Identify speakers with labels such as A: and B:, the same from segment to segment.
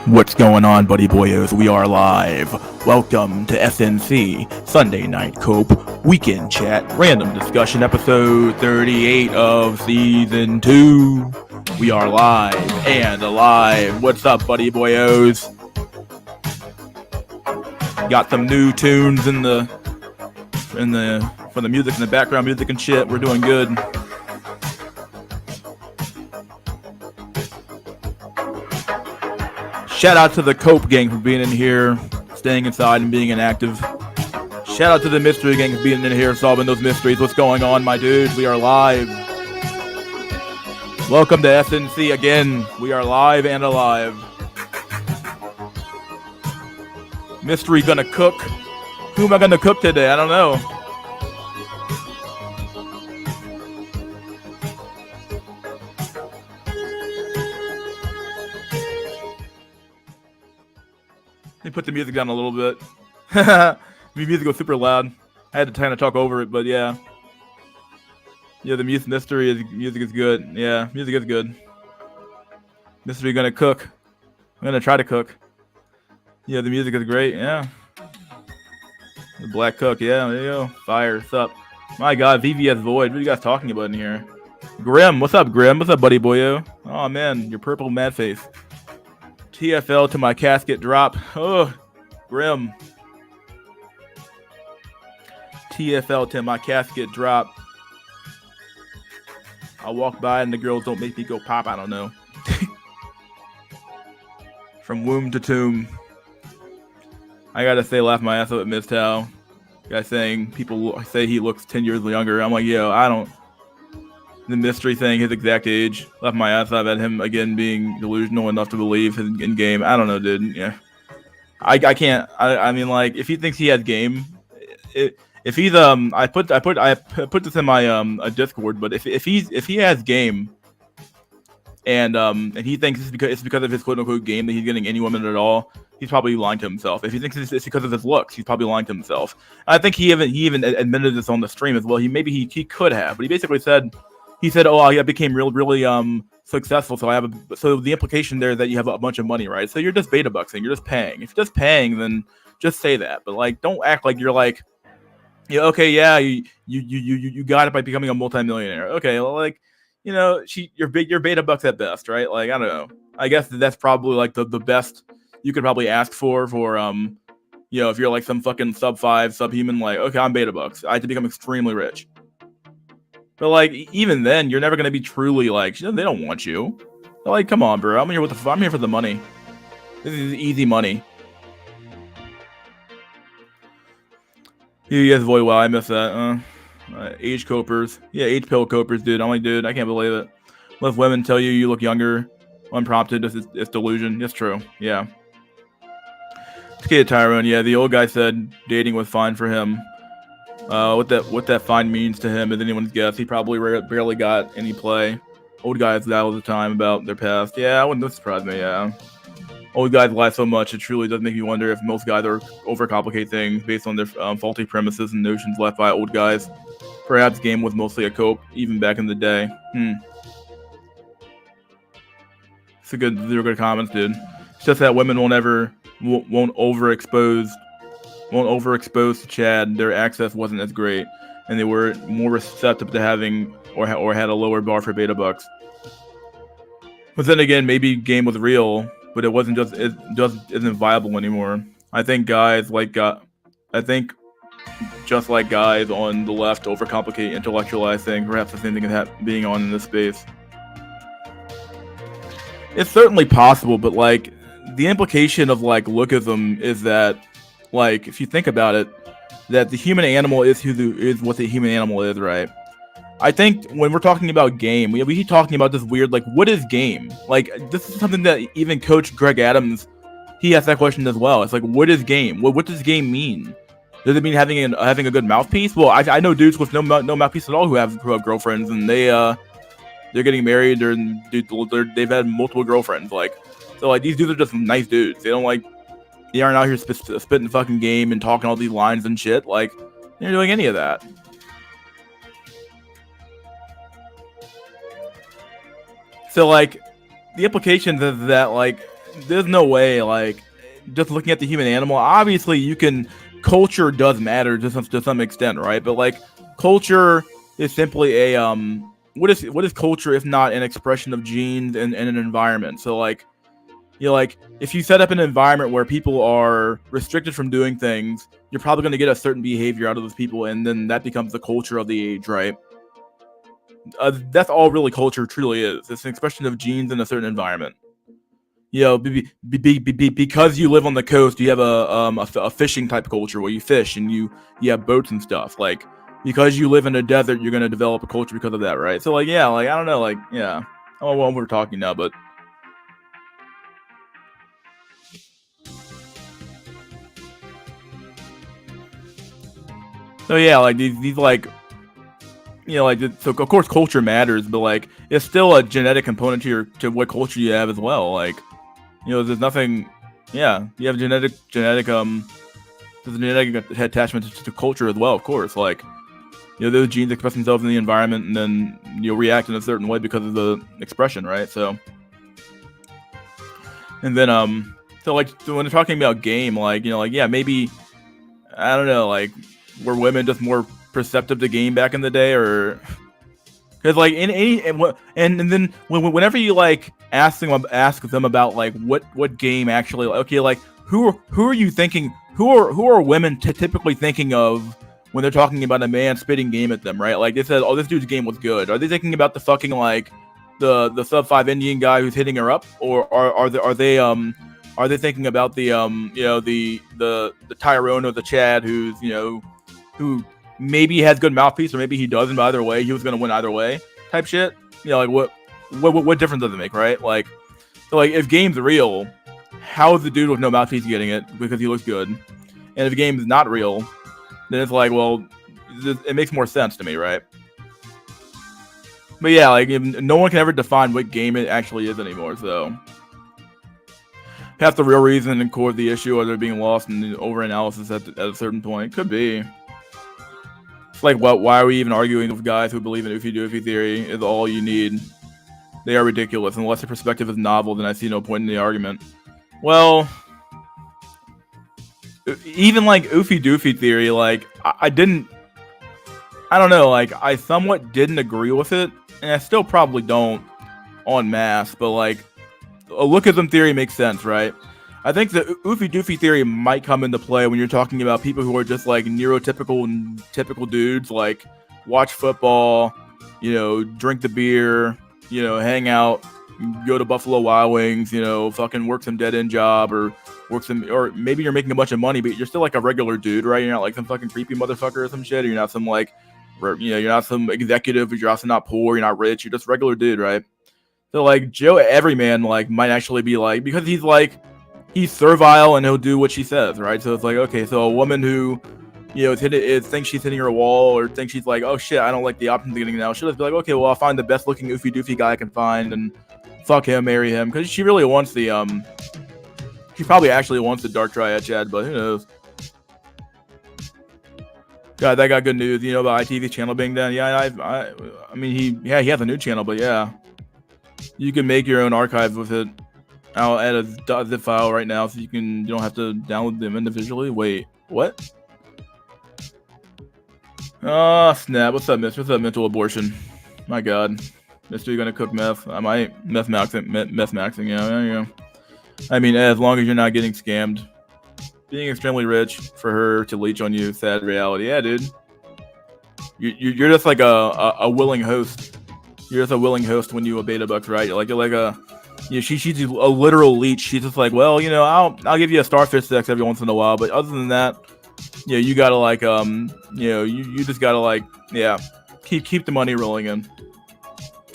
A: What's going on, buddy boyos? We are live. Welcome to SNC Sunday Night Cope Weekend Chat Random Discussion Episode 38 of Season 2. We are live and alive. What's up, buddy boyos? Got some new tunes for the music in the background music and shit. We're doing good. Shout out to the Cope gang for being in here, staying inside and being inactive. Shout out to the Mystery gang for being in here, solving those mysteries. What's going on, my dudes? We are live. Welcome to SNC again. We are live and alive. Mystery gonna cook. Who am I gonna cook today? I don't know. Let me put the music down a little bit. The music was super loud. I had to kind of talk over it, but yeah. Yeah, the music is good. Yeah, music is good. Mystery gonna cook. I'm gonna try to cook. Yeah, the music is great. Yeah. The Black Cook. Yeah, there you go. Fire. What's up? My God, VVS Void. What are you guys talking about in here? Grim. What's up, Grim? What's up, buddy boyo? Oh man, your purple mad face. TFL to my casket drop. Oh, Grim. TFL to my casket drop. I'll walk by and the girls don't make me go pop. I don't know. From womb to tomb. I gotta say, laugh my ass off at Miss Tao. Guy saying people say he looks 10 years younger. I'm like, yo, I don't. The mystery thing, his exact age, left my ass off at him again being delusional enough to believe his in game. I don't know, dude. Yeah, I can't. I mean, like, if he thinks he has game, if he's I put this in my a Discord. But if he has game, and he thinks it's because of his quote unquote game that he's getting any woman at all, he's probably lying to himself. If he thinks it's because of his looks, he's probably lying to himself. I think he even admitted this on the stream as well. He could have, but he basically said. He said, "Oh, I became really successful, so so the implication there is that you have a bunch of money, right? So you're just beta bucksing, you're just paying. If you're just paying, then just say that. But like, don't act like you're like, yeah, okay, yeah, you got it by becoming a multimillionaire. Okay, well, like, you know, you're beta bucks at best, right? Like, I don't know. I guess that's probably like the best you could probably ask for you know, if you're like some fucking sub 5 subhuman, like, okay, I'm beta bucks. I have to become extremely rich." But like, even then, you're never gonna be truly like, they don't want you. They're like, come on, bro. I'm here for the money. This is easy money. You guys void well. I miss that. Age copers. Yeah, age pill copers, dude. I'm like, dude, I can't believe it. Let women tell you look younger, unprompted. It's delusion. It's true. Yeah. Kid Tyrone. Yeah, the old guy said dating was fine for him. What that fine means to him is anyone's guess. He probably barely got any play. Old guys lie all the time about their past. Yeah, wouldn't surprise me. Yeah, old guys lie so much it truly does make me wonder if most guys are overcomplicate things based on their faulty premises and notions left by old guys. Perhaps game was mostly a cope, even back in the day. They're good comments, dude. It's just that women won't overexpose to Chad. Their access wasn't as great, and they were more receptive to having or had a lower bar for beta bucks. But then again, maybe game was real, but it just isn't viable anymore. I think just like guys on the left overcomplicate, intellectualize things. Perhaps the same thing is being on in this space. It's certainly possible, but like the implication of like lookism is that. Like, if you think about it, that the human animal is what the human animal is, right? I think when we're talking about game, we keep talking about this weird, like, what is game? Like, this is something that even Coach Greg Adams, he asked that question as well. It's like, what is game? What does game mean? Does it mean having a good mouthpiece? Well, I know dudes with no mouthpiece at all who have girlfriends, and they're getting married. They've had multiple girlfriends. Like, so like these dudes are just nice dudes. They aren't out here spitting fucking game and talking all these lines and shit. Like, they're not doing any of that. So, like, the implications of that, like, there's no way, like, just looking at the human animal, obviously you can, culture does matter to some extent, right? But like, culture is simply a, what is culture if not an expression of genes in an environment? So like, you know, like, if you set up an environment where people are restricted from doing things, you're probably going to get a certain behavior out of those people, and then that becomes the culture of the age, right? That's all really culture truly is. It's an expression of genes in a certain environment. You know, because you live on the coast, you have a fishing type culture where you fish and you have boats and stuff. Like, because you live in a desert, you're gonna develop a culture because of that, right? So like, yeah, like, I don't know, like, yeah, I don't know what we're talking now, but so yeah, like these like, you know, like, so of course culture matters, but like, it's still a genetic component to what culture you have as well. Like, you know, there's nothing. Yeah, you have there's a genetic attachment to culture as well, of course. Like, you know, those genes express themselves in the environment, and then you'll react in a certain way because of the expression, right? So, and then so like, so when they're talking about game, like, you know, like, yeah, maybe, I don't know, like, were women just more perceptive to game back in the day, or because like in any and then whenever you like ask them about like what game actually, okay, like, who are you thinking, who are women typically thinking of when they're talking about a man spitting game at them, right? Like, they said, oh, this dude's game was good. Are they thinking about the fucking, like, the sub 5 Indian guy who's hitting her up, or are they thinking about the you know, the Tyrone or the Chad who's, you know, who maybe has good mouthpiece or maybe he doesn't, but either way he was gonna win either way type shit? You know, like, what difference does it make, right? Like, so like, if game's real, how is the dude with no mouthpiece getting it? Because he looks good. And if the game is not real, then it's like, well, it makes more sense to me, right? But yeah, like, no one can ever define what game it actually is anymore, so half the real reason and core of the issue are they're being lost in the over-analysis at a certain point. Could be. It's like, why are we even arguing with guys who believe in oofy-doofy theory is all you need? They are ridiculous. Unless their perspective is novel, then I see no point in the argument. Well, even like oofy-doofy theory, like, I don't know, like, I somewhat didn't agree with it, and I still probably don't en masse, but like, a lookism theory makes sense, right? I think the oofy-doofy theory might come into play when you're talking about people who are just like typical dudes, like, watch football, you know, drink the beer, you know, hang out, go to Buffalo Wild Wings, you know, fucking work some dead-end job, or maybe you're making a bunch of money, but you're still like a regular dude, right? You're not like some fucking creepy motherfucker or some shit. Or you're not some like, you know, you're not some executive, but you're also not poor, you're not rich, you're just a regular dude, right? So like, Joe Everyman, like, might actually be like, because he's like, he's servile and he'll do what she says, right? So it's like, okay, so a woman who, you know, thinks she's hitting her wall, or thinks she's like, oh shit, I don't like the options getting now, she'll just be like, okay, well, I'll find the best looking oofy doofy guy I can find and fuck him, marry him, because she really wants the she probably actually wants the dark triad Chad, but who knows. God, that got good news. You know about ITV's channel being down? Yeah, I mean, he has a new channel, but yeah, you can make your own archive with it. I'll add a .zip file right now, so you don't have to download them individually. Wait, what? Oh snap! What's up, Miss? What's up, mental abortion? My God, Mister, you gonna cook meth? I might meth maxing. Yeah, there you go. I mean, as long as you're not getting scammed. Being extremely rich for her to leech on you, sad reality. Yeah, dude. You're just like a willing host. You're just a willing host when you a beta bucks, right? You're like a, you know, she's a literal leech. She's just like, well, you know, I'll give you a starfish sex every once in a while, but other than that, you know, you gotta like you know, you just gotta like, yeah, keep the money rolling in.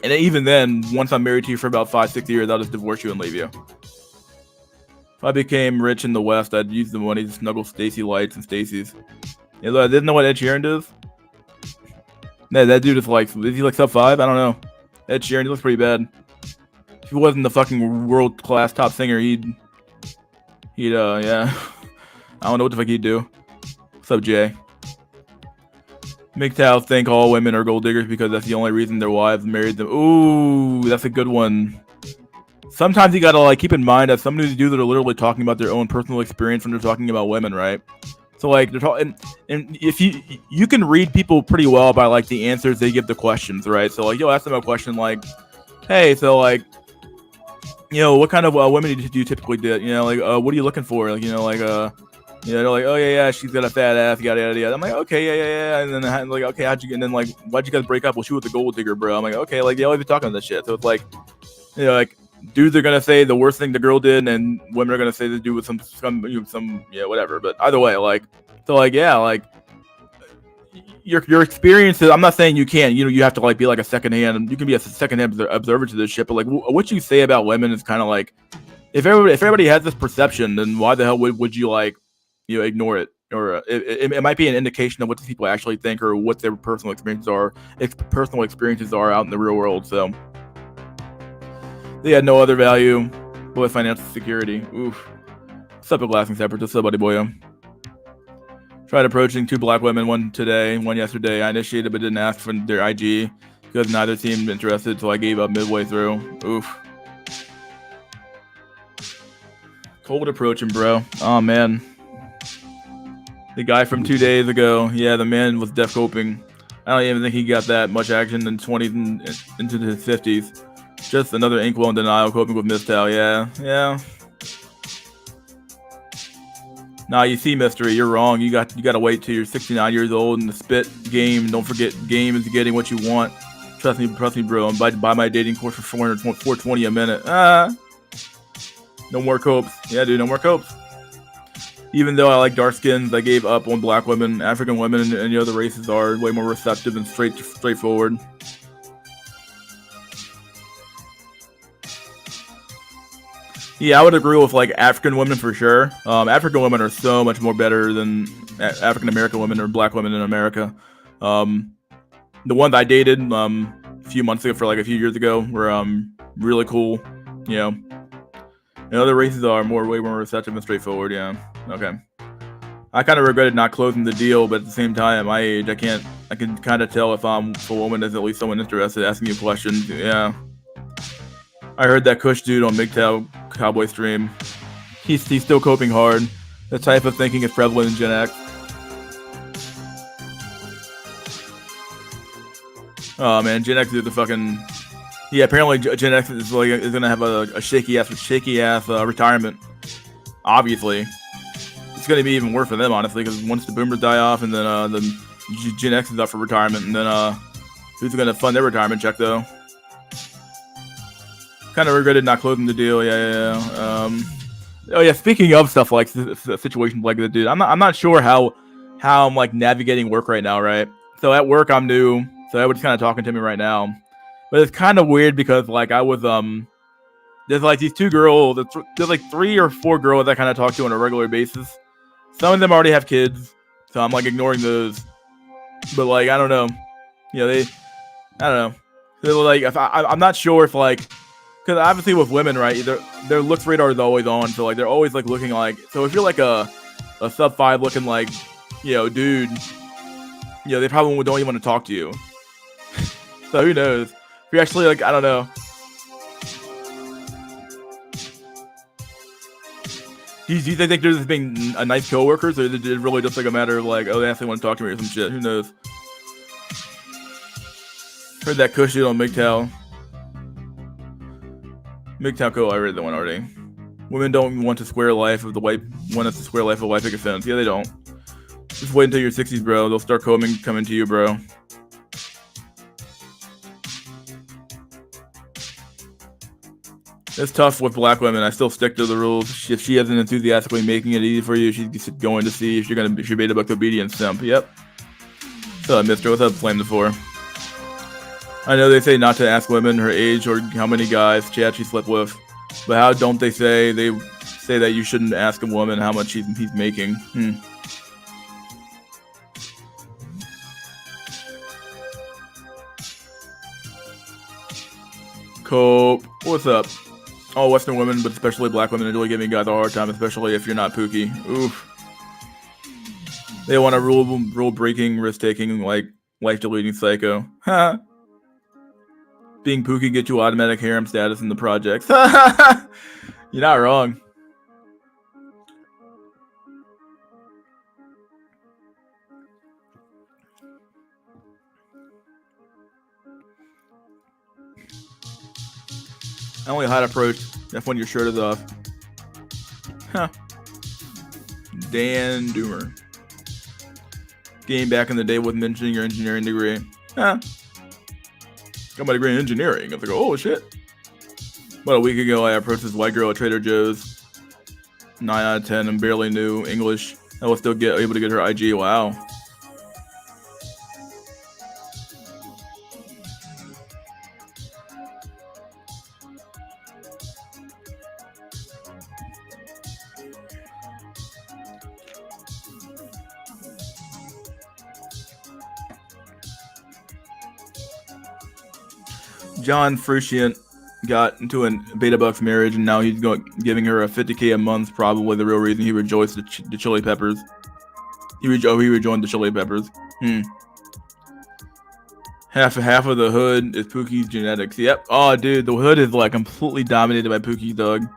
A: And even then, once I'm married to you for about 5-6 years, I'll just divorce you and leave you. If I became rich in the West, I'd use the money to snuggle Stacy Lights and Stacy's. Yeah, I didn't know what Ed Sheeran does. Yeah, that dude is like he like sub 5? I don't know. Ed Sheeran, he looks pretty bad. If he wasn't the fucking world class top singer, he'd yeah. I don't know what the fuck he'd do. What's up, Jay? MGTOW think all women are gold diggers because that's the only reason their wives married them. Ooh, that's a good one. sometimes you gotta like keep in mind that some of these dudes are literally talking about their own personal experience when they're talking about women, right? So like they're talking, and if you can read people pretty well by like the answers they give the questions, right? So like you'll ask them a question like, "Hey, so like, what kind of women do you typically date? Like, what are you looking for? Like, they're like, oh yeah, she's got a fat ass, yada yada yada. I'm like, okay, yeah, and then like, okay, and then like, why'd you guys break up? Well, she was a gold digger, bro. I'm like, okay, like they always be talking about that shit. So it's like, like dudes are gonna say the worst thing the girl did, and women are gonna say the dude with some whatever. But either way, like, so like, yeah, like your experiences. I'm not saying you can't. You have to like be like a secondhand. You can be a secondhand observer to this shit. But like, what you say about women is kind of like, if everybody has this perception, then why the hell would you like, ignore it? Or it might be an indication of what these people actually think or what their personal experiences are out in the real world. So they had no other value but financial security. Oof. What's up, Lasting Separatist? What's up, buddy boy? Tried approaching 2 black women, one today, one yesterday. I initiated but didn't ask for their IG because neither seemed interested, so I gave up midway through. Oof. Cold approaching, bro. Oh, man. The guy from 2 days ago. Yeah, the man was def coping. I don't even think he got that much action in 20s into his 50s. Just another inkwell in denial, coping with mistal. Yeah. Nah, you see, Mystery, you're wrong. You got to wait till you're 69 years old and the spit game. Don't forget, game is getting what you want. Trust me, bro. I'm buy my dating course for $420 a minute. No more copes. Yeah, dude, no more copes. Even though I like dark skins, I gave up on black women. African women and the other races are way more receptive and straightforward. Yeah, I would agree with like African women for sure. African women are so much more better than African American women or black women in America. The ones I dated a few months ago, for like a few years ago, were really cool. And other races are way more receptive and straightforward. Yeah. Okay. I kind of regretted not closing the deal, but at the same time, at my age, I can kind of tell if a woman is at least someone interested, asking you questions. Yeah. I heard that Kush dude on MGTOW Cowboy stream. He's still coping hard. The type of thinking is prevalent in Gen X. Oh man, Gen X is the fucking. Yeah, apparently Gen X is gonna have a shaky ass retirement. Obviously, it's gonna be even worse for them, honestly, because once the boomers die off, and then Gen X is up for retirement, and then who's gonna fund their retirement check though? Kind of regretted not closing the deal. Yeah. Oh yeah. Speaking of stuff like situations like that, dude, I'm not sure how I'm like navigating work right now, right? So at work I'm new, so everyone's kind of talking to me right now, but it's kind of weird because like I was there's like these 2 girls, there's like 3 or 4 girls I kind of talk to on a regular basis. Some of them already have kids, so I'm like ignoring those. But like I don't know, I don't know. They're like I'm not sure if like. Because obviously with women, right, their looks radar is always on, so like they're always like looking like. So if you're like a sub 5 looking like, dude, they probably don't even want to talk to you. So who knows? If you're actually like, I don't know. Do you think they're just being a nice coworkers, or is it really just like a matter of like, oh, they actually want to talk to me or some shit? Who knows? Heard that Kush dude on MGTOW. MGTOW Co. I read that one already. Women don't want to square life of the white. Want us to square life of white picket fence. Yeah, they don't. Just wait until you're 60s, bro. They'll start coming to you, bro. It's tough with black women. I still stick to the rules. If she isn't enthusiastically making it easy for you, she's going to see if you're beta buck obedience simp. Yep. So, Mister, what's up, Flame the 4? I know they say not to ask women her age or how many guys she actually slept with, but how don't they say that you shouldn't ask a woman how much he's making? Cope, what's up? All Western women, but especially black women, enjoy giving guys a hard time, especially if you're not Pookie. Oof. They want a rule breaking, risk taking, like life deleting psycho. Ha. Being Pookie gets you automatic harem status in the projects. You're not wrong. I only hot approach. That's when your shirt is off. Huh. Dan Doomer. Game back in the day with mentioning your engineering degree. Huh. Got my degree in engineering. I was like, oh shit. About a week ago, I approached this white girl at Trader Joe's. 9 out of 10 and barely knew English. I was still able to get her IG. Wow. John Frusciant got into a Beta Bucks marriage, and now he's giving her a $50K a month. Probably the real reason he rejoiced the Chili Peppers. He rejoined the Chili Peppers. Half of the hood is Pookie's genetics. Yep. Oh, dude, the hood is like completely dominated by Pookie's dog.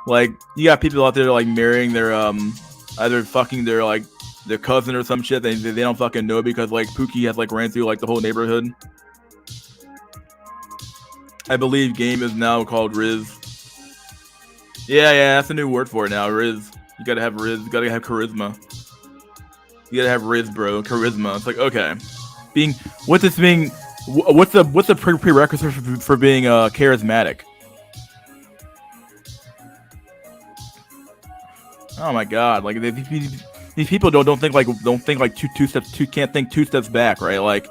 A: Like, you got people out there like marrying their either fucking their cousin or some shit. They don't fucking know because like Pookie has like ran through like the whole neighborhood. I believe game is now called Riz. Yeah, that's a new word for it now, Riz. You gotta have Riz. You gotta have charisma. You gotta have Riz, bro. Charisma. It's like, okay, what's the prerequisite for being charismatic? Oh my god, like these people don't think can't think two steps back, right? Like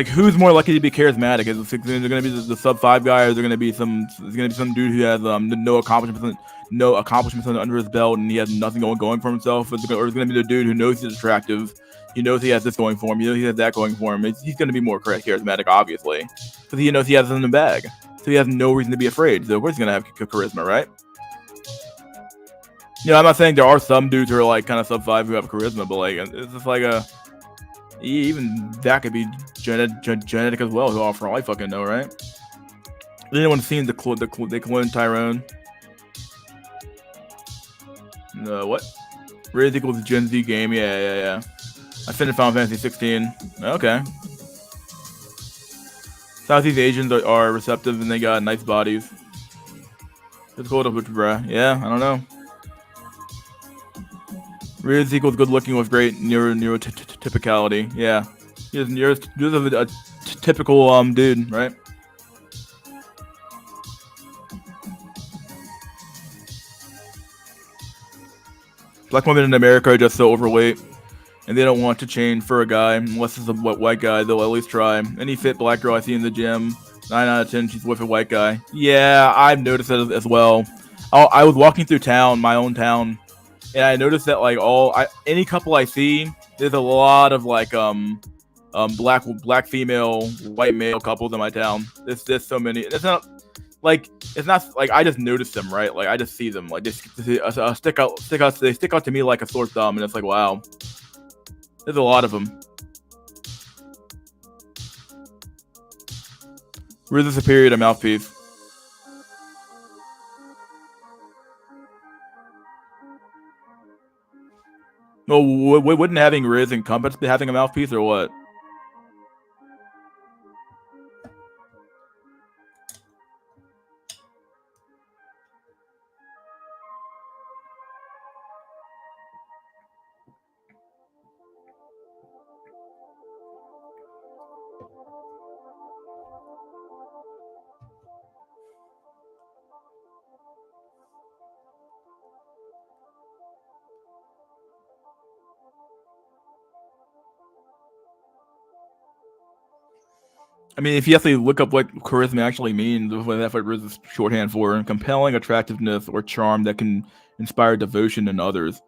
A: who's more likely to be charismatic? Is it going to be the sub 5 guy, or is there going to be some dude who has no accomplishments under his belt and he has nothing going for himself? Or is it going to be the dude who knows he's attractive, he knows he has this going for him, he has that going for him? He's going to be more charismatic, obviously, because he knows he has it in the bag, so he has no reason to be afraid. So of course he's going to have charisma, right? I'm not saying there are some dudes who are like kind of sub 5 who have charisma, but like it's just like even that could be genetic as well. Who for all I fucking know, right? Anyone seen the clone Tyrone? What? Riz equals Gen Z game. Yeah. I finished Final Fantasy 16. Okay. Southeast Asians are receptive and they got nice bodies. It's cool to put, bruh. Yeah, I don't know. Riz equals good looking with great neurotypicality. Yeah. You're a typical dude, right? Black women in America are just so overweight, and they don't want to change for a guy unless it's a white guy. They'll at least try. Any fit black girl I see in the gym, 9 out of 10, she's with a white guy. Yeah, I've noticed that as well. I was walking through my own town, and I noticed that like any couple I see, there's a lot of like black female, white male couples in my town. There's so many. It's not like I just noticed them, right? Like I just see them, like they stick out to me like a sore thumb, and it's like, wow, there's a lot of them. Riz is superior to Mouthpiece. No, wouldn't having Riz encompass having a Mouthpiece or what? I mean, if you actually look up what charisma actually means, that's what Riz is shorthand for: compelling attractiveness or charm that can inspire devotion in others.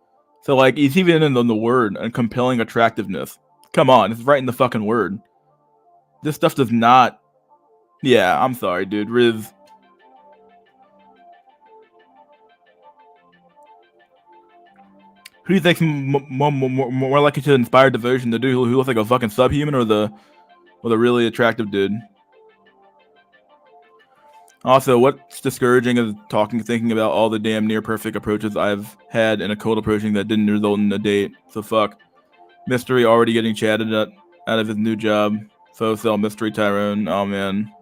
A: So, like, it's even in the word, compelling attractiveness. Come on, it's right in the fucking word. This stuff does not. Yeah, I'm sorry, dude. Riz. Who do you think's more likely to inspire devotion? The dude who looks like a fucking subhuman, or the really attractive dude? Also, what's discouraging is thinking about all the damn near perfect approaches I've had in a cold approaching that didn't result in a date. So fuck. Mystery already getting chatted out of his new job. Faux sell Mystery Tyrone. Oh man.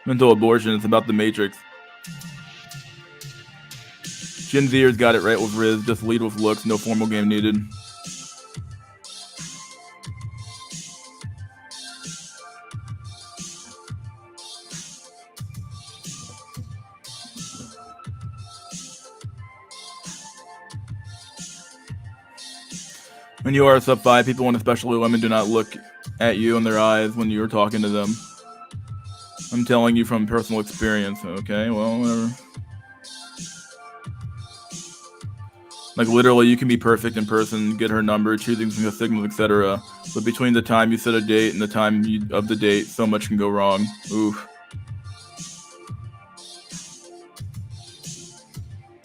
A: Mental abortion. It's about the Matrix. Gen Zers got it right with Riz. Just lead with looks. No formal game needed. When you are a sub 5, people, and especially women, do not look at you in their eyes when you are talking to them. I'm telling you from personal experience. Okay, well, whatever. Like, literally, you can be perfect in person, get her number, choosing some signals, etc. But between the time you set a date and the time of the date, so much can go wrong. Oof.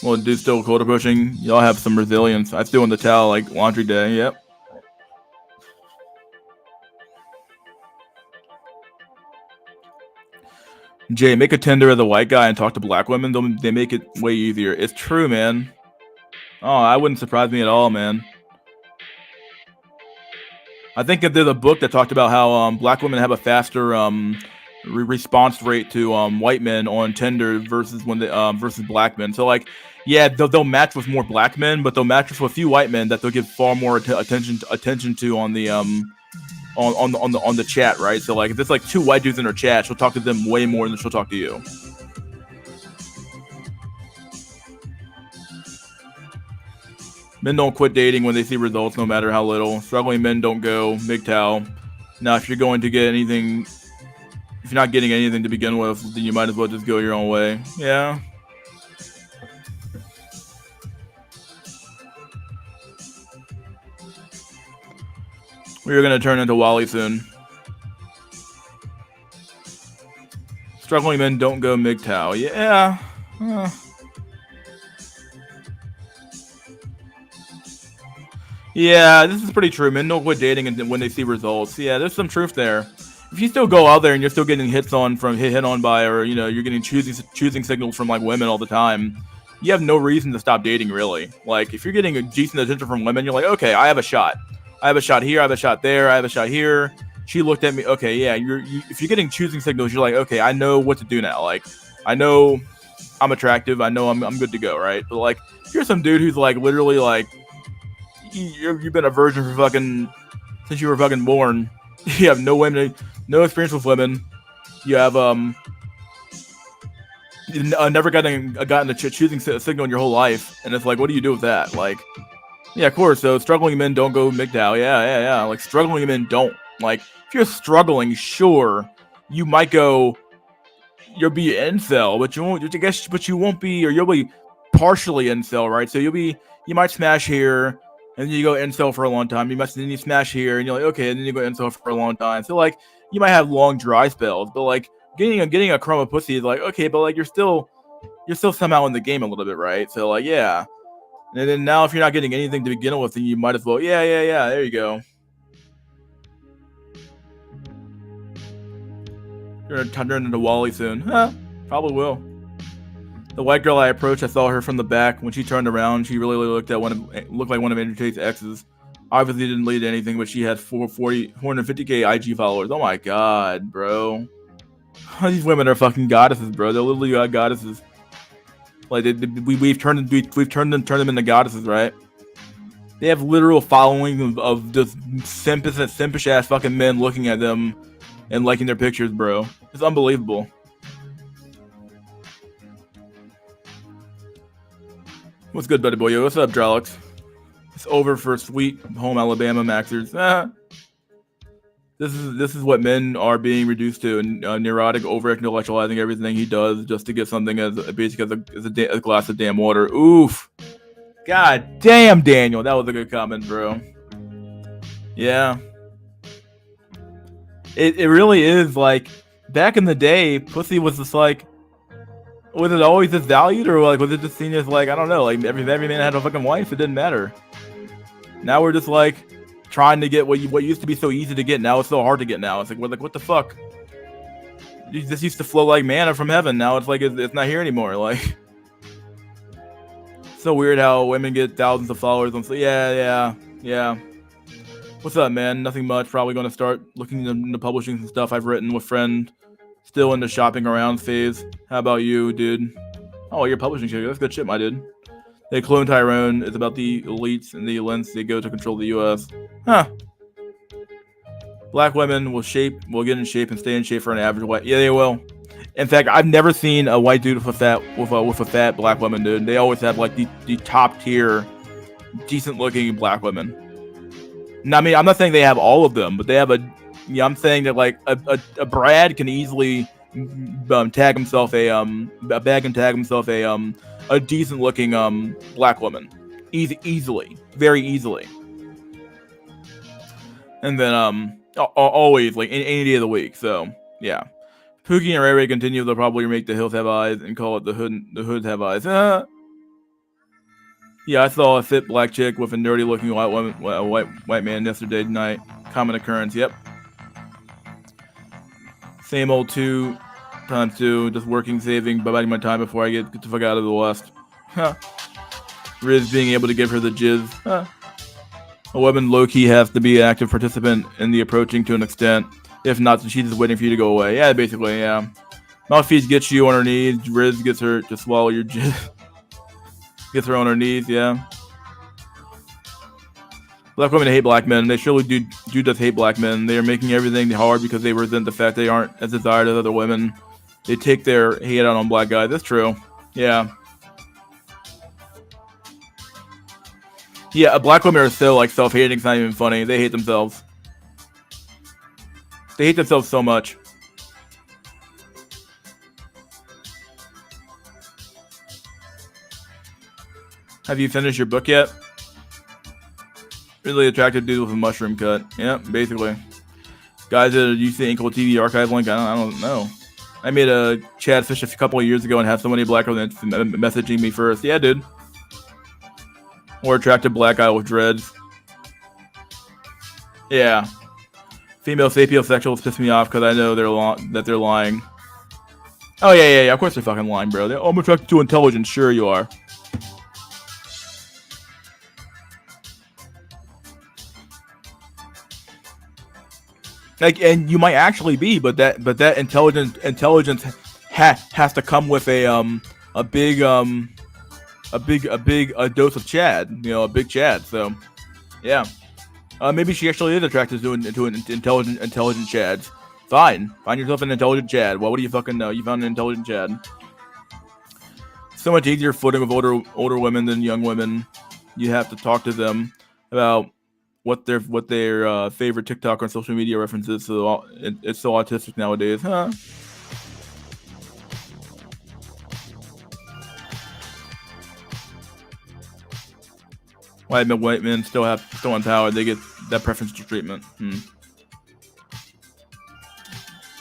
A: Well, dude, still cold approaching. Y'all have some resilience. I still in the towel like laundry day. Yep. Jay, make a Tinder as a white guy and talk to black women. They make it way easier. It's true, man. Oh, that wouldn't surprise me at all, man. I think that there's a book that talked about how black women have a faster response rate to white men on Tinder versus versus black men. So like, yeah, they'll match with more black men, but they'll match with a few white men that they'll give far more attention to on the on the chat, right? So like, if it's like two white dudes in her chat, she'll talk to them way more than she'll talk to you. Men don't quit dating when they see results, no matter how little. Struggling men don't go MGTOW. Now, if you're going to get anything, if you're not getting anything to begin with, then you might as well just go your own way. Yeah. We're gonna turn into Wally soon. Struggling men don't go MGTOW. Yeah. Yeah, this is pretty true. Men don't quit dating and when they see results. Yeah, there's some truth there. If you still go out there and you're still getting hit on by, or you know, you're getting choosing signals from like women all the time, you have no reason to stop dating, really. Like, if you're getting a decent attention from women, you're like, okay, I have a shot. I have a shot here. I have a shot there. I have a shot here. She looked at me. Okay, yeah. If you're getting choosing signals, you're like, okay, I know what to do now. Like, I know I'm attractive. I know I'm good to go, right? But like, if you're some dude who's like literally like, you've been a virgin for fucking since you were fucking born. You have no women, no experience with women. You have never gotten a choosing signal in your whole life, and it's like, what do you do with that? Like, yeah, of course. So struggling men don't go MGTOW. Yeah. Like, struggling men don't. Like, if you're struggling, sure, you might go. You'll be incel, but you won't. I guess, but you won't be, or you'll be partially incel, right? So you might smash here. And then you go incel for a long time. Then you smash here, and you're like, okay. And then you go incel for a long time. So like, you might have long dry spells, but like getting a crumb of pussy is like, okay, but like you're still somehow in the game a little bit, right? So like, yeah. And then now, if you're not getting anything to begin with, then you might as well, yeah. There you go. You're gonna turn into Wally soon. Huh? Probably will. The white girl I approached, I saw her from the back. When she turned around, she really looked like one of Andrew Tate's exes. Obviously didn't lead to anything, but she had 450k IG followers. Oh my god, bro. These women are fucking goddesses, bro. They're literally goddesses. Like, we've turned them into goddesses, right? They have literal following of just simpish ass fucking men looking at them and liking their pictures, bro. It's unbelievable. What's good, buddy boy? Yo, what's up, Drolix? It's over for sweet home Alabama Maxers. This is what men are being reduced to: neurotic, over-intellectualizing everything he does just to get something as a glass of damn water. Oof. God damn, Daniel, that was a good comment, bro. Yeah. It really is like, back in the day, pussy was just like, Was it always this valued, or like was it just seen as like, I don't know, like every man had a fucking wife, it didn't matter. Now we're just like trying to get what used to be so easy to get, now it's so hard to get now. It's like we're like, what the fuck? This used to flow like manna from heaven, now it's like it's not here anymore. Like, so weird how women get thousands of followers on. So yeah. What's up, man? Nothing much. Probably going to start looking into publishing some stuff I've written with friend. Still in the shopping around phase. How about you, dude? Oh, you're publishing shit. That's good shit, my dude. They clone Tyrone. It's about the elites and the lens they go to control the U.S. Huh. Black women will get in shape and stay in shape for an average white. Yeah, they will. In fact, I've never seen a white dude with a fat black woman, dude. They always have like the top tier, decent looking black women. Now, I mean, I'm not saying they have all of them, but they have I'm saying that like a Brad can easily tag himself a decent looking black woman, easily, very easily. And then always like any day of the week. So yeah, Pookie and Ray Ray continue. They'll probably make The Hills Have Eyes and call it The Hoods Have Eyes. Yeah, I saw a fit black chick with a nerdy looking white man yesterday night. Common occurrence. Yep. Same old 2 times 2. Just working, saving, biding my time before I get the fuck out of the West. Huh. Riz being able to give her the jizz. Huh. A woman low-key has to be an active participant in the approaching to an extent. If not, then she's just waiting for you to go away. Yeah, basically, yeah. Mouthpiece gets you on her knees. Riz gets her to swallow your jizz. Gets her on her knees, yeah. Black women hate black men. They surely do just hate black men. They are making everything hard because they resent the fact they aren't as desired as other women. They take their hate out on black guys. That's true. Yeah. Yeah, black women are so like self-hating. It's not even funny. They hate themselves. They hate themselves so much. Have you finished your book yet? Really attractive dude with a mushroom cut. Yeah, basically. Guys that use the Inkle TV archive link, I don't know. I made a Chad Fish a couple of years ago and had so many black women messaging me first. Yeah, dude. More attractive black guy with dreads. Yeah. Female sapiosexuals piss me off because I know that they're lying. Oh, yeah. Of course they're fucking lying, bro. I'm attracted to intelligence. Sure you are. Like, and you might actually be, but that intelligence has to come with a big dose of Chad, a big Chad. So, yeah, maybe she actually is attracted to an intelligent Chads. Fine, find yourself an intelligent Chad. Well, what do you fucking know? You found an intelligent Chad. So much easier footing with older women than young women. You have to talk to them about what their favorite TikTok or social media references. So it's so autistic nowadays, huh? White men still empowered. They get that preferential treatment.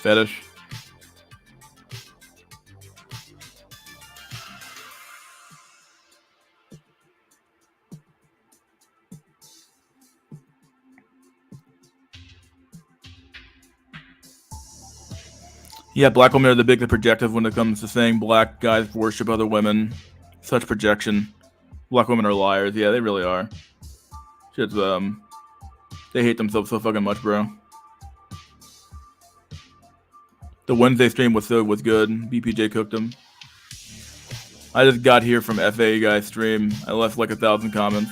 A: Fetish. Yeah, black women are the big projective when it comes to saying black guys worship other women. Such projection. Black women are liars. Yeah, they really are. Shit's, they hate themselves so fucking much, bro. The Wednesday stream was good. BPJ cooked them. I just got here from FA guy's stream. I left like 1,000 comments.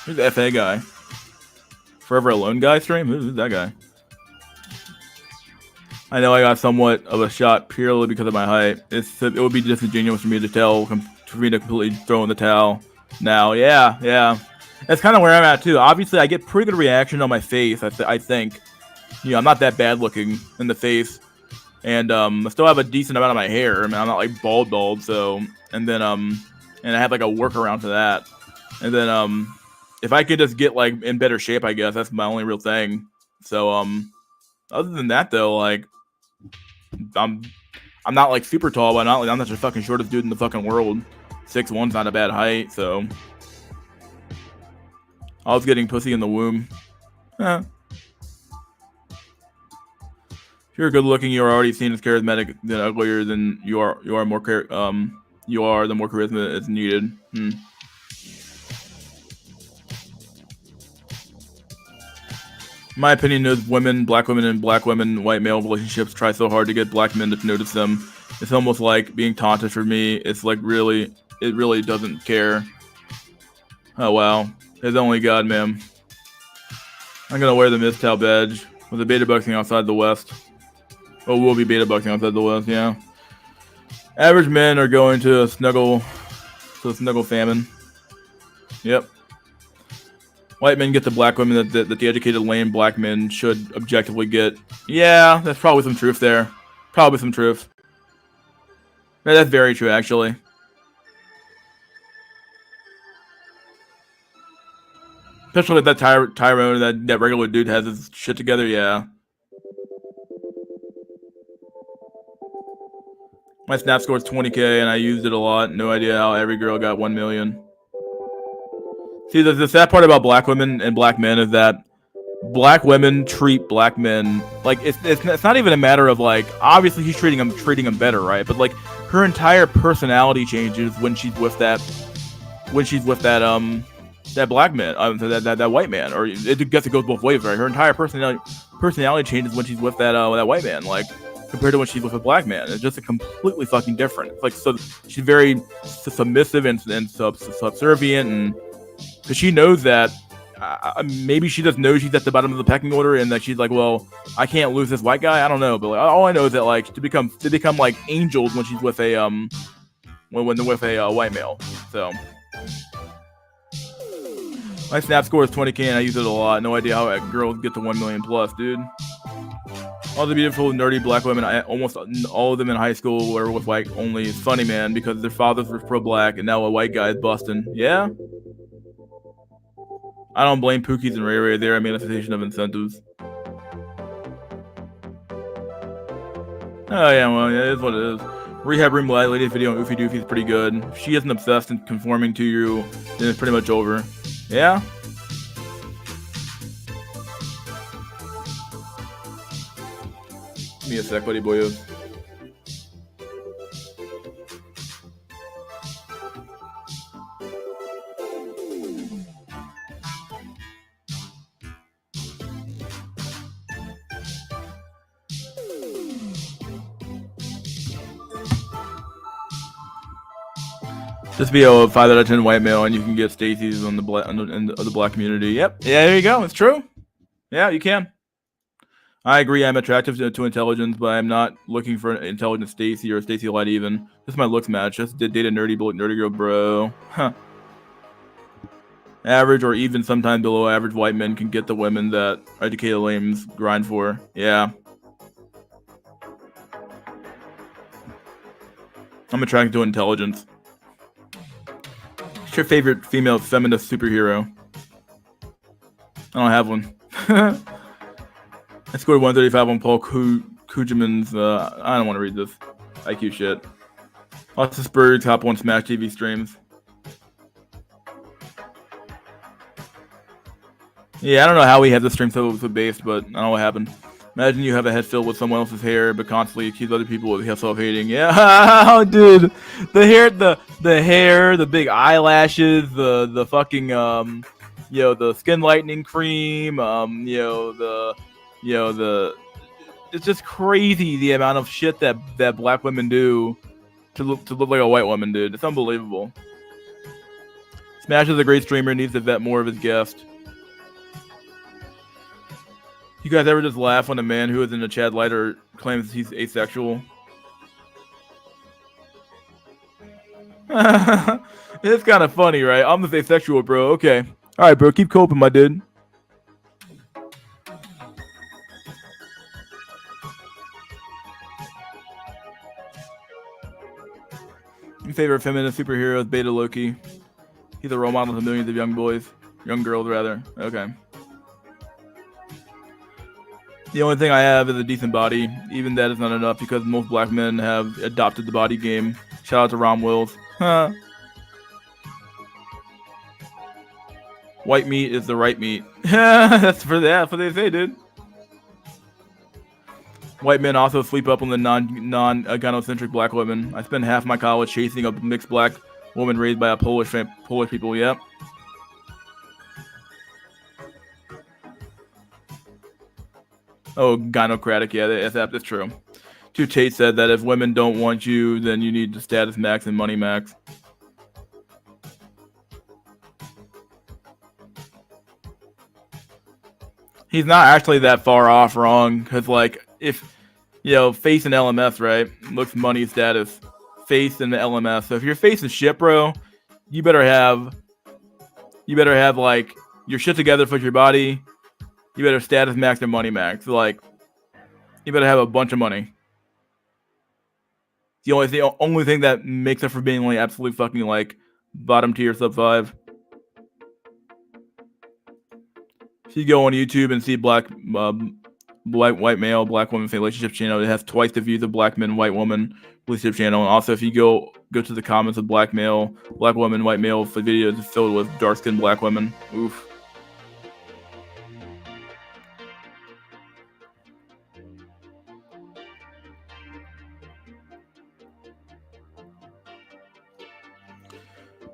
A: Who's the FA guy? Forever Alone guy stream? Who's that guy? I know I got somewhat of a shot purely because of my height. It would be disingenuous for me to completely throw in the towel now. Yeah. That's kind of where I'm at too. Obviously, I get pretty good reaction on my face. I think, I'm not that bad looking in the face, and I still have a decent amount of my hair. I mean, I'm not like bald. So, and then and I have like a workaround to that, and then if I could just get like in better shape, I guess that's my only real thing. So other than that though, like I'm not like super tall, but I'm not the fucking shortest dude in the fucking world. 6'1's not a bad height, so I was getting pussy in the womb. If you're good looking, you are already seen as charismatic than uglier than you are the more charisma is needed. In my opinion, those black women and black women, white male relationships try so hard to get black men to notice them. It's almost like being taunted for me. It's like it really doesn't care. Oh wow, there's only God, ma'am. I'm gonna wear the Mistal badge with the beta boxing outside the West. Oh, we'll be beta boxing outside the West, yeah. Average men are going to a snuggle famine. Yep. White men get the black women that the educated lame black men should objectively get. Yeah, that's probably some truth there. Probably some truth. Yeah, that's very true, actually. Especially that Tyrone, that regular dude has his shit together, yeah. My snap score is 20k and I used it a lot. No idea how every girl got 1 million. See, the sad part about black women and black men is that black women treat black men like it's not even a matter of like obviously he's treating them better, right? But like her entire personality changes when she's with that black man, that white man, or it guess it goes both ways, right? Her entire personality changes when she's with that white man, like compared to when she's with a black man. It's just a completely fucking different. It's like so she's very submissive and subservient, and because she knows that maybe she just knows she's at the bottom of the pecking order, and that she's like, well, I can't lose this white guy. I don't know, but like, all I know is that like to become like angels when she's with a when they're with a white male. So my snap score is 20k and I use it a lot. No idea how girls get to 1 million plus, dude. All the beautiful, nerdy black women, almost all of them in high school were with white only. It's funny, man, because their fathers were pro-black, and now a white guy is busting. Yeah? I don't blame Pookies and Ray Ray. They're a manifestation of incentives. Oh, yeah, well, yeah, it is what it is. Rehab Room Lady's video on Oofy Doofy is pretty good. If she isn't obsessed and conforming to you, then it's pretty much over. Yeah? Give me a sec, buddy boyos. Just be a 5 out of 10 white male, and you can get Stacy's on the black community. Yep. Yeah, there you go. It's true. Yeah, you can. I agree. I'm attractive to intelligence, but I'm not looking for an intelligent Stacy or Stacy Light even. Just my looks match. Just date a nerdy girl, bro. Huh. Average or even sometimes below average white men can get the women that educated lames grind for. Yeah. I'm attracted to intelligence. What's your favorite female feminist superhero? I don't have one. I scored 135 on Paul Kujaman's, I don't want to read this. IQ shit. Lots of Spurs, top 1 Smash TV streams. Yeah, I don't know how we had the stream so based, but I don't know what happened. Imagine you have a head filled with someone else's hair, but constantly accuse other people with self-hating. Yeah, dude. The hair, the big eyelashes, the fucking, the skin lightening cream, it's just crazy the amount of shit that black women do to look like a white woman, dude. It's unbelievable. Smash is a great streamer, needs to vet more of his guests. You guys ever just laugh when a man who is in a Chad Lighter claims he's asexual? It's kind of funny, right? I'm just asexual, bro. Okay. All right, bro. Keep coping, my dude. My favorite feminist superhero is Beta Loki. He's a role model to millions of young girls, rather. Okay. The only thing I have is a decent body. Even that is not enough because most black men have adopted the body game. Shout out to Ron Wills. Huh. White meat is the right meat. That's for that. That's what they say, dude. White men also sleep up on the non-gynocentric black women. I spent half my college chasing a mixed black woman raised by a Polish people. Yep. Oh, gynocratic. Yeah, that's true. Two Tate said that if women don't want you, then you need the status max and money max. He's not actually that far off wrong, because, like, if, face and LMS, right, looks money status. Face and the LMS. So if you're facing shit, bro, you better have, like, your shit together for your body. You better status max and money max. Like, you better have a bunch of money. The only thing that makes up for being, like, absolutely fucking, like, bottom tier sub 5. If you go on YouTube and see white male, black woman relationship channel, it has twice the views of black men, white woman relationship channel. And also, if you go to the comments of black male, black woman, white male for videos filled with dark skinned black women. Oof.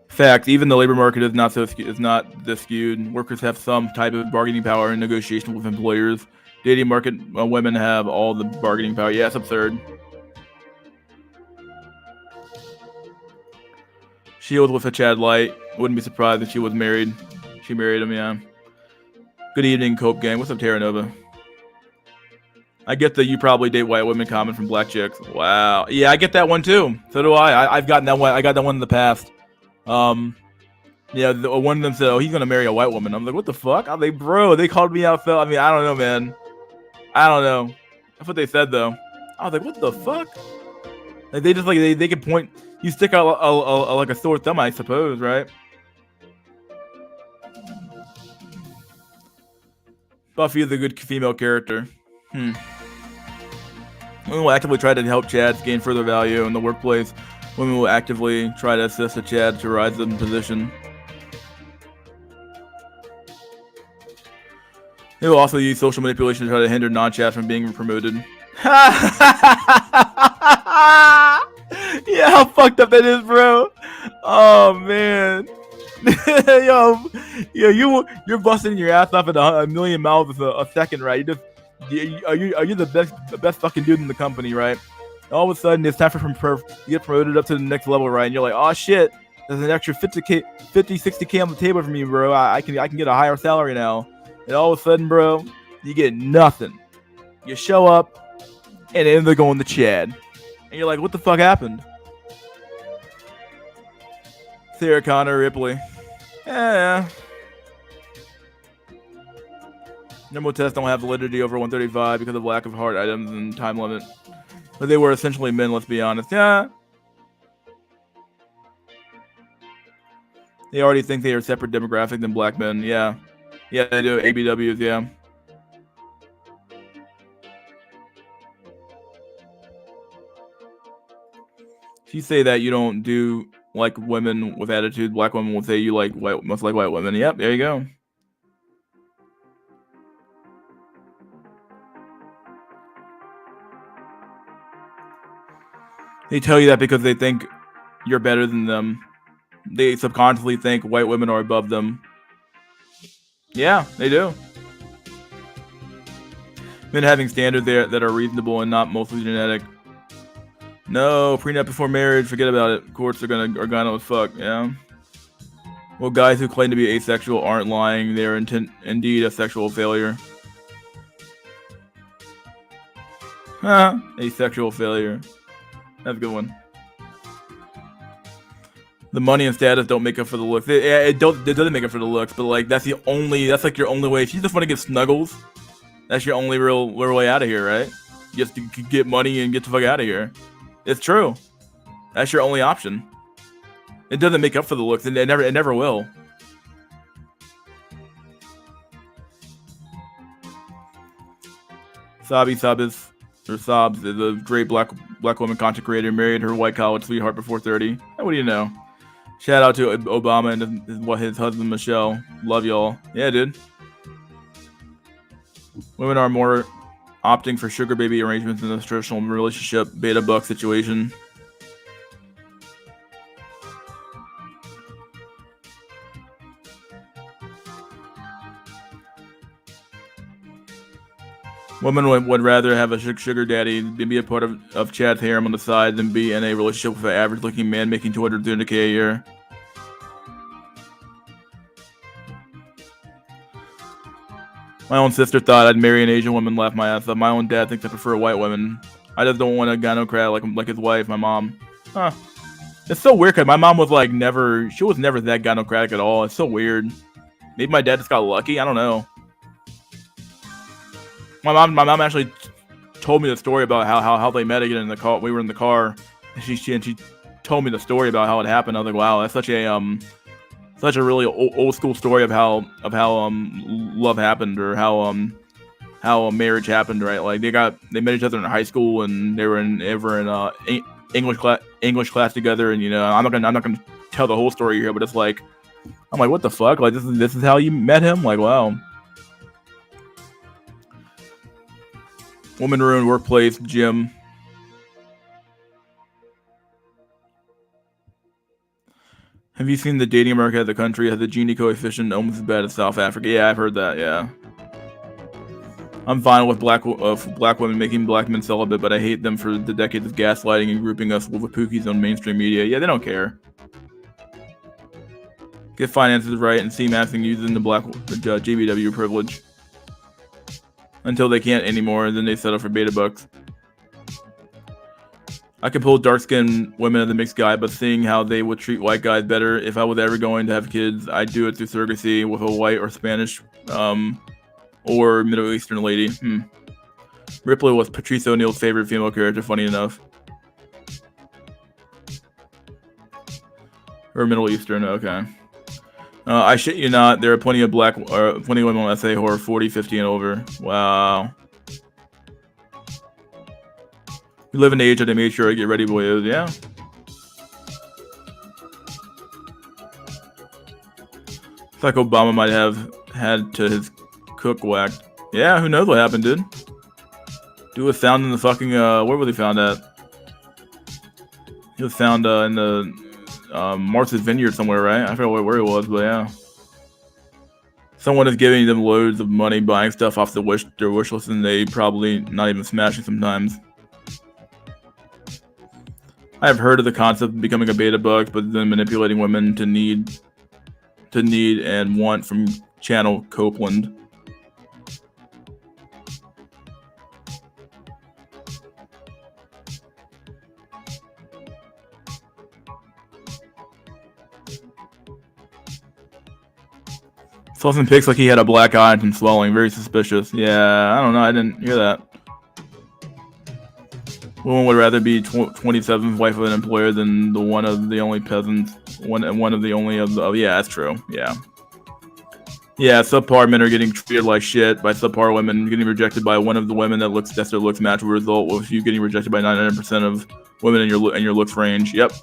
A: Fact, even the labor market is not this skewed. Workers have some type of bargaining power in negotiation with employers. Dating market women have all the bargaining power. Yeah, it's absurd. Shield with a Chad Light. Wouldn't be surprised if she was married. She married him, yeah. Good evening, Cope Gang. What's up, Terra Nova? I get the you probably date white women comment from black chicks. Wow. Yeah, I get that one too. So do I. I've gotten that one. I got that one in the past. One of them said, "Oh, he's gonna marry a white woman." I'm like, "What the fuck?" I'm like, "Bro, they called me out." I mean, I don't know, man. I don't know. That's what they said, though. I was like, "What the fuck?" Like they just they can point. You stick out like a sore thumb, I suppose, right? Buffy is a good female character. Women will actively try to help Chad gain further value in the workplace. Women will actively try to assist a Chad to rise in position. They will also use social manipulation to try to hinder non-Chad from being promoted. Yeah, how fucked up that is, bro. Oh man. You're busting your ass off at a million miles a second, right? Are you the best fucking dude in the company, right? All of a sudden, it's time for you get promoted up to the next level, right? And you're like, oh shit, there's an extra 60K on the table for me, bro. I can get a higher salary now. And all of a sudden, bro, you get nothing. You show up, and then they're going to Chad. And you're like, what the fuck happened? Sarah Connor Ripley. Yeah. Normal tests don't have validity over 135 because of lack of hard items and time limit. But they were essentially men, let's be honest. Yeah. They already think they are a separate demographic than black men. Yeah. Yeah, they do. ABWs, yeah. If you say that you don't do like women with attitude, black women will say you must like white women. Yep, there you go. They tell you that because they think you're better than them. They subconsciously think white women are above them. Yeah, they do. Men having standards there that are reasonable and not mostly genetic. No, prenup before marriage, forget about it. Courts are gonna as fuck, yeah. Well, guys who claim to be asexual aren't lying. They are indeed a sexual failure. Asexual failure. That's a good one. The money and status don't make up for the looks. It doesn't make up for the looks, but like that's like your only way. If you just want to get snuggles, that's your only real way out of here, right? Just to get money and get the fuck out of here. It's true. That's your only option. It doesn't make up for the looks, and it never will. Sabi Sabis or Sobs is a great black woman content creator. Married her white college sweetheart before 30. What do you know? Shout out to Obama and his husband Michelle. Love y'all. Yeah, dude. Women are more opting for sugar baby arrangements in a traditional relationship beta buck situation. Women would rather have a sugar daddy be a part of Chad's harem on the side than be in a relationship with an average-looking man making $230K a year. My own sister thought I'd marry an Asian woman, laugh my ass off. My own dad thinks I prefer white women. I just don't want a gynocrat like his wife, my mom. Huh. It's so weird because my mom was like she was never that gynocratic at all. It's so weird. Maybe my dad just got lucky. I don't know. My mom actually told me the story about how they met again in the car. We were in the car, and she told me the story about how it happened. I was like, wow, that's such a really old school story of how love happened, or how marriage happened, right? Like they met each other in high school, and they were in English class together, and I'm not gonna tell the whole story here, but it's like, I'm like, what the fuck? Like this is how you met him? Like, wow. Woman ruined workplace, gym. Have you seen the dating market of the country has a Gini coefficient almost as bad as South Africa? Yeah, I've heard that, yeah. I'm fine with black women making black men celibate, but I hate them for the decades of gaslighting and grouping us with pookies on mainstream media. Yeah, they don't care. Get finances right and see mapping using the GBW privilege. Until they can't anymore, and then they settle for beta bucks. I could pull dark-skinned women as a mixed guy, but seeing how they would treat white guys better, if I was ever going to have kids, I'd do it through surrogacy with a white or Spanish or Middle Eastern lady. Ripley was Patrice O'Neal's favorite female character, funny enough. Or Middle Eastern, okay. I shit you not, there are plenty of women on SA who are 40, 50, and over. Wow. We live in the age that I made sure I get ready boys, yeah. It's like Obama might have had to his cook whacked. Yeah, who knows what happened, dude. Dude was found in the fucking, where was he found at? He was found in the Martha's Vineyard somewhere, right? I forgot where he was, but yeah. Someone is giving them loads of money, buying stuff off their wish list, and they probably not even smashing sometimes. I have heard of the concept of becoming a beta bug, but then manipulating women to need and want from Channel Copeland. Saw some pics like he had a black eye and some swelling. Very suspicious. Yeah, I don't know. I didn't hear that. Woman would rather be 27th wife of an employer than the one of the only peasants. One of the only of the. Oh, yeah, that's true. Yeah. Yeah, subpar men are getting treated like shit by subpar women. Getting rejected by one of the women that's their looks match will result with you getting rejected by 99% of women in your looks range. Yep.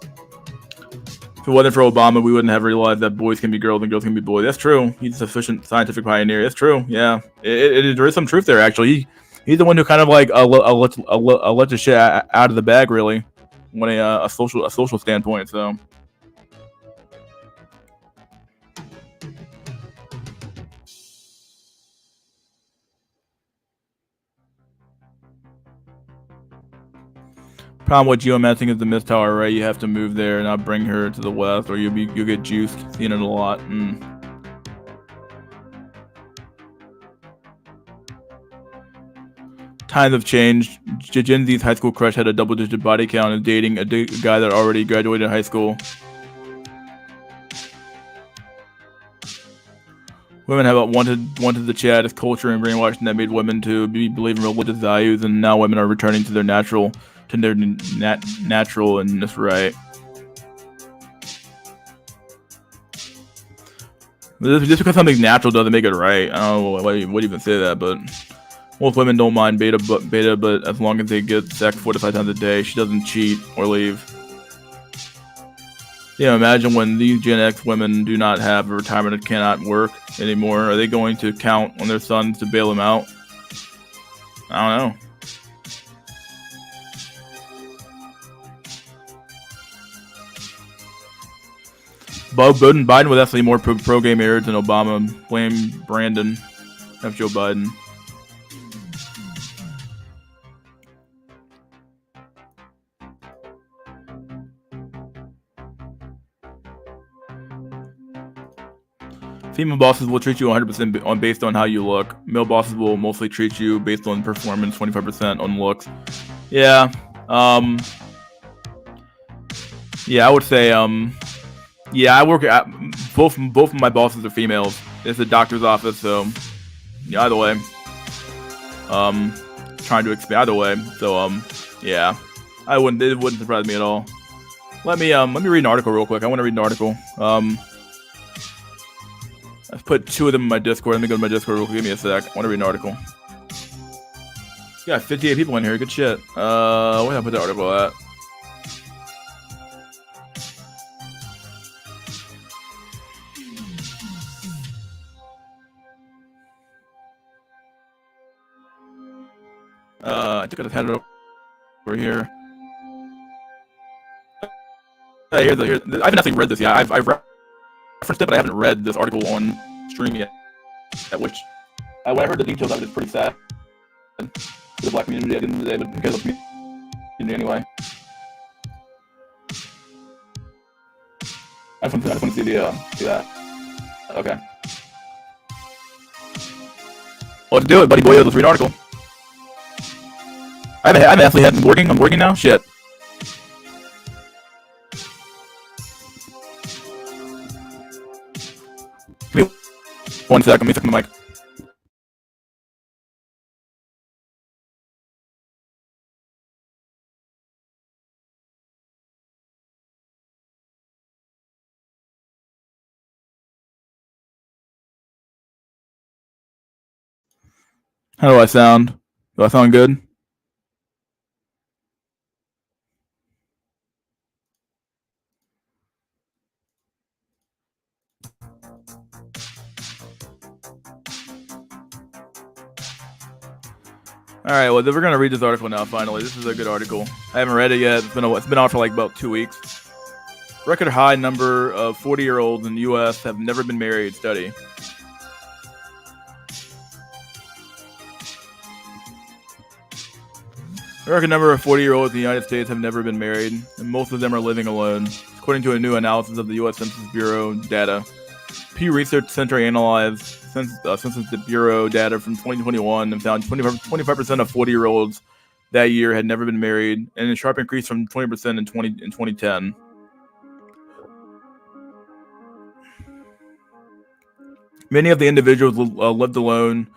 A: If it wasn't for Obama, we wouldn't have realized that boys can be girls and girls can be boys. That's true. He's a sufficient scientific pioneer. That's true. Yeah, there is some truth there. Actually, he's the one who kind of like let the shit out of the bag, really, when a social standpoint. So. Problem with geomanting is the mist tower, right? You have to move there and not bring her to the west, or you'll get juiced. Seen it a lot. Times have changed. Gen Z's high school crush had a double-digit body count and dating a guy that already graduated high school. Women have wanted the Chadist culture and brainwashing that made women to believe in religious values, and now women are returning to their natural. Natural and that's right. Just because something's natural doesn't make it right. I don't know why you would even say that, but Most women don't mind beta, but as long as they get sex 4 to 5 times a day, she doesn't cheat or leave. Imagine when these Gen X women do not have a retirement and cannot work anymore. Are they going to count on their sons to bail them out? I don't know. Biden was actually more pro-gay marriage than Obama. Blame Brandon. F. Joe Biden. Female bosses will treat you 100% based on how you look. Male bosses will mostly treat you based on performance, 25% on looks. Yeah. Yeah, I would say, yeah, I work at both of my bosses are females. It's a doctor's office, so yeah, either way. Trying to expand either way. So yeah. It wouldn't surprise me at all. Let me read an article real quick. I want to read an article. I've put 2 of them in my Discord. Let me go to my Discord real quick. Give me a sec. I want to read an article. Yeah, 58 people in here. Good shit. Where did I put the article at? I think I just had it over here. I haven't actually read this yet. I've referenced it, but I haven't read this article on stream yet. Which, when I heard the details, I was just pretty sad for the black community at the end of the day, but because of the community anyway. I just want to see that. Okay. Well, let's do it, buddy boy. Let's read an article. I haven't actually had working. I'm working now. Shit. Give me 1 sec. Let me check the mic. How do I sound? Do I sound good? All right, well, we're gonna read this article now. Finally, this is a good article. I haven't read it yet. It's been out for like about 2 weeks. Record high number of 40-year-olds in the U.S. have never been married. Study. The record number of 40-year-olds in the United States have never been married, and most of them are living alone, according to a new analysis of the U.S. Census Bureau data. Pew Research Center analyzed Census Bureau data from 2021 and found 25% of 40-year-olds that year had never been married, and a sharp increase from 20% in 2010. Many of the individuals lived alone,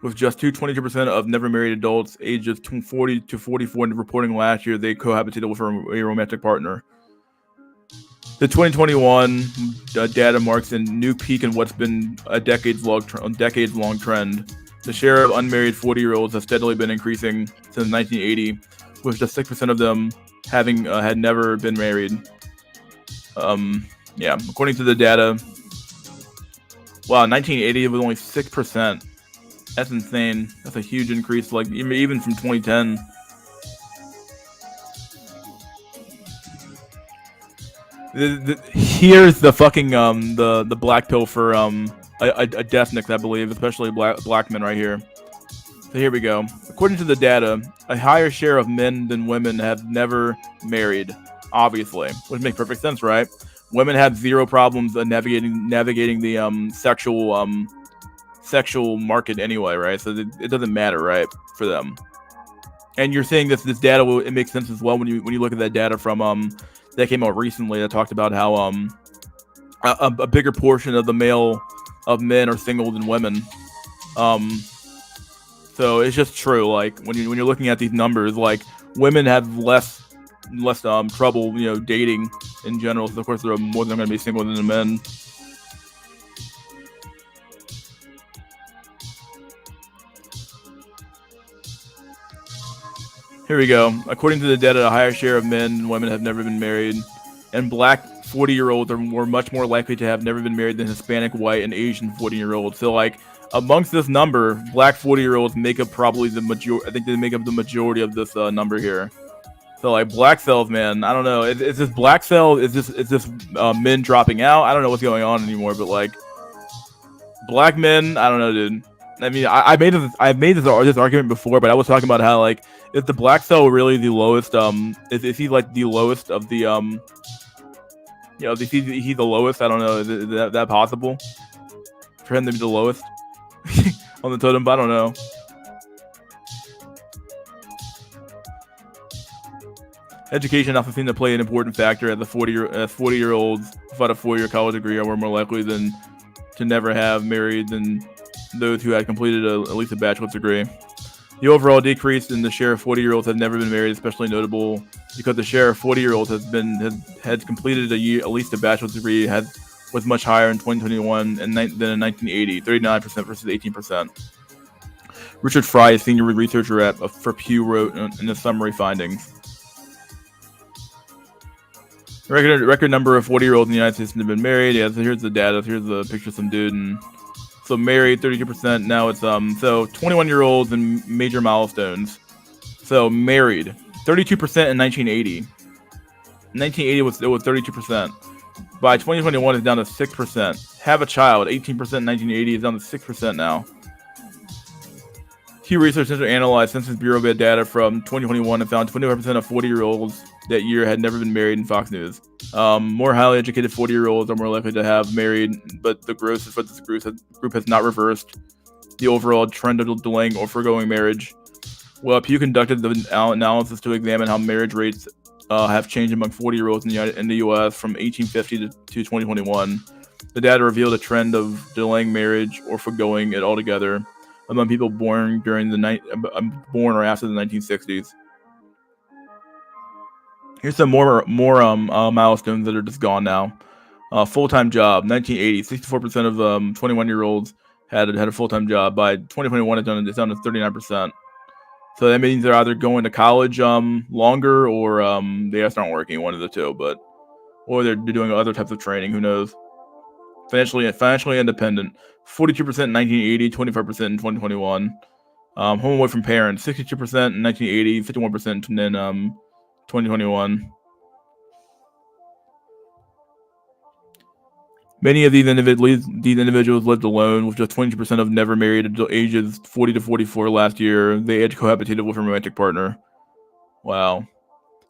A: with just 22% of never married adults ages 40 to 44 reporting last year they cohabitated with a romantic partner. The 2021 data marks a new peak in what's been a decades-long trend. The share of unmarried 40-year-olds has steadily been increasing since 1980, with just 6% of them having had never been married. Yeah, according to the data, wow, 1980 it was only 6%. That's insane. That's a huge increase, like even from 2010. Here's the fucking the black pill for a deafness, I believe, especially black men right here. So here we go. According to the data, a higher share of men than women have never married, obviously, which makes perfect sense, right? Women have zero problems navigating the sexual market anyway, right? So it doesn't matter, right, for them. And you're saying this data it makes sense as well when you look at that data from that came out recently that talked about how a bigger portion of men are single than women. So it's just true. Like when you're looking at these numbers, like women have less trouble, dating in general. So of course they're more than going to be single than the men. Here we go. According to the data, a higher share of men and women have never been married, and black 40-year-olds are much more likely to have never been married than Hispanic, white, and Asian 40-year-olds. So, like, amongst this number, black 40-year-olds make up probably the majority. I think they make up the majority of this number here. So, like, black cells, man, I don't know. Is this black cell? Is this men dropping out? I don't know what's going on anymore. But like, black men, I don't know, dude. I mean, I've made this argument before, but I was talking about how, like, is the black cell really the lowest? Is he like the lowest of the you know, is he the lowest? I don't know. Is that possible for him to be the lowest on the totem? But I don't know. Education also seems to play an important factor, as 40-year-olds without a 4-year college degree are more likely than to never have married than those who had completed at least a bachelor's degree. The overall decrease in the share of 40-year-olds have never been married, especially notable because the share of 40-year-olds has completed at least a bachelor's degree was much higher in 2021 than in 1980, 39% versus 18%. Richard Fry, a senior researcher for Pew, wrote in the summary findings. Record number of 40-year-olds in the United States have been married. Yeah, so here's the data. Here's the picture of some dude, and so married 32%. Now it's so 21-year-olds and major milestones. So married 32% in 1980. In 1980 it was 32%. By 2021 it's down to 6%. Have a child 18% in 1980 is down to 6% now. Pew Research Center analyzed Census Bureau data from 2021 and found 25% of 40-year-olds that year had never been married in Fox News. More highly educated 40-year-olds are more likely to have married, but the growth for this group has not reversed the overall trend of delaying or foregoing marriage. Well, Pew conducted the analysis to examine how marriage rates have changed among 40-year-olds in the U.S. from 1850 to 2021. The data revealed a trend of delaying marriage or foregoing it altogether among people born during born or after the 1960s. Here's some more milestones that are just gone now. Full-time job, 1980, 64% of 21-year-olds had a full-time job. By 2021, it's down to 39%. So that means they're either going to college longer or they just aren't working, one of the two. Or they're doing other types of training. Who knows? Financially independent, 42% in 1980, 25% in 2021. Home away from parents, 62% in 1980, 51% in 2021. Many of these individuals lived alone, with just 22% of never married until ages 40 to 44 last year. They had cohabitated with a romantic partner. Wow.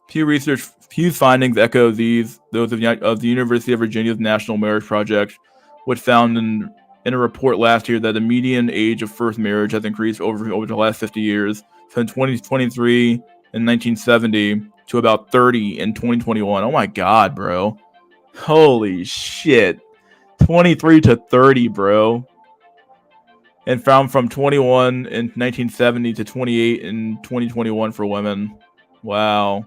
A: Pew's findings echo those of the University of Virginia's National Marriage Project, which found in a report last year that the median age of first marriage has increased over the last 50 years, from 23 in 1970 to about 30 in 2021. Oh my God, bro. Holy shit. 23 to 30, bro. And found from 21 in 1970 to 28 in 2021 for women. Wow.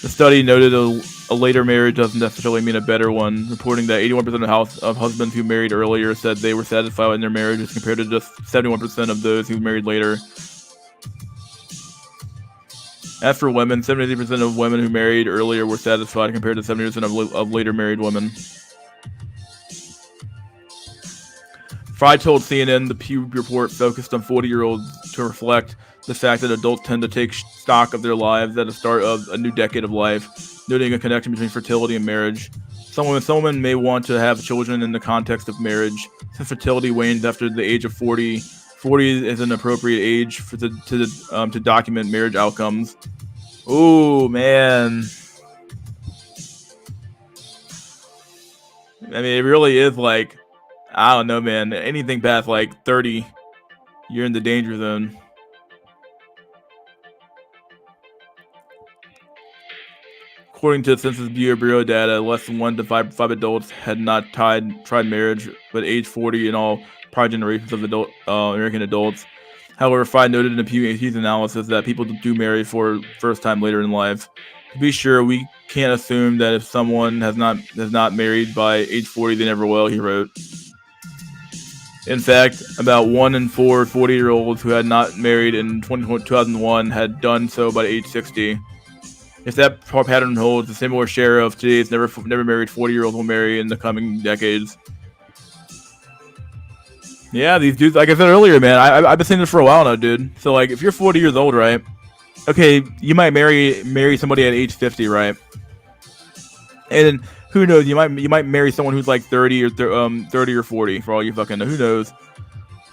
A: The study noted a later marriage doesn't necessarily mean a better one, reporting that 81% of husbands who married earlier said they were satisfied in their marriages, compared to just 71% of those who married later. As for women, 73% of women who married earlier were satisfied, compared to 70% of later married women. Fry told CNN the Pew report focused on 40-year-olds to reflect the fact that adults tend to take stock of their lives at the start of a new decade of life, noting a connection between fertility and marriage. Someone may want to have children in the context of marriage. Since fertility wanes after the age of 40, 40 is an appropriate age to document marriage outcomes. Oh man. I mean, it really is like, I don't know, man. Anything past like 30, you're in the danger zone. According to the Census Bureau data, less than 1 to 5 adults had not tried marriage, but age 40 in all prior generations of American adults. However, Fry noted in the Pew's analysis that people do marry for first time later in life. To be sure, we can't assume that if someone has not married by age 40, they never will. He wrote. In fact, about 1 in 4 40-year-olds who had not married in 2001 had done so by age 60. If that pattern holds, a similar share of today's never married 40-year-olds will marry in the coming decades. Yeah, these dudes, like I said earlier, man, I've been saying this for a while now, dude. So, like, if you're 40 years old, right? Okay, you might marry somebody at age 50, right? And then, who knows? You might marry someone who's like 30 or 30 or 40 for all you fucking know. Who knows?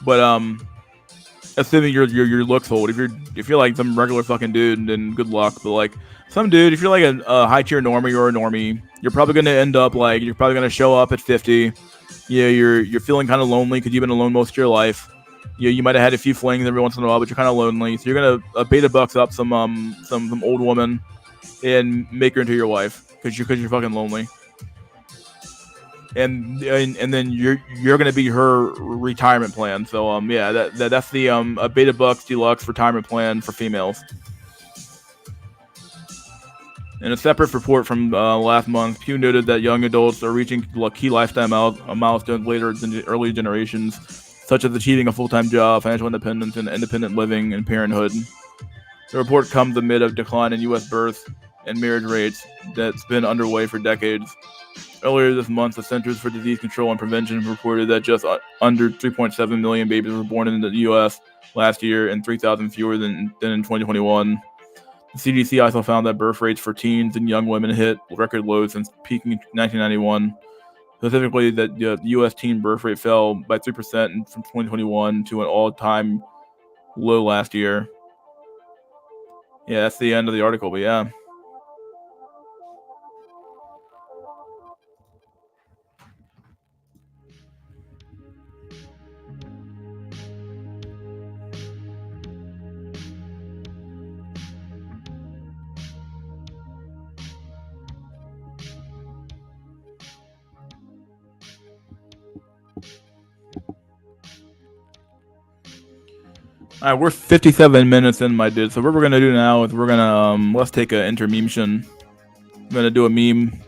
A: But assuming your looks hold. If you're like some regular fucking dude, then good luck. But like some dude, if you're like a high tier normie or a normie, you're probably gonna end up like you're probably gonna show up at 50. Yeah, you're feeling kind of lonely because you've been alone most of your life. Yeah, you might have had a few flings every once in a while, but you're kind of lonely. So you're gonna beta bucks up some old woman and make her into your wife because you're fucking lonely. And then you're gonna be her retirement plan. So yeah, that's the a Beta Bucks Deluxe retirement plan for females. In a separate report from last month, Pew noted that young adults are reaching key lifestyle milestones later than early generations, such as achieving a full-time job, financial independence, and independent living and parenthood. The report comes amid a decline in U.S. birth and marriage rates that's been underway for decades. Earlier this month, the Centers for Disease Control and Prevention reported that just under 3.7 million babies were born in the U.S. last year and 3,000 fewer than in 2021. The CDC also found that birth rates for teens and young women hit record lows since peaking in 1991. Specifically, that the U.S. teen birth rate fell by 3% from 2021 to an all-time low last year. Yeah, that's the end of the article, but yeah. All right, we're 57 minutes in, my dude. So what we're gonna do now is we're gonna let's take an intermemtion. I'm gonna do a meme,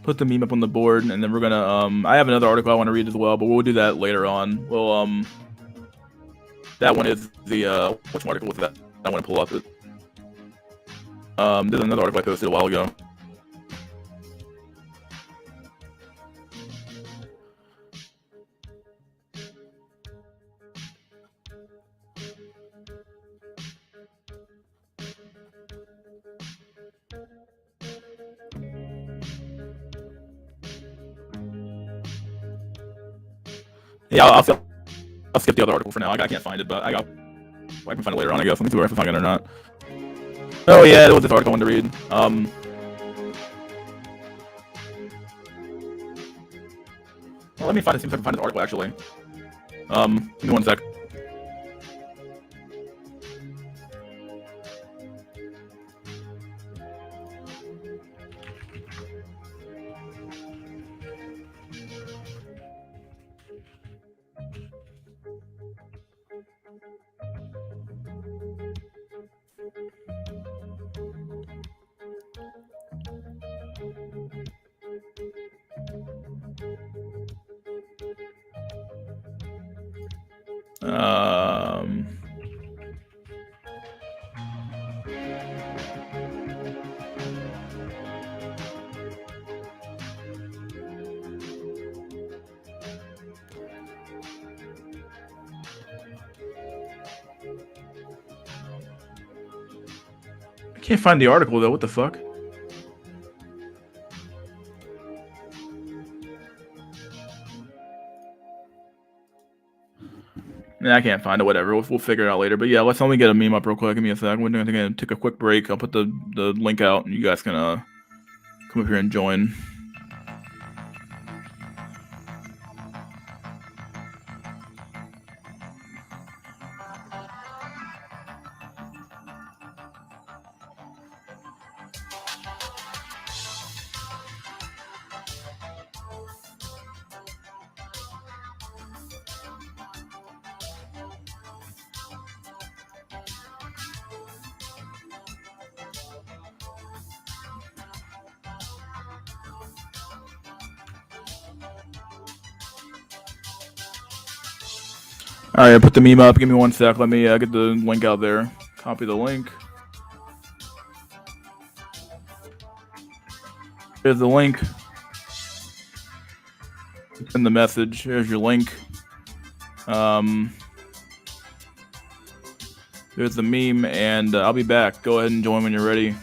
A: put the meme up on the board, and then we're gonna I have another article I want to read as well, but we'll do that later on. Well, that one is the which article was that? I want to pull up it. There's another article I posted a while ago. Yeah, I'll skip the other article for now. I can't find it, but I can find it later on, I guess. Let me see if I can find it or not. Oh yeah, it was this article I wanted to read. Well, let me find it. See if I can find this article actually. Give me one sec. I can't find the article though. What the fuck? Nah, I can't find it. Whatever. We'll figure it out later. But yeah, let's only get a meme up real quick. Give me a sec. We're gonna take a quick break. I'll put the link out, and you guys can come up here and join. All right, I put the meme up. Give me 1 sec. Let me get the link out there. Copy the link. Here's the link. In the message. Here's your link. There's the meme, and I'll be back. Go ahead and join when you're ready.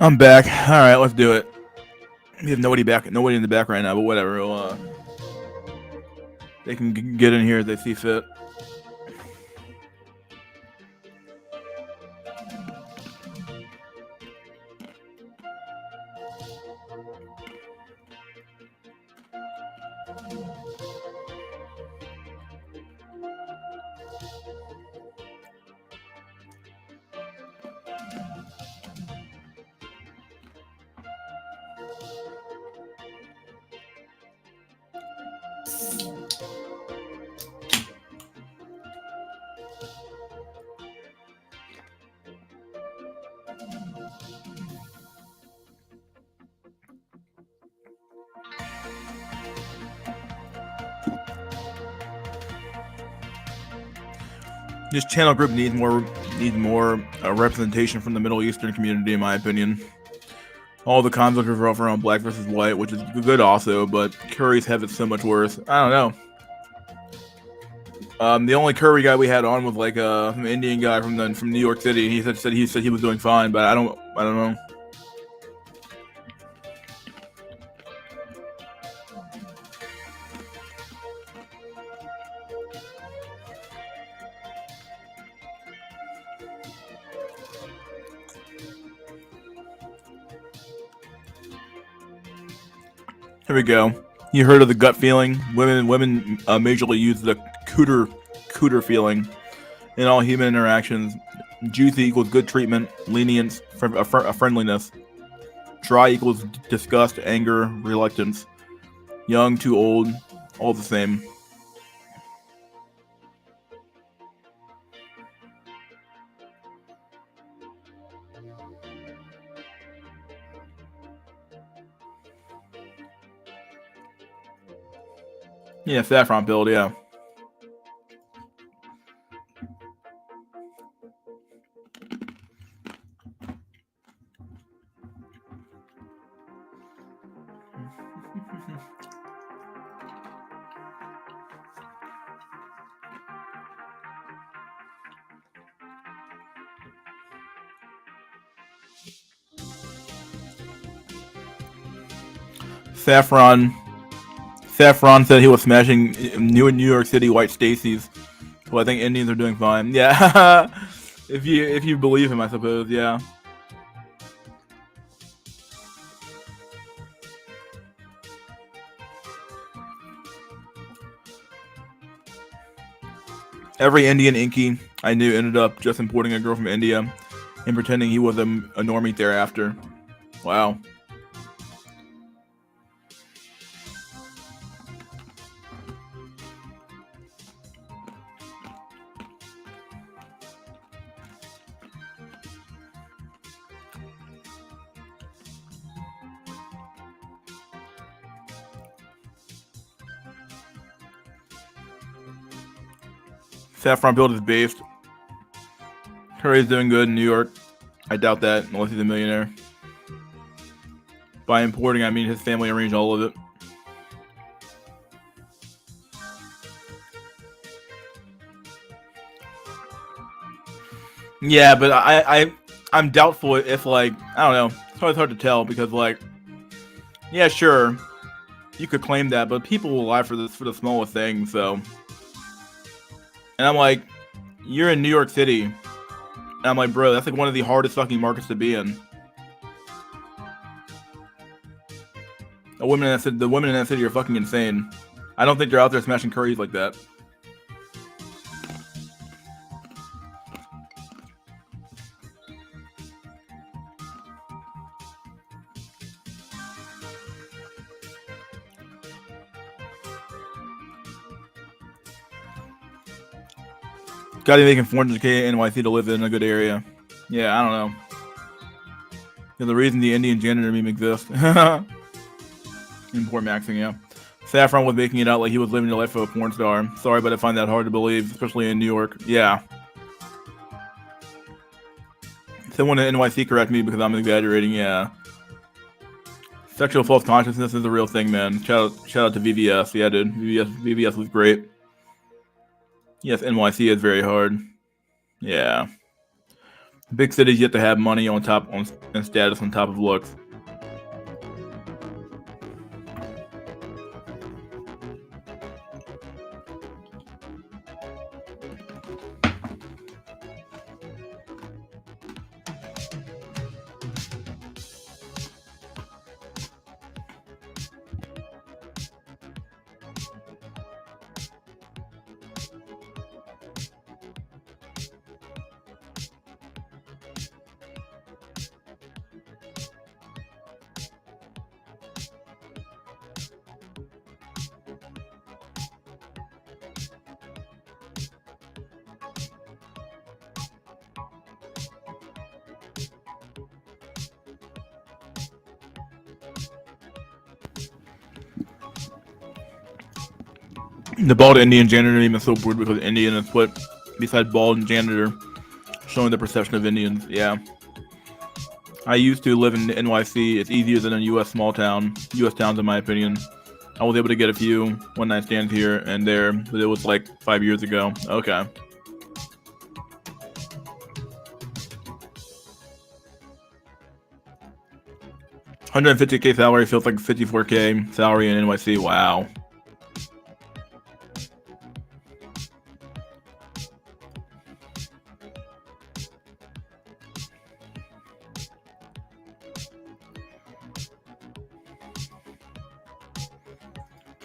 A: I'm back. All right, let's do it. We have nobody in the back right now, but whatever. They can get in here as they see fit. This channel group needs more representation from the Middle Eastern community, in my opinion. All the conflict revolve around black versus white, which is good also, but Curry's have it so much worse. I don't know. The only Curry guy we had on was like an Indian guy from New York City. He said he was doing fine, but I don't know. Here we go. You heard of the gut feeling? Women majorly use the cooter feeling in all human interactions. Juicy equals good treatment, lenience, friendliness. Dry equals disgust, anger, reluctance. Young to old, all the same. Yeah, saffron build, yeah. Saffron said he was smashing New York City white Stacy's. Well, I think Indians are doing fine. Yeah, if you believe him, I suppose. Yeah. Every Indian inky I knew ended up just importing a girl from India and pretending he was a normie thereafter. Wow. Saffron build is based. Curry's doing good in New York. I doubt that, unless he's a millionaire. By importing, I mean his family arranged all of it. Yeah, but I'm doubtful if, like, I don't know. It's always hard to tell because, like, yeah, sure, you could claim that, but people will lie for the smallest thing. So, and I'm like, you're in New York City, and I'm like, bro, that's like one of the hardest fucking markets to be in. The women in that city are fucking insane. I don't think they're out there smashing curries like that. Gotta be making 400K at NYC to live in a good area. Yeah, I don't know. Yeah, the reason the Indian janitor meme exists. Import maxing, yeah. Saffron was making it out like he was living the life of a porn star. Sorry, but I find that hard to believe, especially in New York. Yeah. Someone at NYC correct me because I'm exaggerating, yeah. Sexual self-consciousness is a real thing, man. Shout out to VVS. Yeah, dude. VVS was great. Yes, NYC is very hard. Yeah. Big cities yet to have money and status on top of looks. The bald Indian janitor meme is so weird because Indian is what Besides bald and janitor, showing the perception of Indians. Yeah. I used to live in NYC. It's easier than a U.S. small town. U.S. towns, in my opinion. I was able to get a few one-night stands here and there, but it was like 5 years ago. Okay. $150K salary feels like $54K salary in NYC. Wow.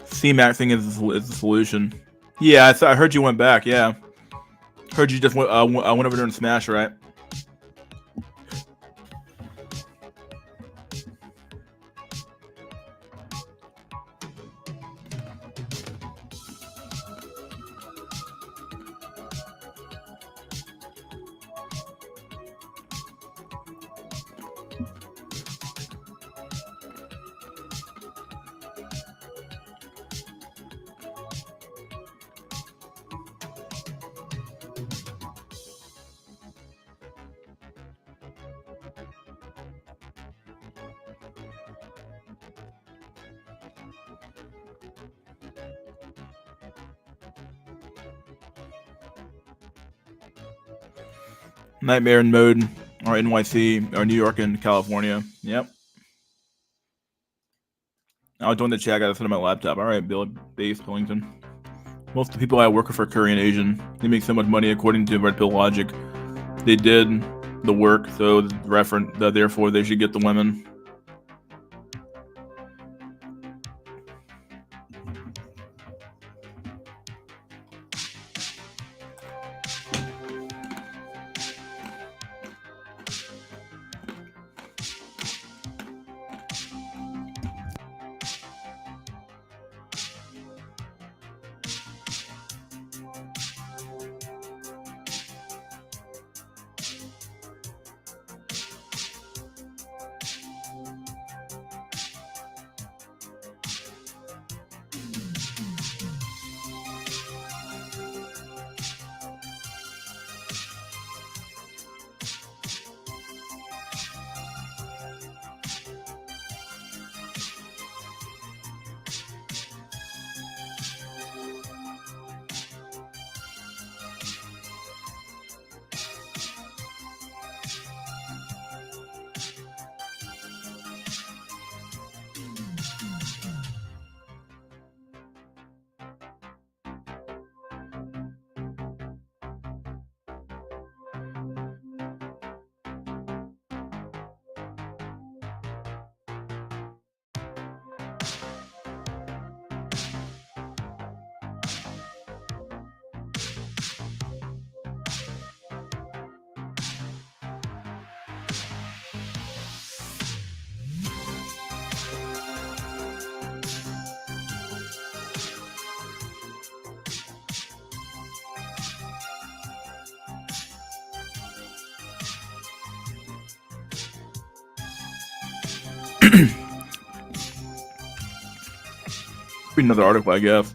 A: C-maxing is the solution. Yeah, I heard you went back. Yeah, heard you just went over there and smash, right? Nightmare in mode, or NYC, or New York and California. Yep. I was doing the chat. I gotta set up my laptop. All right, Bill, base Billington. Most of the people I work with are Korean Asian. They make so much money according to Red Pill logic. They did the work, so therefore they should get the women. Read another article, I guess.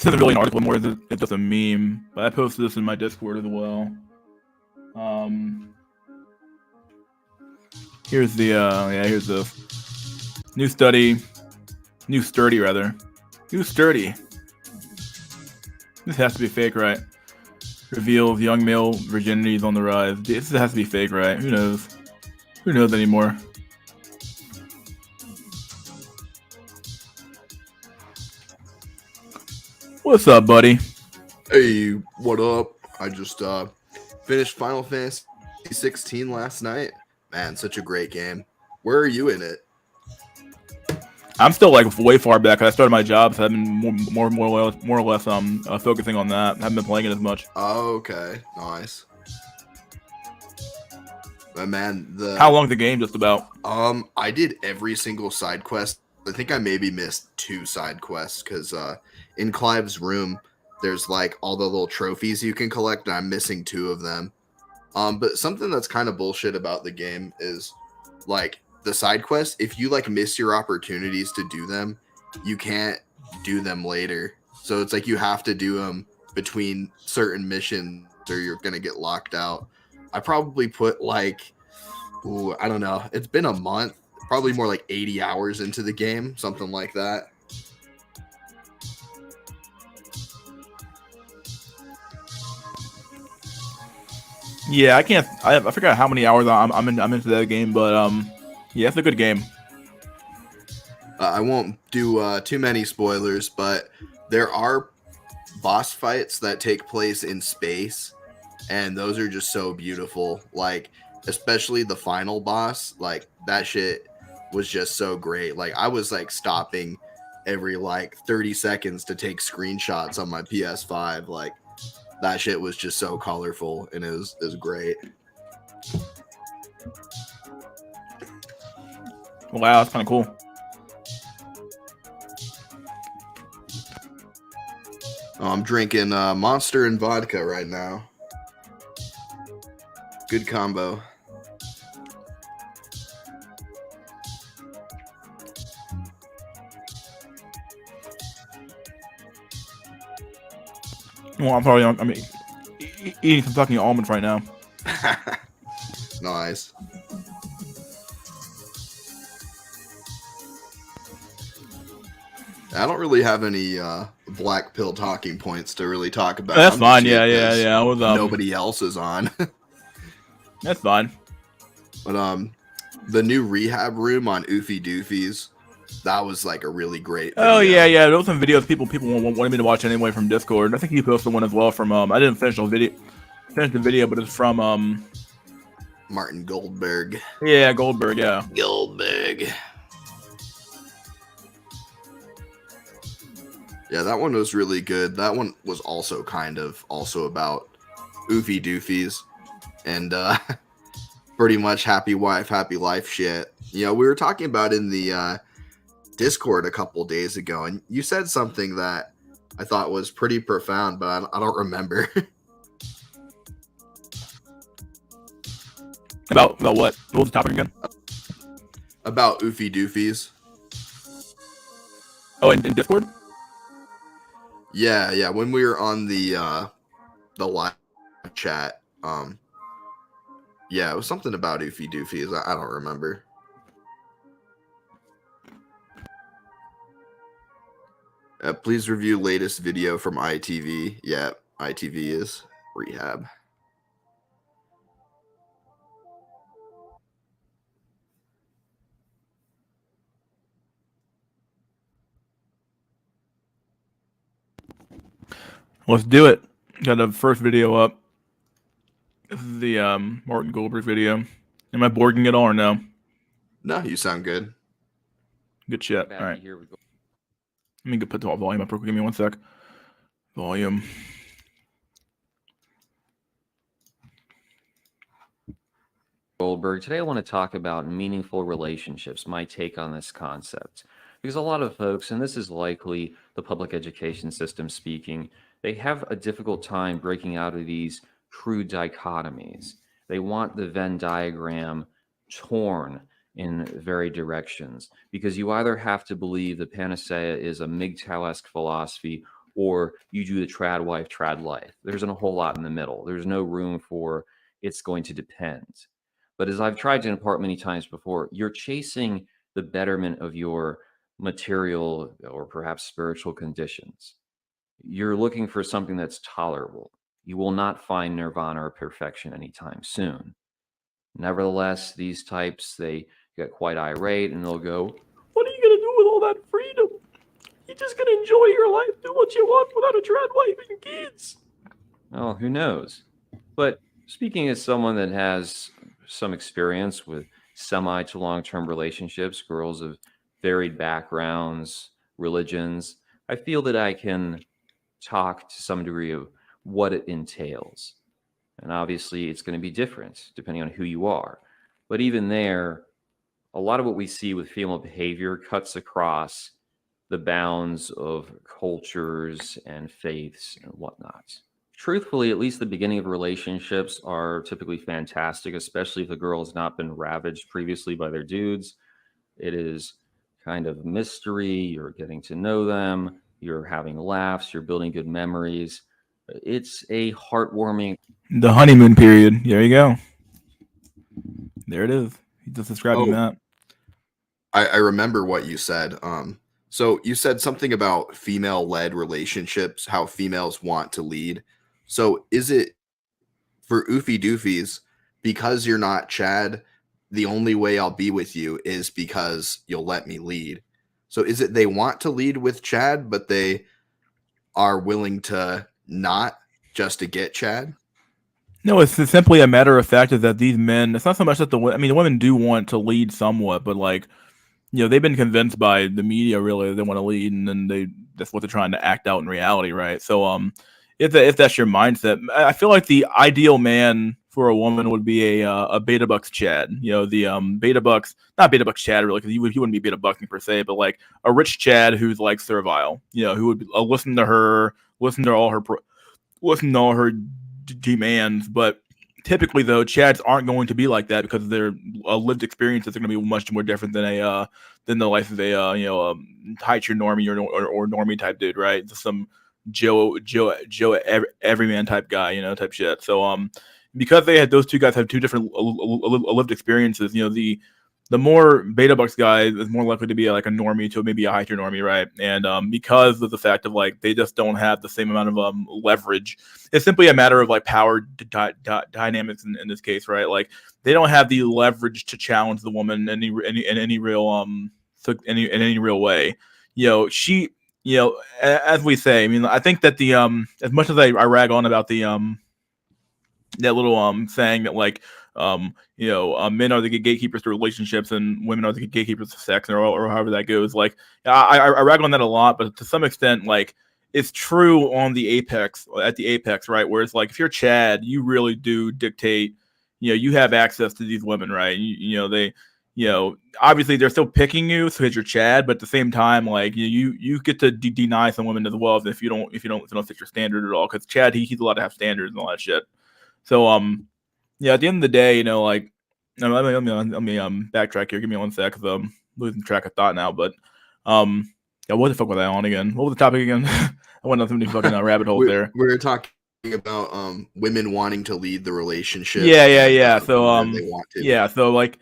A: This isn't really an article anymore. It's just a meme. But I posted this in my Discord as well. Here's the here's the new sturdy. New sturdy. This has to be fake, right? Reveals young male virginity is on the rise. This has to be fake, right? Who knows? Who knows anymore? What's up, buddy?
B: Hey, what up? I just finished Final Fantasy 16 last night. Man, such a great game. Where are you in it?
A: I'm still like way far back. I started my job, so I've been more or less focusing on that. I haven't been playing it as much.
B: Oh, okay, nice. But man,
A: how long is the game just about?
B: I did every single side quest. I think I maybe missed 2 side quests because in Clive's room there's like all the little trophies you can collect, and I'm missing 2 of them. But something that's kind of bullshit about the game is like the side quests. If you like miss your opportunities to do them, you can't do them later. So it's like you have to do them between certain missions or you're gonna get locked out. I probably put like, I don't know, it's been a month, probably more like 80 hours into the game, something like that.
A: Yeah, I forgot how many hours I'm into that game, but yeah, it's a good game.
B: I won't do too many spoilers, but there are boss fights that take place in space, and those are just so beautiful. Like, especially the final boss, like that shit was just so great. Like, I was like stopping every like 30 seconds to take screenshots on my PS5. Like, that shit was just so colorful, and it was great.
A: Wow, that's kind of cool.
B: I'm drinking Monster and vodka right now. Good combo.
A: Well, I'm probably eating some fucking almonds right now.
B: Nice. I don't really have any black pill talking points to really talk about.
A: That's fine. Yeah. I was
B: nobody else is on.
A: That's fine.
B: But the new rehab room on Oofy Doofies, that was like a really great video.
A: Oh yeah. There was some videos people wanted me to watch anyway from Discord. I think you posted one as well from I didn't finish the video, but it's from
B: Martin Goldberg.
A: Yeah, Goldberg. Yeah,
B: Goldberg. Yeah, that one was really good. That one was also kind of also about Oofy Doofies and pretty much happy wife, happy life shit. You know, we were talking about in the Discord a couple days ago, and you said something that I thought was pretty profound, but I don't remember.
A: About what? What was the topic again?
B: About Oofy Doofies.
A: Oh, in Discord?
B: Yeah. When we were on the live chat, yeah, it was something about Oofy Doofies. I don't remember. Please review latest video from ITV. Yeah, ITV is rehab.
A: Let's do it. Got the first video up. This is the Martin Goldberg video. Am I boring at all or no?
B: No, you sound good.
A: Good shit. All right. Here we go. Let me go put the volume up real quick. Give me 1 sec. Volume.
C: Goldberg. Today I want to talk about meaningful relationships, my take on this concept. Because a lot of folks, and this is likely the public education system speaking, they have a difficult time breaking out of these true dichotomies. They want the Venn diagram torn in very directions, because you either have to believe the panacea is a MGTOW-esque philosophy, or you do the trad wife, trad life. There isn't a whole lot in the middle. There's no room for it's going to depend. But as I've tried to impart many times before, you're chasing the betterment of your material or perhaps spiritual conditions. You're looking for something that's tolerable. You will not find nirvana or perfection anytime soon. Nevertheless, these types, they get quite irate and they'll go, "What are you going to do with all that freedom? You're just going to enjoy your life, do what you want without a trad wife and kids." Oh, who knows? But speaking as someone that has some experience with semi to long term relationships, girls of varied backgrounds, religions, I feel that I can talk to some degree of what it entails. And obviously, it's going to be different depending on who you are. But even there, a lot of what we see with female behavior cuts across the bounds of cultures and faiths and whatnot. Truthfully, at least the beginning of relationships are typically fantastic, especially if the girl has not been ravaged previously by their dudes. It is kind of mystery. You're getting to know them. You're having laughs. You're building good memories. It's a heartwarming.
A: The honeymoon period. There you go. There it is. He's just describing that.
B: I remember what you said. So you said something about female-led relationships, how females want to lead. So is it for oofy doofies, because you're not Chad, the only way I'll be with you is because you'll let me lead? So is it they want to lead with Chad, but they are willing to not just to get Chad?
A: No, it's simply a matter of fact that these men, it's not so much that the women do want to lead somewhat, but like, they've been convinced by the media really they want to lead, and then that's what they're trying to act out in reality, right? So if that's your mindset, I feel like the ideal man for a woman would be a beta bucks Chad. The beta bucks, not beta bucks Chad really, because he wouldn't be beta bucking per se, but like a rich Chad who's like servile, who would listen to her, listen to all her demands. But typically though, Chads aren't going to be like that because their lived experiences are going to be much more different than the life of a high tier normie or normie type dude, right? Just some Joe everyman type guy, type shit. So because those two guys have two different lived experiences, the more beta bucks guy is more likely to be like a normie to maybe a high tier normie, right? And because of the fact of like they just don't have the same amount of leverage, it's simply a matter of like power dynamics in this case, right? Like they don't have the leverage to challenge the woman in any real way. She, as we say, I mean, I think that the as much as I rag on about the that little saying that like men are the gatekeepers to relationships and women are the gatekeepers to sex, or however that goes. Like I rag on that a lot, but to some extent, like it's true at the apex, right? Where it's like if you're Chad, you really do dictate. You have access to these women, right? They. Obviously they're still picking you because you're Chad, but at the same time, like you get to deny some women as well if you don't fit your standard at all. Because Chad, he's allowed to have standards and all that shit. So yeah, at the end of the day, like let me backtrack here. Give me 1 sec, because I'm losing track of thought now. But yeah, what the fuck was I on again? What was the topic again? I went on so many fucking rabbit holes there.
B: We were talking about women wanting to lead the relationship.
A: Yeah. So
B: they want to.
A: yeah, so like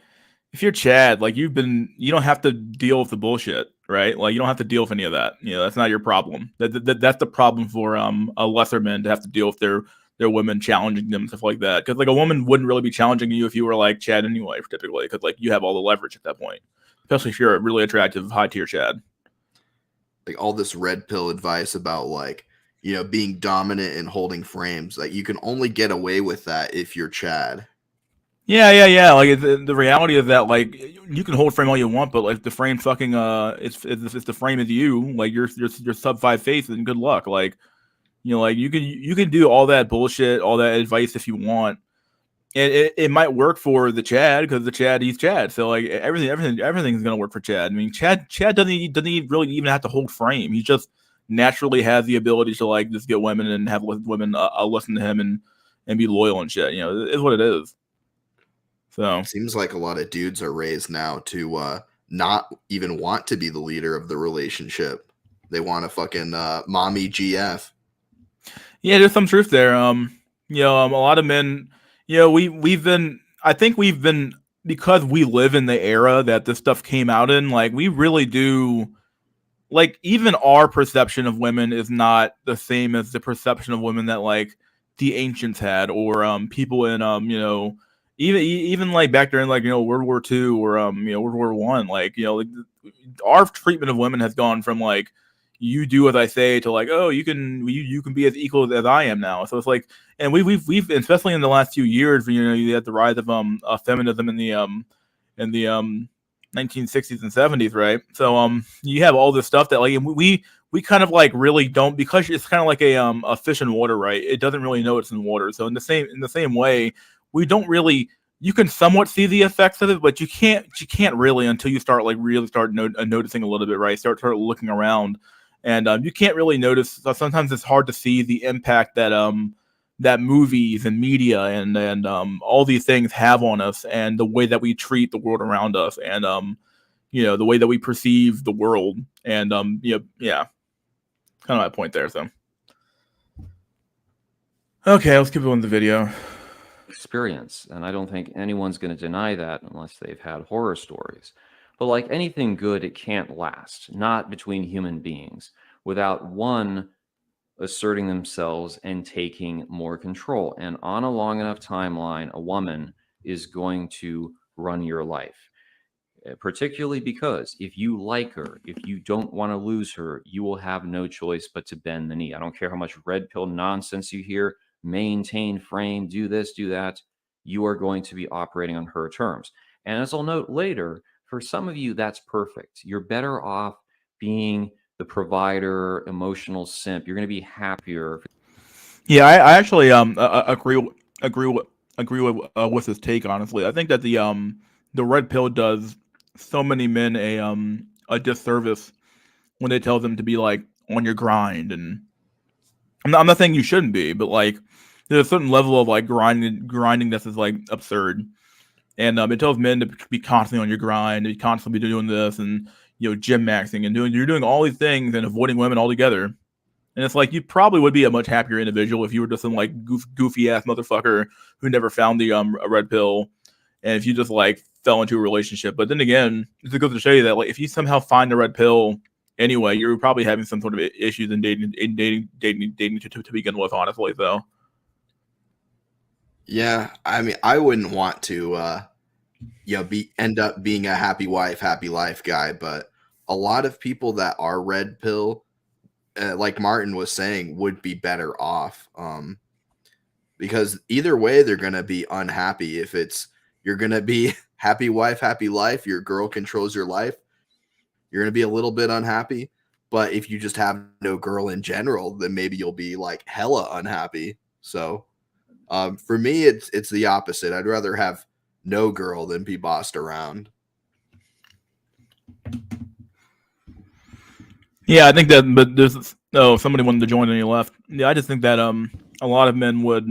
A: if you're Chad, like you don't have to deal with the bullshit, right? Like you don't have to deal with any of that. That's not your problem. That's the problem for a lesser men to have to deal with their women challenging them and stuff like that. Because like a woman wouldn't really be challenging you if you were like Chad anyway, typically, because like you have all the leverage at that point, especially if you're a really attractive high tier Chad.
B: Like all this red pill advice about like being dominant and holding frames, like you can only get away with that if you're Chad.
A: Yeah. Like the reality is that like you can hold frame all you want, but like the frame fucking it's the frame is you. Like you're sub 5 face, and good luck. Like like you can do all that bullshit, all that advice if you want, and it might work for the Chad because the Chad, he's Chad. So like everything's gonna work for Chad. I mean, Chad doesn't really even have to hold frame. He just naturally has the ability to like just get women and have women listen to him and be loyal and shit. It's what it is. So
B: seems like a lot of dudes are raised now to not even want to be the leader of the relationship. They want a fucking mommy GF.
A: Yeah, there's some truth there. A lot of men, we've been. I think we've been, because we live in the era that this stuff came out in. Like, we really do. Like, even our perception of women is not the same as the perception of women that, like, the ancients had, or people in even like back during, like, World War II, or World War One. Like, like, our treatment of women has gone from, like, you do as I say, to, like, oh, you can be as equal as I am now. So it's like, and we've especially in the last few years, you had the rise of feminism in the 1960s and 70s, right? So you have all this stuff that, like, we kind of, like, really don't, because it's kind of like a fish in water, right? It doesn't really know it's in water. So in the same way, we don't really, you can somewhat see the effects of it, but you can't really, until you start, like, really start noticing a little bit, right? Start looking around, and you can't really notice. So sometimes it's hard to see the impact that movies and media and all these things have on us, and the way that we treat the world around us, and the way that we perceive the world, and yeah, kind of my point there. So okay, let's keep going with the video.
C: Experience, and I don't think anyone's going to deny that unless they've had horror stories. But like anything good, it can't last, not between human beings, without one asserting themselves and taking more control. And on a long enough timeline, a woman is going to run your life. Particularly because if you like her, if you don't want to lose her, you will have no choice but to bend the knee. I don't care how much red pill nonsense you hear, maintain frame, do this, do that. You are going to be operating on her terms. And as I'll note later, for some of you, that's perfect. You're better off being the provider, emotional simp. You're going to be happier.
A: Yeah, I actually agree with his take. Honestly, I think that the red pill does so many men a disservice when they tell them to be, like, on your grind. And I'm not saying you shouldn't be, but, like, there's a certain level of, like, grinding that's, like, absurd. And it tells men to be constantly on your grind, to constantly be doing this, and gym maxing, and you're doing all these things and avoiding women altogether. And it's like, you probably would be a much happier individual if you were just some, like, goofy ass motherfucker who never found the a red pill, and if you just, like, fell into a relationship. But then again, it goes to show you that, like, if you somehow find the red pill anyway, you're probably having some sort of issues in dating to begin with. Honestly, though.
B: Yeah, I mean, I wouldn't want to, end up being a happy wife, happy life guy. But a lot of people that are red pill, like Martin was saying, would be better off. Because either way, they're gonna be unhappy. If you're gonna be happy wife, happy life, your girl controls your life, you're gonna be a little bit unhappy. But if you just have no girl in general, then maybe you'll be, like, hella unhappy. So. For me, it's the opposite. I'd rather have no girl than be bossed around.
A: Yeah, I think that, but there's somebody wanted to join and he left. Yeah, I just think that a lot of men would,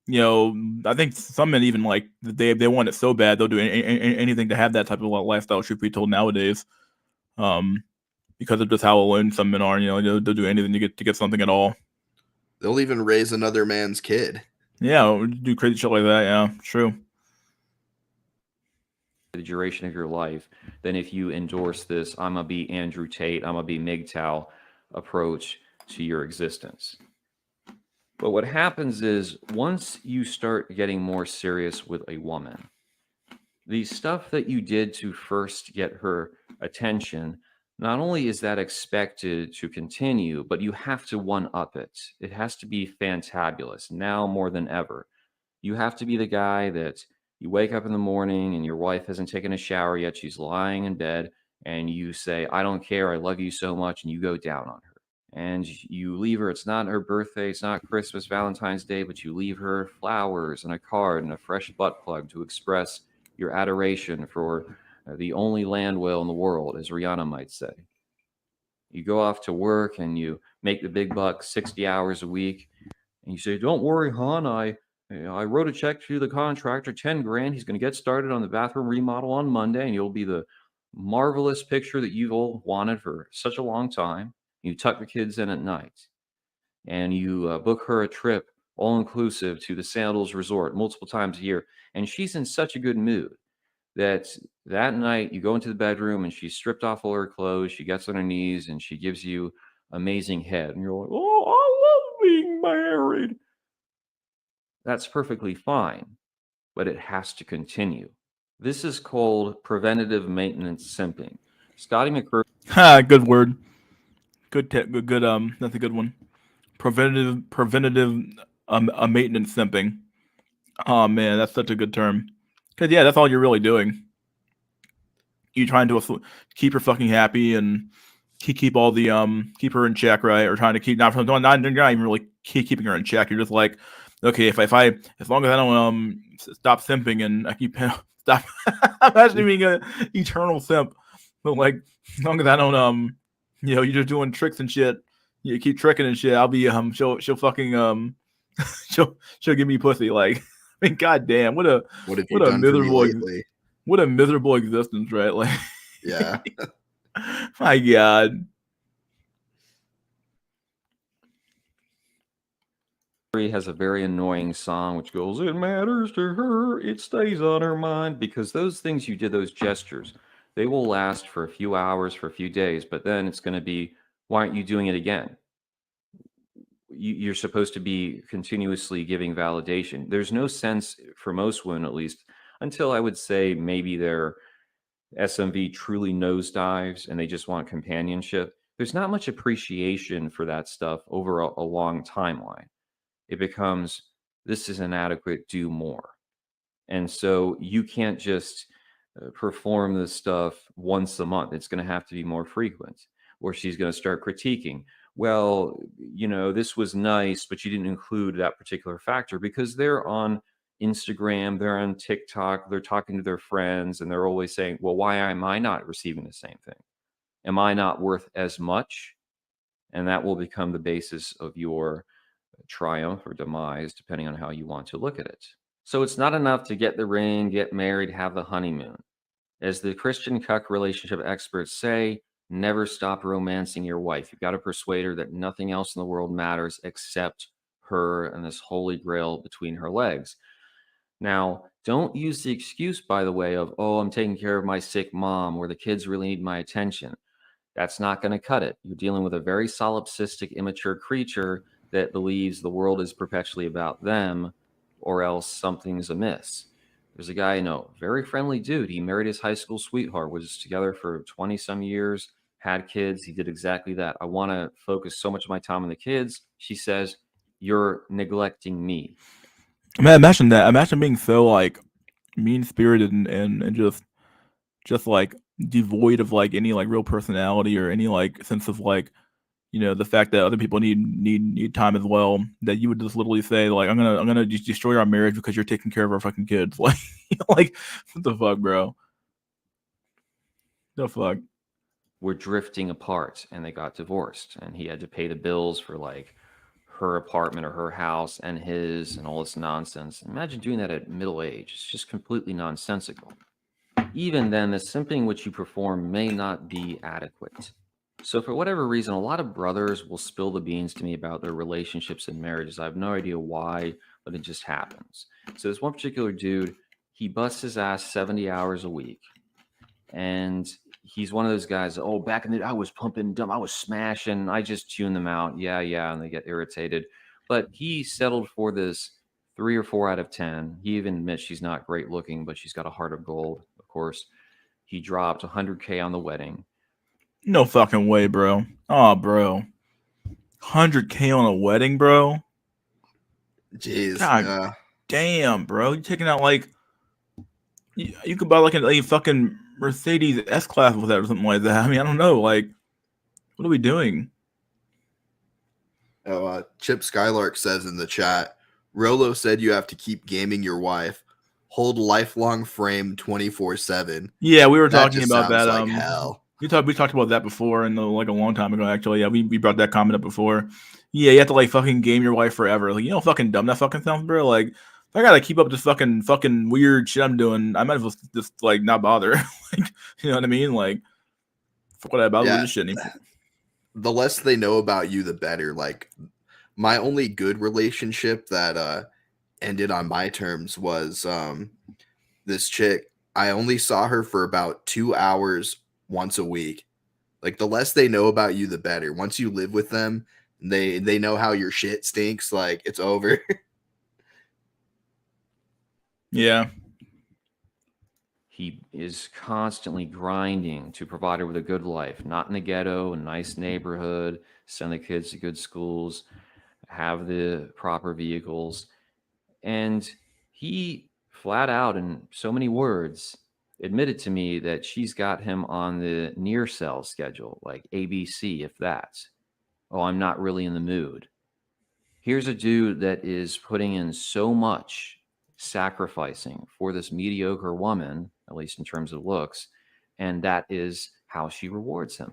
A: I think some men even, like, they want it so bad they'll do anything to have that type of lifestyle. Should be told nowadays, because of just how alone some men are. They'll do anything to get something at all.
B: They'll even raise another man's kid.
A: Yeah, do crazy shit like that. Yeah, true.
C: The duration of your life than if you endorse this I'm gonna be Andrew Tate, I'm gonna be MGTOW approach to your existence. But what happens is, once you start getting more serious with a woman, the stuff that you did to first get her attention, not only is that expected to continue, but you have to one up it. It has to be fantabulous now more than ever. You have to be the guy that you wake up in the morning and your wife hasn't taken a shower yet. She's lying in bed and you say, I don't care. I love you so much. And you go down on her and you leave her. It's not her birthday. It's not Christmas, Valentine's Day, but you leave her flowers and a card and a fresh butt plug to express your adoration for the only land whale in the world, as Rihanna might say. You go off to work and you make the big bucks, 60 hours a week. And you say, don't worry, hon. I wrote a check to the contractor, 10 grand. He's going to get started on the bathroom remodel on Monday, and you'll be the marvelous picture that you've all wanted for such a long time. You tuck the kids in at night, and you book her a trip all inclusive to the Sandals Resort multiple times a year, and she's in such a good mood that that night you go into the bedroom and she's stripped off all her clothes, she gets on her knees and she gives you amazing head, and you're like, oh, I love being married. That's perfectly fine, but it has to continue. This is called preventative maintenance simping. Scotty McCurry.
A: Ha, good word. Good, that's a good one. Preventative, maintenance simping. Oh man, that's such a good term. Cause yeah, that's all you're really doing. You trying to keep her fucking happy and keep all the keep her in check, right? Or trying to keep not even really keeping her in check. You're just like, okay, if I as long as I don't stop simping and I keep stop imagine being an eternal simp, but like as long as I don't you're just doing tricks and shit, you keep tricking and shit, I'll be she'll fucking she'll give me pussy. Like, I mean, goddamn, what a miserable what a miserable existence, right? Like,
B: yeah.
A: My God.
C: Has a very annoying song which goes, it matters to her, it stays on her mind, because those things you did, those gestures, they will last for a few hours, for a few days, but then it's going to be, why aren't you doing it again? You're supposed to be continuously giving validation. There's no sense, for most women at least, until I would say maybe their SMV truly nosedives and they just want companionship. There's not much appreciation for that stuff over a long timeline. It becomes, this is inadequate, do more. And so you can't just perform this stuff once a month. It's going to have to be more frequent, or she's going to start critiquing. Well, this was nice, but you didn't include that particular factor, because they're on Instagram, they're on TikTok, they're talking to their friends, and they're always saying, well, why am I not receiving the same thing? Am I not worth as much? And that will become the basis of your triumph or demise, depending on how you want to look at it. So it's not enough to get the ring, get married, have the honeymoon. As the Christian cuck relationship experts say, never stop romancing your wife. You've got to persuade her that nothing else in the world matters except her and this holy grail between her legs. Now, don't use the excuse, by the way, of, oh, I'm taking care of my sick mom, or the kids really need my attention. That's not going to cut it. You're dealing with a very solipsistic, immature creature that believes the world is perpetually about them, or else something's amiss. There's a guy I know, very friendly dude. He married his high school sweetheart, was together for 20 some years, had kids. He did exactly that. I want to focus so much of my time on the kids. She says, you're neglecting me.
A: Man, imagine that. Imagine being so like mean spirited and just like devoid of like any like real personality or any like sense of like, the fact that other people need time as well, that you would just literally say like, I'm gonna just destroy our marriage because you're taking care of our fucking kids. Like, like, what the fuck, bro? The fuck?
C: We're drifting apart, and they got divorced, and he had to pay the bills for like her apartment or her house and his and all this nonsense. Imagine doing that at middle age. It's just completely nonsensical. Even then, the simping which you perform may not be adequate. So for whatever reason, a lot of brothers will spill the beans to me about their relationships and marriages. I have no idea why, but it just happens. So this one particular dude, he busts his ass 70 hours a week. And he's one of those guys, oh, back in the day, I was pumping dumb, I was smashing, I just tune them out. Yeah, and they get irritated. But he settled for this 3 or 4 out of 10. He even admits she's not great looking, but she's got a heart of gold, of course. He dropped $100K on the wedding.
A: No fucking way, bro. Oh, bro. $100K on a wedding, bro?
B: Jeez.
A: God damn, bro. You're taking out like, you could buy like a fucking Mercedes S-Class with that or something like that. I mean, I don't know. Like, what are we doing?
B: Oh, Chip Skylark says in the chat, Rolo said you have to keep gaming your wife. Hold lifelong frame 24/7.
A: Yeah, we were talking about that.
B: Like hell.
A: We talked about that before, and like a long time ago, actually. Yeah, we brought that comment up before. Yeah, you have to like fucking game your wife forever. Like, fucking dumb that fucking sounds, bro. Like, if I gotta keep up this fucking weird shit I'm doing, I might as well just like not bother. Like, you know what I mean? Like, fuck what I bother with this shit anymore.
B: the less they know about you, the better. Like my only good relationship that ended on my terms was this chick. I only saw her for about 2 hours once a week. Like the less they know about you, the better. Once you live with them, they know how your shit stinks. Like it's over.
A: Yeah.
C: He is constantly grinding to provide her with a good life, not in the ghetto, a nice neighborhood, send the kids to good schools, have the proper vehicles. And he flat out, in so many words, admitted to me that she's got him on the near cell schedule, like ABC, if that. Oh, I'm not really in the mood. Here's a dude that is putting in so much, sacrificing for this mediocre woman, at least in terms of looks, and that is how she rewards him.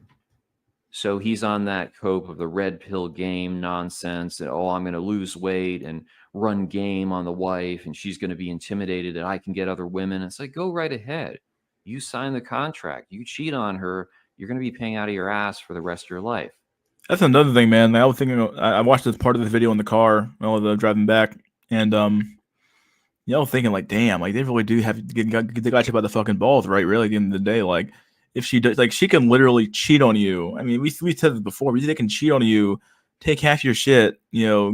C: So he's on that cope of the red pill game nonsense that, oh, I'm going to lose weight and run game on the wife, and she's going to be intimidated that I can get other women. It's like, go right ahead. You sign the contract. You cheat on her, you're going to be paying out of your ass for the rest of your life.
A: That's another thing, man. I was thinking, I watched this part of this video in the car while I was driving back, and I was thinking like, damn, like they really do have they got you by the fucking balls, right? Really, at the end of the day, like if she does, like she can literally cheat on you. I mean, we said this before, but they can cheat on you, take half your shit,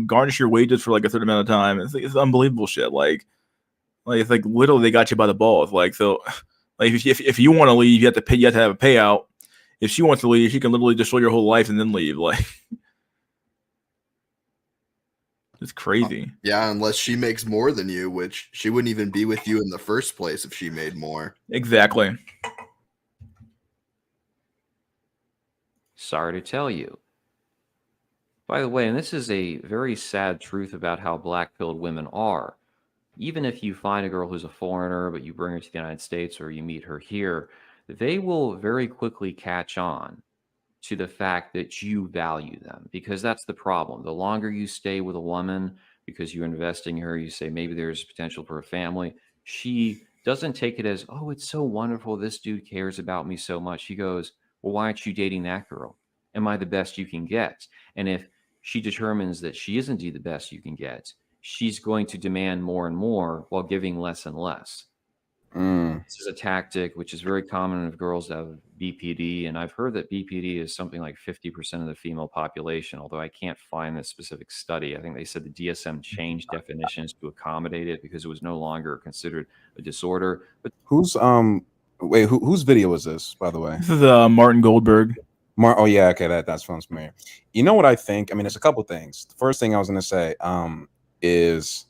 A: garnish your wages for like a certain amount of time. It's unbelievable shit. Like it's like literally they got you by the balls. Like so, like if you want to leave, you have to pay. You have to have a payout. If she wants to leave, she can literally destroy your whole life and then leave. Like, it's crazy.
B: Yeah, unless she makes more than you, which she wouldn't even be with you in the first place if she made more.
A: Exactly.
C: Sorry to tell you. By the way, and this is a very sad truth about how black-pilled women are. Even if you find a girl who's a foreigner, but you bring her to the United States or you meet her here, they will very quickly catch on to the fact that you value them, because that's the problem. The longer you stay with a woman because you're investing in her, you say maybe there's potential for a family, she doesn't take it as, oh, it's so wonderful, this dude cares about me so much. She goes, well, why aren't you dating that girl? Am I the best you can get? And if she determines that she isn't the best you can get, she's going to demand more and more while giving less and less. This is a tactic which is very common of girls that have BPD, and I've heard that BPD is something like 50% of the female population, although I can't find this specific study. I think they said the DSM changed definitions to accommodate it because it was no longer considered a disorder. But
D: whose video is this, by the way?
A: This is Martin Goldberg.
D: Oh yeah, okay, that sounds familiar. You know what I think? I mean, there's a couple things. The first thing I was gonna say is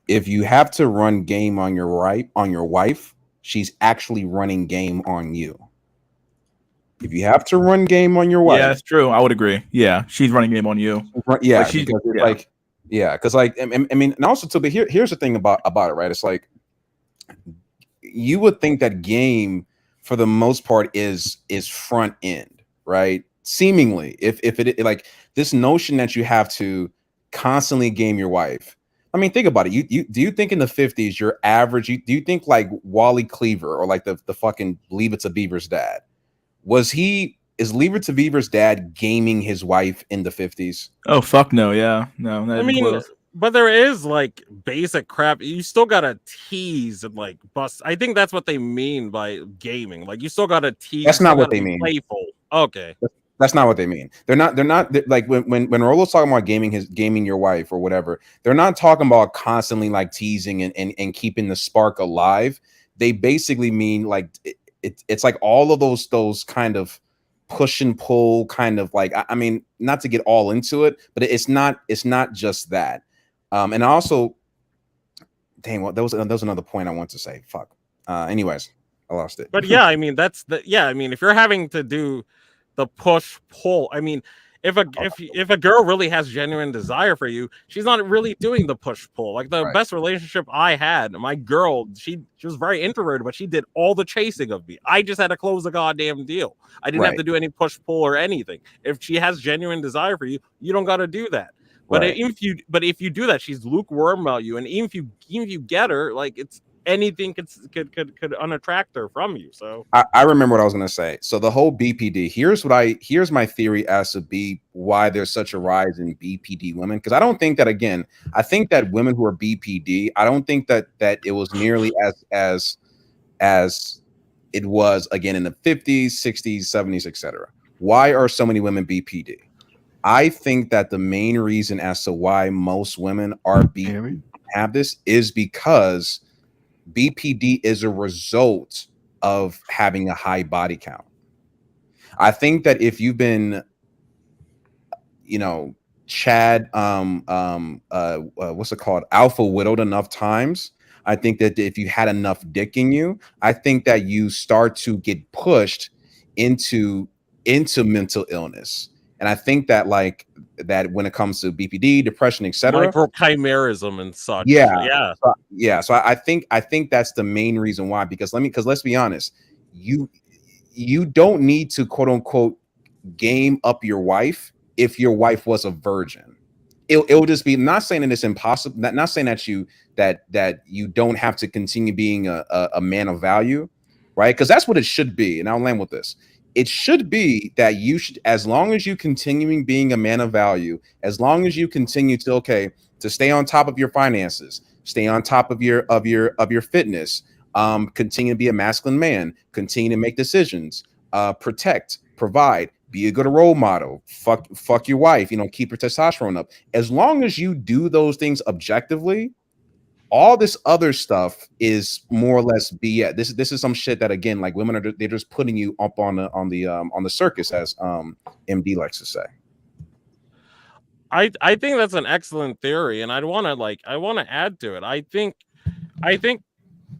D: if you have to run game on your wife, she's actually running game on you. If you have to run game on your wife,
A: yeah, that's true. I would agree. Yeah, she's running game on you.
D: Yeah,
A: like
D: because I mean, and also too. But here's the thing about it, right? It's like you would think that game, for the most part, is front end, right? Seemingly, if it like this notion that you have to constantly game your wife. I mean, think about it. You do you think in the 50s your average? Do you think like Wally Cleaver or like the fucking Leave It to Beaver's dad? Is Leave It to Beaver's dad gaming his wife in the 50s?
A: Oh fuck no, yeah, no. Not
E: I mean,
A: close.
E: but there is like basic crap. You still gotta tease and like bust. I think that's what they mean by gaming. Like you still gotta tease.
D: That's not what they mean.
E: Playful. Okay.
D: That's not what they mean. They're not like when Rolo's talking about gaming your wife or whatever, they're not talking about constantly like teasing and keeping the spark alive. They basically mean like it's like all of those kind of push and pull kind of like, I mean, not to get all into it, but it's not just that. And also, dang, what that was another point I want to say. Fuck. Anyways, I lost it.
E: But yeah, I mean, I mean, if you're having to do the push pull, I mean, if a girl really has genuine desire for you, she's not really doing the push pull. Like the best relationship I had, my girl, she was very introverted, but she did all the chasing of me. I just had to close the goddamn deal. I didn't have to do any push pull or anything. If she has genuine desire for you, you don't got to do that. But if you do that, she's lukewarm about you, and even if you get her, like anything could unattract her from you. So
D: I remember what I was going to say. So the whole BPD, here's my theory as to why there's such a rise in BPD women. Because I don't think that, again, I think that women who are BPD, I don't think that it was nearly as it was again in the 50s, 60s, 70s, etc. Why are so many women BPD? I think that the main reason as to why most women are have this is because BPD is a result of having a high body count. I think that if you've been, Chad, what's it called, alpha widowed enough times, I think that if you had enough dick in you, I think that you start to get pushed into mental illness. And I think that that when it comes to BPD, depression, etc.,
E: microchimerism and such.
D: Yeah. So I think that's the main reason why, because let's be honest, you don't need to quote unquote game up your wife if your wife was a virgin. It will just be, not saying that it's impossible, not saying that you don't have to continue being a man of value, right? Because that's what it should be. And I'll land with this. It should be that you should, as long as you continuing being a man of value, as long as you continue to stay on top of your finances, stay on top of your fitness, continue to be a masculine man, continue to make decisions, protect, provide, be a good role model, fuck your wife, keep your testosterone up. As long as you do those things objectively, all this other stuff is more or less BS. This is some shit that, again, like, women they're just putting you up on the circus, as MD likes to say.
E: I think that's an excellent theory, and I want to add to it. I think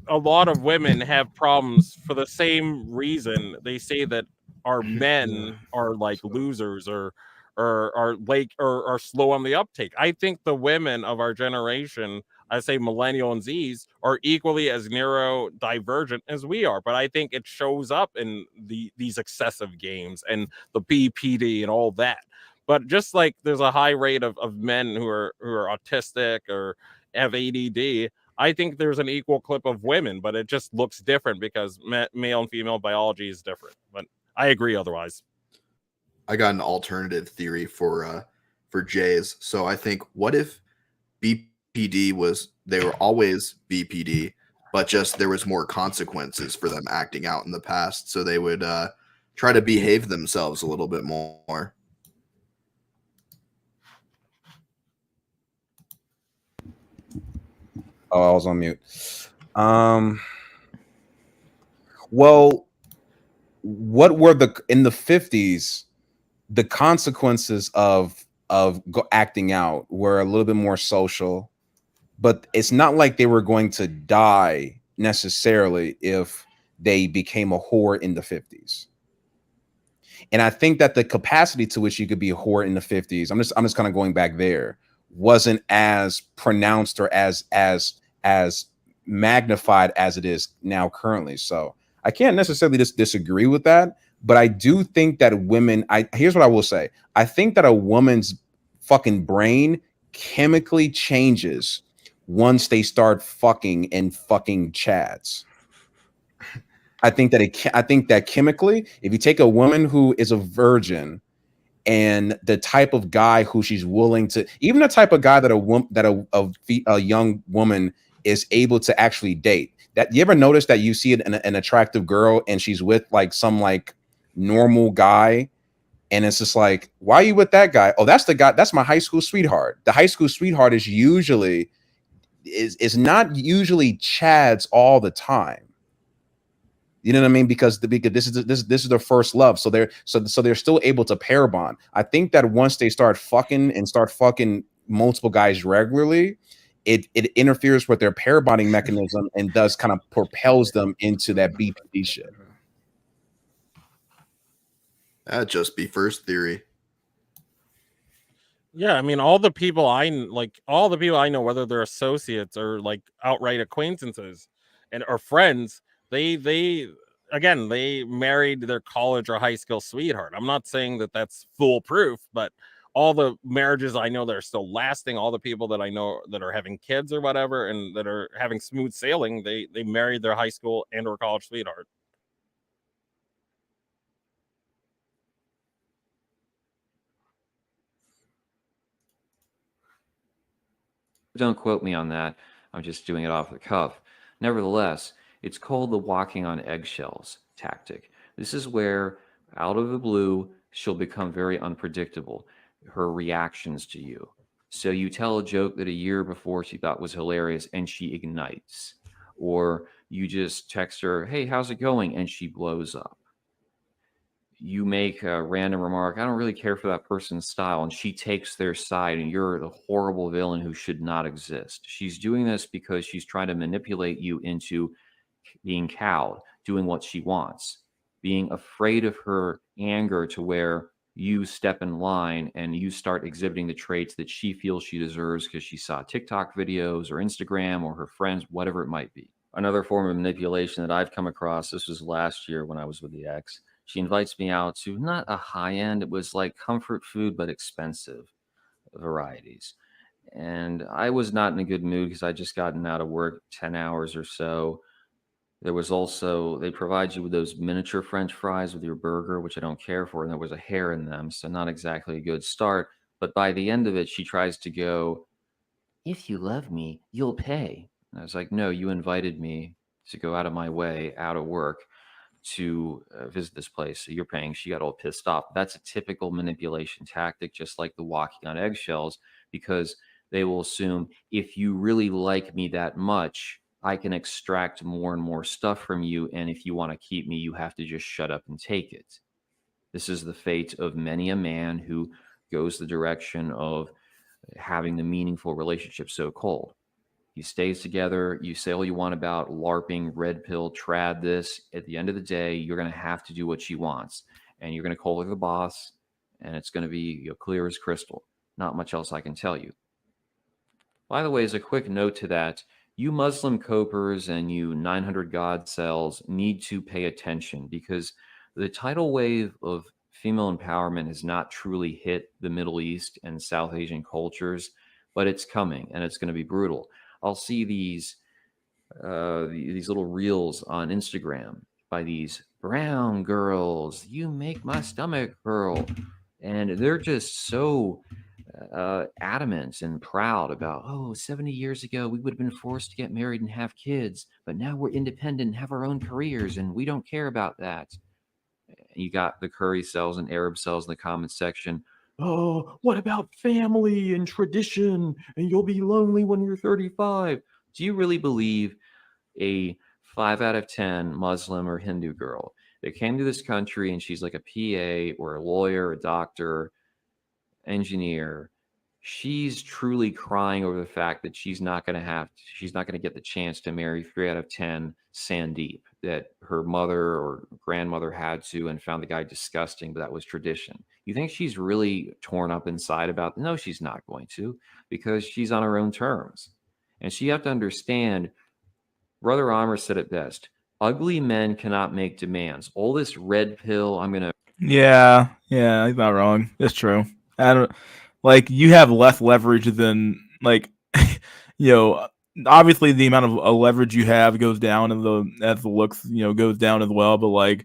E: a lot of women have problems for the same reason they say that our men are like losers or are slow on the uptake. I think the women of our generation, I say millennial and Zs, are equally as neurodivergent as we are, but I think it shows up in these excessive games and the BPD and all that. But just like there's a high rate of men who are autistic or have ADD, I think there's an equal clip of women, but it just looks different because male and female biology is different. But I agree otherwise.
B: I got an alternative theory for Jays. So I think, what if BPD they were always BPD, but just there was more consequences for them acting out in the past, so they would try to behave themselves a little bit more.
D: Oh, I was on mute. Well, what were in the 50s, the consequences of acting out were a little bit more social, but it's not like they were going to die necessarily if they became a whore in the 50s. And I think that the capacity to which you could be a whore in the 50s, I'm just kind of going back there, wasn't as pronounced or as magnified as it is now currently. So I can't necessarily just disagree with that, but I do think that women, here's what I will say. I think that a woman's fucking brain chemically changes once they start fucking chads. I think that chemically, if you take a woman who is a virgin and the type of guy who she's willing to, even the type of guy that a young woman is able to actually date. That, you ever notice that you see an attractive girl and she's with like some like normal guy, and it's just like, why are you with that guy? Oh, that's the guy. That's my high school sweetheart. The high school sweetheart is not usually chads all the time. You know what I mean? Because this is their first love, so they're still able to pair bond. I think that once they start fucking multiple guys regularly, it interferes with their pair bonding mechanism and does kind of propels them into that BPD shit.
B: That'd just be first theory.
E: Yeah, I mean, all the people I know, whether they're associates or like outright acquaintances or friends, they married their college or high school sweetheart. I'm not saying that that's foolproof, but all the marriages I know that are still lasting, all the people that I know that are having kids or whatever, and that are having smooth sailing, they married their high school and or college sweetheart.
C: Don't quote me on that. I'm just doing it off the cuff. Nevertheless, it's called the walking on eggshells tactic. This is where, out of the blue, she'll become very unpredictable, her reactions to you. So you tell a joke that a year before she thought was hilarious and she ignites. Or you just text her, hey, how's it going? And she blows up. You make a random remark, I don't really care for that person's style, and she takes their side, and you're the horrible villain who should not exist. She's doing this because she's trying to manipulate you into being cowed, doing what she wants, being afraid of her anger to where you step in line and you start exhibiting the traits that she feels she deserves because she saw TikTok videos or Instagram or her friends, whatever it might be. Another form of manipulation that I've come across, this was last year when I was with the ex. She invites me out to not a high end, it was like comfort food, but expensive varieties. And I was not in a good mood because I just gotten out of work 10 hours or so. There was also, they provide you with those miniature French fries with your burger, which I don't care for. And there was a hair in them. So not exactly a good start. But by the end of it, she tries to go, if you love me, you'll pay. And I was like, no, you invited me to go out of my way, out of work, to visit this place. So you're paying. She got all pissed off. That's a typical manipulation tactic, just like the walking on eggshells, because they will assume if you really like me that much, I can extract more and more stuff from you. And if you want to keep me, you have to just shut up and take it. This is the fate of many a man who goes the direction of having the meaningful relationship so cold. He stays together. You say all you want about LARPing, red pill, trad this. At the end of the day, you're going to have to do what she wants. And you're going to call her the boss. And it's going to be clear as crystal. Not much else I can tell you. By the way, as a quick note to that, you Muslim copers and you 900 God cells need to pay attention because the tidal wave of female empowerment has not truly hit the Middle East and South Asian cultures, but it's coming and it's going to be brutal. I'll see these little reels on Instagram by these brown girls. You make my stomach curl, and they're just so adamant and proud about, 70 years ago we would have been forced to get married and have kids, but now we're independent and have our own careers, and we don't care about that. You got the curry cells and Arab cells in the comment section. Oh, what about family and tradition? And you'll be lonely when you're 35. Do you really believe a 5 out of 10 Muslim or Hindu girl that came to this country and she's like a PA or a lawyer, a doctor, engineer, she's truly crying over the fact that she's not going to get the chance to marry 3 out of 10 Sandeep, that her mother or grandmother had to and found the guy disgusting, but that was tradition. You think she's really torn up inside about? No, she's not going to, because she's on her own terms. And so you have to understand, Brother Amr said it best, ugly men cannot make demands. All this red pill, I'm going to...
A: Yeah, he's not wrong. It's true. I don't like you have less leverage than like obviously the amount of leverage you have goes down as the looks goes down as well, but like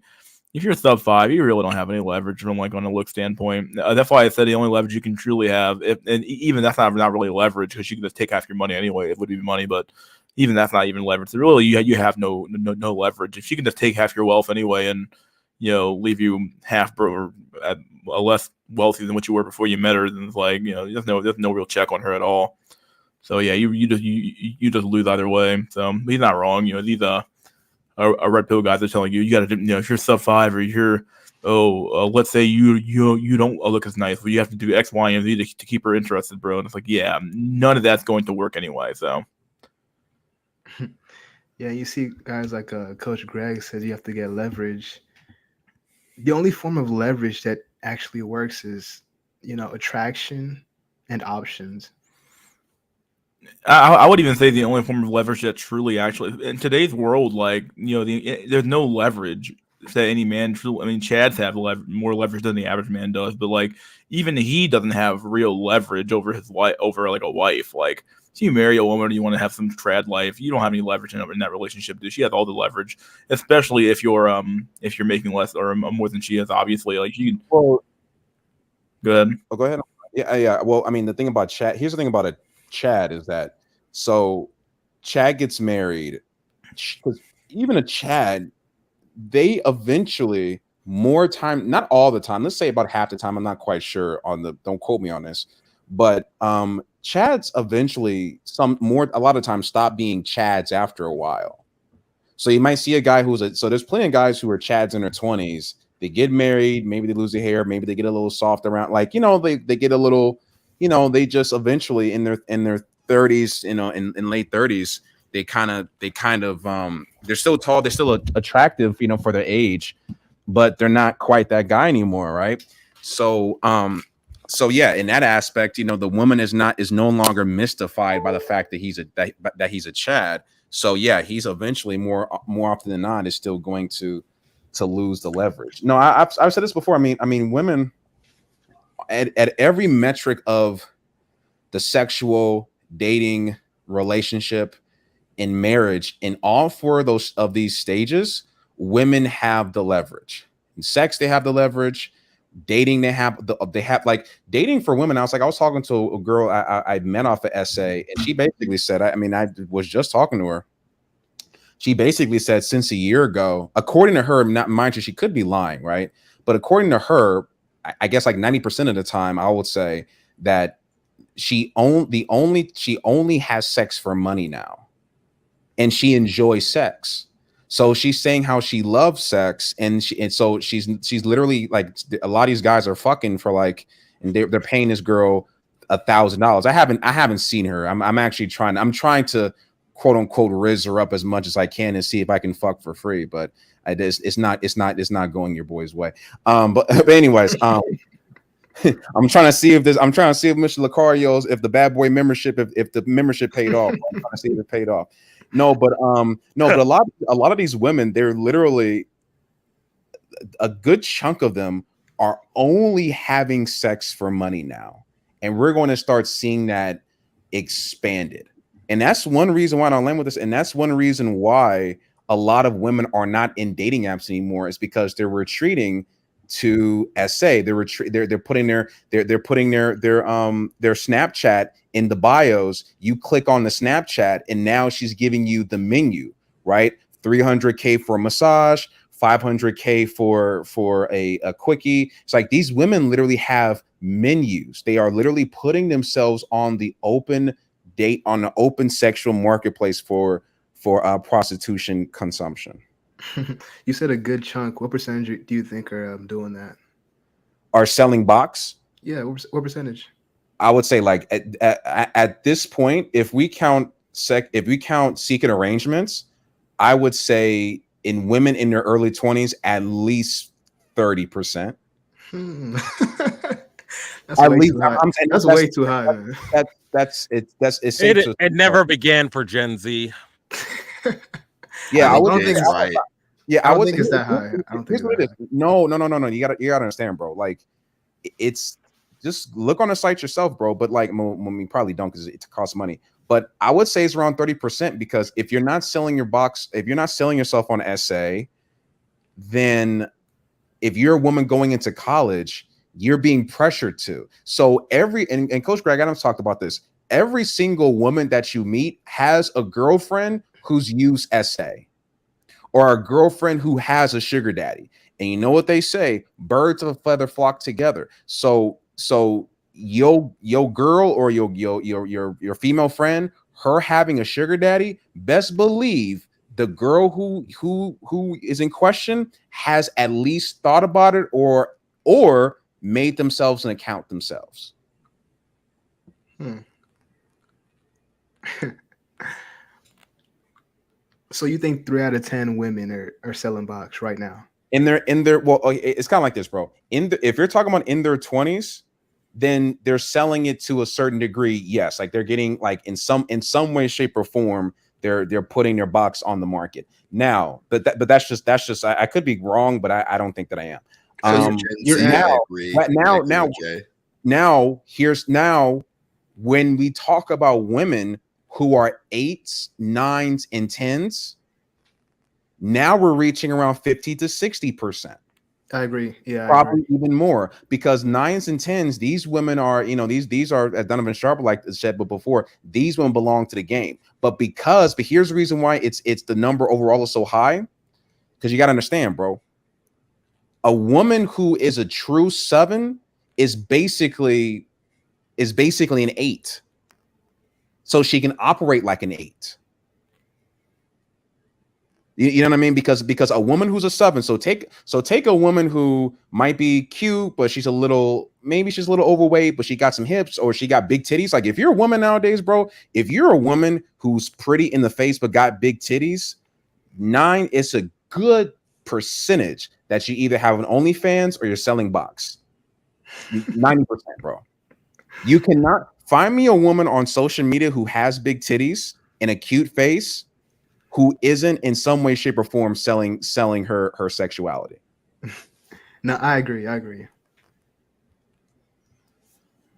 A: if you're sub 5, you really don't have any leverage from like on a look standpoint. That's why I said the only leverage you can truly have, and even that's not really leverage, because you can just take half your money anyway. It would be money, but even that's not even leverage. So really, you have no leverage. If she can just take half your wealth anyway and leave you half or at a less wealthy than what you were before you met her, then it's like there's no real check on her at all. So yeah, you just lose either way. So he's not wrong. These red pill guys are telling you got to if you're sub 5 or you're let's say you don't look as nice, well, you have to do X, Y, and Z to keep her interested, bro. And it's like, yeah, none of that's going to work anyway. So
F: yeah, you see guys like Coach Greg says you have to get leverage. The only form of leverage that actually works is attraction and options.
A: I would even say the only form of leverage that truly actually in today's world, like there's no leverage that any man. I mean, Chads have more leverage than the average man does, but like even he doesn't have real leverage over his wife, over like a wife. Like, if you marry a woman or you want to have some trad life, you don't have any leverage in that relationship. Dude, she has all the leverage, especially if you're making less or more than she is. Obviously, like you.
D: Well,
A: go ahead.
D: Oh, go ahead. Yeah. Well, I mean, the thing about Chad. Here's the thing about a Chad is that so Chad gets married because even a Chad, they eventually more time, not all the time. Let's say about half the time. I'm not quite sure on the. Don't quote me on this, but Chads eventually a lot of times stop being Chads after a while. So you might see a guy so there's plenty of guys who are Chads in their 20s. They get married, maybe they lose their hair, maybe they get a little soft around, like, they get a little, they just eventually in their 30s, in late 30s, they kind of they're still tall, they're still attractive, for their age, but they're not quite that guy anymore, right? So yeah, in that aspect, the woman is no longer mystified by the fact that he's a Chad. So yeah, he's eventually more often than not is still going to lose the leverage. No, I've said this before. I mean, women at every metric of the sexual, dating, relationship, and marriage, in all four of these stages, women have the leverage. In sex, they have the leverage. Dating, they have like dating for women. I was talking to a girl I met off of SA, and she basically said, I was just talking to her. She basically said since a year ago, according to her, not mind you, she could be lying, right? But according to her, I guess like 90% of the time, I would say that she only has sex for money now, and she enjoys sex. So she's saying how she loves sex, and so she's literally like, a lot of these guys are fucking for like, and they're paying this girl $1,000. I haven't seen her. I'm actually trying to quote unquote riz her up as much as I can and see if I can fuck for free, but it's not going your boy's way. But anyways, I'm trying to see if Mr. Lucario's, if the bad boy membership, if the membership paid off. I'm trying to see if it paid off. But a lot of these women, they're literally, a good chunk of them are only having sex for money now, and we're going to start seeing that expanded. And that's one reason why I don't land with this. And that's one reason why a lot of women are not in dating apps anymore, is because they're retreating to SA. They're putting their Snapchat in the bios. You click on the Snapchat, and now she's giving you the menu, right? $300K for a massage, $500K for a quickie. It's like these women literally have menus. They are literally putting themselves on the open sexual marketplace for prostitution consumption.
F: You said a good chunk. What percentage do you think are doing that?
D: Are selling box?
F: Yeah, what percentage?
D: I would say like at this point, if we count secret arrangements, I would say in women in their early 20s, at least 30%.
F: That's way too high. That's way too high.
E: It never began for Gen Z.
D: Yeah,
B: I don't think it's right.
D: Yeah,
F: I don't think it's that high. I don't think
D: it is. No. You gotta understand, bro. Like, it's just look on the site yourself, bro. But like, when we probably don't, because it costs money. But I would say it's around 30%, because if you're not selling your box, if you're not selling yourself on SA, then if you're a woman going into college, you're being pressured to. So and Coach Greg Adams talked about this. Every single woman that you meet has a girlfriend who's used SA, or a girlfriend who has a sugar daddy. And you know what they say? Birds of a feather flock together. So your girl or your female friend, her having a sugar daddy, best believe the girl who is in question has at least thought about it or made themselves an account themselves.
F: So you think 3 out of 10 women are selling box right now?
D: In their well, it's kind of like this, bro. If you're talking about in their 20s, then they're selling it to a certain degree. Yes, like they're getting like in some way, shape, or form, they're putting their box on the market now. But that's just I could be wrong, but I don't think that I am.
B: You're
D: Now when we talk about women who are 8s, 9s, and 10s, now we're reaching around 50 to 60%.
F: I agree. Yeah,
D: probably even more, because 9s and 10s, these women are, these are, as Donovan Sharp like said, but before, these women belong to the game. But here's the reason why it's the number overall is so high, because you got to understand, bro. A woman who is a true 7 is basically an 8, so she can operate like an 8. You know what I mean? Because a woman who's a 7, so take a woman who might be cute, but maybe she's a little overweight, but she got some hips, or she got big titties. Like, if you're a woman nowadays, bro, if you're a woman who's pretty in the face but got big titties, 9, it's a good percentage that you either have an OnlyFans or you're selling box. 90%, bro. You cannot find me a woman on social media who has big titties and a cute face who isn't in some way, shape, or form selling her sexuality.
F: No, I agree.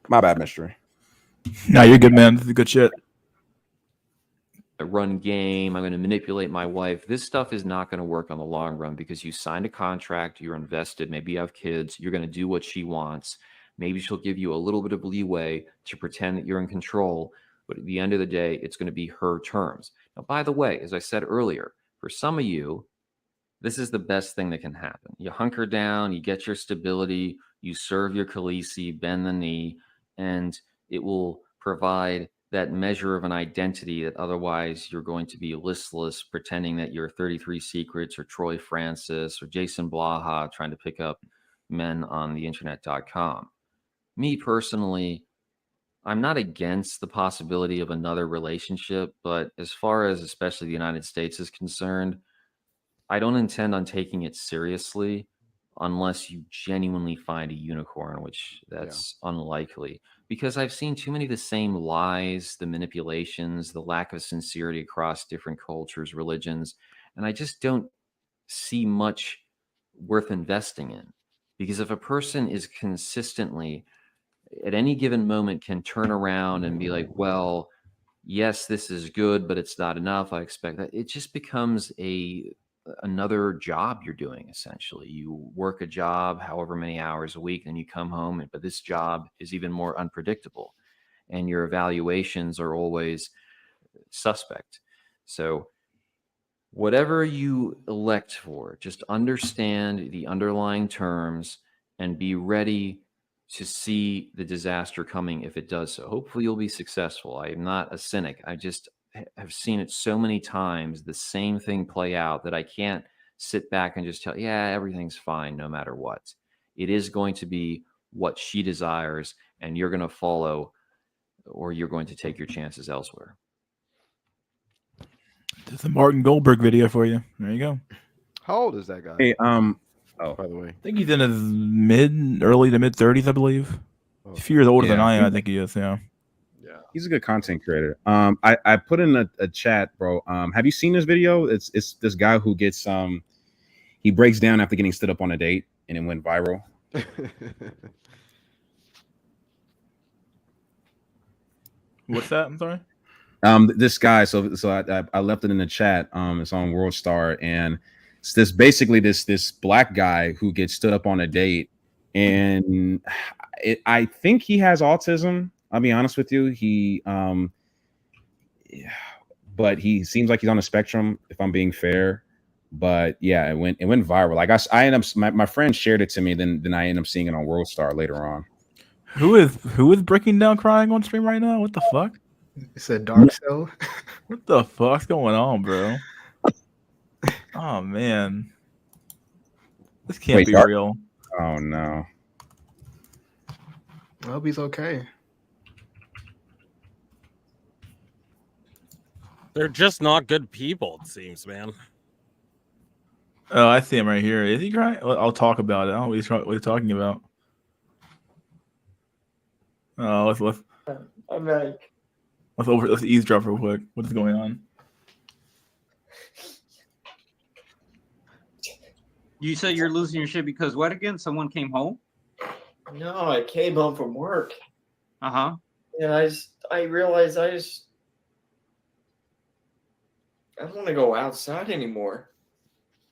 D: My bad, Mystery.
A: No, you're good, man. This is good shit.
C: I run game. I'm going to manipulate my wife. This stuff is not going to work on the long run, because you signed a contract, you're invested, maybe you have kids, you're going to do what she wants. Maybe she'll give you a little bit of leeway to pretend that you're in control, but at the end of the day, it's going to be her terms. Now, by the way, as I said earlier, for some of you, this is the best thing that can happen. You hunker down, you get your stability, you serve your Khaleesi, bend the knee, and it will provide that measure of an identity that otherwise you're going to be listless, pretending that you're 33 Secrets or Troy Francis or Jason Blaha trying to pick up men on the internet.com. Me personally, I'm not against the possibility of another relationship, but as far as especially the United States is concerned, I don't intend on taking it seriously unless you genuinely find a unicorn, which that's unlikely, because I've seen too many of the same lies, the manipulations, the lack of sincerity across different cultures, religions, and I just don't see much worth investing in. Because if a person is consistently at any given moment can turn around and be like, well, yes, this is good, but it's not enough, I expect that, it just becomes another job you're doing. Essentially, you work a job however many hours a week, and you come home, but this job is even more unpredictable, and your evaluations are always suspect. So whatever you elect for, just understand the underlying terms and be ready to see the disaster coming if it does so. Hopefully you'll be successful. I am not a cynic. I just have seen it so many times, the same thing play out, that I can't sit back and just tell, yeah, everything's fine no matter what. It is going to be what she desires, and you're going to follow, or you're going to take your chances elsewhere.
A: There's a Martin Goldberg video for you. There you go.
G: How old is that guy?
D: Hey,
G: by the way,
A: I think he's in his early to mid 30s, I believe. A few years older than I am, I think he is. Yeah.
D: He's a good content creator. I put in a chat, bro. Have you seen this video? It's this guy who gets he breaks down after getting stood up on a date, and it went viral.
A: What's that? I'm sorry.
D: This guy. So I left it in the chat. It's on World Star, and it's this black guy who gets stood up on a date, and I think he has autism. I'll be honest with you. But he seems like he's on the spectrum, if I'm being fair. But yeah, it went viral. Like I ended up, my friend shared it to me. Then I ended up seeing it on World Star later on.
A: Who is breaking down crying on stream right now? What the fuck?
F: It's a dark cell.
A: What the fuck's going on, bro? Oh man, this can't be real.
D: Oh no.
F: I hope he's okay.
E: They're just not good people, it seems, man.
A: Oh, I see him right here. Is he crying? I'll talk about it. I don't know what he's talking about. Oh, let's eavesdrop real quick. What is going on?
H: You said you're losing your shit because what again? Someone came home?
I: No, I came home from work.
H: Uh-huh.
I: And I realized I don't want to go outside anymore.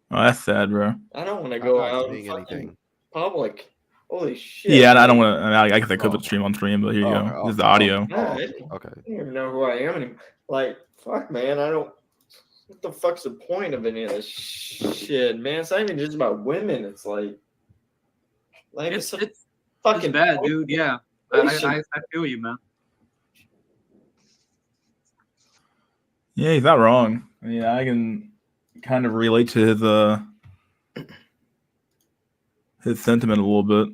A: Oh, that's sad, bro.
I: I don't want to
G: I'm
I: go
G: not
I: out in
G: seeing
I: fucking
G: anything.
I: public. Holy shit.
A: Yeah, and I don't want to. I guess I could
I: Oh.
A: put stream on stream, but here you
G: Oh,
A: go.
G: oh,
A: This is the audio.
I: Yeah,
G: Oh,
I: I
G: okay.
I: don't even know who I am anymore. Like, fuck, man. What the fuck's the point of any of this shit, man? It's not even just about women. It's like
H: It's
I: fucking
H: bad, dude. Yeah. I feel you, man.
A: Yeah, he's not wrong. Yeah, I can kind of relate to his sentiment a little bit.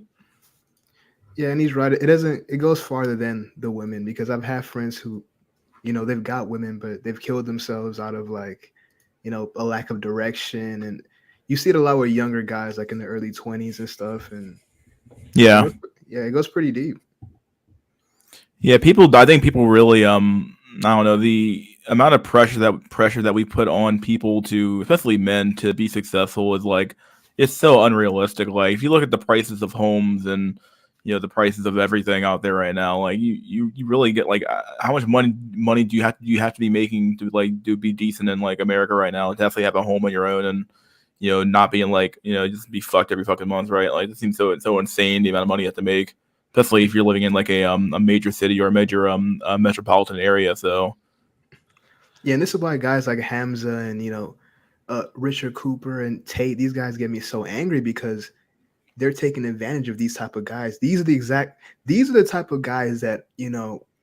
F: Yeah, and he's right. It goes farther than the women, because I've had friends who, they've got women, but they've killed themselves out of like, a lack of direction. And you see it a lot with younger guys, like in the early 20s and stuff. And
A: Yeah.
F: it goes pretty deep.
A: Yeah, I think people really I don't know, the amount of pressure that we put on people to, especially men, to be successful is like, it's so unrealistic. Like if you look at the prices of homes and the prices of everything out there right now, like you really get like how much money do you have to be making to like be decent in like America right now, to actually have a home on your own and not being like just be fucked every fucking month, right? Like it seems so insane, the amount of money you have to make, especially if you're living in like a major city or a major metropolitan area. So
F: yeah, and this is why guys like Hamza and Richard Cooper and Tate, these guys get me so angry, because they're taking advantage of these type of guys. These are the type of guys that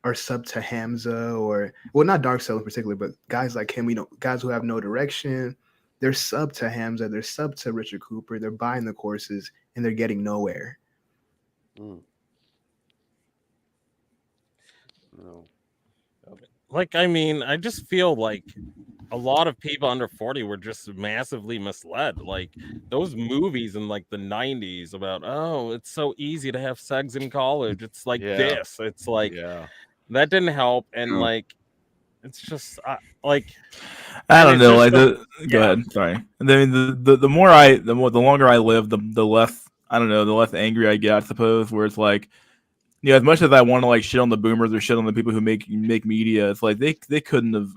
F: are sub to Hamza, or not Dark Cell in particular, but guys like him. Guys who have no direction. They're sub to Hamza. They're sub to Richard Cooper. They're buying the courses and they're getting nowhere.
G: No.
E: Like, I mean, I just feel like a lot of people under 40 were just massively misled. Like those movies in like the 90s about, oh, it's so easy to have sex in college. It's like this. It's like that didn't help. And like, it's just like,
A: I don't know. Like go
E: yeah.
A: ahead. Sorry. I mean, the longer I live, the less, I don't know, the less angry I get, I suppose. Where it's like, as much as I want to like shit on the boomers or shit on the people who make media, it's like they couldn't have.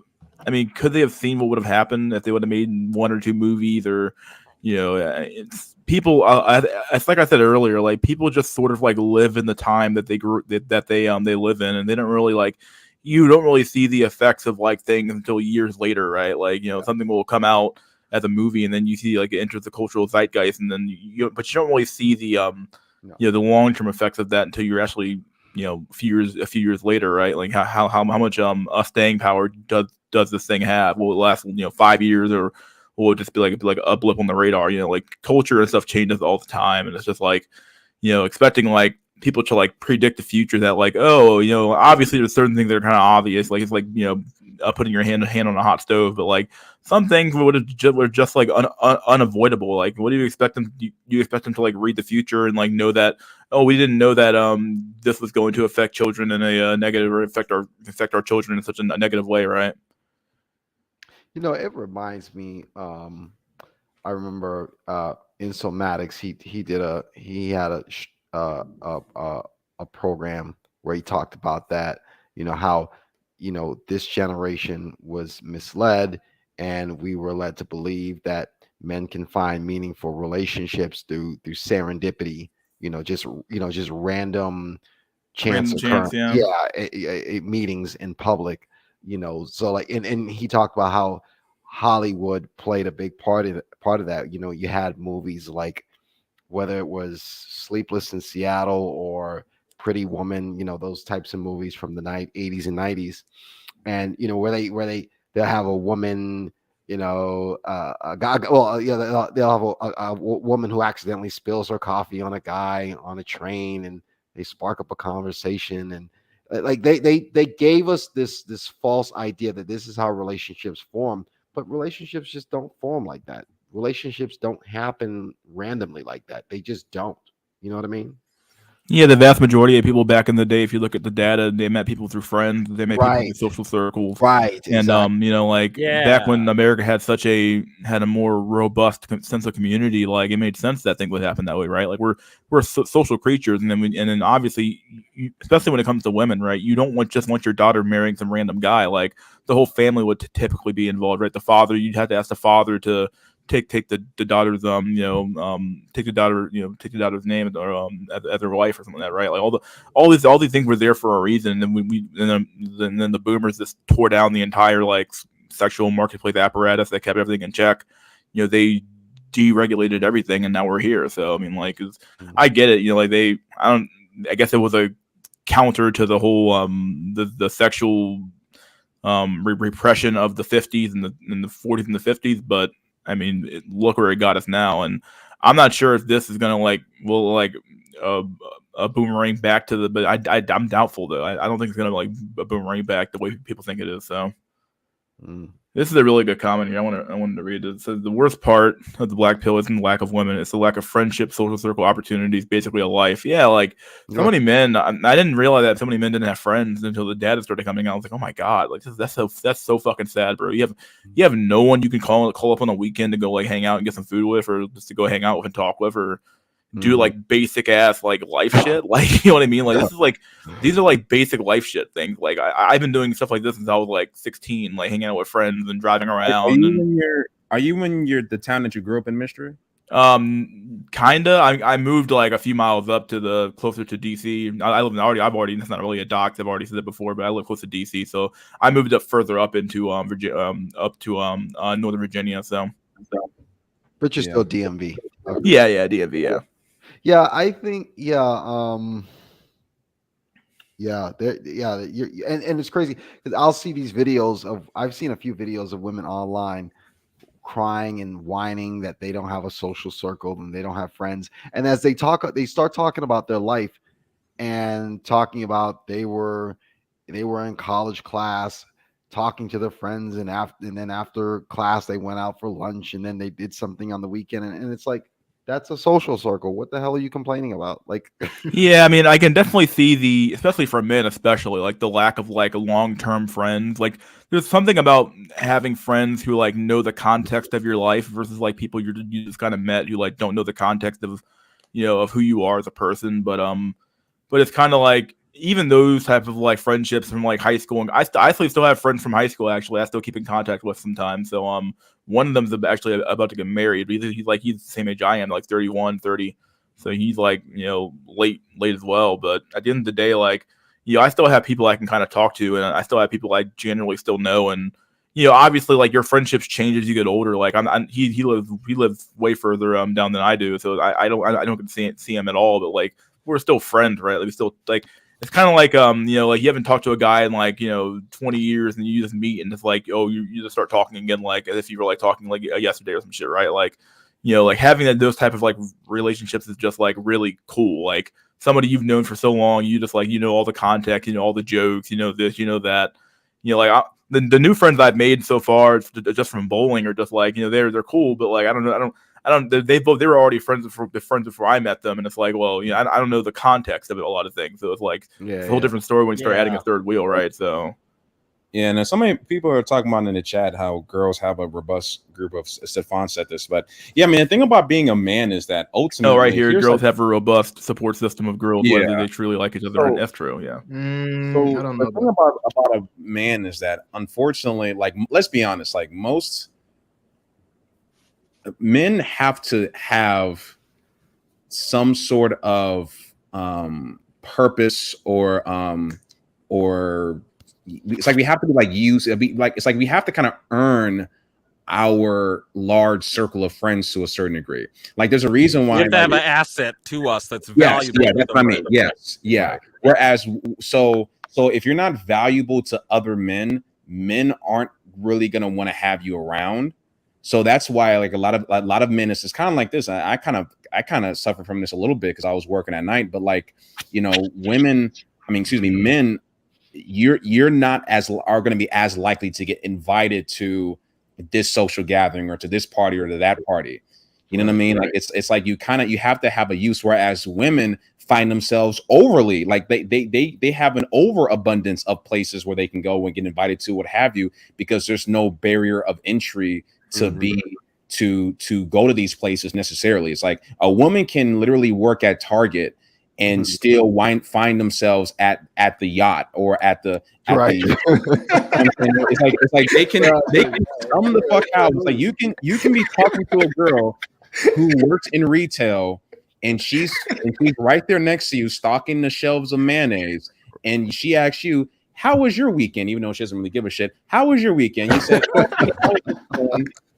A: I mean, could they have seen what would have happened if they would have made one or two movies, or it's people. It's like I said earlier, like people just sort of like live in the time that they grew that they live in, and they don't really like. You don't really see the effects of like things until years later, right? Like something will come out as a movie, and then you see like it enters the cultural zeitgeist, and then but you don't really see the the long term effects of that until you're actually a few years later, right? Like how much staying power does this thing have? Will it last 5 years, or will it just be like a blip on the radar? Like culture and stuff changes all the time, and it's just like expecting like people to like predict the future, that like, oh, obviously there's certain things that are kind of obvious, like it's like putting your hand on a hot stove, but like some things were just like unavoidable. Like what do you expect them? You expect them to like read the future and like know that, oh, we didn't know that this was going to affect children in a negative, or affect our children in such a negative way, right?
G: It reminds me. I remember in Somatics, he had a program where he talked about that. How this generation was misled, and we were led to believe that men can find meaningful relationships through serendipity. Just random chance occurrence. Meetings in public. So like, and he talked about how Hollywood played a big part of that. You had movies like, whether it was Sleepless in Seattle or Pretty Woman, those types of movies from the 80s and 90s, and where they'll have a woman, a guy. Well, they'll have a woman who accidentally spills her coffee on a guy on a train, and they spark up a conversation, and like they gave us this false idea that this is how relationships form, but relationships just don't form like that. Relationships don't happen randomly like that. They just don't. You know what I mean?
A: Yeah, the vast majority of people back in the day, if you look at the data, they met people through friends, they met people through
G: Right.
A: social circles,
G: Right.
A: and
G: Exactly.
A: you know, like back when
E: Yeah.
A: America had a more robust sense of community, like it made sense that thing would happen that way, right? Like we're social creatures, and then obviously, especially when it comes to women, right? You don't want your daughter marrying some random guy. Like the whole family would typically be involved, right? The father, you'd have to ask the father to take the daughter's take the daughter's name or as her wife or something like that, right? Like all these things were there for a reason, and then then the boomers just tore down the entire like sexual marketplace apparatus that kept everything in check. You know, they deregulated everything, and now we're here. So I mean, like, I get it. You know, like I guess it was a counter to the whole the sexual repression of the 50s and the 40s and the 50s, but I mean, look where it got us now, and I'm not sure if this is gonna a boomerang back to the. But I'm doubtful though. I don't think it's gonna like a boomerang back the way people think it is. So this is a really good comment here. I wanted to read it. It says the worst part of the black pill isn't the lack of women; it's the lack of friendship, social circle opportunities, basically a life. Yeah, like so many men. I didn't realize that so many men didn't have friends until the data started coming out. I was like, oh my god, like that's so fucking sad, bro. You have no one you can call up on a weekend to go like hang out and get some food with, or just to go hang out with and talk with, or do like basic ass like life shit. Like you know what I mean? Like this is like these are like basic life shit things. Like I've been doing stuff like this since I was like 16, like hanging out with friends and driving around.
D: Are you in the town that you grew up in, Mystery?
A: Kinda. I moved like a few miles up to the closer to DC. I live in I've already. That's not really a dox. I've already said it before, but I live close to DC, so I moved up further up into up to Northern Virginia. So,
G: But you're still DMV. Okay.
A: Yeah, DMV. Yeah.
G: Yeah, I think and it's crazy because I'll see these videos I've seen a few videos of women online crying and whining that they don't have a social circle and they don't have friends. And as they start talking about their life and talking about they were in college class talking to their friends and then after class they went out for lunch and then they did something on the weekend and it's like that's a social circle. What the hell are you complaining about? Like,
A: yeah, I mean, I can definitely see especially for men, especially like the lack of like long-term friends. Like, there's something about having friends who like know the context of your life versus like people you just kind of met who like don't know the context of, of who you are as a person. But it's kind of like even those type of like friendships from like high school. And I actually still have friends from high school. Actually, I still keep in contact with sometimes. So one of them's actually about to get married. He's the same age I am, like 31, 30. So he's like late as well. But at the end of the day, like I still have people I can kind of talk to, and I still have people I generally still know. And obviously, like your friendships change as you get older. Like he lives way further down than I do, so I don't see him at all. But like we're still friends, right? Like we still like. It's kind of like like you haven't talked to a guy in like 20 years, and you just meet and it's like you just start talking again like as if you were like talking like yesterday or some shit, right? Like like having those type of like relationships is just like really cool. Like somebody you've known for so long, you just like all the context, all the jokes, this, that, like the new friends I've made so far just from bowling are just like they're cool, but like I don't. They were already friends before I met them, and it's like, well, I don't know the context of it, a lot of things, so it's like it's a whole different story when you start adding a third wheel, right? So,
D: yeah, and so many people are talking about in the chat how girls have a robust group of. Stefan said this, but yeah, I mean, the thing about being a man is that ultimately,
A: right here, girls have a robust support system of girls, whether they truly like each other, and that's true. Yeah.
D: So
F: I don't know.
D: The thing about a man is that unfortunately, like let's be honest, like most men have to have some sort of purpose or it's like we have to be like it's like we have to kind of earn our large circle of friends to a certain degree. Like there's a reason why
E: you have to have an asset to us that's valuable.
D: Yeah, that's what I mean. Yes, yeah. Whereas so if you're not valuable to other men aren't really gonna want to have you around. So that's why like a lot of men, it's kind of like this. I kind of suffer from this a little bit because I was working at night, but like, men, you're not are going to be as likely to get invited to this social gathering or to this party or to that party. You know what I mean? Like it's like you have to have a use, whereas women find themselves overly like they have an overabundance of places where they can go and get invited to, what have you, because there's no barrier of entry to be to go to these places necessarily. It's like a woman can literally work at Target and still find themselves at the yacht or at the it's like they can come the fuck out. It's like you can be talking to a girl who works in retail and she's right there next to you stocking the shelves of mayonnaise, and she asks you, how was your weekend? Even though she doesn't really give a shit. How was your weekend? You said,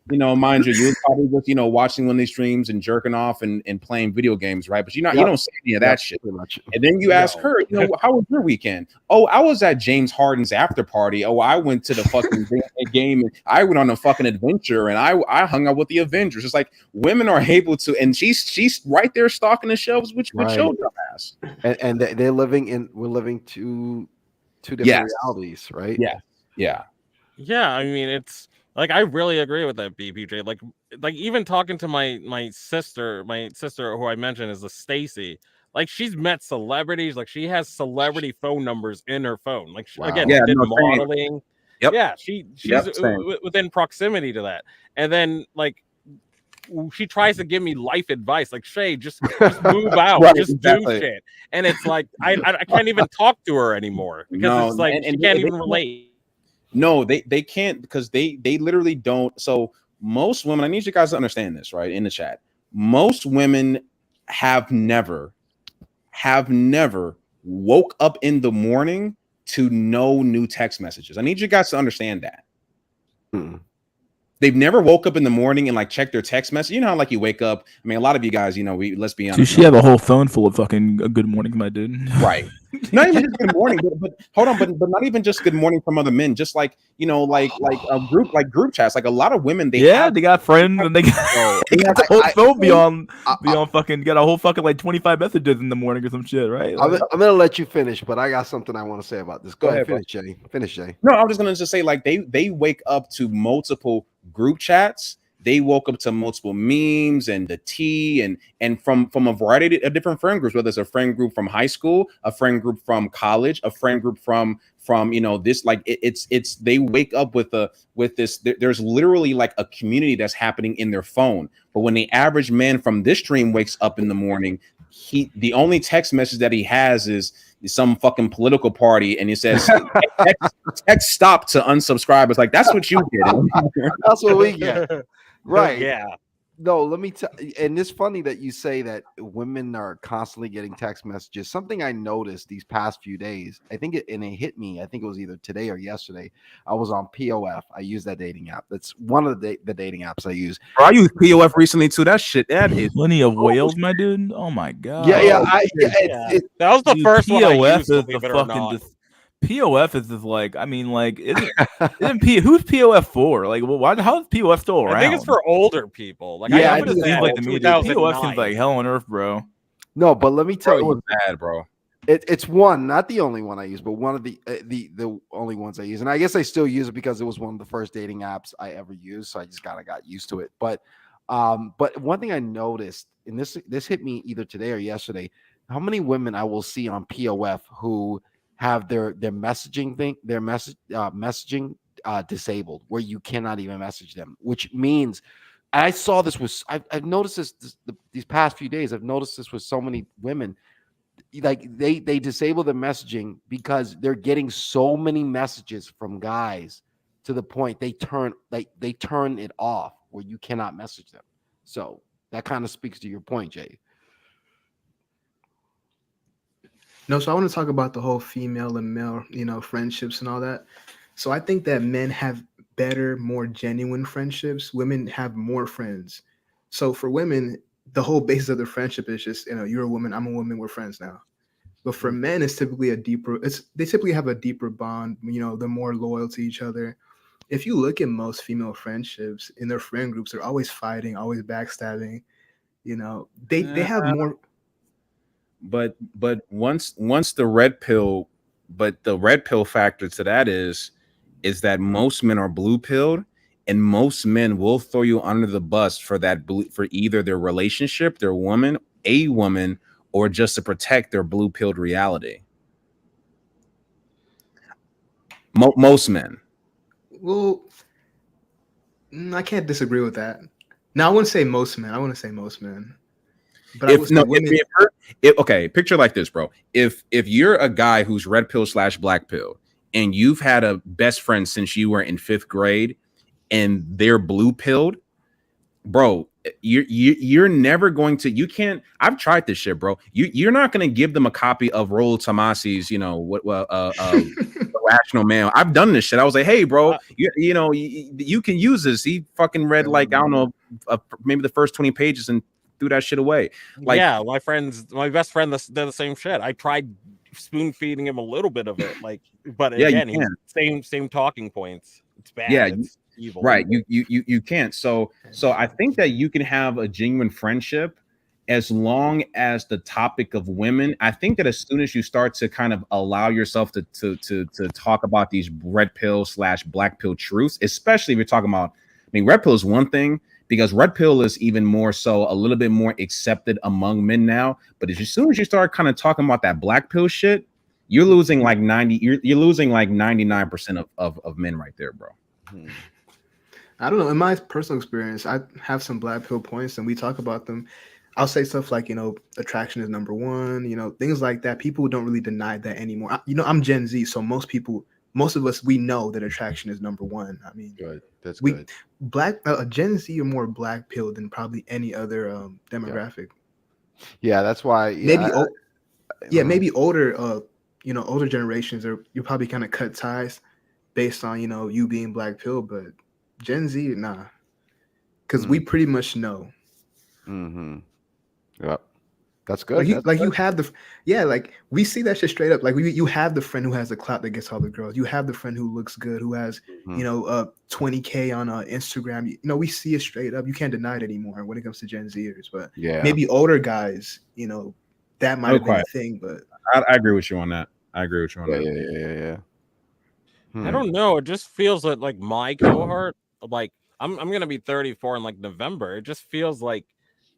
D: you know, mind you, you're probably just, you know, watching one of these streams and jerking off and playing video games, right? But you don't say any of that shit. And then you ask her, you know, how was your weekend? Oh, I was at James Harden's after party. Oh, I went to the fucking game and I went on a fucking adventure and I hung out with the Avengers. It's like women are able to, and she's right there stocking the shelves with your dumbass.
G: And we're living two different realities, right?
D: Yeah.
E: I mean, it's like I really agree with that, BPJ. Like even talking to my sister who I mentioned is the Stacy. Like she's met celebrities. Like she has celebrity phone numbers in her phone. Like again, she did modeling.
D: Yep.
E: Yeah, she's within proximity to that. And then like she tries to give me life advice, like Shay, just move out, just do shit. And it's like I can't even talk to her anymore because it's like she can't even relate.
D: No, they can't, because they literally don't. So most women, I need you guys to understand this, right? In the chat, most women have never woke up in the morning to no new text messages. I need you guys to understand that. They've never woke up in the morning and like checked their text message. You know how like you wake up. I mean, a lot of you guys, you know, let's be honest.
A: Dude, she have a whole phone full of fucking good morning, my dude.
D: Right. Not even just good morning, but hold on, but not even just good morning from other men. Just like, you know, like a group chats. Like a lot of women, they
A: got friends and they got, the whole phone beyond fucking got a whole fucking like 25 messages in the morning or some shit, right?
G: I'm gonna let you finish, but I got something I want to say about this. Go ahead, finish, Jay. Finish, Jay.
D: No, I'm just gonna say like they wake up to multiple group chats. They woke up to multiple memes and the tea and from a variety of different friend groups, whether it's a friend group from high school, a friend group from college, a friend group from you know, this, like it's they wake up with this. There's literally like a community that's happening in their phone. But when the average man from this stream wakes up in the morning, the only text message that he has is some fucking political party, and he says text stop to unsubscribe. It's like, that's what you get.
G: That's what we get. Right.
E: Yeah.
G: No, let me tell you, and it's funny that you say that women are constantly getting text messages. Something I noticed these past few days, it hit me. I think it was either today or yesterday. I was on POF. I use that dating app. That's one of the dating apps I use.
D: Bro, I used POF recently too. That is
A: plenty of whales, my dude. Oh my god.
E: That was the first one I used,
A: is the fucking POF is just like, I mean, like, who's POF for? Like, why? How is POF still around?
E: I think it's for older people. Like,
A: yeah, it seems like to me, POF seems like hell on earth, bro.
G: No, but let me tell you,
D: it was bad, bro.
G: It's one, not the only one I use, but one of the only ones I use, and I guess I still use it because it was one of the first dating apps I ever used, so I just kind of got used to it. But one thing I noticed, and this hit me either today or yesterday, how many women I will see on POF who have their messaging messaging disabled, where you cannot even message them, which means I saw this I've noticed these past few days. I've noticed this with so many women, like they disable the messaging because they're getting so many messages from guys to the point they turn it off where you cannot message them. So that kind of speaks to your point, Jay.
F: No, so I want to talk about the whole female and male, you know, friendships and all that. So I think that men have better, more genuine friendships. Women have more friends. So for women, the whole basis of their friendship is just, you know, you're a woman, I'm a woman, we're friends now. But for men, it's typically they typically have a deeper bond. You know, they're more loyal to each other. If you look at most female friendships in their friend groups, they're always fighting, always backstabbing. You know, they have more.
D: But once the red pill, but the red pill factor to that is that most men are blue pilled, and most men will throw you under the bus for that for either their relationship, their woman, a woman, or just to protect their blue-pilled reality. Most men.
F: Well, I can't disagree with that. Now, I wouldn't say most men. I wouldn't say most men. But I would say women.
D: Okay, picture like this, bro. If you're a guy who's red pill / black pill, and you've had a best friend since you were in 5th grade, and they're blue pilled, bro, you're never going to. You can't. I've tried this shit, bro. You're not going to give them a copy of Rollo Tomasi's, Rational Man. I've done this shit. I was like, hey, bro, you can use this. He fucking read like, I don't know, maybe the first 20 pages and threw that shit away. Like,
E: yeah, my best friend did the same shit. I tried spoon feeding him a little bit of it, like, but
D: yeah,
E: again, same talking points. It's bad.
D: Yeah,
E: it's evil.
D: Right. You can't. So I think that you can have a genuine friendship as long as the topic of women. I think that as soon as you start to kind of allow yourself to talk about these red pill / black pill truths, especially if you're talking about, I mean, red pill is one thing, because red pill is even more so a little bit more accepted among men now. But as soon as you start kind of talking about that black pill shit, you're losing like 99% of men right there, bro.
F: I don't know. In my personal experience, I have some black pill points and we talk about them. I'll say stuff like, attraction is number one, things like that. People don't really deny that anymore. I'm Gen Z, so most of us, we know that attraction is number one. I mean,
G: good. That's good.
F: Gen Z are more black pill than probably any other demographic.
G: Yeah, that's why.
F: Maybe older, older generations you probably kind of cut ties based on you being black pill, but Gen Z, nah, because we pretty much know.
G: Mm-hmm. Yep. That's good.
F: You have we see that shit straight up. Like you have the friend who has the clout that gets all the girls. You have the friend who looks good, who has 20K on Instagram. We see it straight up. You can't deny it anymore when it comes to Gen Zers. But maybe older guys, that might have been a thing. But
D: I agree with you on that.
G: Yeah.
E: I don't know. It just feels like my cohort, like I'm gonna be 34 in like November. It just feels like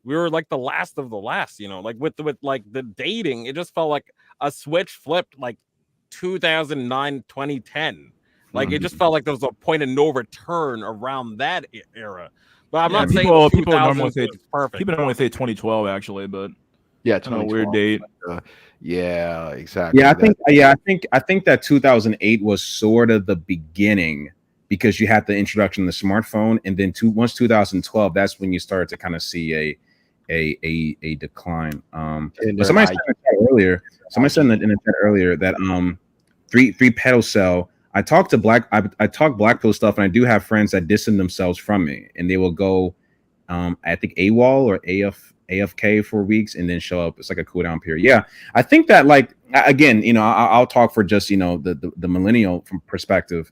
E: we were like the last of the last, like with like the dating. It just felt like a switch flipped like 2009, 2010. Like it just felt like there was a point of no return around that era. But I'm not saying
A: people normally say
E: perfect.
A: People normally say 2012 actually, but
G: yeah,
A: it's a weird date.
G: Yeah, exactly.
D: Yeah, I think that 2008 was sort of the beginning, because you had the introduction of the smartphone, and then once 2012, that's when you started to kind of see a decline. But somebody said in the chat earlier that three pedal cell. I talk black pill stuff, and I do have friends that distance themselves from me, and they will go I think AWOL or AFK for weeks and then show up. It's like a cool down period. Yeah, I think that, like, again, I'll talk for just the millennial from perspective.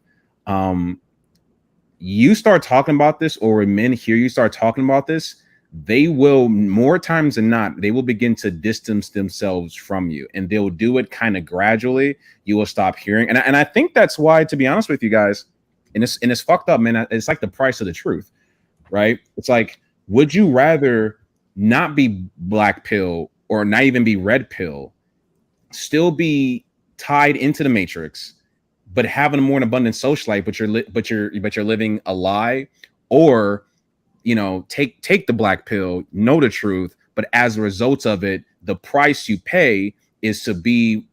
D: You start talking about this, or when men hear you start talking about this, they will, more times than not, they will begin to distance themselves from you, and they'll do it kind of gradually. You will stop hearing, and I think that's why, to be honest with you guys, and it's fucked up, man. It's like the price of the truth, right? It's like, would you rather not be black pill or not even be red pill, still be tied into the matrix, but having a more abundant social life, but you're living a lie, or take the black pill, know the truth, but as a result of it, the price you pay is to be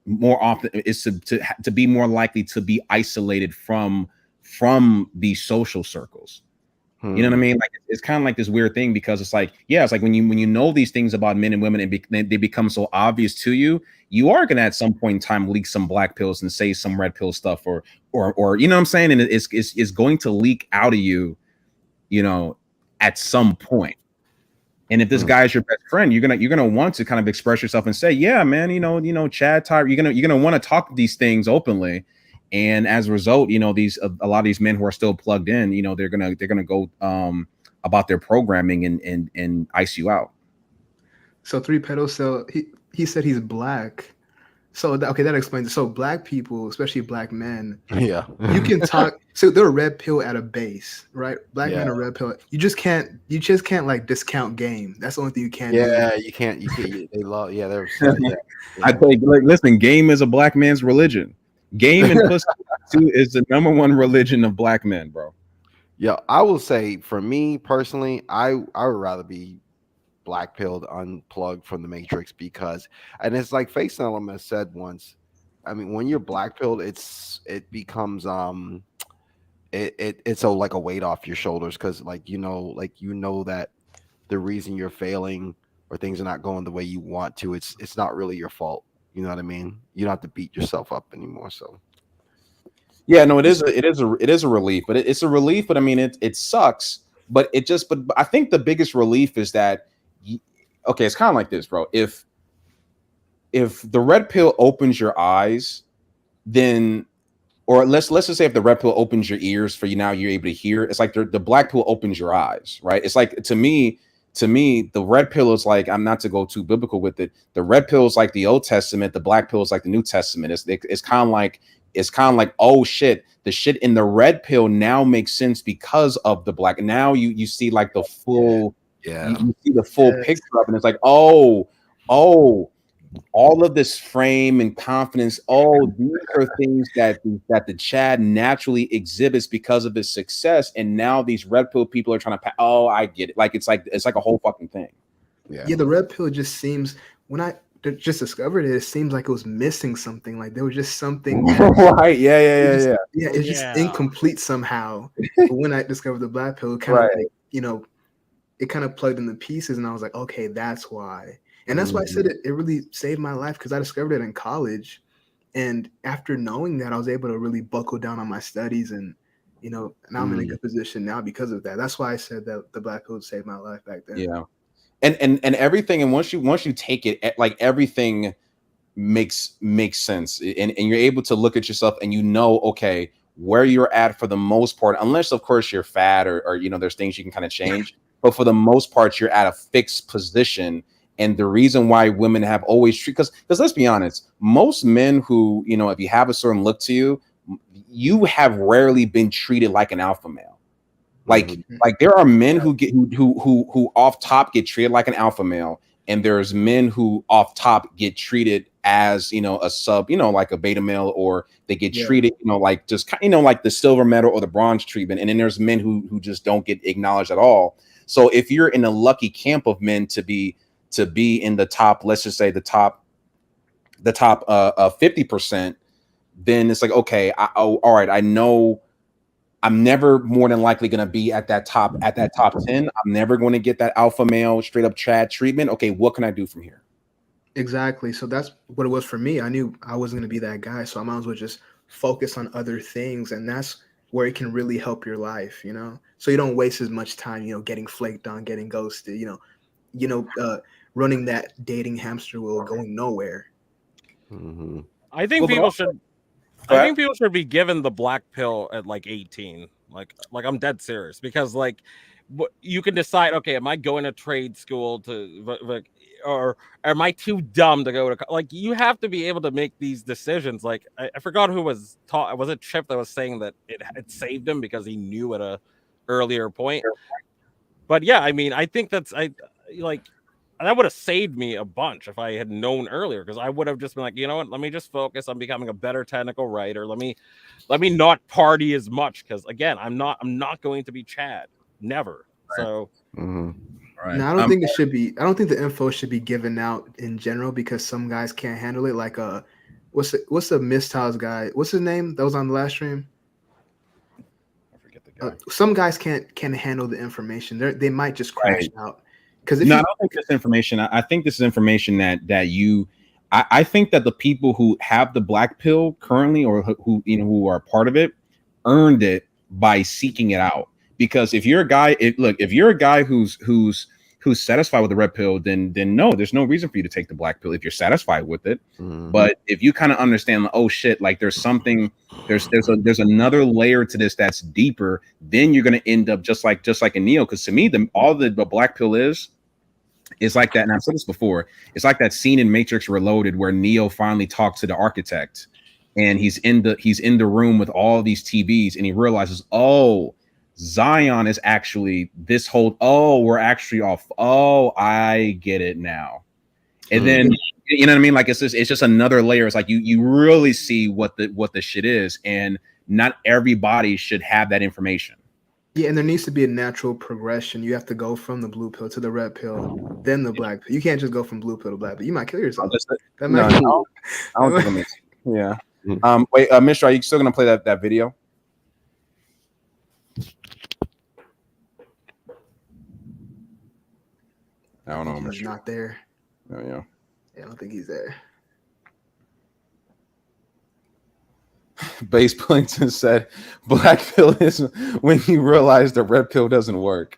D: more often to be more likely to be isolated from these social circles. You know what I mean? Like, it's kind of like this weird thing, because it's like, yeah, it's like when you know these things about men and women, and they become so obvious to you, you are gonna at some point in time leak some black pills and say some red pill stuff, or you know what I'm saying, and it's going to leak out of you, at some point. And if this guy is your best friend, you're gonna want to kind of express yourself and say, yeah, man, Chad, Tyre, you're gonna want to talk these things openly. And as a result, a lot of these men who are still plugged in, they're gonna go about their programming and ice you out.
F: So 3 pedal cell, he said he's black. So okay, that explains it. So black people, especially black men,
G: Yeah.
F: you can talk. So they're a red pill at a base, right? Black men
G: Yeah.
F: are red pill. You just can't like discount game. That's the only thing you can't do.
G: Yeah, you can't. They love. Yeah, they're upset. Yeah.
D: I think, like, listen, game is a black man's religion. Game and pussy too is the number one religion of black men, bro.
G: Yeah, I will say for me personally, I would rather be black pilled, unplugged from the matrix because, and it's like Face Element said once. I mean, when you're black pilled, it becomes it's like a weight off your shoulders because like you know that the reason you're failing or things are not going the way you want to, it's not really your fault. You know what I mean? You don't have to beat yourself up anymore. So
D: yeah, no, it is a relief, but it's a relief. But I mean, it sucks. But I think the biggest relief is that, okay, it's kind of like this, bro. If the red pill opens your eyes, then, or let's just say if the red pill opens your ears for you, now you're able to hear. It's like the black pill opens your eyes, right? It's like to me, the red pill is like, I'm not to go too biblical with it. The red pill is like the Old Testament. The black pill is like the New Testament. It's kind of like, oh shit, the shit in the red pill now makes sense because of the black. Now you see like the full, you see the full picture of it. And it's like, oh, all of this frame and confidence. Oh, these are things that the Chad naturally exhibits because of his success. And now these red pill people are trying to. Oh, I get it. Like it's like a whole fucking thing.
F: Yeah. The red pill just seems, when I just discovered it, it seems like it was missing something. Like there was just something.
D: Right. Yeah.
F: It's just incomplete somehow. But when I discovered the black pill, it kind of like, it kind of plugged in the pieces, and I was like, okay, that's why. And that's why I said it really saved my life, because I discovered it in college. And after knowing that, I was able to really buckle down on my studies, and now I'm in a good position now because of that. That's why I said that the black pill saved my life back then.
D: Yeah. And everything, and once you take it, like everything makes sense, and you're able to look at yourself and okay, where you're at for the most part, unless of course you're fat or there's things you can kind of change, but for the most part you're at a fixed position. And the reason why women have always because let's be honest, most men who if you have a certain look to you, you have rarely been treated like an alpha male. Like there are men who get who off top get treated like an alpha male, and there's men who off top get treated as a sub, like a beta male, or they get treated like just like the silver medal or the bronze treatment. And then there's men who just don't get acknowledged at all. So if you're in a lucky camp of men to be in the top, let's just say the top 50%, then it's like, okay, all right, I know I'm never more than likely going to be at that top 10. I'm never going to get that alpha male straight up Chad treatment. Okay, what can I do from here?
F: Exactly. So that's what it was for me. I knew I wasn't going to be that guy, so I might as well just focus on other things, and that's where it can really help your life, so you don't waste as much time, getting flaked on, getting ghosted, running that dating hamster wheel, going nowhere.
E: I think people should be given the black pill at like 18. Like I'm dead serious, because like you can decide, okay, am I going to trade school or am I too dumb to go to, like, you have to be able to make these decisions. Like I forgot who was taught. Was it Chip that was saying that it saved him because he knew at a earlier point? But yeah, I mean, I think that would have saved me a bunch if I had known earlier, because I would have just been like, let me just focus on becoming a better technical writer. Let me not party as much, because again, I'm not going to be Chad, never.
F: Right.
E: So
F: right. No, I don't think it should be. I don't think the info should be given out in general, because some guys can't handle it. Like what's the Mistiles guy? What's his name? That was on the last stream.
D: I forget the guy.
F: Some guys can't handle the information. They might just crash out.
D: I don't think this information. I think this is information that you. I think that the people who have the black pill currently, or who are part of it, earned it by seeking it out. Because if you're a guy, if you're a guy who's satisfied with the red pill, then no, there's no reason for you to take the black pill if you're satisfied with it. But if you kind of understand, oh shit, like there's another layer to this that's deeper, then you're gonna end up just like a Neo. Because to me, all the black pill is is like that, and I've said this before. It's like that scene in Matrix Reloaded where Neo finally talks to the architect, and he's in the room with all these TVs, and he realizes, oh, Zion is actually this whole. Oh, we're actually off. Oh, I get it now. And then you know what I mean? Like it's just another layer. It's like you really see what the shit is, and not everybody should have that information.
F: Yeah, and there needs to be a natural progression. You have to go from the blue pill to the red pill, then the black pill. You can't just go from blue pill to black pill. You might kill yourself.
D: I don't think it makes. Yeah. Wait, Mr. Are you still gonna play that video? I don't know.
F: He's not there.
D: Oh, yeah.
F: Yeah, I don't think he's there.
D: Base Pillington said, "Black pill is when you realize the red pill doesn't work."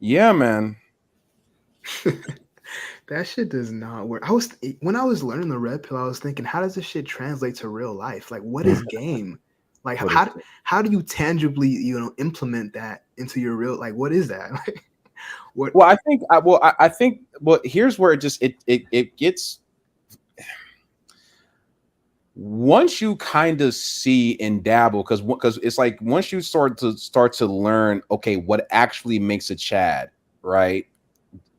D: Yeah, man.
F: That shit does not work. When I was learning the red pill, I was thinking, how does this shit translate to real life? Like, what is game? Like, how do you tangibly, implement that into your real? Like, what is that? Like, what?
D: Well, I think here's where it gets. Once you kind of see and dabble, because it's like once you start to learn, okay, what actually makes a Chad, right?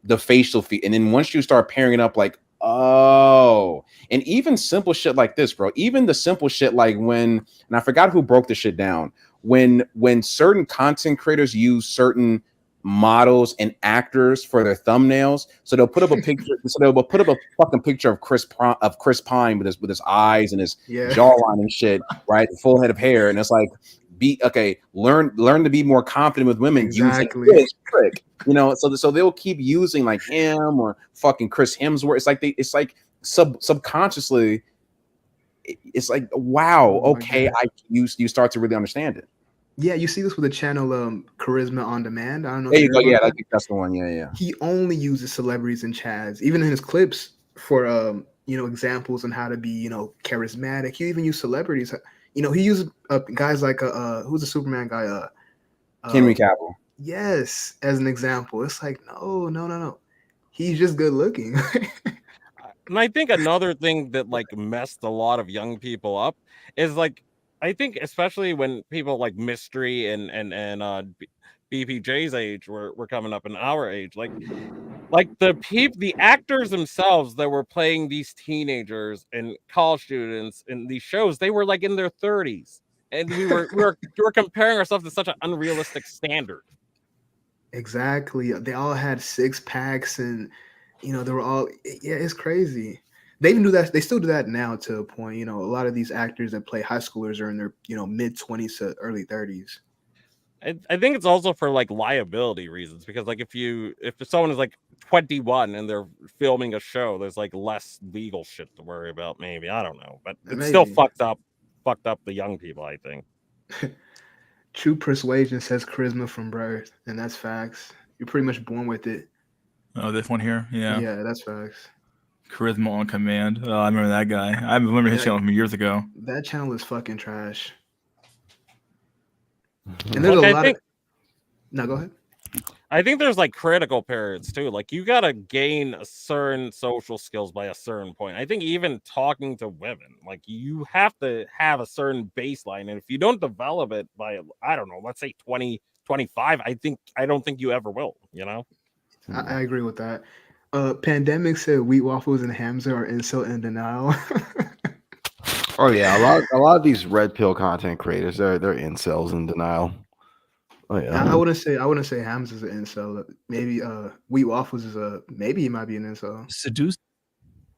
D: The facial feet, and then once you start pairing it up, like, oh, and even simple shit like this, bro. Even the simple shit like when, and I forgot who broke this shit down, when certain content creators use certain models and actors for their thumbnails, so they'll put up a picture. So they'll put up a fucking picture of Chris Pine with his eyes and his jawline and shit, right? Full head of hair, and it's like, learn to be more confident with women.
F: Exactly.
D: Using this trick, so they'll keep using like him or fucking Chris Hemsworth. It's like subconsciously, it's like, wow, okay, you start to really understand it.
F: Yeah, you see this with the channel Charisma on Demand. I don't know.
D: There you go. Yeah, I think that's the one. Yeah.
F: He only uses celebrities and Chads, even in his clips for examples on how to be charismatic. He even used celebrities. He used guys like who's the Superman guy?
D: Henry Cavill.
F: Yes, as an example. It's like no. He's just good looking.
E: And I think another thing that like messed a lot of young people up is like, I think especially when people like Mystery and BPJ's age were coming up in our age, like the actors themselves that were playing these teenagers and college students in these shows, they were like in their 30s, and we were comparing ourselves to such an unrealistic standard.
F: Exactly. They all had 6-packs, and they were all, it's crazy. They even do that. They still do that now to a point. A lot of these actors that play high schoolers are in their mid-20s to early 30s.
E: I think it's also for like liability reasons, because like if someone is like 21 and they're filming a show, there's like less legal shit to worry about. Maybe, I don't know, but it's still fucked up the young people, I think.
F: True persuasion says charisma from birth, and that's facts. You're pretty much born with it.
A: Oh, this one here,
F: yeah, that's facts.
A: Charisma on Command. Oh, I remember that guy. I remember his channel from years ago.
F: That channel is fucking trash. And there's a lot of. No, go ahead.
E: I think there's like critical periods too. Like you gotta gain a certain social skills by a certain point. I think even talking to women, like you have to have a certain baseline, and if you don't develop it by, I don't know, let's say 20, 25, I don't think you ever will.
F: I agree with that. Pandemic said wheat waffles and Hamza are incel in denial.
G: Oh yeah, a lot of these red pill content creators, they're incels in denial. Oh yeah.
F: I wouldn't say Hamza's an incel. Maybe wheat waffles is maybe he might be an incel.
J: Seduce.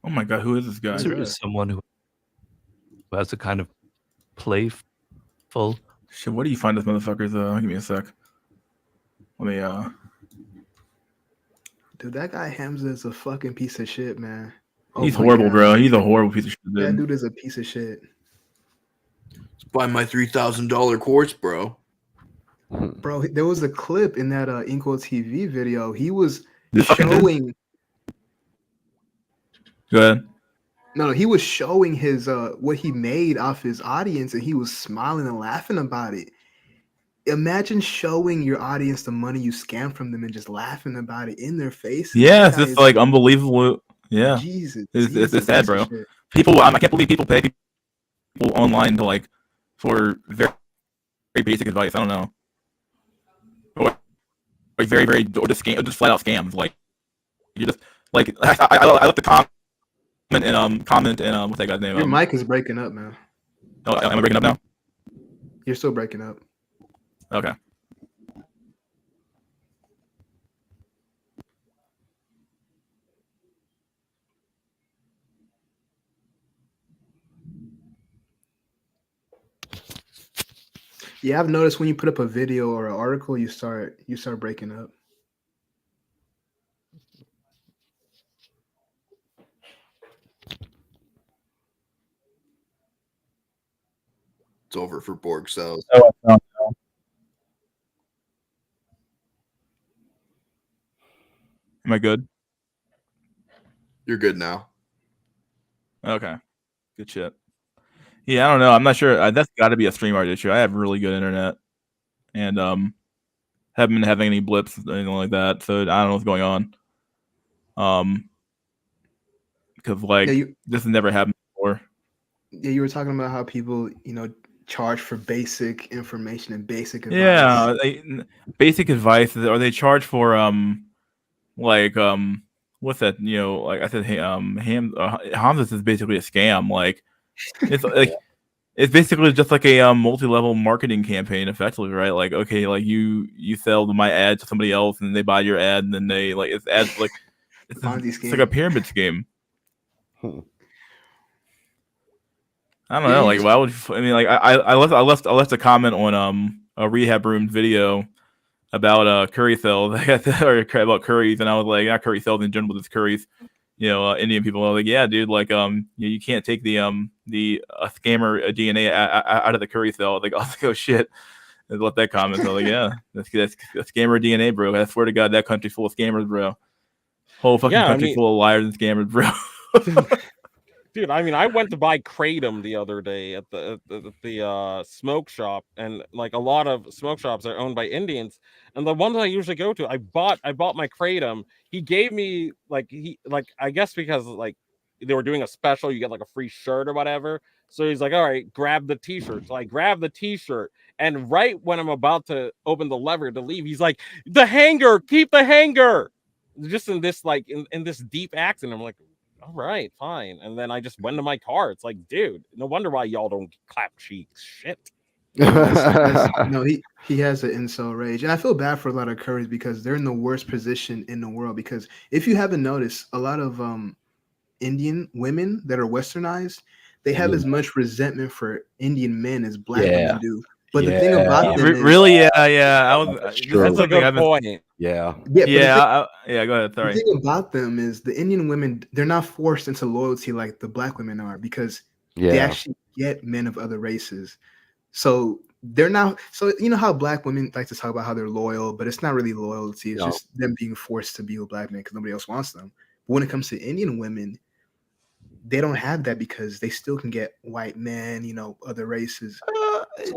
A: Oh my god, who is this guy?
J: Is someone who has a kind of playful.
A: Shit, where do you find this motherfuckers? Give me a sec. Let me
F: Dude, that guy Hamza is a fucking piece of shit, man.
A: He's horrible, bro. He's a horrible piece of shit, dude.
F: That dude is a piece of shit.
B: Buy my $3,000 course, bro.
F: Bro, there was a clip in that Inco TV video. He was showing.
A: Go ahead.
F: No, he was showing his what he made off his audience, and he was smiling and laughing about it. imagine showing your audience the money you scam from them and just laughing about it in their face.
A: Yeah, it's just like unbelievable. Yeah,
F: Jesus,
A: it's sad, bro. People, I can't believe people pay people online to like for very, very basic advice. I don't know, or like very, or just just flat out scams. Like you just like I left the comment and what's that guy's name?
F: Your mic is breaking up, man.
A: Oh, am I breaking up now?
F: You're still breaking up.
A: Okay.
F: Yeah, I've noticed when you put up a video or an article, you start breaking up.
B: It's over for Borg cells.
A: Am I good?
B: You're good now.
A: Okay. Good shit. Yeah, I don't know. I'm not sure. That's got to be a StreamYard issue. I have really good internet, and haven't been having any blips or anything like that. So I don't know what's going on. Because like this has never happened before.
F: Yeah, you were talking about how people, charge for basic information and basic advice.
A: Yeah, basic advice, or they charge for like what's that? Like I said, Hamza's is basically a scam. Like it's like it's basically just like a multi-level marketing campaign, effectively, right? Like okay, like you sell my ad to somebody else, and they buy your ad, and then they like it's ads like it's like a pyramid scheme. I don't know. Like, why would I mean? Like, I left a comment on a rehab room video about curry cells or about curries, and I was like, not curry cells in general, just curries. Indian people. I was like, yeah, dude. Like, you can't take the scammer DNA out of the curry cell. Like, I was like, oh shit. I left that comment. So I was like, yeah, that's scammer DNA, bro. I swear to God, that country's full of scammers, bro. Whole fucking country full of liars and scammers, bro.
E: Dude, I mean, I went to buy kratom the other day at the smoke shop, and like a lot of smoke shops are owned by Indians. And the ones I usually go to, I bought my kratom. He gave me I guess because like they were doing a special, you get like a free shirt or whatever. So he's like, all right, grab the t-shirt. So I grabbed the t-shirt, and right when I'm about to open the lever to leave, he's like, the hanger, keep the hanger. Just in this in this deep accent, I'm like, all right, fine. And then I just went to my car. It's like, dude, no wonder why y'all don't clap cheeks. Shit.
F: No, he has an incel rage, and I feel bad for a lot of curries because they're in the worst position in the world. Because if you haven't noticed, a lot of Indian women that are westernized, they have as much resentment for Indian men as black women do. But the thing about them is,
A: really, yeah. That's
E: a good point.
F: Go
A: ahead. Sorry.
F: The thing about them is the Indian women, they're not forced into loyalty like the black women are, because they actually get men of other races. So they're not. So you know how black women like to talk about how they're loyal, but it's not really loyalty. It's just them being forced to be with black men because nobody else wants them. But when it comes to Indian women, they don't have that because they still can get white men, other races.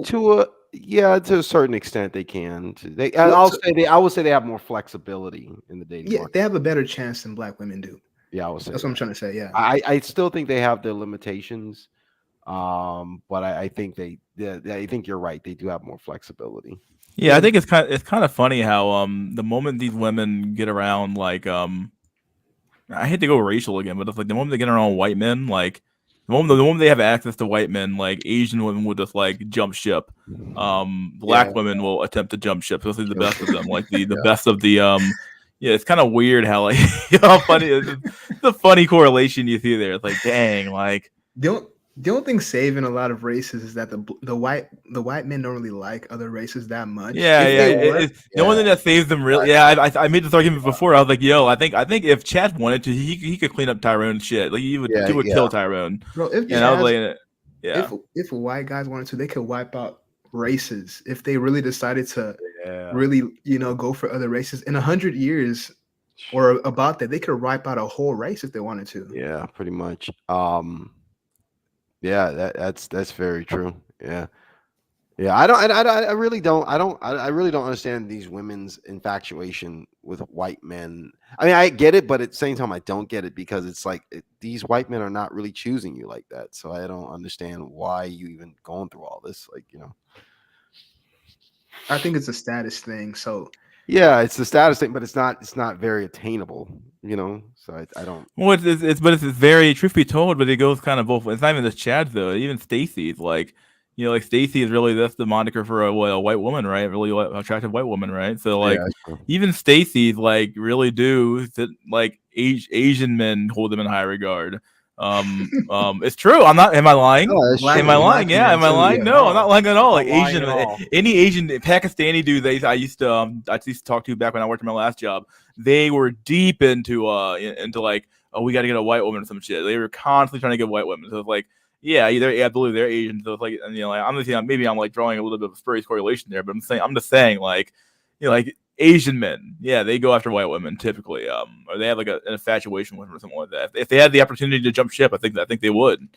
G: To a certain extent, they can. I would say they have more flexibility in the dating market.
F: They have a better chance than black women do.
G: Yeah, I would say
F: that's what I'm trying to say. Yeah,
G: I still think they have their limitations, but I think I think you're right. They do have more flexibility.
A: Yeah, I think it's kind of funny how the moment these women get around like I hate to go racial again, but it's like the moment they get around white men, like the moment they have access to white men, like Asian women will just like jump ship. Black women will attempt to jump ship, especially the best of them, like the best of the it's kind of weird how like how funny it's a funny correlation you see there. It's like, dang, like
F: the only thing saving a lot of races is that the white men don't really like other races that much.
A: The only thing that saves them really. I made this argument before. I was like, yo, I think if Chad wanted to, he could clean up Tyrone's shit. Like he would kill Tyrone.
F: Bro, if white guys wanted to, they could wipe out races if they really decided to really go for other races in 100 years or about that. They could wipe out a whole race if they wanted to.
G: Yeah, pretty much. Yeah, that's very true. Yeah. Yeah, I really don't. I really don't understand these women's infatuation with white men. I mean, I get it, but at the same time, I don't get it because it's like these white men are not really choosing you like that. So I don't understand why you even going through all this. Like, you know.
F: I think it's a status thing. So
G: Yeah, it's the status thing, but it's not very attainable. You know. So I don't.
A: Well, it's very, truth be told, but it goes kind of both. It's not even just Chad though. Even Stacy's like, like Stacy is really, that's the moniker for a white woman, right? Really attractive white woman, right? So like,
G: Yeah, it's true.
A: even Stacy's like really do that, like Asian men hold them in high regard. It's true. I'm not. Am I lying?
G: No, that's
F: black,
A: Am I
G: true.
A: lying?
F: black
A: Yeah.
F: men
A: Am I
F: too.
A: lying?
F: Yeah.
A: No, I'm not lying at all.
E: Not
A: Like
E: lying
A: Asian,
E: at all.
A: any Asian Pakistani dude I used to talk to back when I worked in my last job. They were deep into like, oh, we got to get a white woman or some shit. They were constantly trying to get white women. So it's like, yeah, I believe they're Asian. So it's like, and, like, I'm just, maybe I'm like drawing a little bit of a spurious correlation there, but I'm just saying like, like Asian men, yeah, they go after white women typically, or they have like an infatuation with them or something like that. If they had the opportunity to jump ship, I think they would.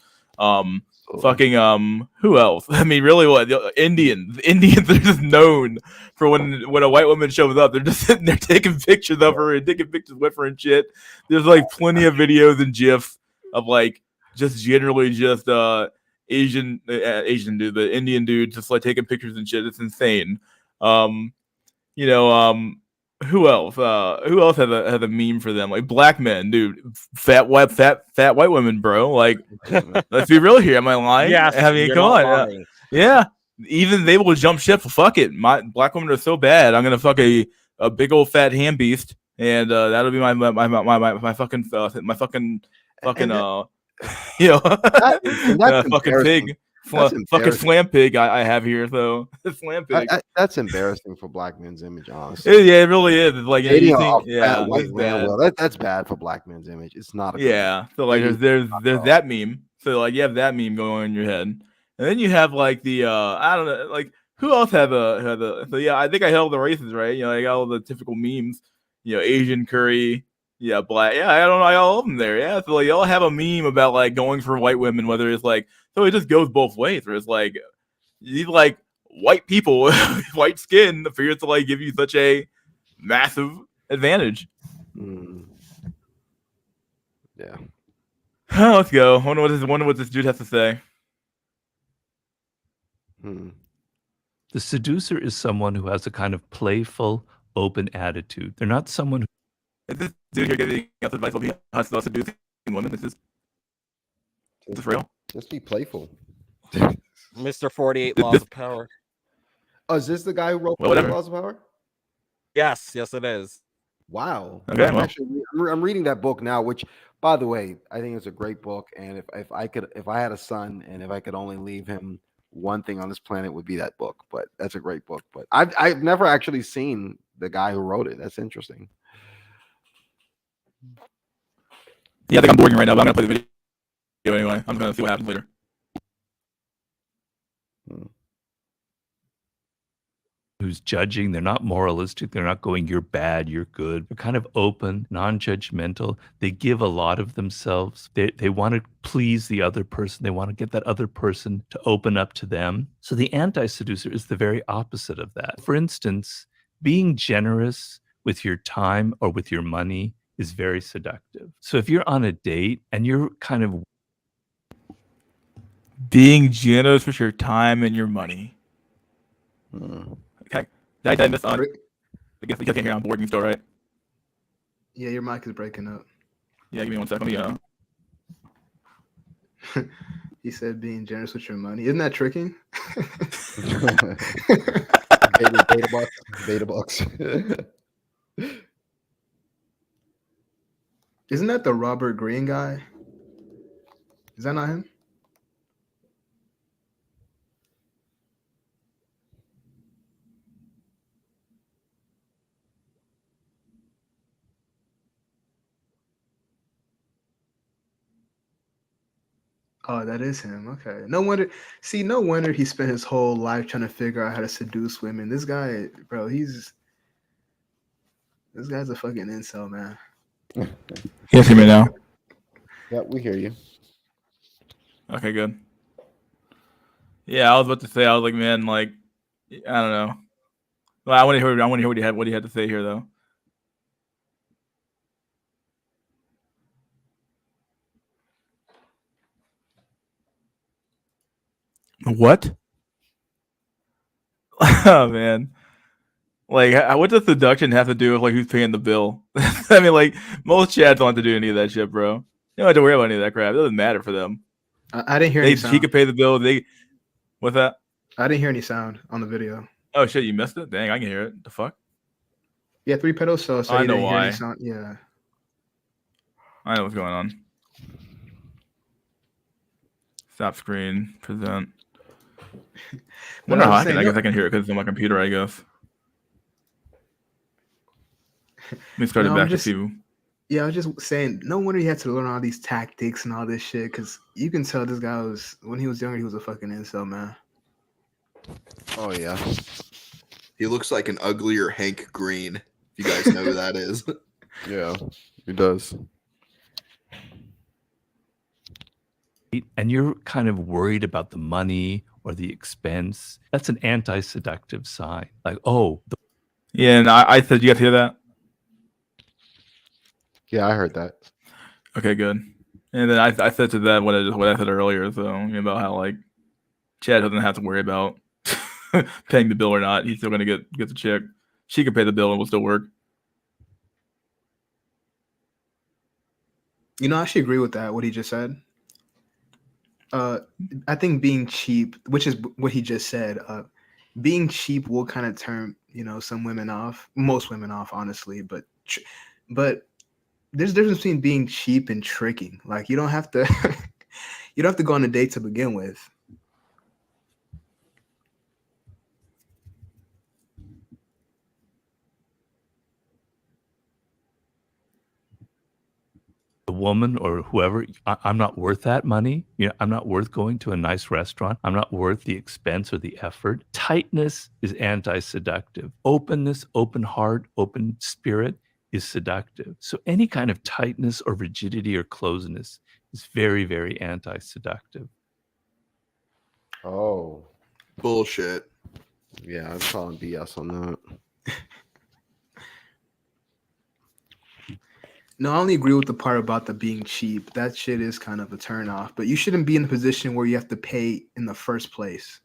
A: Fucking who else? I mean, really, what Indians are just known for when a white woman shows up, they're just sitting there taking pictures of her and taking pictures with her and shit. There's like plenty of videos and gifs of like just generally just Asian dude, the Indian dude, just like taking pictures and shit. It's insane. You know, who else? Who else has a meme for them? Like black men, dude, fat white women, bro. Like, let's be real here. Am I lying?
E: Yes,
A: I mean,
E: you're
A: come
E: not
A: on.
E: lying.
A: Yeah, even they will jump ship. Fuck it. My black women are so bad. I'm gonna fuck a big old fat ham beast, and that'll be my fucking
G: And that's
A: fucking
G: embarrassing.
A: pig.
G: That's
A: Fucking
G: embarrassing.
A: slam pig I have here, so slam pig.
G: That's embarrassing for black men's image, honestly.
A: Yeah, it really is. It's like,
G: Dating
A: you
G: a
A: think,
G: fat white
A: it's
G: man,
A: bad.
G: well, that's bad for black men's image. It's not a good
A: Yeah. So like
G: Dating
A: there's that meme. So like you have that meme going on in your head. And then you have like the I don't know, like who else had the so yeah, I think I held the races, right? I got all the typical memes, Asian curry, yeah, black. Yeah, I don't know, I got all of them there. Yeah. So like y'all have a meme about like going for white women, whether it's like, so it just goes both ways, where it's like these like white people with white skin appears to like give you such a massive advantage.
G: Yeah.
A: Let's go. Wonder what this dude has to say.
J: The seducer is someone who has a kind of playful, open attitude. They're not someone who.
A: Is this dude here giving us advice on how to seduce women? Is this real?
G: Just be playful.
E: Mr. 48 Laws of Power.
G: Oh, is this the guy who wrote
A: Well, whatever.
G: Laws of Power?
E: Yes, it is.
G: Wow.
A: Okay,
G: I'm
A: well.
G: actually I'm reading that book now, which, by the way, I think it's a great book. And if I had a son and if I could only leave him one thing on this planet, would be that book. But that's a great book. But I've never actually seen the guy who wrote it. That's interesting.
A: Yeah, I think I'm boring right now, but I'm gonna play the video anyway. I'm gonna see what happens later.
J: Who's judging. They're not moralistic. They're not going, you're bad, you're good. They're kind of open, non-judgmental. They give a lot of themselves. They want to please the other person. They want to get that other person to open up to them. So the anti-seducer is the very opposite of that. For instance, being generous with your time or with your money is very seductive. So if you're on a date and you're kind of
A: being generous with your time and your money. Okay. Did I miss on? I guess you can't hear on boarding still, right?
F: Yeah, your mic is breaking up.
A: Yeah, give me 1 second. Let me,
F: He said being generous with your money. Isn't that tricking?
G: Beta bucks.
F: Isn't that the Robert Greene guy? Is that not him? Oh, that is him. Okay. No wonder. See, no wonder he spent his whole life trying to figure out how to seduce women. This guy, bro, this guy's a fucking incel, man.
A: you hear me now?
G: Yeah, we hear you.
A: Okay, good. Yeah, I was about to say. I was like, man, like, I don't know. Well, I want to hear. What he had to say here, though. What? Oh man. Like, what does seduction have to do with like who's paying the bill? I mean, like most chads don't have to do any of that shit, bro. You don't have to worry about any of that crap. It doesn't matter for them.
F: I didn't hear any sound.
A: He could pay the bill. What's that?
F: I didn't hear any sound on the video.
A: Oh shit, you missed it. Dang, I can hear it. The fuck?
F: Yeah, 3 pedals. So
A: I
F: you
A: know
F: didn't hear any
A: why.
F: sound. Yeah.
A: I know what's going on. Stop screen. Present. Wonder how I can. I guess I can hear it because it's on my computer. I guess. Let me start it back to see.
F: Yeah, I was just saying. No wonder he had to learn all these tactics and all this shit. Because you can tell this guy was, when he was younger, he was a fucking incel, man.
G: Oh yeah.
B: He looks like an uglier Hank Green. If you guys know who that is.
G: Yeah, he does.
J: And you're kind of worried about the money or the expense. That's an anti-seductive sign. Like, oh.
A: Yeah, and I said, you guys hear that?
G: Yeah, I heard that.
A: Okay, good. And then I said to that what I said earlier, so about how like Chad doesn't have to worry about paying the bill or not. He's still gonna get the check. She can pay the bill and we'll still work.
F: You know, I actually agree with that. What he just said. I think being cheap, which is what he just said, being cheap will kind of turn, some women off, most women off, honestly. But there's a difference between being cheap and tricking. Like you don't have to, you don't have to go on a date to begin with.
J: The woman or whoever, I'm not worth that money. I'm not worth going to a nice restaurant. I'm not worth the expense or the effort. Tightness is anti-seductive. Openness, open heart, open spirit is seductive. So any kind of tightness or rigidity or closeness is very, very anti-seductive.
G: Oh.
B: Bullshit.
G: Yeah, I'm calling BS on that.
F: No, I only agree with the part about the being cheap. That shit is kind of a turnoff. But you shouldn't be in a position where you have to pay in the first place.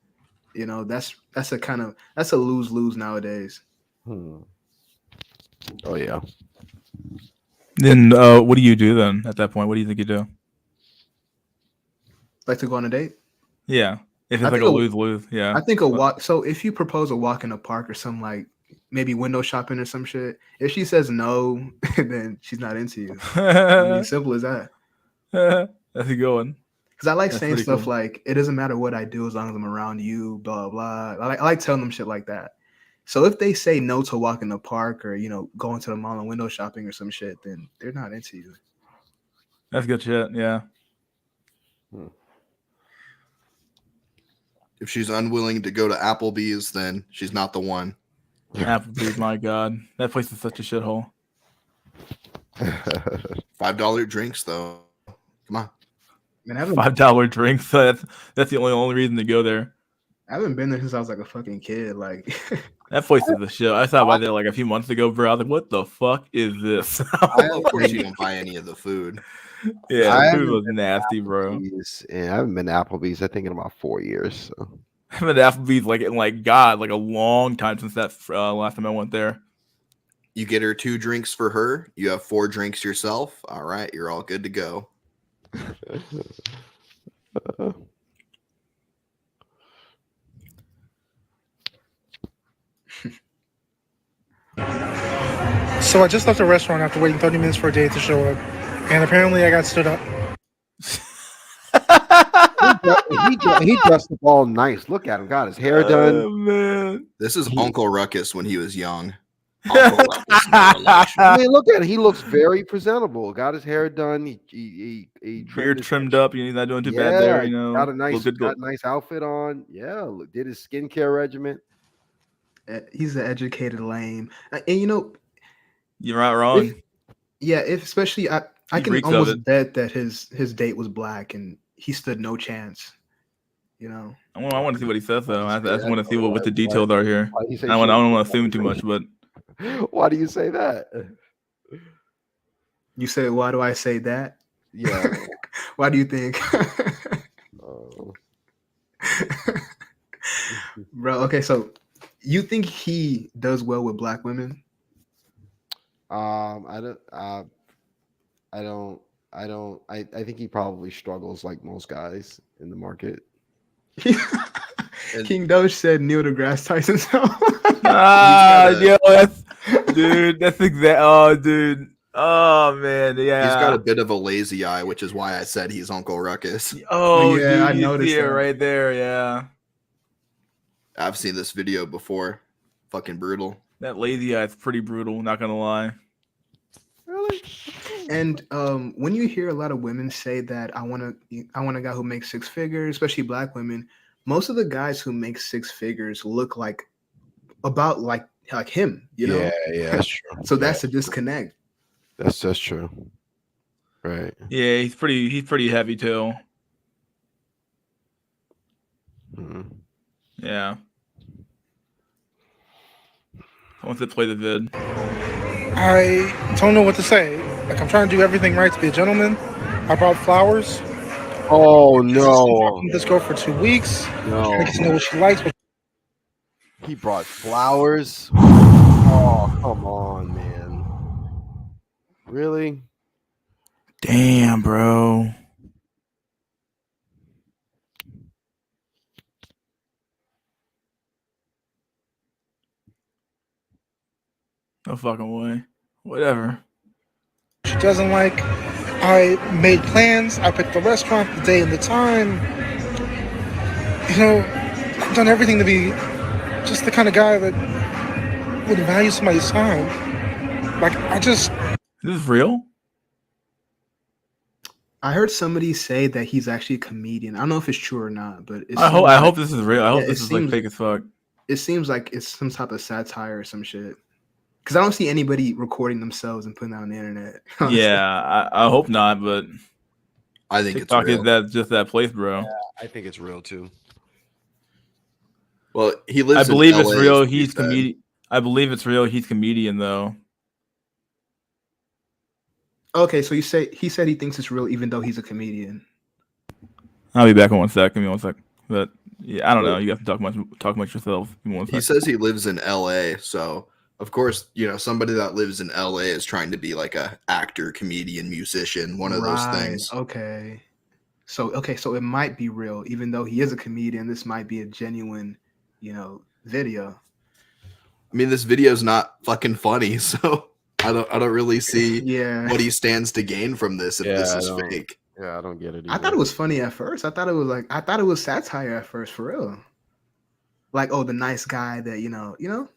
F: That's a lose-lose nowadays.
G: Oh yeah.
A: Then what do you do then at that point? What do you think you do?
F: Like to go on a date?
A: Yeah. If it's like a lose-lose, yeah.
F: I think a walk. So if you propose a walk in a park or something, like maybe window shopping or some shit, if she says no, then she's not into you. I mean, simple as that.
A: That's a good one.
F: Because I like saying stuff like, it doesn't matter what I do as long as I'm around you, blah, blah. I like telling them shit like that. So if they say no to walk in the park or, going to the mall and window shopping or some shit, then they're not into you.
A: That's good shit, yeah.
B: If she's unwilling to go to Applebee's, then she's not the one.
A: Applebee's, my God. That place is such a shithole.
B: $5 drinks, though. Come on.
F: Man,
A: $5 drinks. That's the only reason to go there.
F: I haven't been there since I was like a fucking kid. Like
A: that place is the shit. I stopped by there like a few months ago, bro. I was like, what the fuck is this?
B: Of course you don't buy any of the food.
A: Yeah, the food was nasty, bro.
G: And I haven't been to Applebee's, I think, in about 4 years. So.
A: I've been to Applebee's like a long time since that last time I went there.
B: You get her 2 drinks for her. You have 4 drinks yourself. All right, you're all good to go.
K: So I just left the restaurant after waiting 30 minutes for a date to show up, and apparently I got stood up.
G: he dressed up all nice. Look at him, got his hair done.
A: Oh, man.
B: This is Uncle Ruckus when he was young. Uncle Ruckus, no relation.
G: I mean, look at it. He looks very presentable. Got his hair done. He
A: trimmed up. He's not doing too bad there.
G: Got a nice outfit on. Yeah, did his skincare regimen.
F: He's an educated lame, and
A: you're not wrong.
F: Especially I can almost bet that his date was black and he stood no chance. You know.
A: I want to see what he says though. I
G: Why do you
A: just
G: say
A: want to
G: that?
A: see what the details are here.
G: Why do you say
A: I
G: shit?
A: don't want to assume too much, but
G: Why do you say that?
F: You say, why do I say that?
G: Yeah.
F: Why do you think?
G: Oh.
F: Bro, okay, so you think he does well with black women?
G: I don't. I think he probably struggles like most guys in the market.
F: King Doge said Neil deGrasse Tyson.
A: yo, that's exact. Oh, dude. Oh man, yeah.
B: He's got a bit of a lazy eye, which is why I said he's Uncle Ruckus.
A: Oh,
F: Yeah,
A: dude,
F: I
A: you
F: noticed
A: see it
F: that.
A: right there. Yeah,
B: I've seen this video before. Fucking brutal.
A: that lazy eye is pretty brutal. Not gonna lie.
G: Really?
F: And when you hear a lot of women say that I want a guy who makes six figures, especially black women, most of the guys who make six figures look like him, you know?
G: Yeah, that's true.
F: So that's a disconnect.
G: That's true. Right.
A: Yeah, he's pretty heavy too.
G: Mhm.
A: Yeah. I want to play the vid.
K: I don't know what to say. Like, I'm trying to do everything right to be a gentleman. I brought flowers.
G: Oh no!
K: This girl for 2 weeks.
G: No.
K: Trying to get to know what she likes.
G: He brought flowers. Oh, come on, man. Really?
A: Damn, bro. No fucking way. Whatever.
K: She doesn't like. I made plans. I picked the restaurant, the day, and the time. You know, I've done everything to be just the kind of guy that would value somebody's time. Like,
A: Is this real?
F: I heard somebody say that he's actually a comedian. I don't know if it's true or not, but
A: I hope this is real. I hope this is like
F: seems-
A: fake as fuck.
F: It seems like it's some type of satire or some shit. Because I don't see anybody recording themselves and putting that on the internet.
A: Yeah, I hope not, but
B: I think
A: TikTok
B: it's real.
A: is just that place, bro.
G: I think it's real too.
B: Well, he lives.
A: I believe
B: in
A: it's
B: LA,
A: real.
B: is what he
A: He's
B: said.
A: comedian. I believe it's real. He's comedian though.
F: Okay, so he said he thinks it's real even though he's a comedian.
A: I'll be back in 1 sec. Give me 1 sec. But yeah, I don't know. You have to talk much yourself. Give me 1 sec.
B: He says he lives in LA, so of course, somebody that lives in LA is trying to be like a actor, comedian, musician, one of those things.
F: Okay. So it might be real, even though he is a comedian. This might be a genuine, video.
B: I mean, this video's not fucking funny, so I don't really see
F: Yeah.
B: what he stands to gain from this if this
G: I
B: is
G: don't-
B: fake.
G: Yeah, I don't get it.
F: I thought it was funny at first. I thought it was satire at first, for real. Like, oh, the nice guy that you know.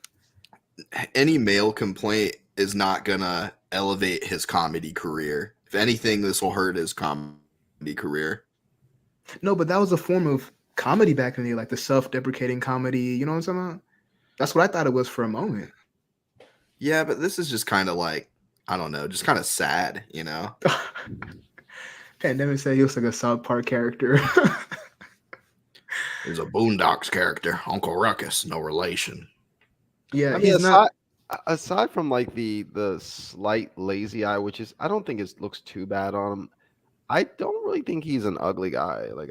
B: Any male complaint is not gonna elevate his comedy career. If anything, this will hurt his comedy career.
F: No, but that was a form of comedy back in the day, like the self-deprecating comedy. You know what I'm talking about? That's what I thought it was for a moment.
B: Yeah, but this is just kind of like, I don't know, just kind of sad,
F: Pandemic said he was like a South Park character.
B: He's a Boondocks character, Uncle Ruckus, no relation.
F: Yeah,
G: I mean,
F: he's not.
G: aside from like the slight lazy eye, which is I don't think it looks too bad on him. I don't really think he's an ugly guy. Like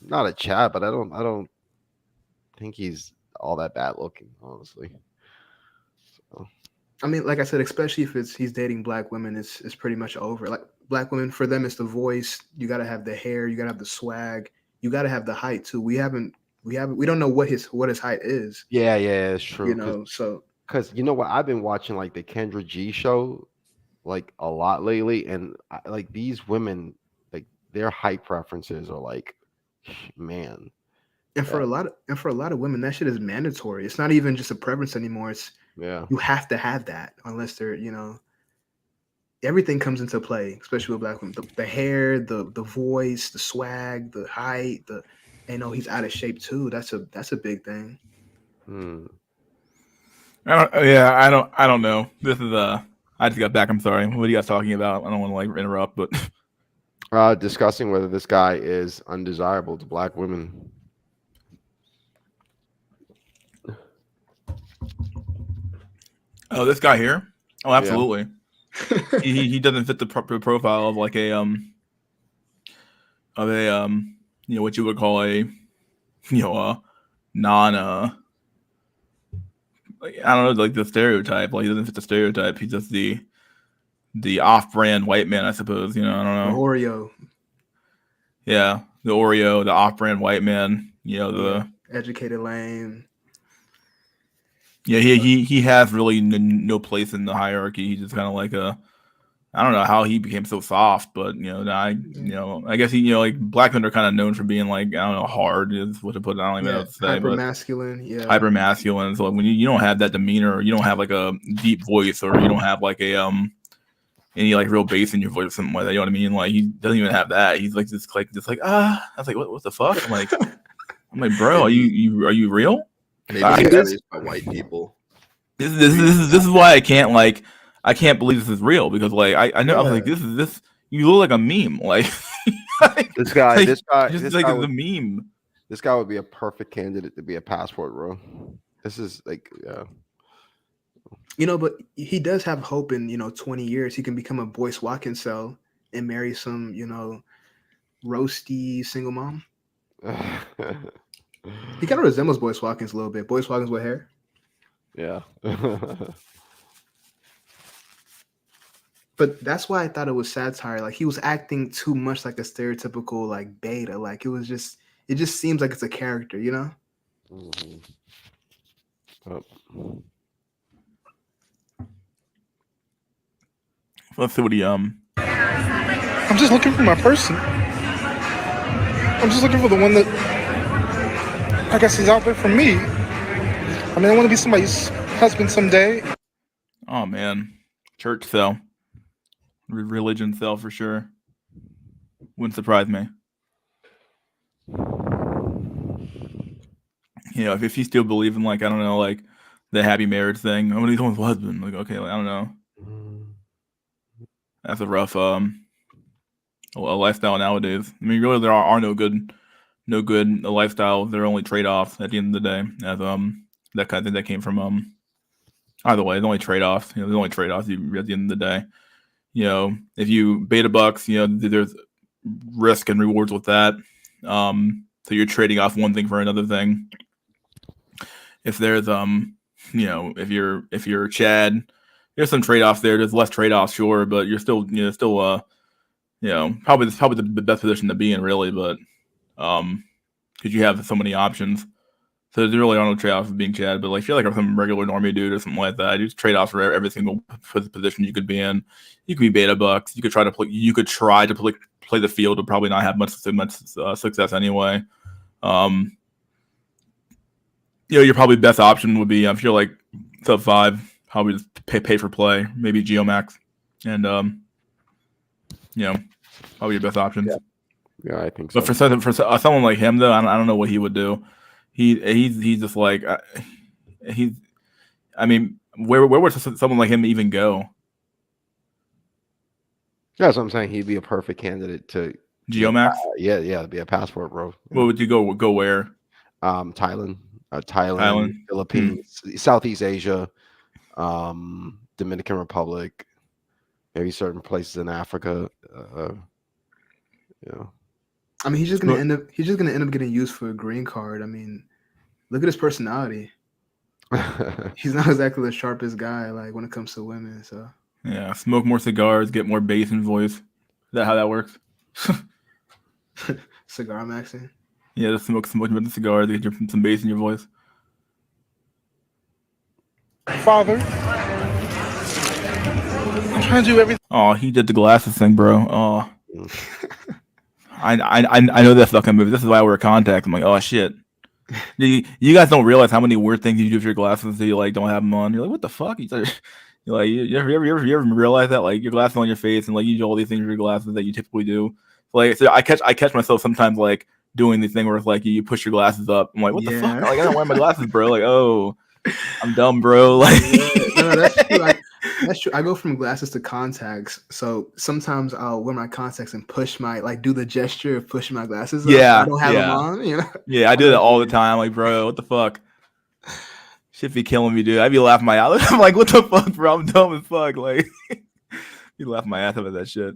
G: not a Chad, but I don't think he's all that bad looking, honestly. So.
F: I mean, like I said, especially if he's dating black women, it's pretty much over. Like black women, for them, it's the voice. You got to have the hair. You got to have the swag. You got to have the height too. We don't know what his height is.
G: Yeah, it's true.
F: So
G: because you know what, I've been watching like the Kendra G show like a lot lately, and like these women, like their height preferences are like, man.
F: And for a lot of women, that shit is mandatory. It's not even just a preference anymore. It's you have to have that unless they're everything comes into play, especially with black women. The hair, the voice, the swag, the height, he's out of shape too. That's a big thing.
A: I don't know. This is I just got back. I'm sorry. What are you guys talking about? I don't want to like interrupt, but
G: Discussing whether this guy is undesirable to black women.
A: Oh, this guy here? Oh, absolutely. he doesn't fit the profile of like a you know, what you would call a non like, I don't know, like the stereotype. Like he doesn't fit the stereotype. He's just the off-brand white man, I suppose. You know, I don't know.
F: Oreo.
A: Yeah, the Oreo, the off-brand white man. You know, the
F: educated lame.
A: Yeah, he has really no place in the hierarchy. He's just kind of like I don't know how he became so soft, but I guess he like black men are kind of known for being like, I don't know, hard is what to put it. I don't even know what to say,
F: hyper masculine. Yeah,
A: hyper masculine. So like, when you don't have that demeanor, or you don't have like a deep voice, or you don't have like a any like real bass in your voice or something like that. You know what I mean? Like he doesn't even have that. He's like just like I was like, what the fuck? I'm like, bro, are you real?
B: Maybe it's by white people.
A: This is why I can't believe this is real, because like I know I was like, this you look like a meme, like
G: this guy
A: just
G: this
A: like
G: guy
A: the meme.
G: This guy would be a perfect candidate to be a passport bro. This is like
F: but he does have hope in 20 years he can become a Boyce Watkins cell and marry some roasty single mom. He kind of resembles Boyce Watkins a little bit. Boyce Watkins with hair.
G: Yeah.
F: But that's why I thought it was satire. Like he was acting too much like a stereotypical like beta. Like it just seems like it's a character,
G: Mm-hmm.
A: Let's see what he
K: I'm just looking for my person. I'm just looking for the one that I guess is out there for me. I mean, I want to be somebody's husband someday.
A: Oh man, church cell, religion cell for sure. Wouldn't surprise me. If you still believe in like, I don't know, like the happy marriage thing. I'm gonna be someone's husband. Like, okay, like, I don't know. That's a rough a lifestyle nowadays. I mean, really, there are no good lifestyles. They're only trade-offs at the end of the day. As that kind of thing that came from either way, there's only trade-offs. There's only trade-offs at the end of the day. If you beta bucks, there's risk and rewards with that. So you're trading off one thing for another thing. If there's if you're Chad, there's some trade-offs there. There's less trade-offs, sure, but you're still probably the best position to be in, really. But because you have so many options, so there really are no trade-offs of being Chad. But like, if you're like some regular normie dude or something like that, you just trade-offs for every single position you could be in. You could be beta bucks. You could try to play. You could try to play the field, but probably not have much success anyway. Your probably best option would be if you're like sub 5, probably just pay for play, maybe Geomax, and probably your best options.
G: Yeah, I think so.
A: But for someone like him, though, I don't know what he would do. He's just like I mean, where would someone like him even go?
G: That's what I'm saying. He'd be a perfect candidate to
A: Geomax.
G: Yeah, be a passport bro.
A: What would you go where?
G: Thailand, Philippines, Southeast Asia, Dominican Republic, maybe certain places in Africa.
F: I mean, he's just gonna end up getting used for a green card. I mean, look at his personality. He's not exactly the sharpest guy, like when it comes to women. So
A: yeah, smoke more cigars, get more bass in voice. Is that how that works?
F: Cigar maxing.
A: Yeah, just smoke the cigars to get some bass in your voice.
K: Father, I'm trying to do everything.
A: Oh, he did the glasses thing, bro. Oh, I know that fucking movie. This is why I wear contacts. I'm like, oh shit. You guys don't realize how many weird things you do with your glasses that you like don't have them on. You're like, what the fuck? You're like, you ever realize that like your glasses on your face and like you do all these things with your glasses that you typically do. Like, so I catch myself sometimes like doing the thing where it's like you push your glasses up. I'm like, what the fuck? Like, I don't wear my glasses, bro. Like, oh, I'm dumb, bro. Like,
F: no, that's true. That's true. I go from glasses to contacts, so sometimes I'll wear my contacts and push my do the gesture of pushing my glasses up.
A: Yeah,
F: I don't have them
A: yeah.
F: on, you know.
A: Yeah, I do that all the time. Like, bro, what the fuck? Shit be killing me, dude. I be laughing my ass. I'm like, what the fuck, bro? I'm dumb as fuck. Like, be laughing my ass off at that shit.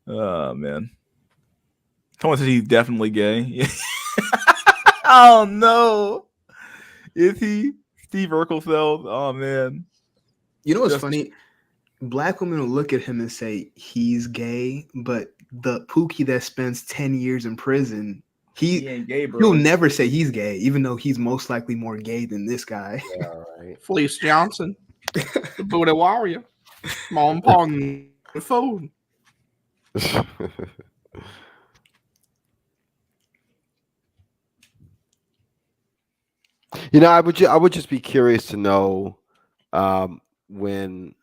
A: Oh man. Someone says he's definitely gay. Oh no. Is he? Steve Urkel cells? Oh man.
F: You know what's funny? Black women will look at him and say he's gay, but the Pookie that spends 10 years in prison,
A: He ain't gay, bro.
F: he'll never say he's gay, even though he's most likely more gay than this guy.
G: Yeah, right.
L: Fleece Johnson, the Booty Warrior, Mom Pong, the food.
G: You know, I would just be curious to know when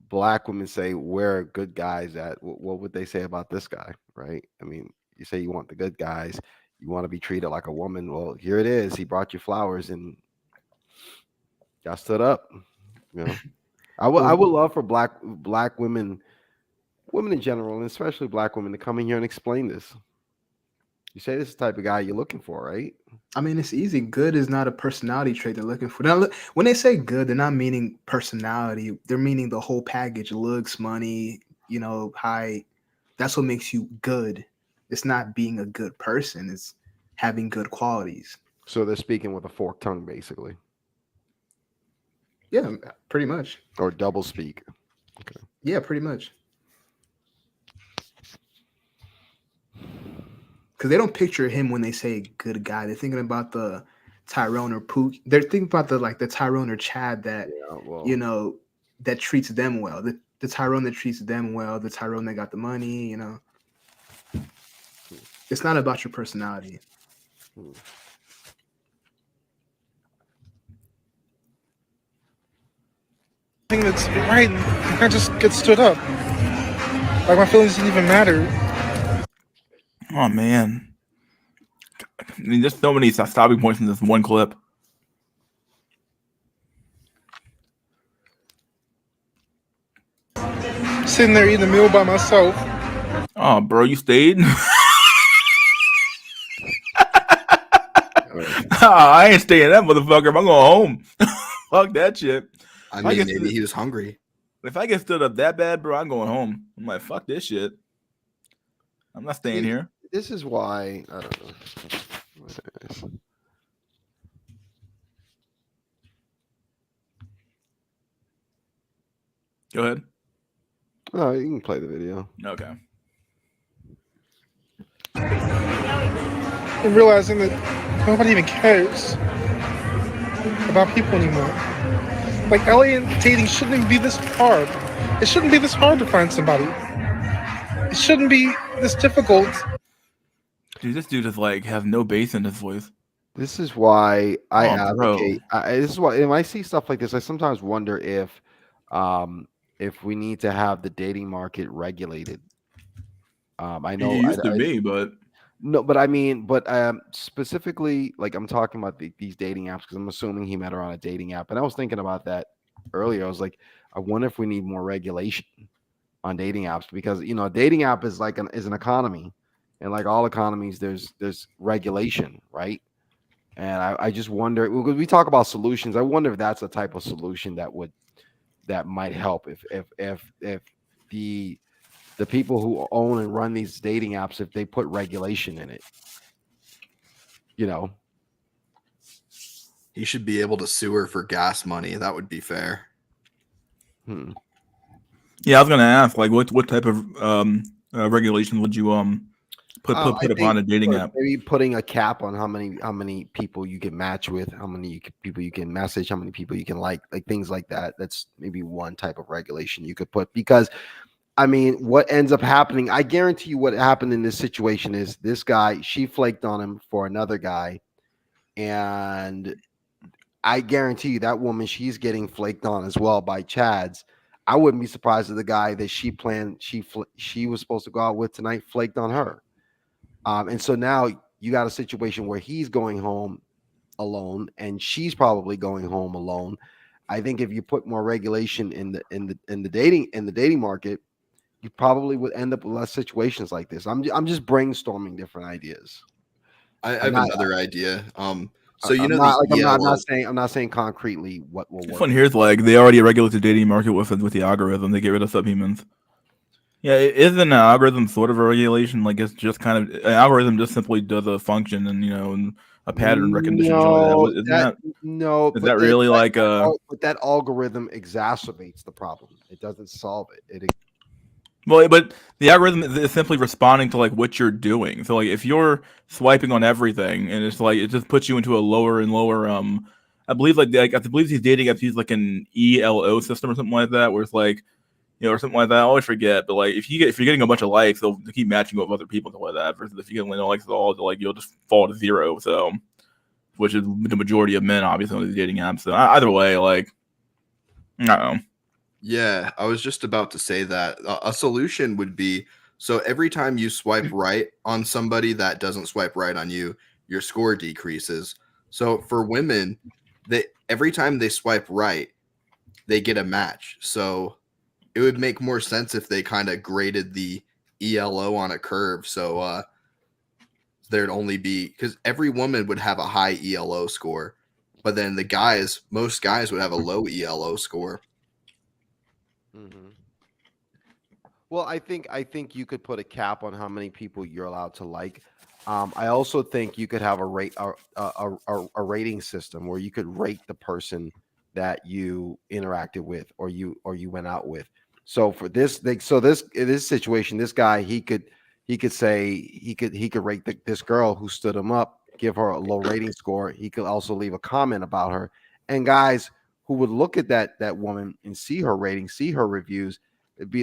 G: black women say where are good guys at, what would they say about this guy, right? I mean, you say you want the good guys, you want to be treated like a woman. Well, here it is. He brought you flowers and y'all stood up. You know, I would love for black women in general, and especially black women, to come in here and explain this. You say this is the type of guy you're looking for, right?
F: I mean, it's easy. Good is not a personality trait they're looking for. Now, when they say good, they're not meaning personality. They're meaning the whole package: looks, money, height. That's what makes you good. It's not being a good person. It's having good qualities.
G: So they're speaking with a forked tongue, basically.
F: Yeah, pretty much.
G: Or double speak. Okay.
F: Yeah, pretty much. Because they don't picture him when they say good guy. They're thinking about the Tyrone or Pook. They're thinking about the Tyrone or Chad that that treats them well. The Tyrone that treats them well. The Tyrone that got the money. It's not about your personality.
K: Thing that's right, I just get stood up. Like my feelings didn't even matter.
A: Oh man. I mean, there's so many stopping points in this one clip.
K: Sitting there eating a meal by myself.
A: Oh, bro, you stayed? I ain't staying that motherfucker. I'm going home. Fuck that shit.
B: I mean, maybe he was hungry.
A: If I get stood up that bad, bro, I'm going home. I'm like, fuck this shit. I'm not staying here.
G: This is why I don't know.
A: Go ahead.
G: No, you can play the video.
A: Okay.
K: And realizing that nobody even cares about people anymore. Like alien dating shouldn't even be this hard. It shouldn't be this hard to find somebody. It shouldn't be this difficult.
A: Dude, this dude is like have no bass in his voice.
G: This is why I
A: bro.
G: advocate. This is why when I see stuff like this, I sometimes wonder if we need to have the dating market regulated. I know
A: It used to be, but
G: no, but I mean, but specifically, like I'm talking about these dating apps because I'm assuming he met her on a dating app, and I was thinking about that earlier. I was like, I wonder if we need more regulation on dating apps because a dating app is like an economy, and like all economies, there's regulation, right? And I just wonder because we talk about solutions. I wonder if that's a type of solution that might help if the people who own and run these dating apps, if they put regulation in it,
B: He should be able to sue her for gas money. That would be fair.
A: Yeah, I was gonna ask, like, what type of regulations would you put upon a dating app?
G: Maybe putting a cap on how many people you can match with, how many people you can message, how many people you can like things like that. That's maybe one type of regulation you could put because. I mean, what ends up happening, I guarantee you what happened in this situation is this guy, she flaked on him for another guy. And I guarantee you that woman, she's getting flaked on as well by Chads. I wouldn't be surprised if the guy that she was supposed to go out with tonight flaked on her. And so now you got a situation where he's going home alone and she's probably going home alone. I think if you put more regulation in the dating market, you probably would end up with less situations like this. I'm just brainstorming different ideas.
B: I have another idea. So
G: I'm not saying concretely what will
A: This
G: work.
A: one here is like they already regulate the dating market with the algorithm. They get rid of subhumans. Yeah, isn't an algorithm sort of a regulation? Like it's just kind of an algorithm just simply does a function and a pattern recognition.
G: No,
A: Isn't that
G: no,
A: is that really like
G: but that algorithm exacerbates the problem. It doesn't solve it.
A: Well, but the algorithm is simply responding to like what you're doing. So like if you're swiping on everything and it's like it just puts you into a lower and lower I believe I believe these dating apps use like an ELO system or something like that where it's like or something like that. I always forget. But like if you're getting a bunch of likes, they'll keep matching you with other people and stuff like that. Versus if you get no likes at all, like you'll just fall to zero. So which is the majority of men obviously on these dating apps. So either way, like I don't know.
B: Yeah, I was just about to say that a solution would be so every time you swipe right on somebody that doesn't swipe right on you, your score decreases. So for women, every time they swipe right, they get a match. So it would make more sense if they kind of graded the ELO on a curve. So there'd only be because every woman would have a high ELO score, but then most guys would have a low ELO score.
G: Mm-hmm. Well, I think you could put a cap on how many people you're allowed to like. I also think you could have a rating system where you could rate the person that you interacted with or you went out with. So for this situation, this guy he could say he could rate this girl who stood him up, give her a low rating score. He could also leave a comment about her, and guys who would look at that woman and see her rating, see her reviews,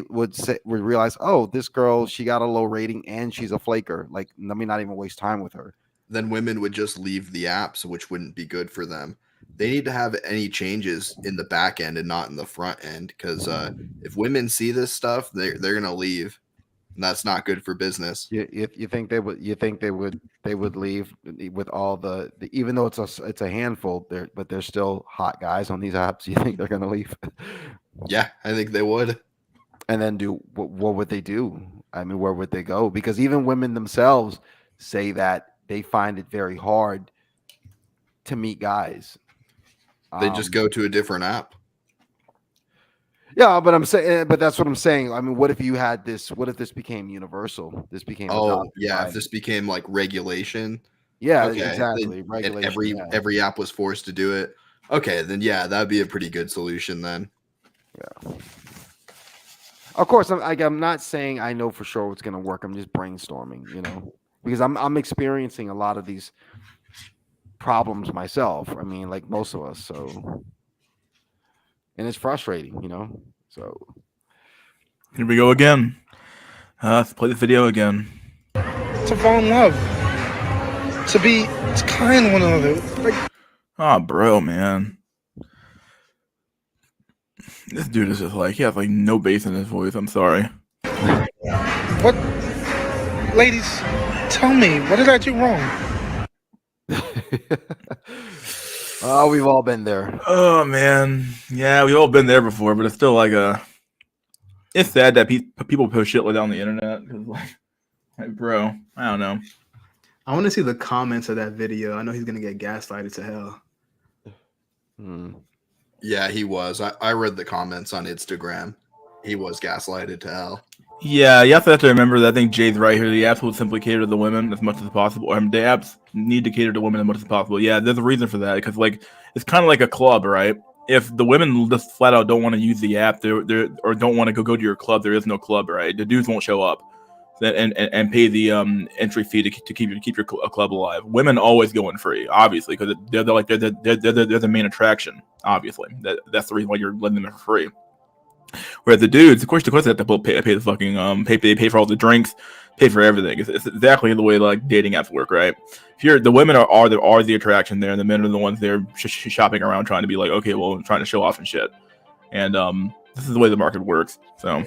G: would realize, oh, this girl, she got a low rating and she's a flaker. Like, let me not even waste time with her.
B: Then women would just leave the apps, which wouldn't be good for them. They need to have any changes in the back end and not in the front end, because if women see this stuff, they're gonna leave, and that's not good for business.
G: You think they would? You think they would leave with all the even though it's a handful there, but there's still hot guys on these apps. You think they're gonna leave?
B: Yeah, I think they would.
G: And then what would they do? I mean, where would they go? Because even women themselves say that they find it very hard to meet guys.
B: They just go to a different app.
G: Yeah, but that's what I'm saying. I mean, what if you had this? What if this became universal? This became
B: if this became like regulation.
G: Yeah,
B: okay,
G: exactly. Regulation.
B: Every app was forced to do it. Okay, then yeah, that'd be a pretty good solution then.
G: Yeah. Of course, I'm not saying I know for sure what's going to work. I'm just brainstorming, because I'm experiencing a lot of these problems myself. I mean, like most of us. So, and it's frustrating, So,
A: here we go again. Let's play the video again.
K: To fall in love, to be kind to one another.
A: Oh, bro, man. This dude is just like, he has like no bass in his voice. I'm sorry.
K: What? Ladies, tell me, what did I do wrong?
G: Oh, we've all been there.
A: Oh, man. Yeah, we've all been there before, but it's still like it's sad that people post shit like that on the internet. Cause like, bro, I don't know.
F: I want to see the comments of that video. I know he's going to get gaslighted to hell.
B: Yeah, he was. I read the comments on Instagram. He was gaslighted to hell.
A: Yeah, you have to remember that. I think Jay's right here. The apps will simply cater to the women as much as possible. The apps need to cater to women as much as possible. Yeah, there's a reason for that, because like it's kind of like a club, right? If the women just flat out don't want to use the app, or don't want to go to your club, there is no club, right? The dudes won't show up and pay the entry fee to keep your club alive. Women always go in free, obviously, because they're the main attraction. Obviously, that's the reason why you're letting them in for free. Whereas the dudes, of course, they have to pay the fucking pay for all the drinks, pay for everything. It's exactly the way like dating apps work, right? The women are the attraction there, and the men are the ones there shopping around trying to be like, okay, well, trying to show off and shit. And this is the way the market works. So,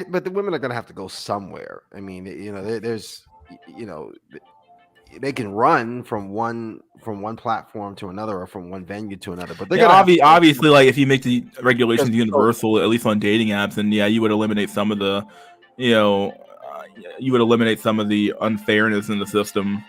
G: but the women are going to have to go somewhere. I mean, there's, they can run from one platform to another or from one venue to another. But they're
A: Yeah,
G: gonna have
A: obviously, like if you make the regulations
G: Because-
A: universal, at least on dating apps, then yeah, you would eliminate some of the, you know, you would eliminate some of the unfairness in the system.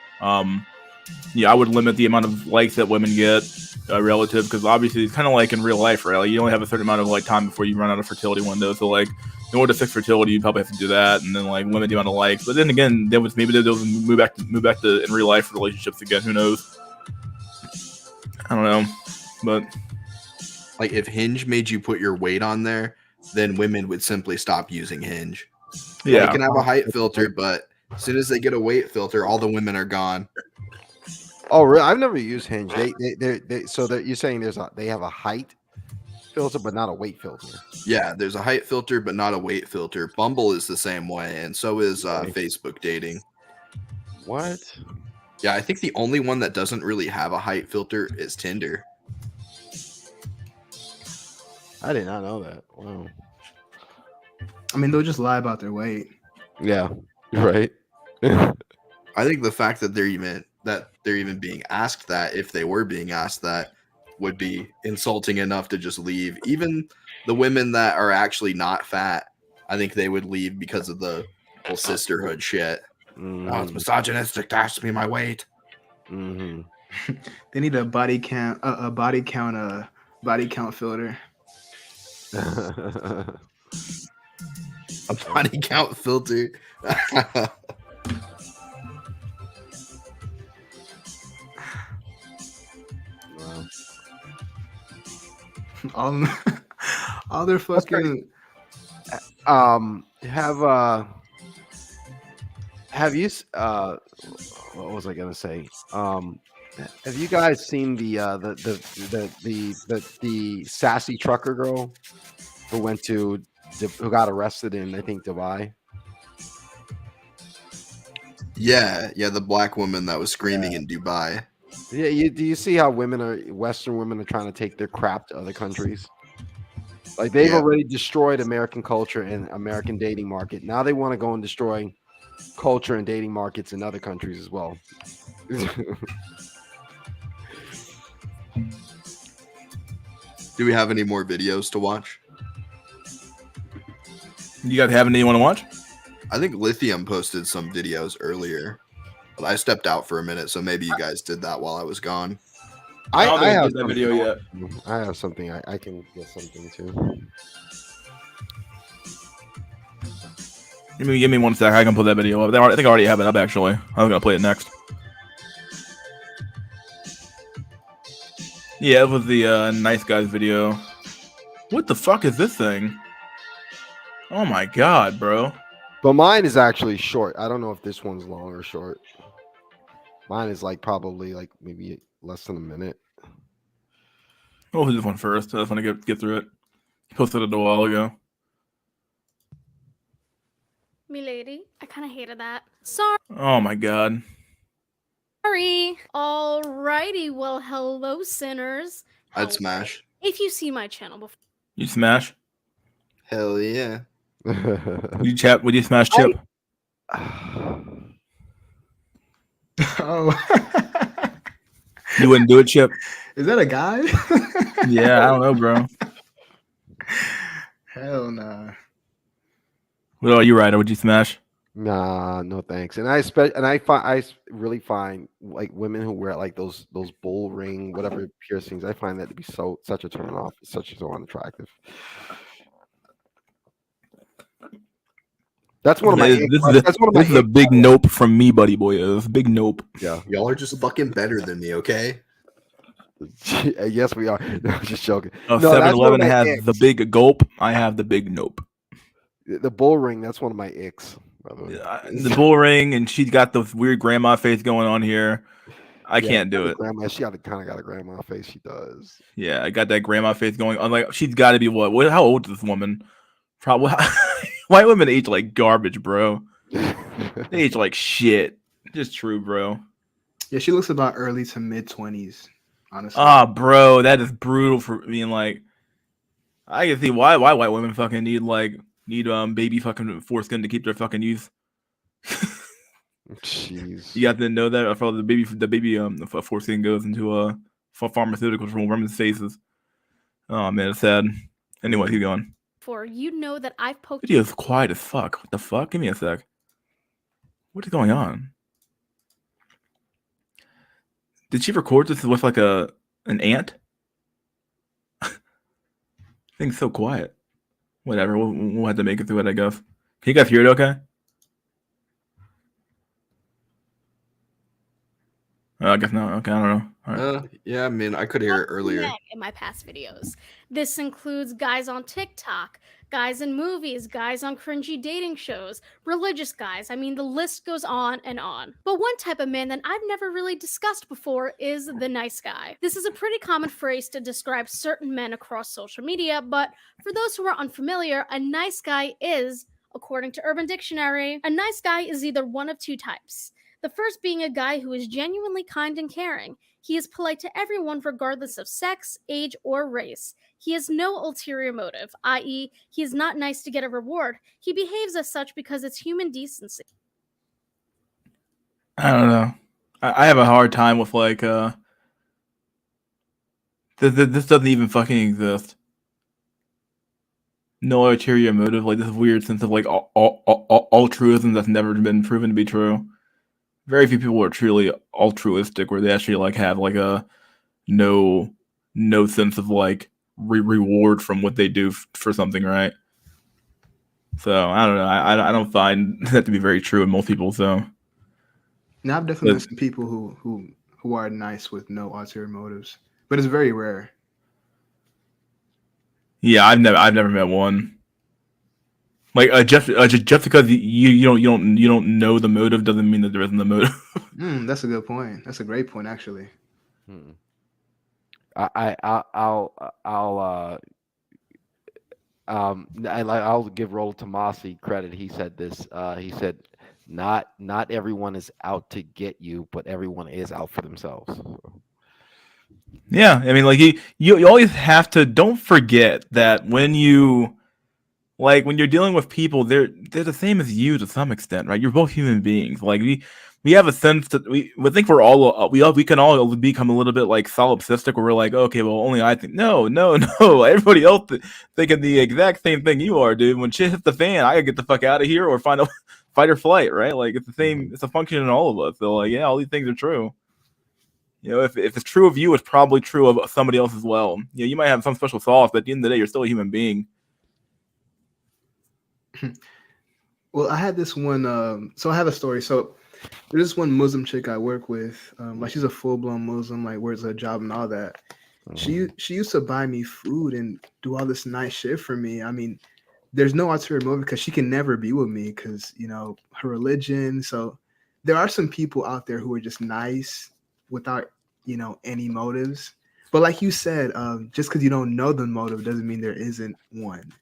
A: Yeah, I would limit the amount of likes that women get relative, because obviously it's kind of like in real life, right? Like, you only have a certain amount of like time before you run out of fertility window. So like, in order to fix fertility, you probably have to do that, and then like limit the amount of likes. But then again, they'll move back to in real life relationships again. Who knows? I don't know, but
B: Like if Hinge made you put your weight on there, then women would simply stop using Hinge.
A: yeah,
B: They can have a height filter, but as soon as they get a weight filter, all the women are gone.
G: Oh, really? I've never used Hinge. You're saying they have a height filter, but not a weight filter.
B: Yeah, there's a height filter, but not a weight filter. Bumble is the same way, and so is Facebook dating.
G: What?
B: Yeah, I think the only one that doesn't really have a height filter is Tinder.
G: I did not know that. Wow.
F: I mean, they'll just lie about their weight.
G: Yeah. Right.
B: I think the fact that they're even being asked that, if they were being asked that, would be insulting enough to just leave. Even the women that are actually not fat, I think they would leave because of the whole sisterhood shit. Oh, it's misogynistic to ask me my weight.
G: Mm-hmm.
F: They need a body count filter.
B: A body count filter.
F: All their fucking.
G: Have you what was I gonna say? Have you guys seen the sassy trucker girl who who got arrested in, I think, Dubai?
B: Yeah, the black woman that was screaming in Dubai.
G: Yeah, do you see how Western women are trying to take their crap to other countries? Like they've already destroyed American culture and American dating market. Now they want to go and destroy culture and dating markets in other countries as well.
B: Do we have any more videos to watch?
A: You guys have any you want to watch?
B: I think Lithium posted some videos earlier, but I stepped out for a minute, so maybe you guys did that while I was gone.
G: I have
A: that video yet.
G: I have something. I can get something too.
A: Give me 1 sec. I can pull that video up. I think I already have it up, actually. I'm gonna play it next. Yeah, it was the nice guys video. What the fuck is this thing? Oh my god, bro.
G: But mine is actually short. I don't know if this one's long or short. Mine is like probably like maybe less than a minute.
A: We'll do this one first. I just want to get through it. He posted it a while ago.
M: Me lady, I kind of hated that. Sorry.
A: Oh my god.
M: Alrighty, well, hello, sinners.
B: I'd smash.
M: If you see my channel before.
A: You smash?
B: Hell yeah.
A: Would you smash Chip?
F: Oh.
A: You wouldn't do it, Chip?
F: Is that a guy?
A: Yeah, I don't know, bro.
F: Hell nah.
A: What about you, Ryder? Would you smash?
G: Nah, no thanks. And I really find like women who wear like those bull ring whatever piercings. I find that to be such a turn off. It's so unattractive. That's one of my.
A: This is a big nope from me, buddy boy. It's a big nope.
G: Yeah,
B: y'all are just fucking better than me, okay?
G: Yes, we are. No, just joking.
A: Oh,
G: no,
A: 7-Eleven has the big gulp. I have the big nope.
G: The bull ring. That's one of my icks. By the way.
A: The bull ring, and she's got the weird grandma face going on here. I can't do it.
G: Grandma, she kind of got a grandma face. She does.
A: Yeah, I got that grandma face going on. Like she's got to be what? How old is this woman? Probably. White women age like garbage, bro. They age like shit. Just true, bro.
F: Yeah, she looks about early to mid 20s. Honestly.
A: Ah, bro, that is brutal for being like. I can see why white women fucking need baby fucking foreskin to keep their fucking youth.
G: Jeez.
A: You got to know that for the baby forcing goes into for pharmaceuticals from women's faces. Oh man, it's sad. Anyway, keep going.
M: For you know that I've poked.
A: Video is quiet as fuck. What the fuck? Give me a sec. What is going on? Did she record this with like an ant? Thing's so quiet. Whatever. We'll have to make it through it, I guess. Can you guys hear it? Okay. I guess not. Okay, I don't know. All right.
B: Yeah, I mean, I could hear it earlier.
M: In my past videos. This includes guys on TikTok, guys in movies, guys on cringy dating shows, religious guys. I mean, the list goes on and on. But one type of man that I've never really discussed before is the nice guy. This is a pretty common phrase to describe certain men across social media, but for those who are unfamiliar, a nice guy is, according to Urban Dictionary, a nice guy is either one of two types. The first being a guy who is genuinely kind and caring. He is polite to everyone regardless of sex, age, or race. He has no ulterior motive, i.e., he is not nice to get a reward. He behaves as such because it's human decency.
A: I don't know. I have a hard time with like this doesn't even fucking exist. No ulterior motive, like this weird sense of like altruism that's never been proven to be true. Very few people are truly altruistic, where they actually like have like a no sense of like reward from what they do for something, right? So I don't know. I don't find that to be very true in most people. So
F: now I've definitely met some people who are nice with no ulterior motives, but it's very rare.
A: Yeah, I've never met one. Like just because you don't know the motive doesn't mean that there isn't a motive.
F: That's a good point. That's a great point, actually.
G: I'll give Rollo Tomasi credit. He said this. He said, "Not everyone is out to get you, but everyone is out for themselves."
A: Yeah, I mean, like you always have to. Don't forget that when you're dealing with people, they're the same as you to some extent, right? You're both human beings. Like we have a sense that we think we're all we can all become a little bit like solipsistic, where we're like, okay, well, only I think. No, everybody else thinking the exact same thing you are, dude. When shit hits the fan, I gotta get the fuck out of here or find a fight or flight, right? Like it's the same. It's a function in all of us. So like, yeah, all these things are true. You know, if it's true of you, it's probably true of somebody else as well. You know, you might have some special sauce, but at the end of the day, you're still a human being.
F: Well, I had this one. So I have a story. So there's this one Muslim chick I work with. Like she's a full blown Muslim. Like wears a job and all that. She used to buy me food and do all this nice shit for me. I mean, there's no ulterior motive because she can never be with me because her religion. So there are some people out there who are just nice without any motives. But like you said, just because you don't know the motive doesn't mean there isn't one.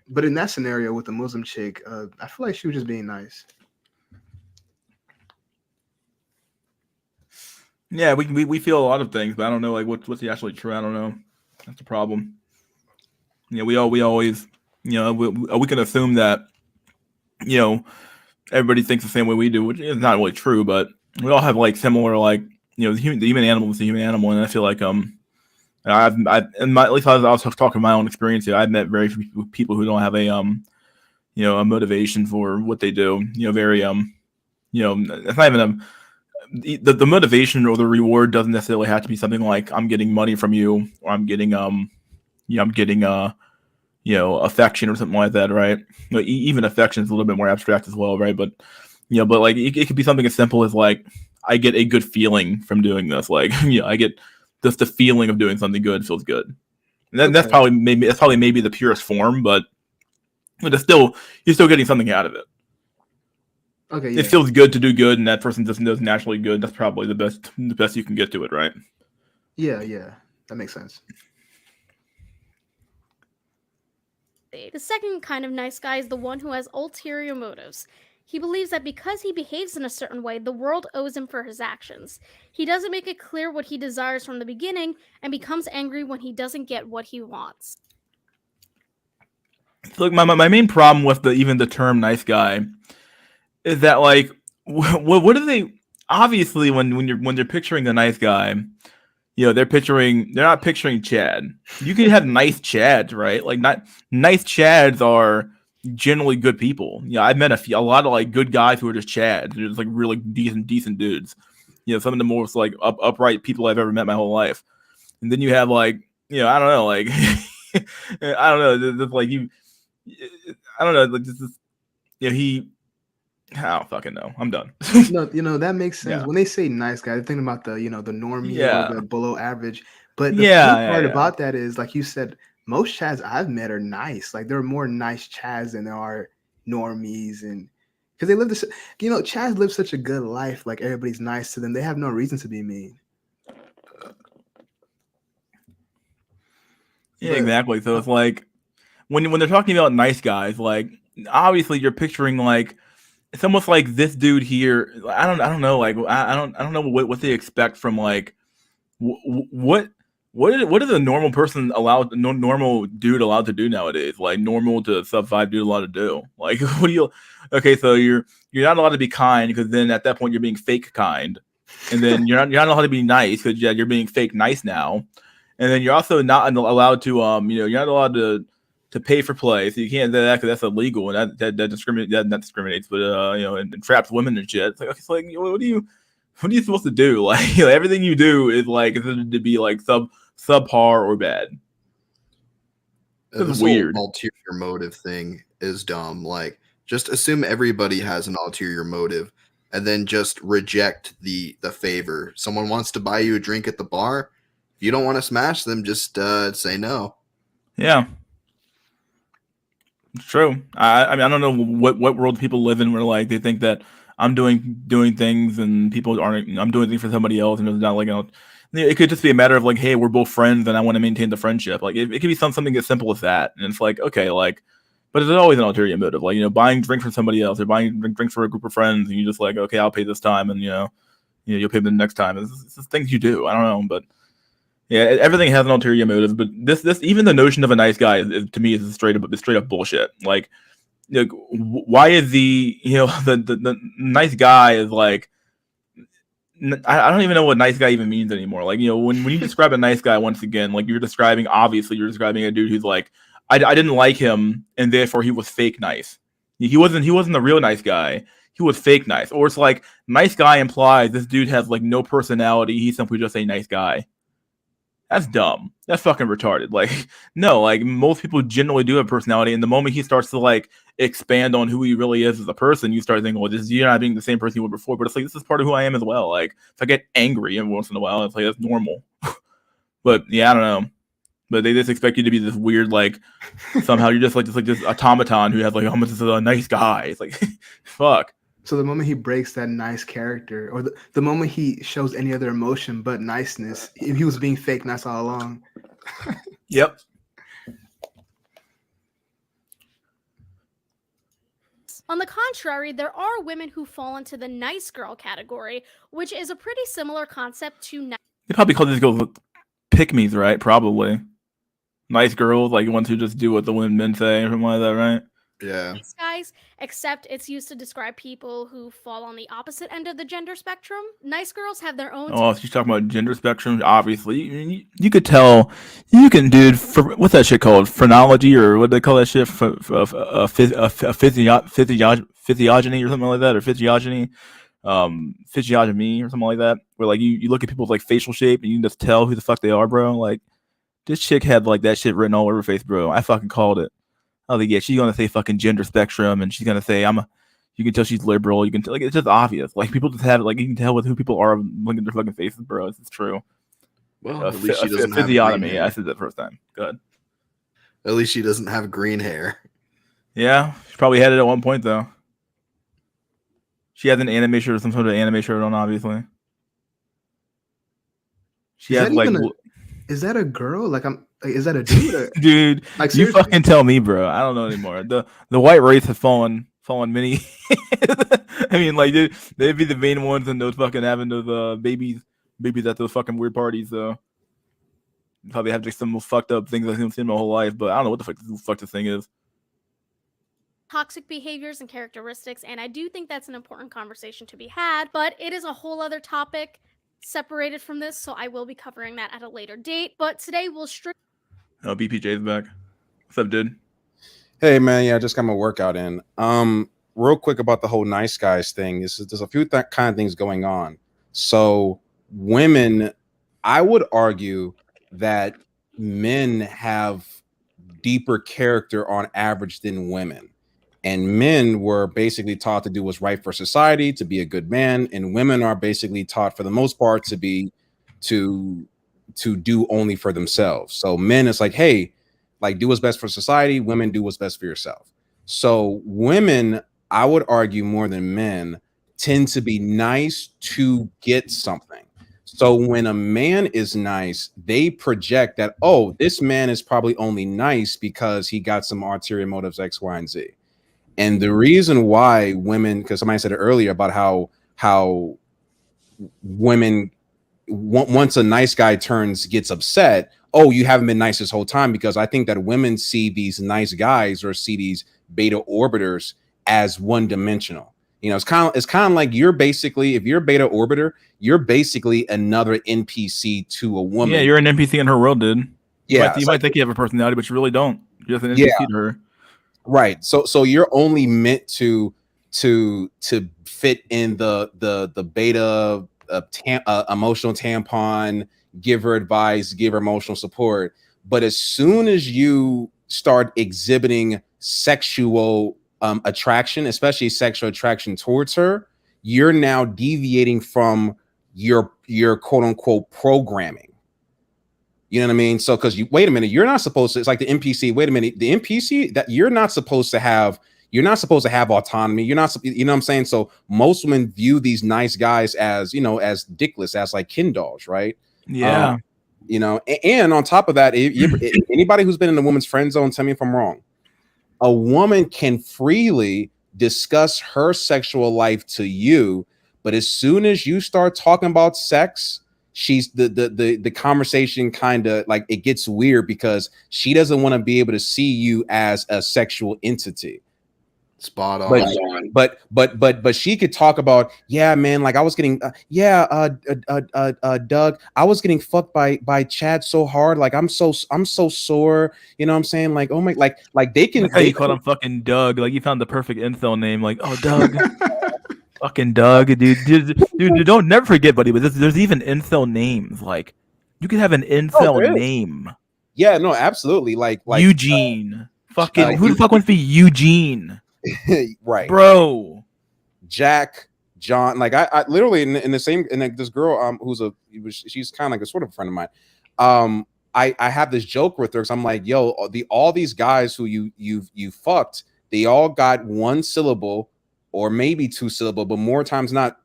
F: But in that scenario with the Muslim chick, I feel like she was just being nice.
A: Yeah, we feel a lot of things, but I don't know like what's actually true. I don't know. That's the problem. You know, we always we can assume that everybody thinks the same way we do, which is not really true. But we all have like similar like the human animal is the human animal, and I feel like at least I was talking my own experience here. I've met very few people who don't have a a motivation for what they do. Very it's not even the motivation or the reward doesn't necessarily have to be something like I'm getting money from you or I'm getting affection or something like that, right? Even affection is a little bit more abstract as well, right? But but like it could be something as simple as like I get a good feeling from doing this, like I get just the feeling of doing something good feels good. And that's probably maybe the purest form, but it's still you're still getting something out of it.
F: Okay,
A: It feels good to do good, and that person just knows naturally good. That's probably the best you can get to it, right?
F: Yeah, that makes sense.
M: The second kind of nice guy is the one who has ulterior motives. He believes that because he behaves in a certain way, the world owes him for his actions. He doesn't make it clear what he desires from the beginning and becomes angry when he doesn't get what he wants.
A: Look, my main problem with even the term nice guy is that like what do they? Obviously, when you're picturing the nice guy, they're not picturing Chad. You can have nice Chads, right? Like not nice Chads are generally good people. I've met a lot of like good guys who are just Chads. They're just like really decent dudes. Some of the most like upright people I've ever met my whole life. And then you have like, I don't know, like I don't know, just like I don't know, like this is, I don't fucking know. I'm done.
F: No, that makes sense.
A: Yeah.
F: When they say nice guy, they're thinking about the normie
A: Yeah.
F: or the below average. But the
A: Yeah,
F: funny part
A: yeah.
F: about that is, like you said, most Chads I've met are nice. Like there are more nice Chads than there are normies, and because they live this, Chads live such a good life. Like everybody's nice to them. They have no reason to be mean.
A: Yeah,
F: But-
A: exactly. So it's like when they're talking about nice guys, like obviously you're picturing like it's almost like this dude here. I don't know. Like I don't know what they expect from like what is a normal person normal dude allowed to do nowadays? Like normal to sub 5 dude allowed to do? Like what do you? Okay, so you're not allowed to be kind because then at that point you're being fake kind, and then you're not allowed to be nice because you're being fake nice now, and then you're also not allowed to you're not allowed to pay for play, so you can't do that because that's illegal and that discriminates. That not discriminates, but and traps women and shit. It's like, okay, so like what are you supposed to do? Like everything you do is like considered to be like subpar or bad.
B: This
A: weird.
B: whole ulterior motive thing is dumb. Like, just assume everybody has an ulterior motive, and then just reject the favor. Someone wants to buy you a drink at the bar. If you don't want to smash them, just say no.
A: Yeah, it's true. I mean, I don't know what world people live in where like they think that I'm doing things and people aren't. I'm doing things for somebody else, and it's not like it could just be a matter of like, hey, we're both friends, and I want to maintain the friendship. Like it could be something as simple as that, and it's like okay, like, but there's always an ulterior motive, like buying drink from somebody else or buying drinks for a group of friends, and you just like okay, I'll pay this time, and you'll pay the next time. It's just things you do. I don't know, but. Yeah, everything has an ulterior motive, but this even the notion of a nice guy to me is straight up bullshit. Like, why is the the nice guy is like I don't even know what nice guy even means anymore. Like when you describe a nice guy once again, like you're describing a dude who's like I didn't like him and therefore he was fake nice. He wasn't the real nice guy. He was fake nice. Or it's like nice guy implies this dude has like no personality. He's simply just a nice guy. That's dumb. That's fucking retarded. Like, no, like most people generally do have personality, and the moment he starts to like expand on who he really is as a person, you start thinking, well, you're not being the same person you were before. But it's like this is part of who I am as well. Like, if I get angry every once in a while, it's like that's normal. But yeah, I don't know. But they just expect you to be this weird, like somehow you're just like this automaton who has like almost this a nice guy. It's like, fuck.
F: So the moment he breaks that nice character, or the moment he shows any other emotion but niceness, he was being fake nice all along.
A: Yep.
M: On the contrary, there are women who fall into the nice girl category, which is a pretty similar concept to
A: They probably call these girls pick-me's, right? Probably. Nice girls, like ones who just do what the men say or something like that, right?
B: Yeah.
M: nice guys, except it's used to describe people who fall on the opposite end of the gender spectrum. Nice girls have their own.
A: Oh, she's talking about gender spectrum. Obviously, you could tell. You can, dude. What's that shit called? Phrenology or what do they call that shit? Physiogeny or something like that, or physiogeny, physiognomy or something like that. Where like you look at people's like facial shape and you can just tell who the fuck they are, bro. Like this chick had like that shit written all over her face, bro. I fucking called it. I was like, yeah, she's gonna say fucking gender spectrum, and she's gonna say you can tell she's liberal. You can tell, like, it's just obvious. Like people just have like you can tell with who people are looking at their fucking faces, bro. It's true.
B: Well, at least she doesn't have
A: physiognomy.
B: green
A: Yeah,
B: hair.
A: I said that first time. Good.
B: At least she doesn't have green hair.
A: Yeah, she probably had it at one point though. She has an anime shirt or some sort of anime shirt on, obviously. She
F: Is
A: has
F: that
A: like.
F: even is that a girl? Like is that a dude? Or,
A: dude,
F: like
A: you
F: seriously?
A: fucking tell me, bro. I don't know anymore. The white race has fallen many. I mean, like they'd be the main ones in those fucking having those babies at those fucking weird parties. So probably have like some fucked up things I've seen my whole life. But I don't know what the fuck this thing is.
M: toxic behaviors and characteristics, and I do think that's an important conversation to be had, but it is a whole other topic separated from this, so I will be covering that at a later date. But today we'll strictly...
A: Oh, BPJ's back. What's up, dude?
D: Hey man, yeah, I just got my workout in. Real quick about the whole nice guys thing. There's a few kind of things going on. So women, I would argue that men have deeper character on average than women. And men were basically taught to do what's right for society, to be a good man, and women are basically taught for the most part to do only for themselves. So men, it's like, hey, like do what's best for society. Women, do what's best for yourself. So women, I would argue more than men, tend to be nice to get something. So when a man is nice, they project that, oh, this man is probably only nice because he got some ulterior motives X, Y, and Z. And the reason why women, because somebody said it earlier about how women, once a nice guy gets upset, oh, you haven't been nice this whole time, because I think that women see these nice guys or see these beta orbiters as one-dimensional. You know, it's kind of like you're basically, if you're a beta orbiter, you're basically another NPC to a woman.
A: Yeah, you're an NPC in her world, dude.
D: Yeah,
A: you might think you have a personality, but you really don't. You're just an NPC to her.
D: Right. So you're only meant to fit in the beta emotional tampon, give her advice, give her emotional support. But as soon as you start exhibiting sexual attraction, especially sexual attraction towards her, you're now deviating from your quote unquote programming. You know what I mean? So, because wait a minute, you're not supposed to, it's like the NPC. Wait a minute, the NPC that you're not supposed to have autonomy. You're not, you know what I'm saying? So most women view these nice guys as, you know, as dickless, as like Ken dolls, right?
A: Yeah.
D: You know, and on top of that, anybody who's been in a woman's friend zone, tell me if I'm wrong. A woman can freely discuss her sexual life to you, but as soon as you start talking about sex, she's the conversation kind of like it gets weird, because she doesn't want to be able to see you as a sexual entity.
B: Spot on.
D: But she could talk about, yeah, man, like I was getting Doug, I was getting fucked by Chad so hard, like I'm so sore, you know what I'm saying? Like, oh my, like they can,
A: How you call him fucking Doug, like you found the perfect incel name, like, oh, Doug. Fucking Doug, dude, don't never forget, buddy, but there's even incel names. Like, you could have an incel name.
D: Yeah, no, absolutely. Like
A: Eugene. Fucking who the fuck wants to be Eugene?
D: Right,
A: bro.
D: Jack, John. Like I literally in the same, and like this girl she's kind of like a sort of a friend of mine. I have this joke with her, because I'm like, yo, all these guys who you fucked, they all got one syllable or maybe two syllable, but more times not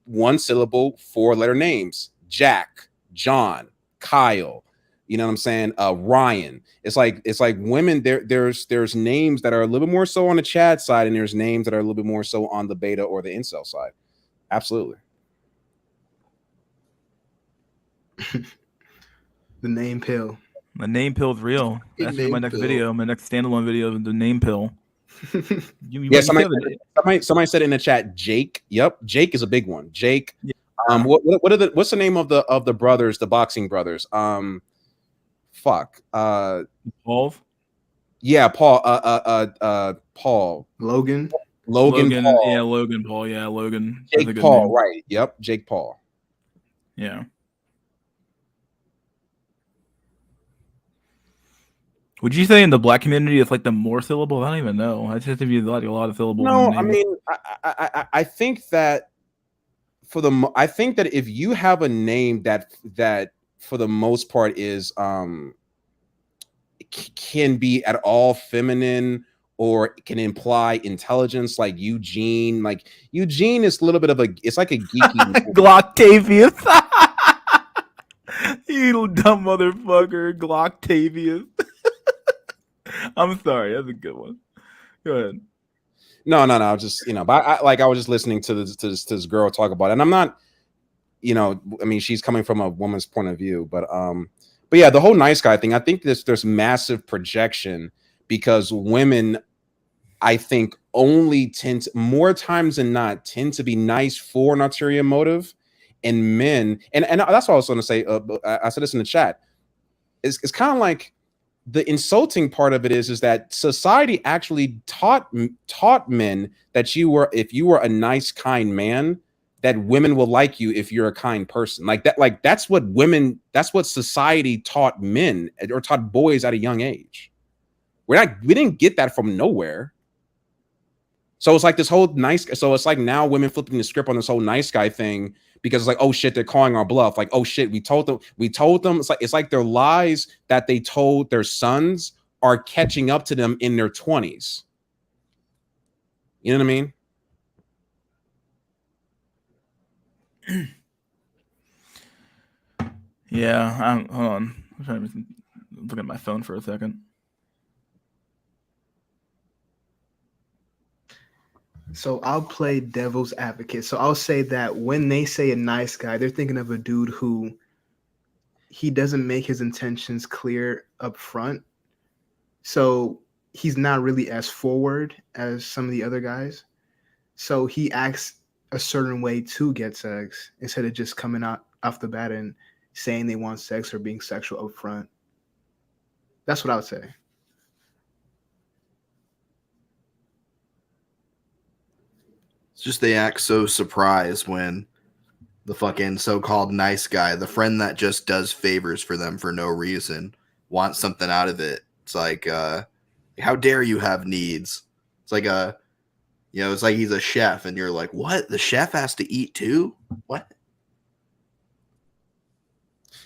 D: one syllable, 4-letter names: Jack, John, Kyle. You know what I'm saying? Ryan. It's like women. There's names that are a little bit more so on the Chad side, and there's names that are a little bit more so on the beta or the incel side. Absolutely.
F: The name pill.
A: The name pill's real. That's my next video. My next standalone video. The name pill.
D: Somebody said in the chat, Jake. Yep, Jake is a big one. Jake. Yeah. What's the name of the brothers, the boxing brothers?
A: Paul.
D: Yeah, Paul. Paul.
F: Logan.
D: Paul.
A: Yeah, Logan Paul. Yeah, Logan.
D: Jake Paul. Name. Right. Yep. Jake Paul.
A: Yeah. Would you say in the black community it's like the more syllables? I don't even know. I just think you like a lot of syllables.
D: No, I mean, I think that I think that if you have a name that for the most part is can be at all feminine or can imply intelligence, like Eugene. Like Eugene is a little bit of it's like a geeky
A: Glocktavius. You dumb motherfucker, Glocktavius. I'm sorry, that's a good one. Go ahead.
D: No. Just but I was just listening to this girl talk about it, and I'm not, I mean, she's coming from a woman's point of view, but yeah, the whole nice guy thing. I think there's massive projection, because women, I think only more times than not tend to be nice for an ulterior motive, and men, and that's what I was going to say. I said this in the chat. It's kind of like the insulting part of it is that society actually taught men that if you were a nice, kind man, that women will like you if you're a kind person. Like that's what society taught men or taught boys at a young age. We didn't get that from nowhere. So it's like this whole so it's like now women flipping the script on this whole nice guy thing, because it's like, oh shit, they're calling our bluff. Like, oh shit, we told them. It's like their lies that they told their sons are catching up to them in their 20s. You know what I mean?
A: Yeah, hold on. I'm trying to look at my phone for a second.
F: So I'll play devil's advocate. So I'll say that when they say a nice guy, they're thinking of a dude who he doesn't make his intentions clear up front. So he's not really as forward as some of the other guys. So he acts a certain way to get sex instead of just coming out off the bat and saying they want sex or being sexual up front. That's what I would say.
B: It's just they act so surprised when the fucking so-called nice guy, the friend that just does favors for them for no reason, wants something out of it. It's like, how dare you have needs? It's like it's like he's a chef, and you're like, what? The chef has to eat too? What?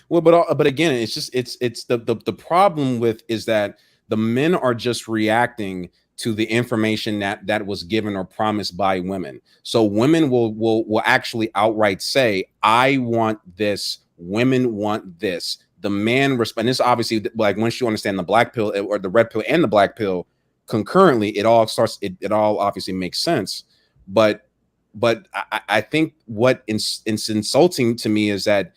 D: Well, but again, it's just it's the problem with is that the men are just reacting to the information that was given or promised by women. So women will actually outright say, I want this, women want this. The man respond. This obviously, like, once you understand the black pill or the red pill and the black pill concurrently, it all obviously makes sense. But I think what it's insulting to me is that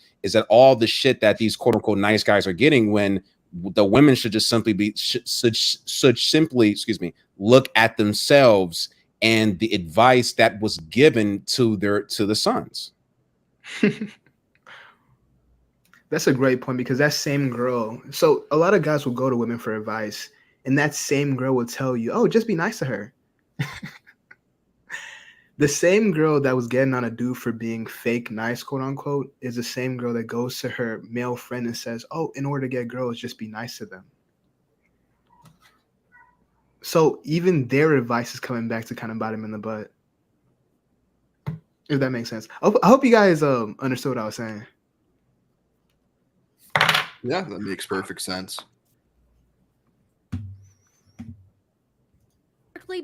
D: all the shit that these quote unquote nice guys are getting, when the women should just simply simply look at themselves and the advice that was given to the sons.
F: That's a great point, because that same girl, so a lot of guys will go to women for advice, and that same girl will tell you, oh, just be nice to her. The same girl that was getting on a dude for being fake nice, quote unquote, is the same girl that goes to her male friend and says, oh, in order to get girls, just be nice to them. So even their advice is coming back to kind of bite him in the butt. If that makes sense. I hope you guys understood what I was saying.
B: Yeah, that makes perfect sense.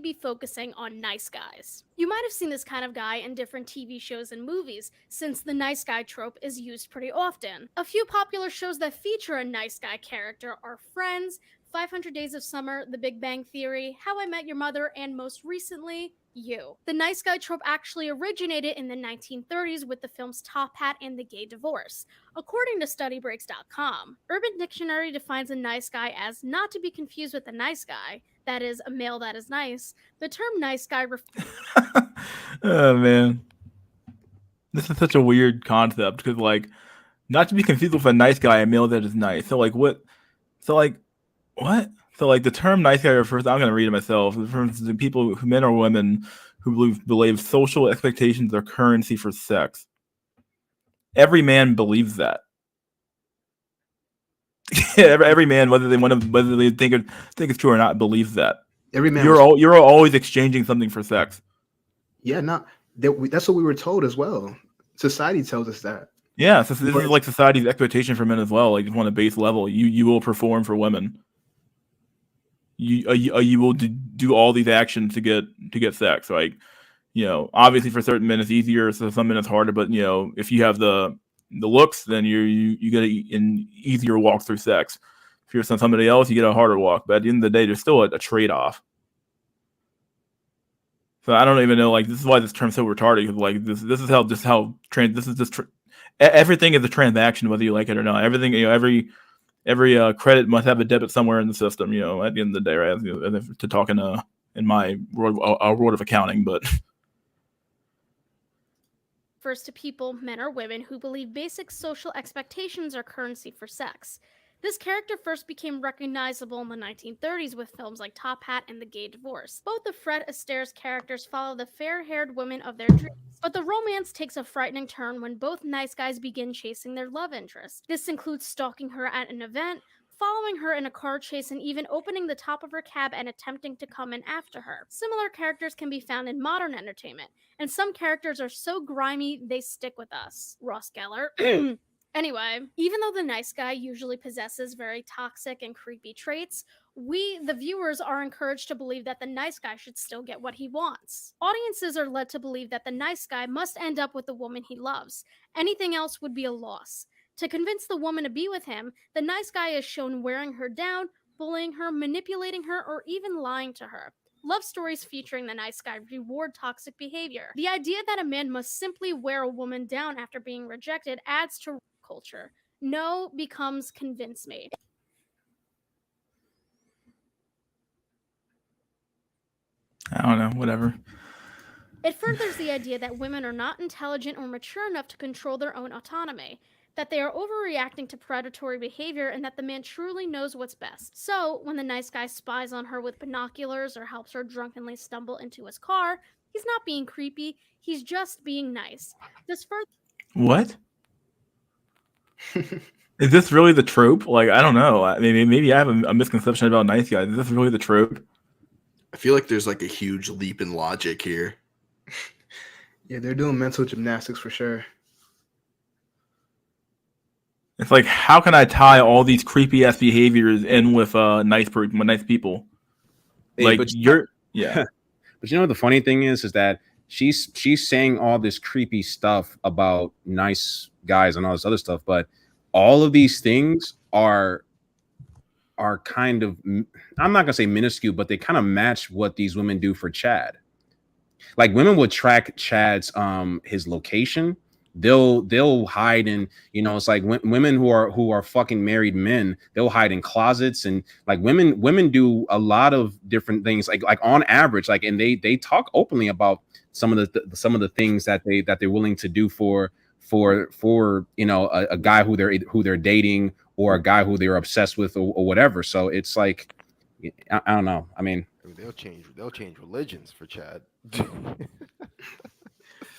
M: Be focusing on nice guys. You might have seen this kind of guy in different TV shows and movies, since the nice guy trope is used pretty often. A few popular shows that feature a nice guy character are Friends, 500 Days of Summer, The Big Bang Theory, How I Met Your Mother, and most recently, You. The nice guy trope actually originated in the 1930s with the films Top Hat and The Gay Divorce. According to StudyBreaks.com, Urban Dictionary defines a nice guy as not to be confused with a nice guy, that is, a male that is nice. The term nice guy
A: oh man, this is such a weird concept, because like, not to be confused with a nice guy, a male that is nice. So like what? So like what? So like the term nice guy refers, I'm going to read it myself, it refers to people, men or women, who believe social expectations are currency for sex. Every man believes that. every man, whether they think it's true or not, believes that.
F: Every man.
A: You're always exchanging something for sex.
F: Yeah, that's what we were told as well. Society tells us that.
A: Yeah, so this is like society's expectation for men as well. Like, on a base level, you will perform for women. You will do all these actions to get sex. Like, obviously for certain men it's easier, so some men it's harder. But if you have the looks, then you get an easier walk through sex. If you're somebody else, you get a harder walk. But at the end of the day, there's still a trade off. So I don't even know. Like, this is why this term's so retarded. Because like this is everything is a transaction, whether you like it or not. Everything, every credit must have a debit somewhere in the system. At the end of the day, right? To talk in in my world of accounting, but
M: refers to people, men or women, who believe basic social expectations are currency for sex. This character first became recognizable in the 1930s with films like Top Hat and The Gay Divorce. Both of Fred Astaire's characters follow the fair-haired women of their dreams, but the romance takes a frightening turn when both nice guys begin chasing their love interest. This includes stalking her at an event, following her in a car chase, and even opening the top of her cab and attempting to come in after her. Similar characters can be found in modern entertainment, and some characters are so grimy they stick with us. Ross Geller. Anyway, even though the nice guy usually possesses very toxic and creepy traits, we, the viewers, are encouraged to believe that the nice guy should still get what he wants. Audiences are led to believe that the nice guy must end up with the woman he loves. Anything else would be a loss. To convince the woman to be with him, the nice guy is shown wearing her down, bullying her, manipulating her, or even lying to her. Love stories featuring the nice guy reward toxic behavior. The idea that a man must simply wear a woman down after being rejected adds to culture. No becomes convince me.
A: I don't know, whatever.
M: It furthers the idea that women are not intelligent or mature enough to control their own autonomy, that they are overreacting to predatory behavior, and that the man truly knows what's best. So, when the nice guy spies on her with binoculars or helps her drunkenly stumble into his car, he's not being creepy, he's just being nice. This further
A: What? Is this really the trope? Like, I don't know. Maybe I have a misconception about nice guys. Is this really the trope?
B: I feel like there's like a huge leap in logic here.
F: Yeah, they're doing mental gymnastics for sure.
A: It's like, how can I tie all these creepy ass behaviors in with nice people?
D: Hey,
A: Like
D: but
A: yeah.
D: But you know what the funny thing is that she's saying all this creepy stuff about nice guys and all this other stuff, but all of these things are kind of, I'm not gonna say minuscule, but they kind of match what these women do for Chad. Like, women would track Chad's his location. They'll hide in, you know, it's like women who are fucking married men, they'll hide in closets, and like women do a lot of different things, like on average, like, and they talk openly about some of the things that they're willing to do for you know, a guy who they're dating, or a guy who they're obsessed with, or whatever. So it's like, I don't know. I mean,
G: they'll change religions for Chad.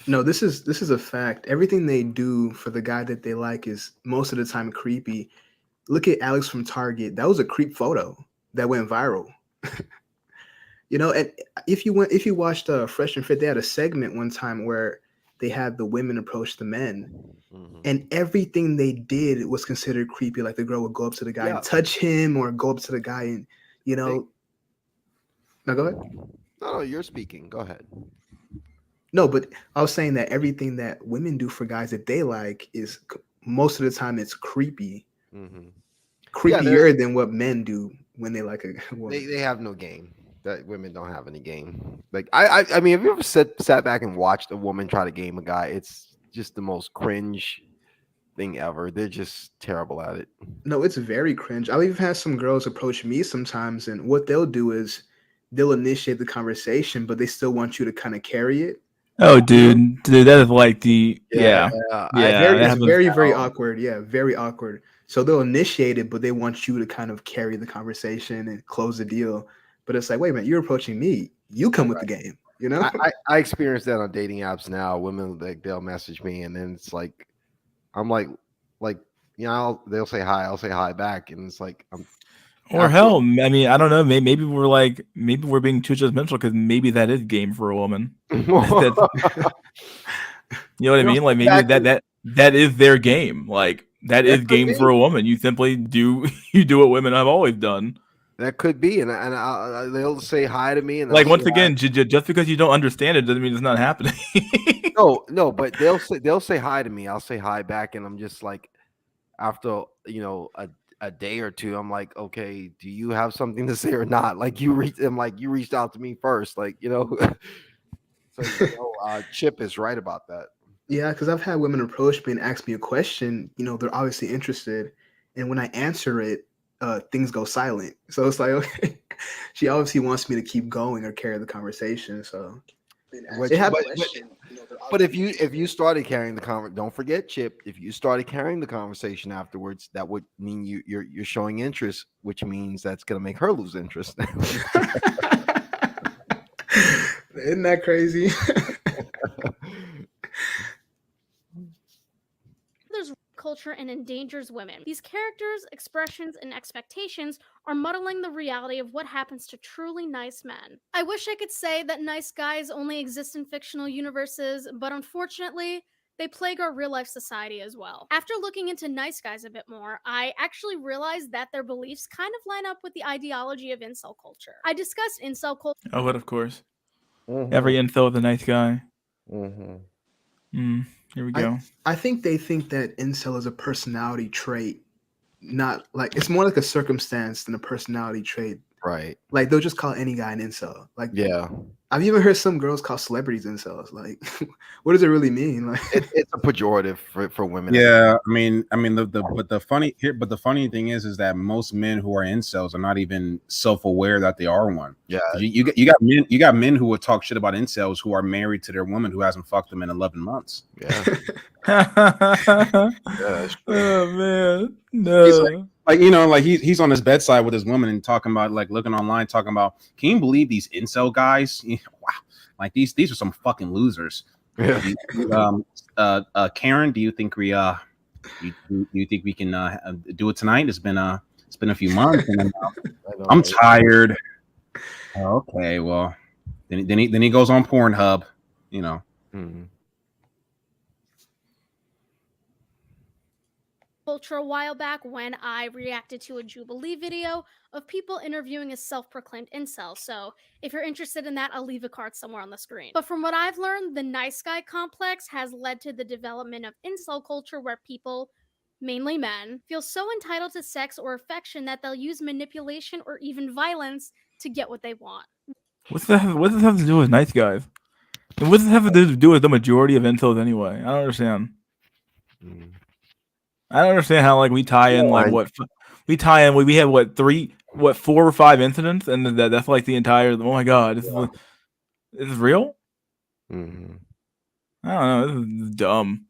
F: No, this is a fact. Everything they do for the guy that they like is most of the time creepy. Look at Alex from Target. That was a creep photo that went viral. You know, and if you watched Fresh and Fit, they had a segment one time where they had the women approach the men, and everything they did was considered creepy. Like, the girl would go up to the guy and touch him, or go up to the guy and, you know. No, go ahead.
G: No, you're speaking. Go ahead.
F: No, but I was saying that everything that women do for guys that they like is most of the time it's creepy, creepier than what men do when they like a woman.
G: They have no game. That women don't have any game. Like, I mean, have you ever sat back and watched a woman try to game a guy? It's just the most cringe thing ever. They're just terrible at it.
F: No, it's very cringe. I've even had some girls approach me sometimes, and what they'll do is they'll initiate the conversation, but they still want you to kind of carry it.
A: Oh, dude, that is like the
F: It's very awkward. Yeah, very awkward. So they'll initiate it, but they want you to kind of carry the conversation and close the deal. But it's like, wait a minute, you're approaching me. You come with the game. You know,
G: I experience that on dating apps now. Women, like, they'll message me, and then it's like, I'm like, you know, they'll say hi, I'll say hi back, and it's like,
A: hell, I mean, I don't know. Maybe we're being too judgmental, because maybe that is game for a woman. You know what I mean? Like, maybe that is their game. Like, that is game for a woman. You simply do what women have always done.
G: That could be, and they'll say hi to me, and
A: like, once again, just because you don't understand it doesn't mean it's not happening.
G: No, but they'll say hi to me. I'll say hi back, and I'm just like, after, you know, a day or two, I'm like, okay, do you have something to say or not? Like, you reached out to me first, like, you know. So, you know, Chip is right about that.
F: Yeah, because I've had women approach me and ask me a question. You know, they're obviously interested, and when I answer it, things go silent. So it's like, okay, she obviously wants me to keep going or carry the conversation. So
G: Which,
F: it happened.
G: but if you started carrying the conversation, don't forget, Chip. If you started carrying the conversation afterwards, that would mean you're showing interest, which means that's gonna make her lose interest.
F: Isn't that crazy?
M: There's culture and endangers women. These characters, expressions, and expectations are muddling the reality of what happens to truly nice men. I wish I could say that nice guys only exist in fictional universes, but unfortunately, they plague our real life society as well. After looking into nice guys a bit more, I actually realized that their beliefs kind of line up with the ideology of incel culture. I discussed incel culture.
A: Oh, but of course. Every incel is a nice guy. Here we go.
F: I think they think that incel is a personality trait, not like it's more like a circumstance than a personality trait.
G: Right.
F: Like they'll just call any guy an incel. Like
G: Yeah.
F: I've even heard some girls call celebrities incels. Like, what does it really mean? Like
G: It's a pejorative for women.
D: Yeah, I mean, the funny thing is that most men who are incels are not even self-aware that they are one.
G: Yeah,
D: you got men who will talk shit about incels who are married to their woman who hasn't fucked them in 11 months.
G: Yeah.
A: Oh man, no.
D: Like you know, like he's on his bedside with his woman and talking about like looking online, talking about, can you believe these incel guys? Wow, like these are some fucking losers.
G: Yeah.
D: Karen, do you think we you think we can do it tonight? It's been a few months, and I'm tired. Okay, well, then he goes on Pornhub, you know.
M: Culture a while back when I reacted to a Jubilee video of people interviewing a self-proclaimed incel. So if you're interested in that, I'll leave a card somewhere on the screen. But from what I've learned, the nice guy complex has led to the development of incel culture where people, mainly men, feel so entitled to sex or affection that they'll use manipulation or even violence to get what they want.
A: What does this have to do with nice guys? And what does this have to do with the majority of incels anyway? I don't understand. I don't understand how like we tie in like what we tie in. We have what 4 or 5 incidents, and that's like the entire. Oh my god, this is real. I don't know. This is dumb.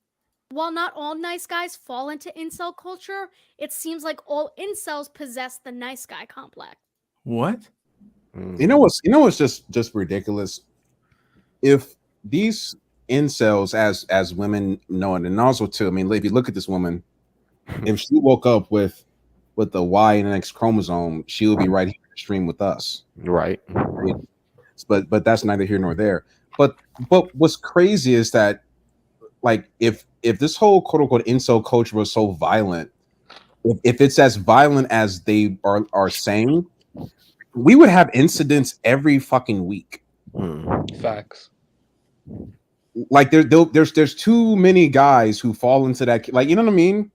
M: While not all nice guys fall into incel culture, it seems like all incels possess the nice guy complex.
A: What?
D: You know what's just ridiculous? If these incels, as women know it, and also too, I mean, if you look at this woman, if she woke up with the Y and the X chromosome, she would be right here in the stream with us,
G: right?
D: But that's neither here nor there. But what's crazy is that, like, if this whole quote unquote incel culture was so violent, if it's as violent as they are saying, we would have incidents every fucking week.
N: Facts.
D: Like there's too many guys who fall into that, like, you know what I mean?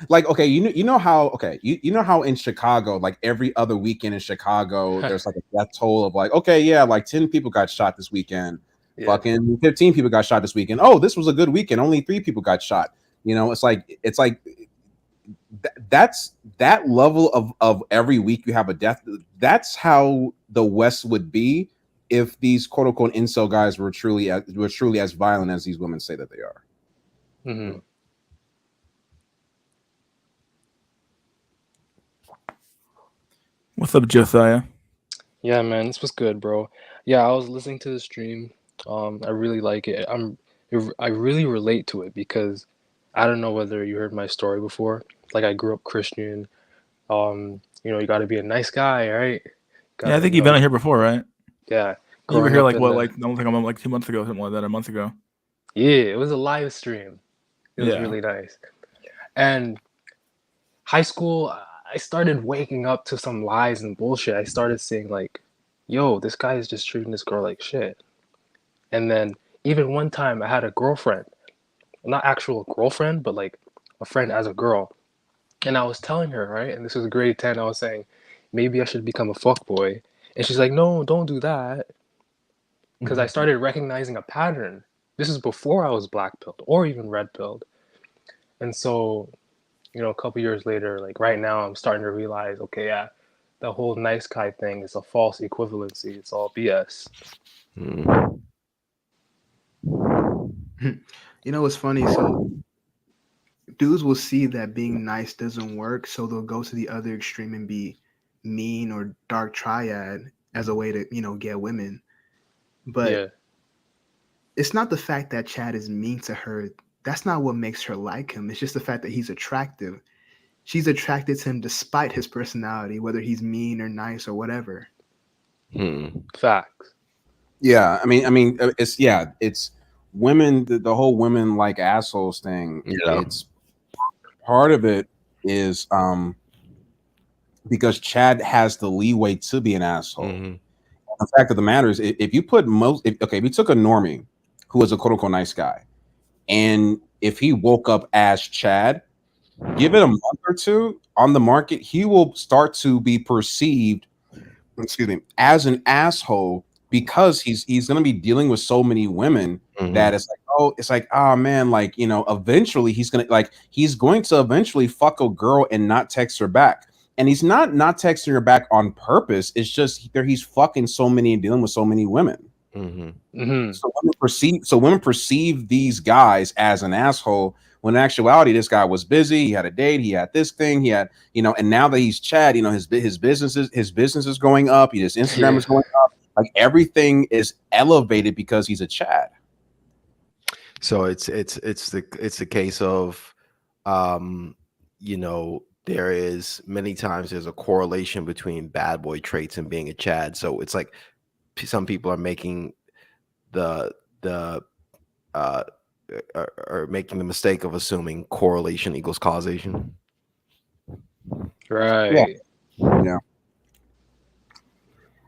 D: Like, okay, you know how you know how in Chicago, like every other weekend in Chicago, there's like a death toll of like, okay, yeah, like 10 people got shot this weekend. Yeah. Fucking 15 people got shot this weekend. Oh, this was a good weekend. Only 3 people got shot. You know, it's like that's that level of every week you have a death. That's how the West would be if these quote unquote incel guys were truly as violent as these women say that they are.
A: What's up, Josiah?
N: Yeah, man, this was good, bro. Yeah, I was listening to the stream. I really like it. I really relate to it because I don't know whether you heard my story before. Like, I grew up Christian. You know, you got to be a nice guy, right?
A: Yeah, I think you've been on here before, right?
N: Yeah.
A: You were here like what, like I don't think I'm like 2 months ago, something like that, a month ago.
N: Yeah, it was a live stream. It was really nice. And high school, I started waking up to some lies and bullshit. I started saying like, yo, this guy is just treating this girl like shit. And then even one time I had a girlfriend, not actual girlfriend, but like a friend as a girl. And I was telling her, right? And this was grade 10. I was saying, maybe I should become a fuckboy. And she's like, no, don't do that. Because I started recognizing a pattern. This is before I was black pilled or even red pilled. And so you know, a couple years later, like right now, I'm starting to realize, okay, yeah, the whole nice guy thing is a false equivalency. It's all BS.
F: You know what's funny? So dudes will see that being nice doesn't work, so they'll go to the other extreme and be mean or dark triad as a way to, you know, get women. But
N: Yeah.
F: it's not the fact that Chad is mean to her. That's not what makes her like him. It's just the fact that he's attractive. She's attracted to him despite his personality, whether he's mean or nice or whatever.
N: Facts.
D: Yeah, I mean, it's women. The whole women like assholes thing.
G: Yeah.
D: It's part of it is because Chad has the leeway to be an asshole. The fact of the matter is, if you took a normie who was a quote unquote nice guy, and if he woke up as Chad, give it a month or two on the market, he will start to be perceived, as an asshole, because he's going to be dealing with so many women that it's like, oh man, like, you know, eventually he's going to eventually fuck a girl and not text her back. And he's not texting her back on purpose. It's just he's fucking so many and dealing with so many women. So women perceive these guys as an asshole, when in actuality this guy was busy. He had a date. He had this thing. He had, you know, and now that he's Chad, you know, his business is going up. His Instagram is going up. Like everything is elevated because he's a Chad.
G: So it's the case of, you know, there is many times there's a correlation between bad boy traits and being a Chad. So it's like some people are making are making the mistake of assuming correlation equals causation.
N: Right.
D: Yeah.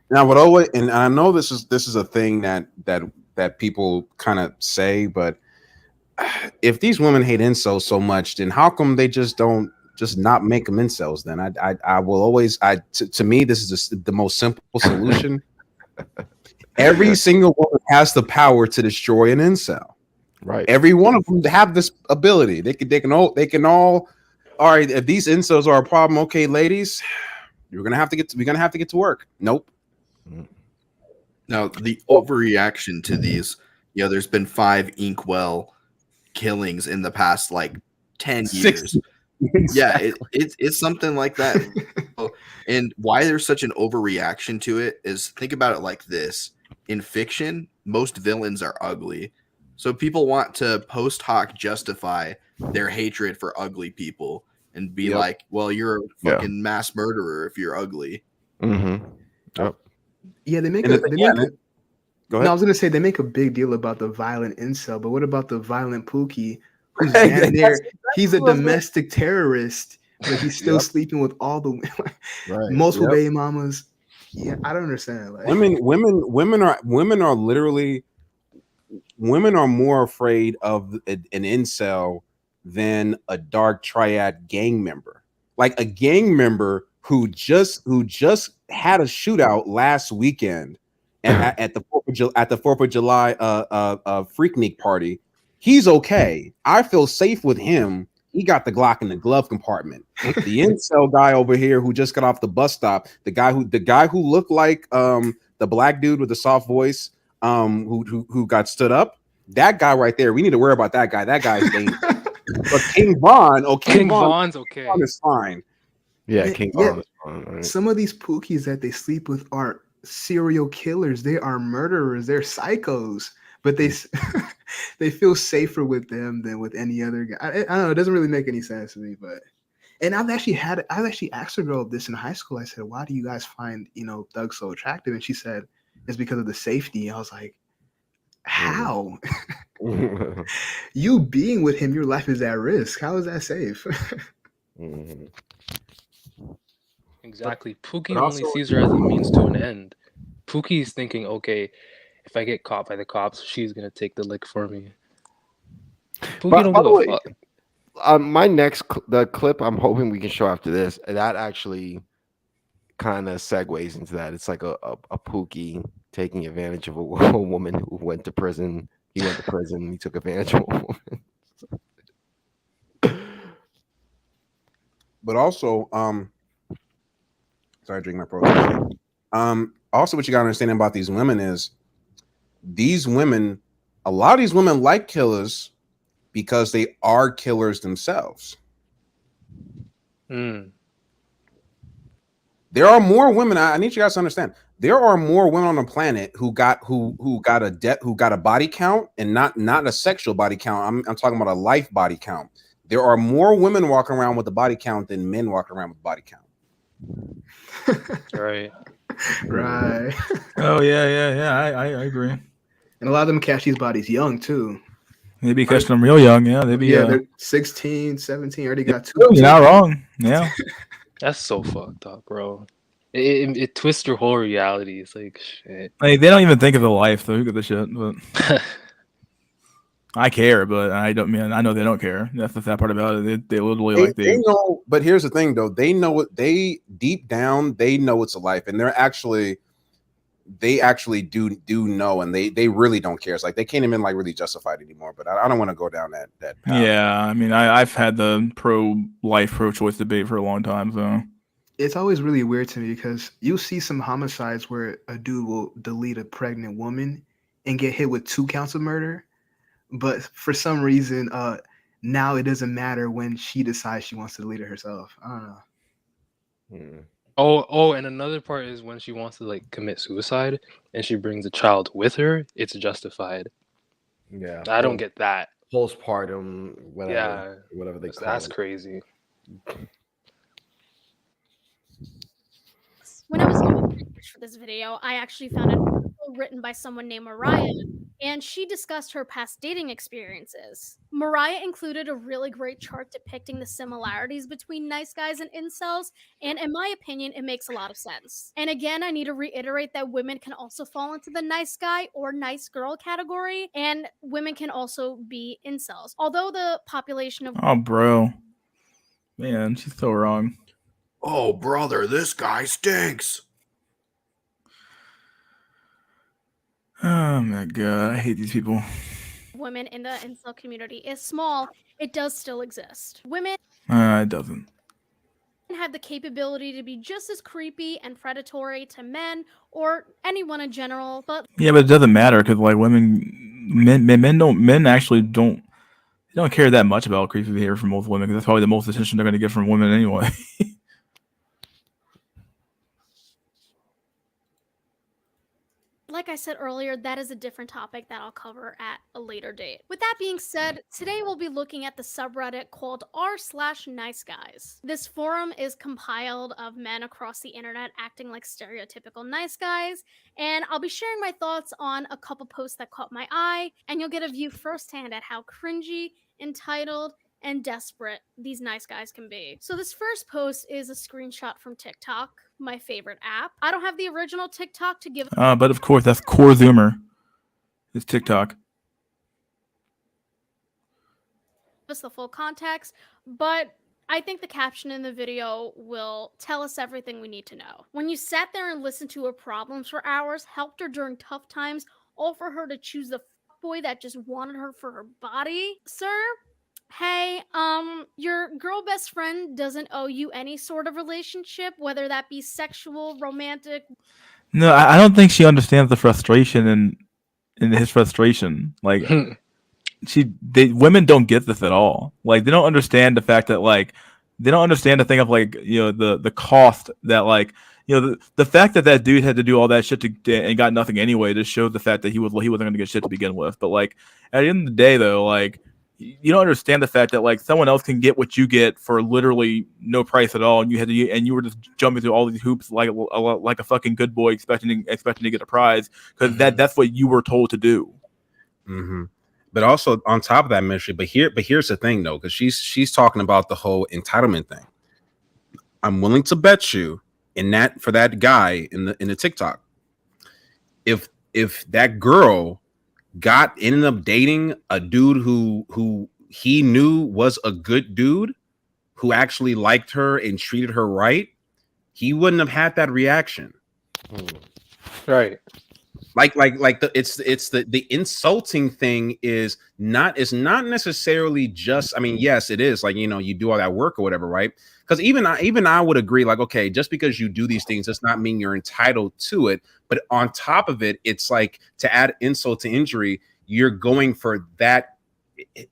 D: Now, what always, and I know this is a thing that people kind of say, but if these women hate incels so much, then how come they just don't not make them incels? Then I will always, to me, this is the most simple solution. Every single woman has the power to destroy an incel.
G: Right.
D: Every one of them have this ability. They can all. All right. If these incels are a problem, okay, ladies, we're gonna have to get to work. Nope.
B: Now the overreaction to these, you know, there's been 5 Inkwell killings in the past like 10 years. Yeah, it's something like that. And why there's such an overreaction to it is, think about it like this. In fiction, most villains are ugly. So people want to post hoc justify their hatred for ugly people and be like, well, you're a fucking mass murderer if you're ugly.
F: Yeah, they make
D: Go
F: No,
D: ahead.
F: I was gonna say they make a big deal about the violent incel, but what about the violent Pookie who's down there? He's a domestic terrorist, but he's still sleeping with all the multiple baby mamas. Yeah, I don't understand. Like,
D: women are literally, women are more afraid of an incel than a dark triad gang member. Like a gang member who just had a shootout last weekend and at the 4th of July Freaknik party. He's okay. I feel safe with him. He got the Glock in the glove compartment. The incel guy over here who just got off the bus stop, the guy who looked like the black dude with the soft voice, who got stood up, that guy right there, we need to worry about that guy. That guy's dangerous. But King Von,
N: King Von's okay.
D: Von is fine.
G: Yeah, King Von is fine. Right?
F: Some of these Pookies that they sleep with are serial killers. They are murderers. They're psychos. But they they feel safer with them than with any other guy. I don't know. It doesn't really make any sense to me. But I've actually asked a girl this in high school. I said, "Why do you guys find, you know, thugs so attractive?" And she said, "It's because of the safety." I was like, "How? You being with him, your life is at risk. How is that safe?"
N: Exactly. Pookie only sees her as a means to an end. Pookie is thinking, okay, if I get caught by the cops, she's gonna take the lick for me. Pookie don't give a fuck.
G: My the clip I'm hoping we can show after this, that actually kind of segues into that. It's like a Pookie taking advantage of a woman who went to prison. He went to prison. He took advantage of a woman.
D: but also, sorry, I drink my protein. Also, what you got to understand about these women is these women, a lot of these women like killers because they are killers themselves.
N: Mm.
D: There are more women. I need you guys to understand. There are more women on the planet who got a body count, and not a sexual body count. I'm talking about a life body count. There are more women walking around with a body count than men walking around with a body count.
N: Right.
F: Right.
A: Oh yeah. I agree.
F: And a lot of them catch these bodies young too.
A: They be catching them real young. Yeah, they be.
F: Yeah, they're 16, 17. Already got two.
A: You're not wrong. Yeah.
N: That's so fucked up, bro. It twists your whole reality. It's like shit.
A: Like, they don't even think of the life, so who gives a shit? But I care, but I don't. Man, I know they don't care. That's the sad part about it. They literally
D: They know, but here's the thing, though. They know what they deep down. They know it's a life, and they actually do know, and they really don't care. It's like they can't even like really justify it anymore. But I don't want to go down that path.
A: Yeah, I mean, I've had the pro-life, pro-choice debate for a long time, so.
F: It's always really weird to me because you see some homicides where a dude will delete a pregnant woman and get hit with 2 counts of murder, but for some reason, now it doesn't matter when she decides she wants to delete it herself. I don't know.
N: Oh, and another part is when she wants to like commit suicide and she brings a child with her, it's justified.
G: Yeah,
N: I don't get that.
G: Postpartum, whatever.
N: Yeah,
G: whatever they call
N: that's
G: it.
N: crazy.
M: When I was doing research for this video, I actually found an article written by someone named Mariah, and she discussed her past dating experiences. Mariah included a really great chart depicting the similarities between nice guys and incels, and in my opinion, it makes a lot of sense. And again, I need to reiterate that women can also fall into the nice guy or nice girl category, and women can also be incels. Although the population of
A: Oh, bro. Man, she's so wrong.
B: Oh, brother, this guy stinks.
A: Oh my god, I hate these people.
M: women in the incel community is small, it does still exist. Women
A: It doesn't.
M: have the capability to be just as creepy and predatory to men or anyone in general, but
A: Yeah, but it doesn't matter because like men actually don't care that much about creepy behavior from most women because that's probably the most attention they're going to get from women anyway.
M: like I said earlier, that is a different topic that I'll cover at a later date. With that being said, today we'll be looking at the subreddit called r/niceguys. This forum is compiled of men across the internet acting like stereotypical nice guys, and I'll be sharing my thoughts on a couple posts that caught my eye, and you'll get a view firsthand at how cringy, entitled, and desperate these nice guys can be. So this first post is a screenshot from TikTok, my favorite app. I don't have the original TikTok to give
A: But of course, that's Core Zoomer. It's TikTok.
M: us the full context, but I think the caption in the video will tell us everything we need to know. When you sat there and listened to her problems for hours, helped her during tough times, all for her to choose the boy that just wanted her for her body, sir, hey, your girl best friend doesn't owe you any sort of relationship, whether that be sexual, romantic.
A: No, I don't think she understands the frustration and his frustration. Like, women don't get this at all. Like, they don't understand the fact that like they don't understand the thing of like the cost that like the fact that dude had to do all that shit and got nothing anyway just showed the fact that he wasn't going to get shit to begin with. But like at the end of the day though, like you don't understand the fact that like someone else can get what you get for literally no price at all, and you were just jumping through all these hoops like a fucking good boy expecting to get a prize because that's what you were told to do.
D: Mm-hmm. But also on top of that, mystery. But here's the thing though, because she's talking about the whole entitlement thing. I'm willing to bet you for that guy in the TikTok, if that girl ended up dating a dude who he knew was a good dude who actually liked her and treated her right, he wouldn't have had that reaction.
N: Right.
D: It's the insulting thing is not necessarily just, I mean, yes, it is like, you do all that work or whatever, right? Because even I would agree, like, okay, just because you do these things does not mean you're entitled to it. But on top of it, it's like to add insult to injury, you're going for that,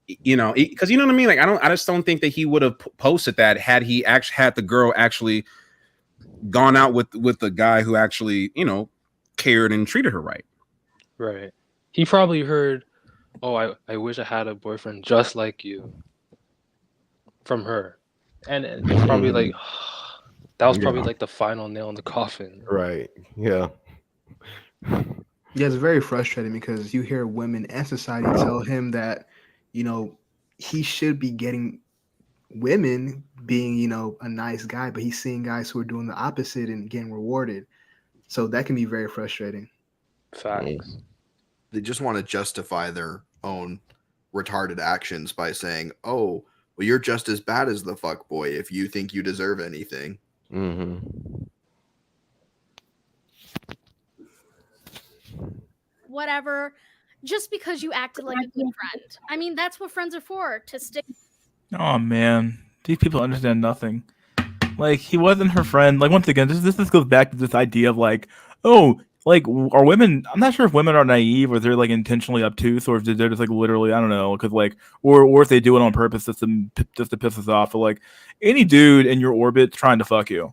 D: because you know what I mean? Like, I just don't think that he would have posted that had he actually had the girl actually gone out with the guy who actually, cared and treated her right.
N: Right. He probably heard, "Oh, I wish I had a boyfriend just like you," from her, and it's probably like that was probably like the final nail in the coffin.
G: Right. Yeah.
F: Yeah, it's very frustrating because you hear women and society tell him that, he should be getting women being, a nice guy, but he's seeing guys who are doing the opposite and getting rewarded. So that can be very frustrating.
N: Facts.
B: They just want to justify their own retarded actions by saying, "Oh, well, you're just as bad as the fuck boy if you think you deserve anything."
M: Whatever, just because you acted like a good friend. I mean, that's what friends are for, to stick.
A: Oh man, these people understand nothing. Like, he wasn't her friend. Like, once again, this goes back to this idea of like, oh, like, are women? I'm not sure if women are naive or they're like intentionally obtuse, or if they're just like literally, I don't know, because like, or if they do it on purpose just to piss us off. But like, any dude in your orbit trying to fuck you,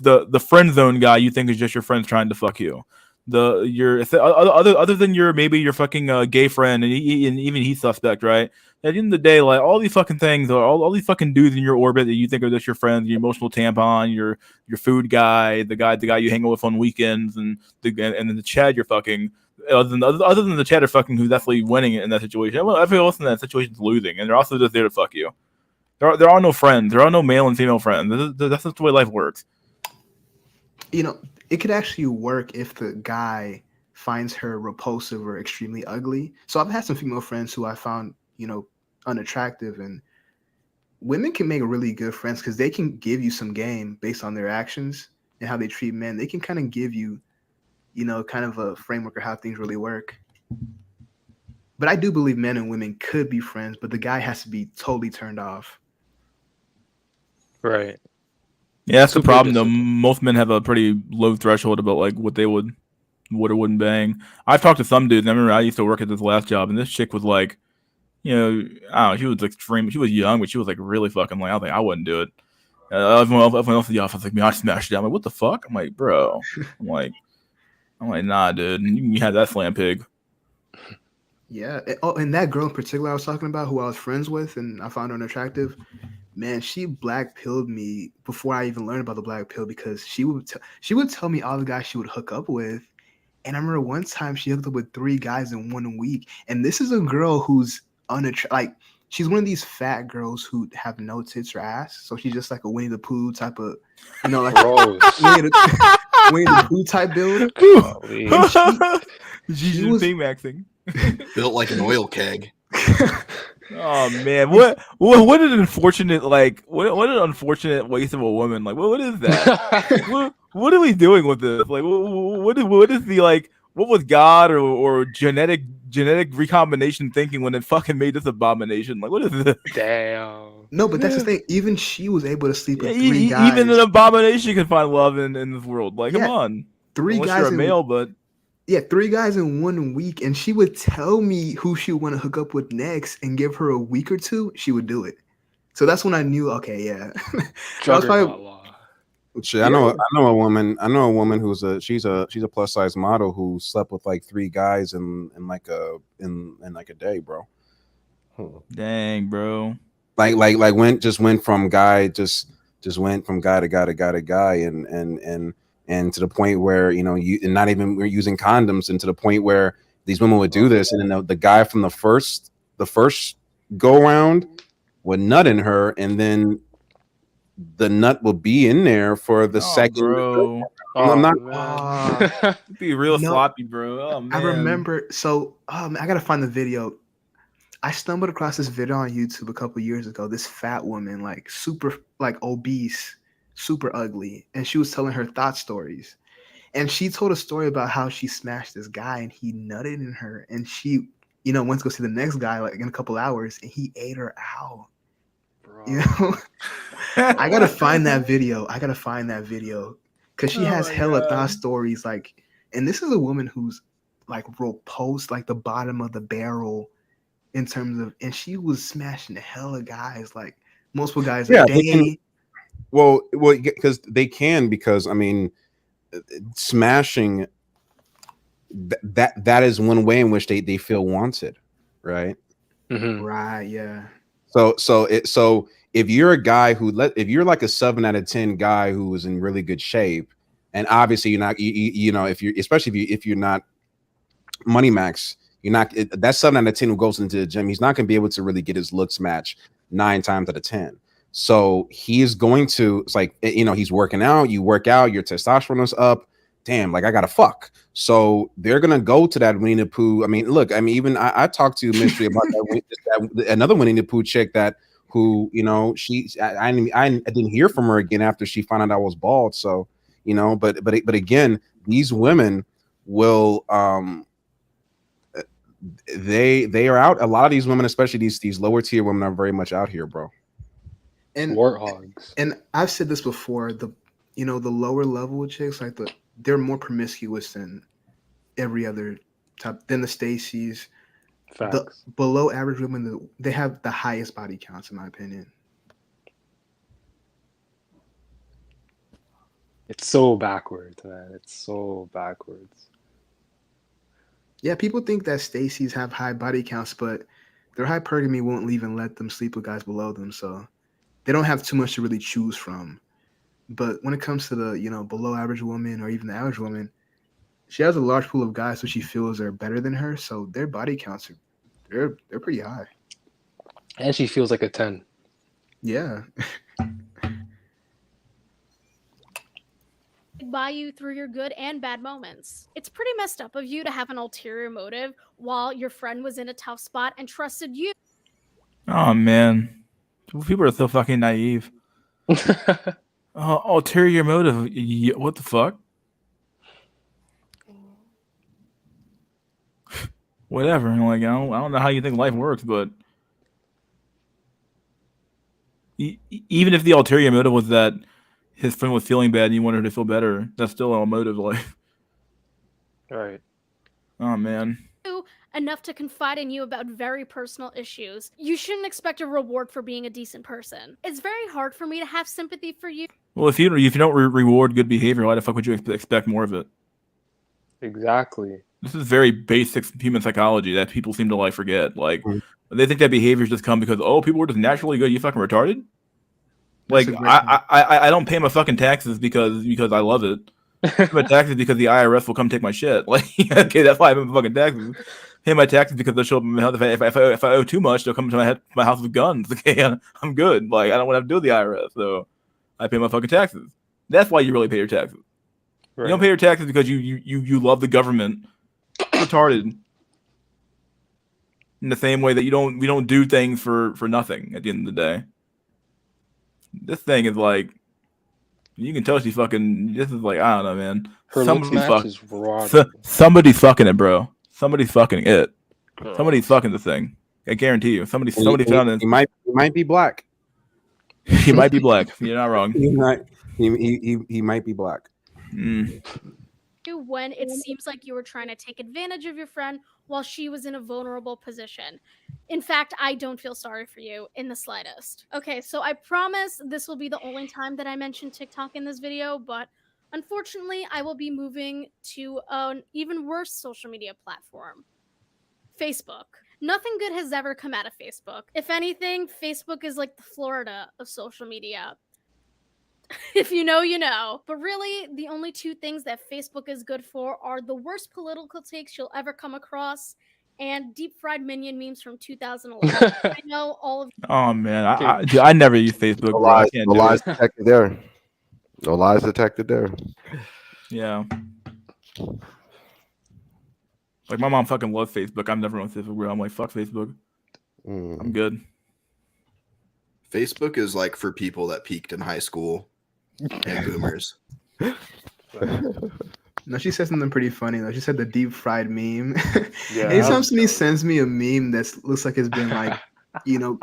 A: the friend zone guy you think is just your friends trying to fuck you. Other than your fucking gay friend, and even he's suspect, right? At the end of the day, like, all these fucking things, or all these fucking dudes in your orbit that you think are just your friends, your emotional tampon, your food guy, the guy you hang out with on weekends, and then the Chad you're fucking. Other than the Chad are fucking, who's definitely winning in that situation. Well, everyone else in that situation is losing, and they're also just there to fuck you. There are no friends. There are no male and female friends. That's just the way life works.
F: It could actually work if the guy finds her repulsive or extremely ugly. So I've had some female friends who I found, unattractive, and women can make really good friends because they can give you some game based on their actions and how they treat men. They can kind of give you, kind of a framework of how things really work. But I do believe men and women could be friends, but the guy has to be totally turned off.
N: Right.
A: Yeah, that's the problem though. Most men have a pretty low threshold about like what they would or wouldn't bang. I've talked to some dudes. I remember I used to work at this last job, and this chick was like, I don't know, she was extreme. She was young, but she was like really fucking like, I was like, I wouldn't do it. Everyone else in the office like me, I smashed it. I'm like, what the fuck? I'm like, bro. I'm like, nah, dude. You had that slam pig.
F: Yeah. Oh, and that girl in particular I was talking about, who I was friends with, and I found her unattractive. Man, she black pilled me before I even learned about the black pill, because she would tell me all the guys she would hook up with. And I remember one time she hooked up with 3 guys in 1 week. And this is a girl who's like, she's one of these fat girls who have no tits or ass. So she's just like a Winnie the Pooh type of, like Winnie the Pooh type build.
A: She was maxing.
B: Built like an oil keg.
A: Oh man, what an unfortunate what an unfortunate waste of a woman. Like, what is that? what are we doing with this? Like, what is the like? What was God or genetic recombination thinking when it fucking made this abomination? Like, what is this?
N: Damn.
F: No, but that's the thing. Even she was able to sleep with 3 guys.
A: Even an abomination can find love in this world. Like, come on.
F: 3
A: Unless
F: guys
A: you're a male, but.
F: Yeah, 3 guys in 1 week, and she would tell me who she would want to hook up with next, and give her a week or 2, she would do it. So that's when I knew, okay, yeah.
D: Shit, I know a woman who's she's a plus size model who slept with like 3 guys in like a day, bro.
A: Dang, bro.
D: Like went from guy went from guy to guy to guy to guy, and to the point where and not even we're using condoms, and to the point where these women would do this, and then the guy from the first go around would nut in her, and then the nut will be in there for the second.
A: Bro.
D: I'm not
A: be real sloppy, bro. Oh man.
F: I remember. So I gotta find the video. I stumbled across this video on YouTube a couple years ago. This fat woman, like super, like obese, super ugly, and she was telling her thought stories. And she told a story about how she smashed this guy and he nutted in her, and she, went to go see the next guy like in a couple hours, and he ate her out.
N: Bro.
F: You know, I gotta find that video. Because she has hella thought stories. Like, and this is a woman who's like repulsed like the bottom of the barrel in terms of, and she was smashing the hella guys, like multiple guys a day.
D: Well, because they can, because I mean, smashing that is one way in which they feel wanted, right?
F: Right, yeah.
D: So if you're a guy if you're like a 7 out of 10 guy who is in really good shape, and obviously you're not, you know, especially if you're not money max, you're not, that 7 out of 10 who goes into the gym, he's not going to be able to really get his looks matched 9 times out of 10. So he's going to, it's like, you know, he's working out, you work out, your testosterone is up. Damn, like I gotta fuck. So they're gonna go to that Winnie the Pooh. I mean, look, I mean, even I talked to Mystery about another Winnie the Pooh chick who, you know, I didn't hear from her again after she found out I was bald. So, you know, but again, these women will they are out. A lot of these women, especially these lower tier women, are very much out here, bro.
F: And
N: warthogs.
F: And I've said this before, the lower level chicks, like they're more promiscuous than every other type, than the Stacys. The below average women, they have the highest body counts, in my opinion.
N: It's so backwards, man. It's so backwards.
F: Yeah, people think that Stacys have high body counts, but their hypergamy won't even let them sleep with guys below them, so they don't have too much to really choose from. But when it comes to the, below average woman or even the average woman, she has a large pool of guys who she feels are better than her, so their body counts they're pretty high.
N: And she feels like a 10.
F: Yeah.
M: By you through your good and bad moments. It's pretty messed up of you to have an ulterior motive while your friend was in a tough spot and trusted you.
A: Oh man, people are so fucking naive. Ulterior motive? What the fuck? Whatever. Like I don't know how you think life works, but even if the ulterior motive was that his friend was feeling bad and you wanted her to feel better, that's still a motive. Like,
N: right.
A: Oh man.
M: Enough to confide in you about very personal issues. You shouldn't expect a reward for being a decent person. It's very hard for me to have sympathy for you.
A: Well, if you don't reward good behavior, why the fuck would you expect more of it?
N: Exactly.
A: This is very basic human psychology that people seem to forget. Like, they think that behaviors just come because people were just naturally good. You fucking retarded. Like, I don't pay my fucking taxes because I love it. I pay my taxes because the IRS will come take my shit. Like, okay, that's why I pay my fucking taxes. Pay my taxes because they'll show up in my house. If I owe too much, they'll come to my house with guns. Okay, I'm good. Like, I don't want to do the IRS, so I pay my fucking taxes. That's why you really pay your taxes. Right. You don't pay your taxes because you love the government. It's retarded. In the same way that we don't do things for nothing at the end of the day. This thing is like, you can tell she's fucking. This is like, I don't know, man. Somebody's fucking it, bro. Somebody's fucking it. Somebody's fucking the thing. I guarantee you. Somebody found it.
D: He might be black.
A: He might be black. You're not wrong.
D: He might be black.
M: When it seems like you were trying to take advantage of your friend while she was in a vulnerable position. In fact, I don't feel sorry for you in the slightest. Okay, so I promise this will be the only time that I mention TikTok in this video, but unfortunately, I will be moving to an even worse social media platform, Facebook. Nothing good has ever come out of Facebook. If anything, Facebook is like the Florida of social media. If you know, you know. But really, the only two things that Facebook is good for are the worst political takes you'll ever come across and deep fried minion memes from 2011. I know all of.
A: Oh man, I never use Facebook.
G: No
A: bro. I
G: lies,
A: can't
G: no
A: do
G: lies
A: it.
G: detected there. No lies detected there.
A: Yeah. Like my mom fucking loves Facebook. I'm never on Facebook, bro. I'm like, fuck Facebook. I'm good.
B: Facebook is like for people that peaked in high school and boomers.
F: No, she said something pretty funny though. She said the deep fried meme.
G: Yeah,
F: Anytime somebody sends me a meme that looks like it's been like,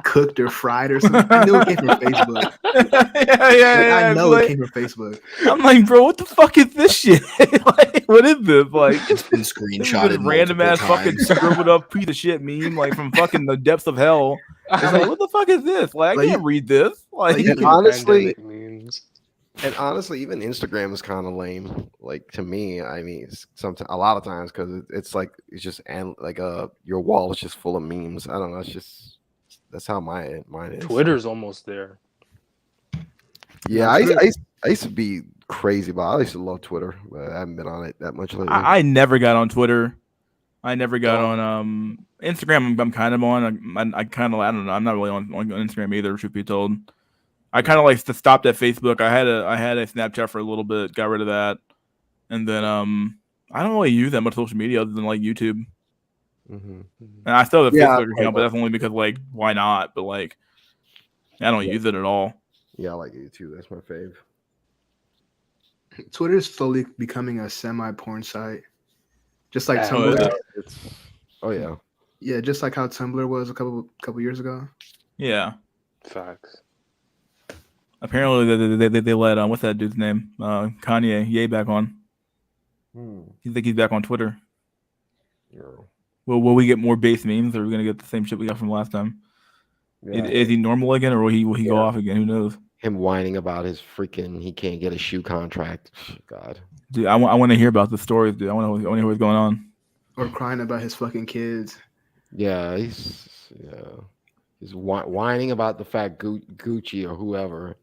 F: cooked or fried or something, I know it came from Facebook. I know it came from Facebook.
A: I'm like, bro, what the fuck is this shit? Like, what is this? Like,
B: it's been
A: this is
B: screenshotted
A: this random ass fucking
B: times.
A: scribbled up piece of shit meme, like from fucking the depths of hell. It's like, what the fuck is this? Like, I can't read this. Like,
G: and honestly,
N: memes.
G: and honestly, even Instagram is kind of lame. Like to me, I mean, sometimes a lot of times because it's like it's just your wall is just full of memes. I don't know. It's just that's how mine is.
N: Twitter's almost there.
G: Yeah, I used to be crazy about it. I used to love Twitter, but I haven't been on it that much lately.
A: I never got on Twitter. I never got on Instagram. I'm kind of on. I kind of I don't know. I'm not really on Instagram either. Truth be told, I kind of like stopped at Facebook. I had a Snapchat for a little bit, got rid of that, and then I don't really use that much social media other than like YouTube.
G: Mm-hmm.
A: And I still have a
G: Yeah,
A: Facebook account, but that's only because like why not? But like I don't use it at all.
G: Yeah, I like it too. That's my fave.
F: Twitter is slowly becoming a semi-porn site, just like
G: Yeah,
F: Tumblr.
G: Oh yeah.
F: Yeah, just like how Tumblr was a couple years ago.
A: Yeah.
N: Facts.
A: Apparently they let what's that dude's name? Kanye Ye back on. You think he's back on Twitter?
G: Yeah.
A: Will we get more base memes, or are we gonna get the same shit we got from last time?
G: Yeah.
A: Is he normal again, or will he go off again? Who knows?
G: Him whining about his freaking he can't get a shoe contract. God.
A: Dude, I want to hear about the stories, dude. I want to hear what's going on.
F: Or crying about his fucking kids.
G: Yeah, he's whining about the fact Gucci or whoever,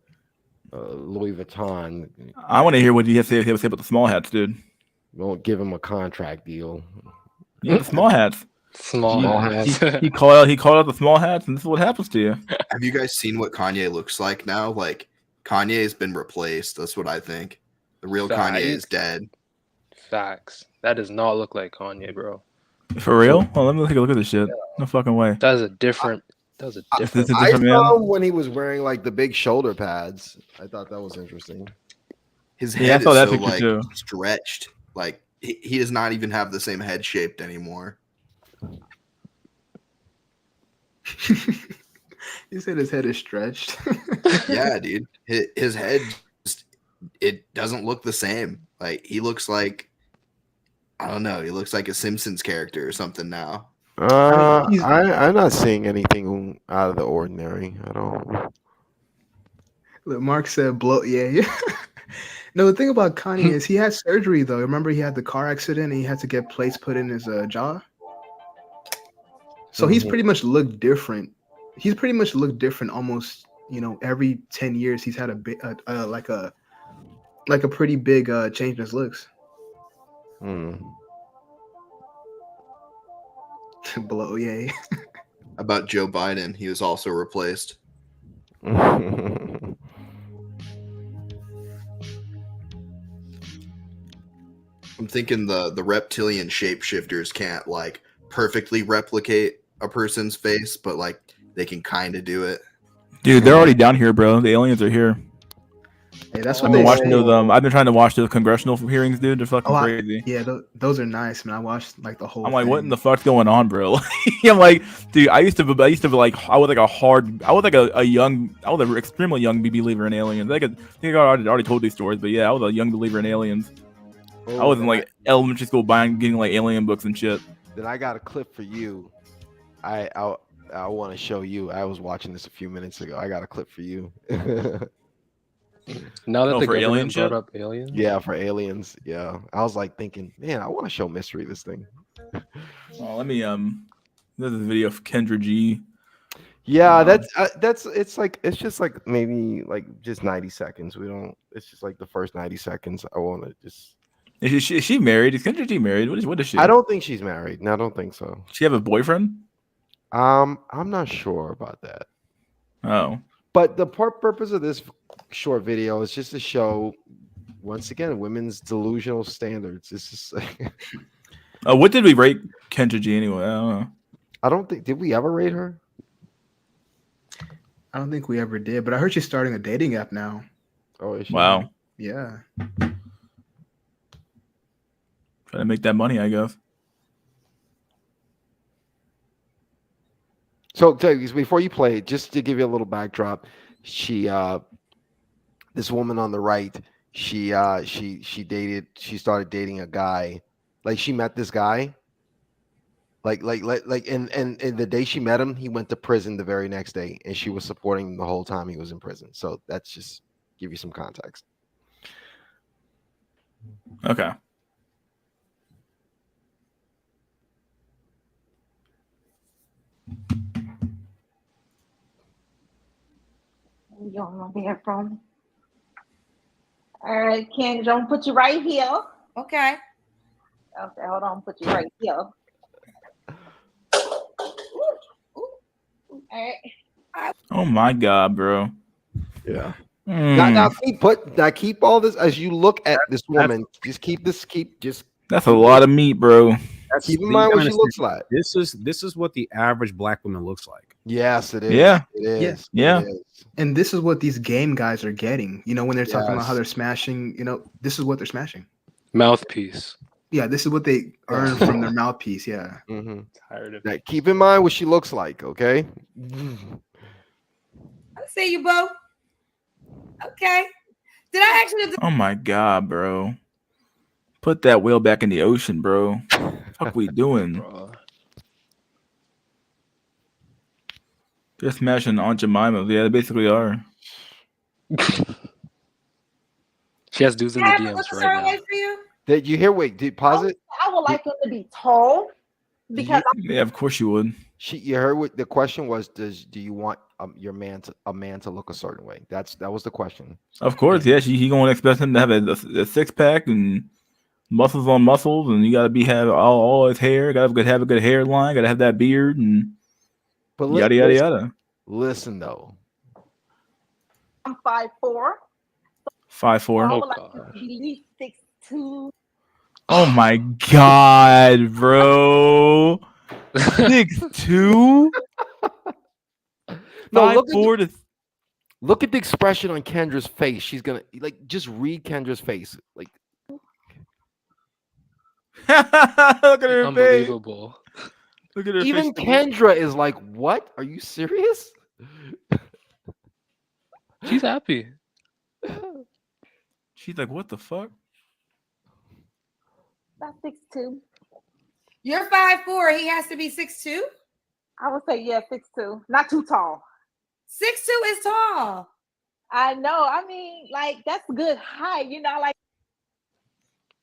G: Louis Vuitton.
A: I want to hear what he has to say about the small hats, dude.
G: Won't give him a contract deal.
A: Yeah, the small hats.
N: Small hats.
A: He called out the small hats, and this is what happens to you.
B: Have you guys seen what Kanye looks like now? Like Kanye has been replaced. That's what I think. The real Kanye is dead.
N: Facts. That does not look like Kanye, bro.
A: For real? Well, let me take a look at this shit. No fucking way.
N: That's a different. That was a different.
G: I saw him when he was wearing like the big shoulder pads. I thought that was interesting.
B: His
A: Yeah, I
B: head
A: saw that
B: is so
A: picture
B: like
A: too.
B: stretched. Like he does not even have the same head shaped anymore.
F: He said his head is stretched.
B: Yeah, dude. His head it doesn't look the same. Like he looks like I don't know. He looks like a Simpsons character or something now.
G: I'm not seeing anything out of the ordinary. I don't.
F: Look, Mark said blow. Yeah. No, the thing about Kanye is he had surgery though. Remember he had the car accident and he had to get plates put in his jaw. So he's pretty much looked different. He's pretty much looked different almost, every 10 years he's had a big like a pretty big change in his looks. Blow, yay.
B: About Joe Biden, he was also replaced. I'm thinking the reptilian shapeshifters can't like perfectly replicate a person's face, but like they can kind of do it.
A: Dude, they're already down here, bro. The aliens are here.
F: Hey, that's
A: I've
F: what
A: been
F: they
A: watching
F: say.
A: those. I've been trying to watch those congressional hearings, dude. They're fucking crazy.
F: Yeah, those are nice, man. I watched like the whole.
A: I'm like,
F: thing.
A: what in the fuck's going on, bro? I'm like, dude, I used to be like, I was like a extremely young believer in aliens. I think I already told these stories, but yeah, I was a young believer in aliens. I was in like elementary school getting like alien books and shit.
G: Then I got a clip for you. I want to show you. I was watching this a few minutes ago. I got a clip for you.
N: Now that the
A: for alien
N: government brought
A: shit?
N: up aliens.
G: Yeah, for aliens. Yeah, I was like thinking, man, I want to show Mystery this thing.
A: Oh, let me This is a video of Kendra G.
G: Yeah, it's just like maybe like just 90 seconds. It's just like the first 90 seconds. I want to just.
A: Is she married? Is Kendra G married? What is she?
G: I don't think she's married. No, I don't think so.
A: She have a boyfriend?
G: I'm not sure about that.
A: Oh.
G: But the purpose of this short video is just to show, once again, women's delusional standards. It's just like,
A: What did we rate Kendra G anyway? I don't know.
G: I don't think, did we ever rate her?
F: I don't think we ever did, but I heard she's starting a dating app now.
G: Oh, is she?
A: Wow.
F: Yeah.
A: Trying to make that money, I guess.
G: So before you play, just to give you a little backdrop, she this woman on the right, she started dating a guy. Like she met this guy. And the day she met him, he went to prison the very next day, and she was supporting him the whole time he was in prison. So that's just give you some context.
A: Okay.
O: You don't want to hear from. All right, Ken, don't put you right here. Okay. Okay, hold on, put you right here. All right.
A: Oh my God, bro.
G: Yeah.
A: Mm.
G: Now keep all this as you look at this woman. Just
A: That's a lot of meat, bro.
G: Keep in mind what she looks like.
P: This is what the average black woman looks like.
G: Yes, it is.
A: Yeah.
G: It is.
A: Yeah.
G: It is.
F: And this is what these game guys are getting. You know, when they're talking about how
G: Yes.
F: they're smashing, you know, this is what they're smashing.
N: Mouthpiece.
F: Yeah, this is what they earn from their mouthpiece. Yeah.
G: Mm-hmm.
N: Tired of
G: Now, keep in mind what she looks like, okay?
O: I see you, boo. Okay. Did I actually?
A: Oh my God, bro. Put that whale back in the ocean, bro. Fuck we doing? They're smashing Aunt Jemima. Yeah, they basically are.
N: She has dudes in the
O: I have to look
N: DMs
O: a
N: right
O: certain
N: now.
O: way for you.
G: Did you hear? Wait, did pause it?
O: I would like him to be tall because
A: Yeah, of course you would.
G: You heard what the question was? Do you want a man to look a certain way? That was the question.
A: Of course, yeah. He gonna expect him to have a six pack and muscles on muscles, and you gotta have all his hair. Gotta have a good hairline. Gotta have that beard and yada yada yada.
G: Listen though,
O: I'm 5'4".
A: 5'4".
O: I would like him to be at least 6'2".
A: Oh my God, bro. 6'2".
G: No,
A: 5'4"
G: look at the expression on Kendra's face. She's gonna just read Kendra's face. Like,
A: look at her face.
N: Unbelievable.
A: Look at her
G: even
A: face.
G: Kendra is like, "What? Are you serious?"
N: She's happy.
A: She's like, "What the fuck?"
O: That's 6'2".
Q: You're 5'4". He has to be 6'2".
O: I would say 6'2". Not too tall.
Q: 6'2" is tall.
O: I know. I mean, like that's good height. You know, like.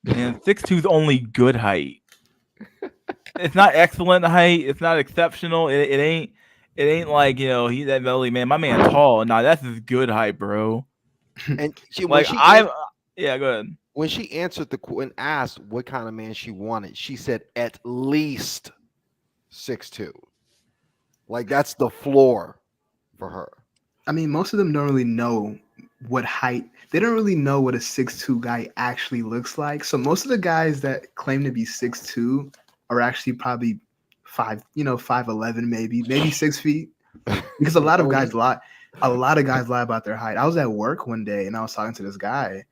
A: Man, 6'2" is only good height. It's not excellent height. It's not exceptional. It ain't like, you know, he's that belly man. My man's tall. Nah, that's his good height, bro.
G: And
A: go ahead.
G: When she answered when asked what kind of man she wanted, she said at least 6'2". Like that's the floor for her.
F: I mean, most of them don't really know what height. They don't really know what a 6'2" guy actually looks like. So most of the guys that claim to be 6'2" are actually probably 5'11", maybe 6 feet. Because a lot of guys lie. A lot of guys lie about their height. I was at work one day and I was talking to this guy,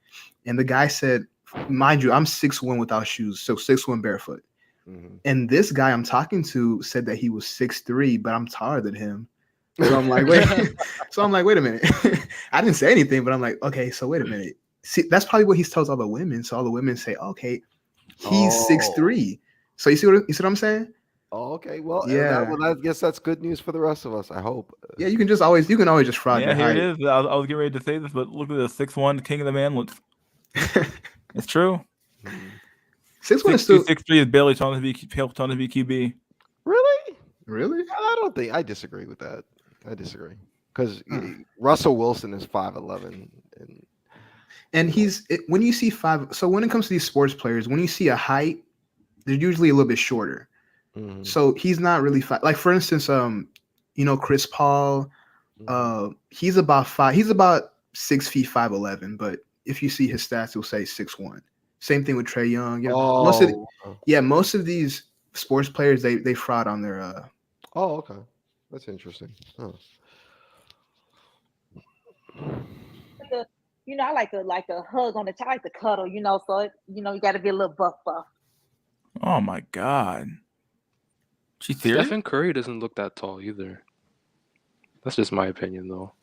F: and the guy said, mind you, I'm 6'1" without shoes, so 6'1" barefoot.
G: Mm-hmm.
F: And this guy I'm talking to said that he was 6'3", but I'm taller than him. So I'm like, wait. So I'm like, wait a minute. I didn't say anything, but I'm like, okay, so wait a minute. See, that's probably what he tells all the women. So all the women say, okay, he's 6'3". So you see what I'm saying?
G: Oh, okay. Well,
F: yeah.
G: I guess that's good news for the rest of us. I hope.
F: Yeah, you can always just fraud.
A: Yeah,
F: your
A: here
F: height.
A: it is. I was getting ready to say this, but look at the 6'1", king of the man. It's true.
F: 6'1" is still
A: 6'3" is barely trying to be QB.
F: Really?
G: I don't think I disagree with that. I disagree because Russell Wilson is 5'11",
F: and when you see 5. So when it comes to these sports players, when you see a height, they're usually a little bit shorter.
G: Mm-hmm.
F: So he's not really like, for instance, Chris Paul, he's about 5. He's about 6 feet 5'11", but if you see his stats, it'll say 6'1". Same thing with Trae Young. Most of these sports players they fraud on their.
G: Oh, okay, that's interesting. Huh.
O: I like a hug on the I like to cuddle. So you got to be a little buff.
A: Oh my god. She's serious?
N: Stephen Curry doesn't look that tall either. That's just my opinion, though.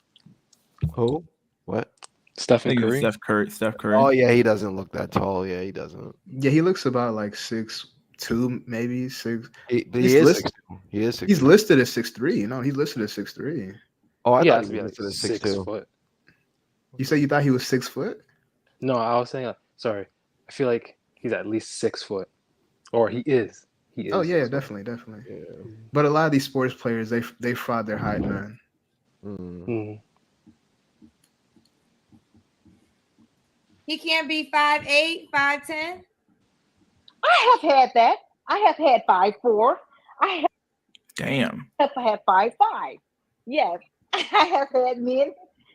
G: Who? What?
A: I
N: Stephen
A: think it was
N: Curry.
A: Steph Curry.
G: Oh yeah, he doesn't look that tall. Yeah, he doesn't.
F: Yeah, he looks about like 6'2", maybe 6.
G: But
F: He's
G: he is
F: listed.
G: 6'2". He is 6'2".
F: He's listed as 6'3". You know, he's listed as 6'3".
G: Oh, I
N: He
G: thought
N: has
G: he
N: to be
G: was
N: like
G: listed as 6'2".
N: 6 foot.
F: You say you thought he was 6 foot?
N: No, I was saying, sorry. I feel like he's at least 6 foot, or he is. He is.
F: Oh yeah,
N: 6 foot.
F: definitely. But a lot of these sports players, they fraud their height, man.
Q: He can't be 5'8", 5'10".
O: I have had that. I have had 5'4". I
A: Damn.
O: have had 5'5". Yes, I have had men.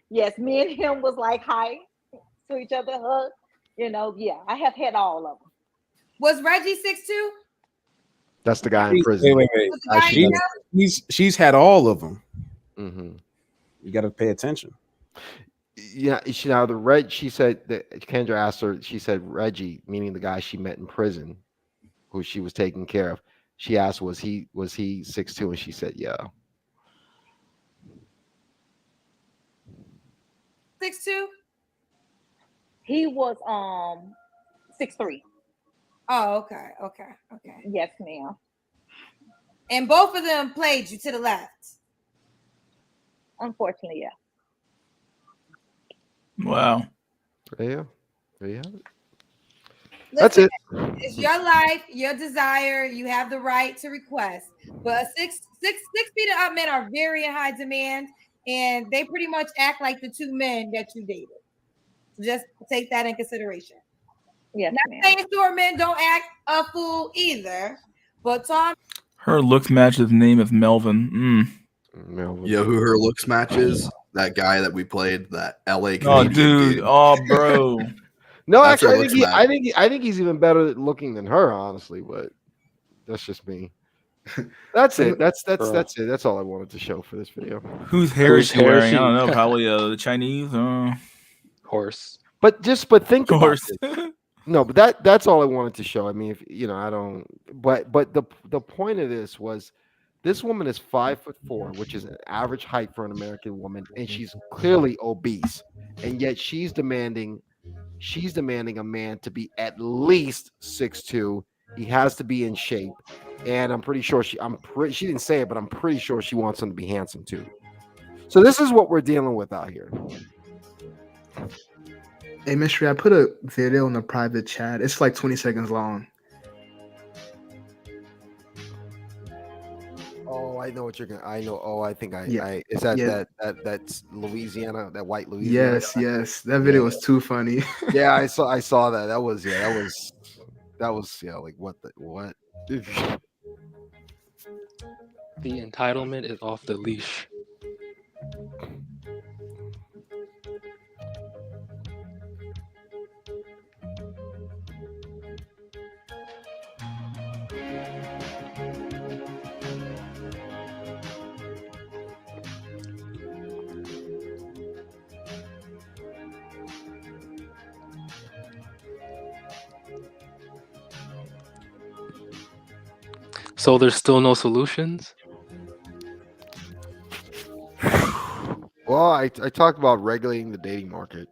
O: Yes, me and him was like hi to each other, hug. You know, yeah, I have had all of them.
Q: Was Reggie 6'2"?
G: That's the guy in prison.
P: Wait.
Q: Was the guy in jail?
P: She's had all of them.
G: Mm-hmm.
P: You got to pay attention.
G: Yeah, she said that Kendra asked her, she said Reggie, meaning the guy she met in prison, who she was taking care of. She asked, was he 6'2", and she said, yeah.
Q: 6'2"?
O: He was 6'3".
Q: Oh, okay.
O: Yes, ma'am.
Q: And both of them played you to the left.
O: Unfortunately, yeah.
A: Wow.
G: Yeah. There you have it.
Q: Listen,
G: That's it.
Q: It's your life, your desire. You have the right to request. But 6 feet and up men are very in high demand, and they pretty much act like the two men that you dated. So just take that in consideration.
O: Yes,
Q: Not saying short men don't act a fool either, but Tom.
A: Her looks match his name is Melvin.
B: Yo, who her looks matches? That guy that we played, that LA.
A: Oh, dude. Oh, bro.
G: No,
B: That's her
G: actually,
B: looks match.
G: I think he's even better looking than her, honestly. But that's just me. That's it. That's it. That's all I wanted to show for this video.
A: Whose hair is she wearing? I don't know. Probably the Chinese
N: horse.
G: But think about it. No, but that's all I wanted to show. I mean, if I don't. But the point of this was, this woman is 5'4", which is an average height for an American woman, and she's clearly obese, and yet she's demanding a man to be at least 6'2". He has to be in shape, and I'm pretty sure she didn't say it, but I'm pretty sure she wants him to be handsome too. So this is what we're dealing with out here.
F: Hey, Mystery, I put a video in the private chat. It's like 20 seconds long.
G: Oh, I know what you're gonna. I know. Oh, I think I.
F: Yeah.
G: Is that
F: Yeah.
G: that's Louisiana? That white Louisiana.
F: Yes. That video was too funny.
G: Yeah, I saw that. That was like what.
N: The entitlement is off the leash. So there's still no solutions?
G: Well, I talked about regulating the dating market.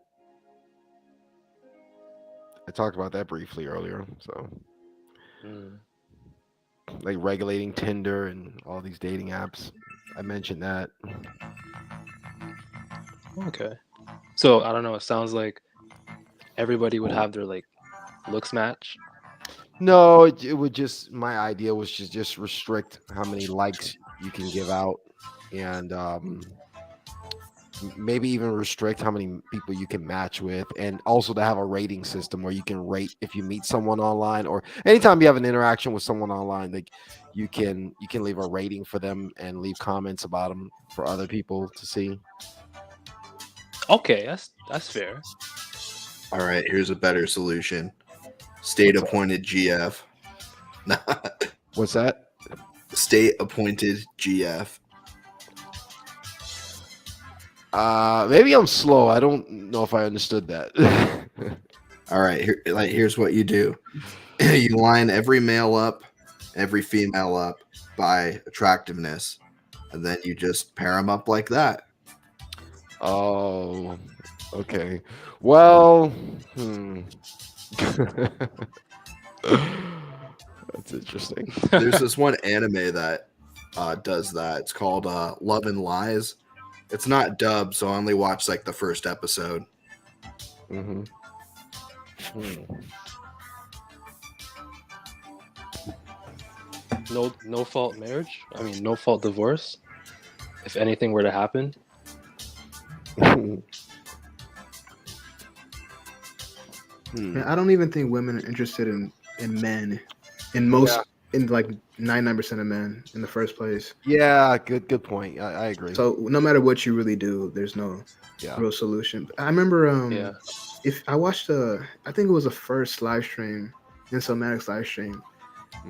G: I talked about that briefly earlier. So, like regulating Tinder and all these dating apps. I mentioned that.
N: Okay. So I don't know. It sounds like everybody would have their looks match.
G: No, it would just. My idea was just restrict how many likes you can give out, and maybe even restrict how many people you can match with, and also to have a rating system where you can rate if you meet someone online, or anytime you have an interaction with someone online, like you can leave a rating for them and leave comments about them for other people to see.
N: Okay, that's fair.
B: All right, here's a better solution. State appointed GF.
G: What's that?
B: State appointed GF.
G: Maybe I'm slow. I don't know if I understood that.
B: All right, here's what you do. You line every male up, every female up by attractiveness, and then you just pair them up like that.
G: Oh, okay. Well, that's interesting.
B: There's this one anime that does that. It's called Love and Lies. It's not dubbed, so I only watched like the first episode.
G: Mm-hmm.
N: No fault marriage. I mean, no fault divorce. If anything were to happen.
F: Yeah, I don't even think women are interested in men, in most, in like 99% of men in the first place.
G: Yeah, good point. I agree.
F: So no matter what you really do, there's no real solution. I remember if I watched I think it was the first live stream, Insomatics live stream,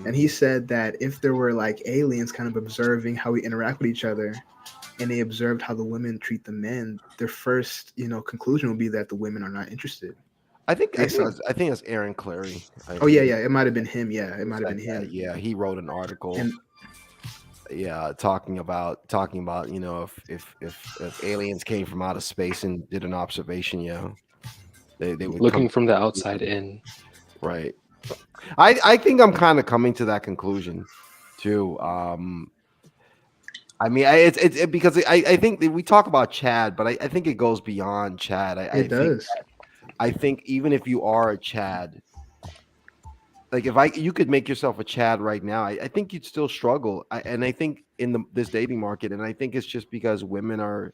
F: and he said that if there were like aliens kind of observing how we interact with each other, and they observed how the women treat the men, their first conclusion would be that the women are not interested.
G: I think it's Aaron Clary.
F: Yeah, it might have been him. Yeah, it might have been him.
G: Yeah, he wrote an article. Talking about if aliens came from outer space and did an observation, they would
N: looking from the outside in.
G: Right. I think I'm kind of coming to that conclusion too. I mean, it's because I think that we talk about Chad, but I think it goes beyond Chad.
F: It does.
G: I think even if you are a Chad, like you could make yourself a Chad right now, I think you'd still struggle. And I think in this dating market, and I think it's just because women are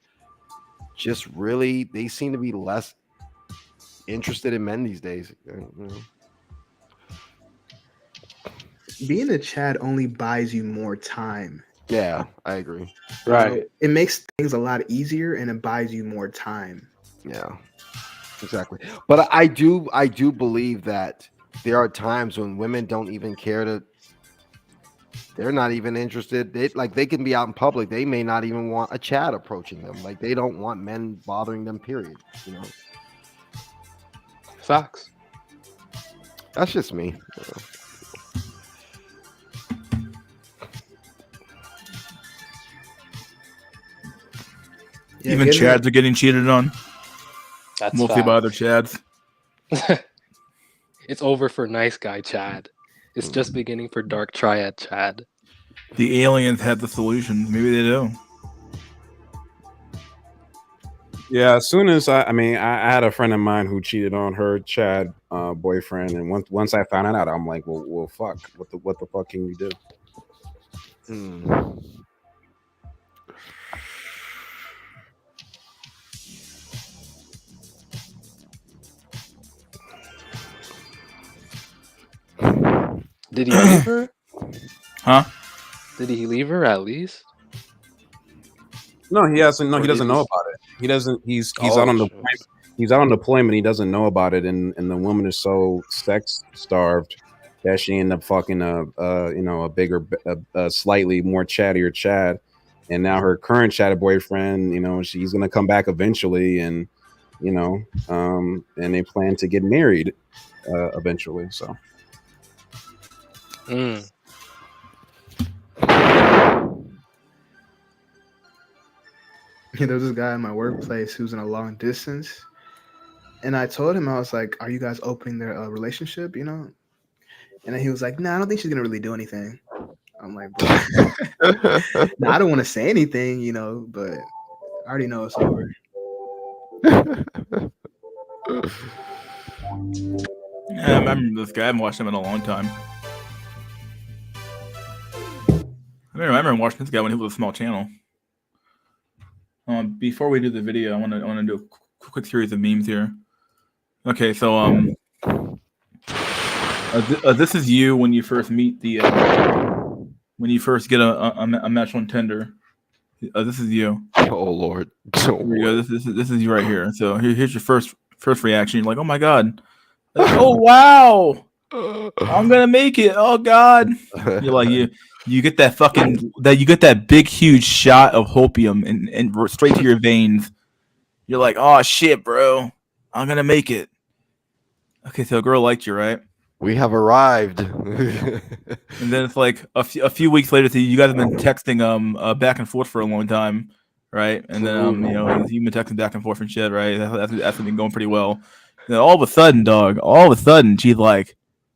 G: just really, they seem to be less interested in men these days.
F: Being a Chad only buys you more time.
G: Yeah, I agree.
N: Right.
F: It makes things a lot easier and it buys you more time.
G: Yeah, exactly. But I do believe that there are times when women don't even care they're not even interested. They can be out in public. They may not even want a Chad approaching them. Like they don't want men bothering them, period.
N: Facts.
G: That's just me.
F: Yeah,
A: even Chads are getting cheated on.
N: That's
A: mostly by other Chads.
N: It's over for nice guy Chad. It's just beginning for dark triad Chad.
A: The aliens had the solution. Maybe they do.
P: Yeah, as soon as I had a friend of mine who cheated on her Chad boyfriend, and once I found it out, I'm like, well, fuck. What the fuck can you do?
N: Did he leave her?
A: Huh?
N: Did he leave her at least?
P: No, he hasn't. No, he doesn't know about it. He doesn't. He's out on deployment. He's out on deployment. He doesn't know about it, and the woman is so sex starved that she ended up fucking a bigger, slightly more chattier Chad, and now her current chatty boyfriend, she's gonna come back eventually, and and they plan to get married eventually. So.
F: There was this guy in my workplace who's in a long distance, and I told him, I was like, "Are you guys opening their relationship?" And then he was like, "Nah, I don't think she's gonna really do anything." I'm like, "Nah, I don't want to say anything, but I already know it's over."
A: Yeah, I remember this guy. I haven't watched him in a long time. I remember watching this guy when he was a small channel. Before we do the video, I want to do a quick series of memes here. Okay, so this is you when you first meet when you first get a match on Tinder. This is you.
G: Oh Lord!
A: Here we go. This is you right here. So here's your first reaction. You're like, oh my god. Oh wow. I'm gonna make it. Oh god. You're like you get that that big huge shot of hopium and straight to your veins. You're like, oh shit, bro. I'm gonna make it. Okay, so a girl liked you, right?
G: We have arrived.
A: And then it's like a few weeks later, so you guys have been texting back and forth for a long time, right? And then you know, you've been texting back and forth and shit, right? That's been going pretty well. And then all of a sudden, dog,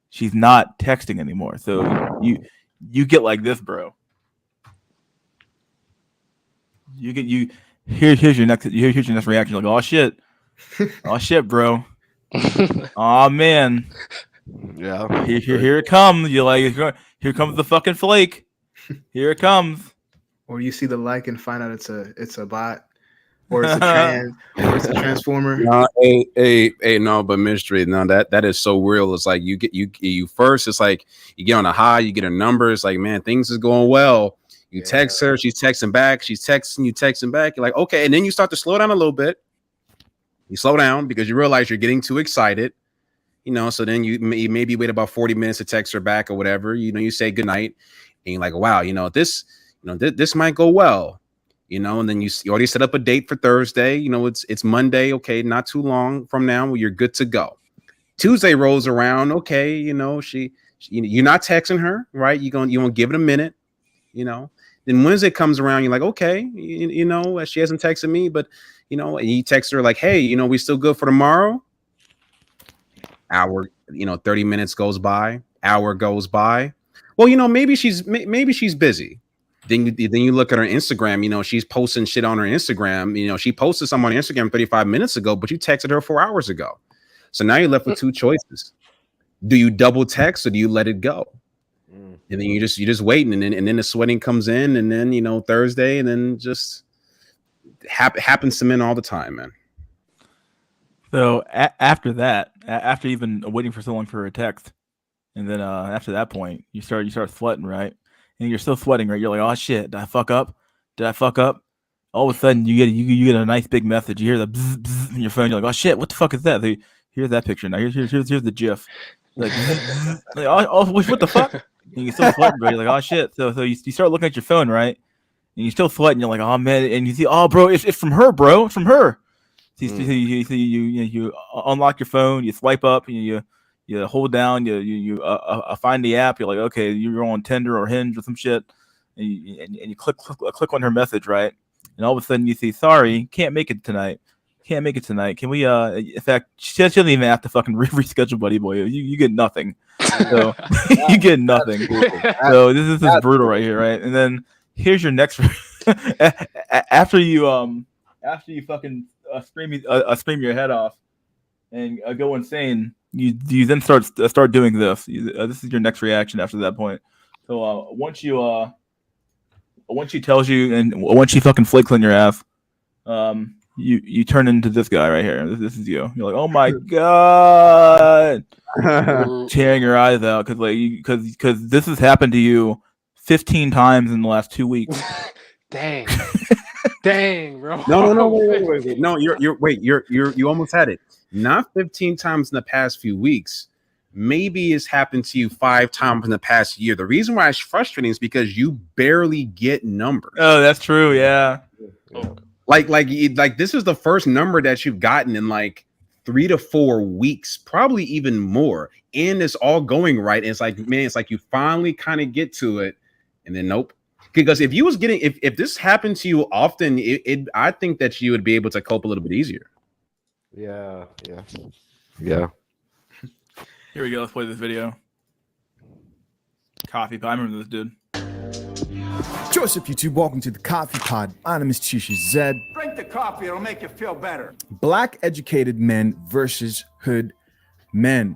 A: she's not texting anymore. So you get like this, bro. Here's your next reaction. Like, oh shit, bro. Oh man.
G: Yeah.
A: Here it comes. You're like, here comes the fucking flake. Here it comes.
F: Or you see the like and find out it's a bot, or it's a transformer.
P: No, no, but mystery. No, that is so real. It's like you first. It's like you get on a high, you get a number. It's like, man, things is going well. You text her, she's texting back. She's texting you, texting back. You're like, okay, and then you start to slow down a little bit. You slow down because you realize you're getting too excited. You know, so then you maybe wait about 40 minutes to text her back or whatever. You know, you say goodnight, and you're like, wow, this might go well. You know, and then you already set up a date for Thursday. You know, it's Monday. Okay, not too long from now, well, you're good to go. Tuesday rolls around. Okay, you know, you're not texting her, right? You gonna give it a minute. You know, then Wednesday comes around. You're like, okay, you know, she hasn't texted me, but you know, and you text her like, hey, you know, we still good for tomorrow? Hour, 30 minutes goes by, hour goes by. Well, you know, maybe she's busy. Then you look at her Instagram, you know, she's posting shit on her Instagram. You know, she posted something on Instagram 35 minutes ago, but you texted her 4 hours ago. So now you're left with two choices. Do you double text or do you let it go? And then you're just waiting, and then the sweating comes in, and then, you know, Thursday, and then just happens to men all the time, man.
A: So after that, after even waiting for so long for a text, and then after that point, you start sweating, right? And you're still sweating, right? You're like, oh shit, did I fuck up? All of a sudden, you get a nice big message. You hear the bzz, bzz in your phone. You're like, oh shit, what the fuck is that? Here's that picture. Now here's the GIF. Like, like oh, what the fuck? And you're still sweating, bro. You're like, oh shit. So you start looking at your phone, right? And you're still sweating. You're like, oh man. And you see, oh bro, it's from her, bro. It's from her. So you unlock your phone, you swipe up, and you hold down, you find the app. You're like, okay, you're on Tinder or Hinge or some shit, and you click on her message, right? And all of a sudden you see, sorry, can't make it tonight. Can we? In fact, she doesn't even have to fucking reschedule, buddy boy. You get nothing. So you get nothing. So this is brutal right here, right? And here's your next. after you fucking scream your head off and go insane, you then start doing this. This is your next reaction after that point. So once she tells you, and once she fucking flakes on your ass, you turn into this guy right here. This is you. You're like, oh my god, tearing your eyes out because this has happened to you 15 times in the last 2 weeks.
N: Dang. Dang, bro.
P: No, wait. No, you almost had it. Not 15 times in the past few weeks. Maybe it's happened to you 5 times in the past year. The reason why it's frustrating is because you barely get numbers.
A: Oh, that's true. Yeah.
P: Like this is the first number that you've gotten in like 3 to 4 weeks, probably even more. And it's all going right. And it's like, man, it's like you finally kind of get to it, and then nope. Because if this happened to you often, I think that you would be able to cope a little bit easier.
G: Yeah.
A: Here we go. Let's play this video. Coffee Pod. I remember this dude.
R: Joseph YouTube, welcome to the Coffee Pod. My name is Chisha Zed.
S: Drink the coffee, it'll make you feel better.
R: Black educated men versus hood men.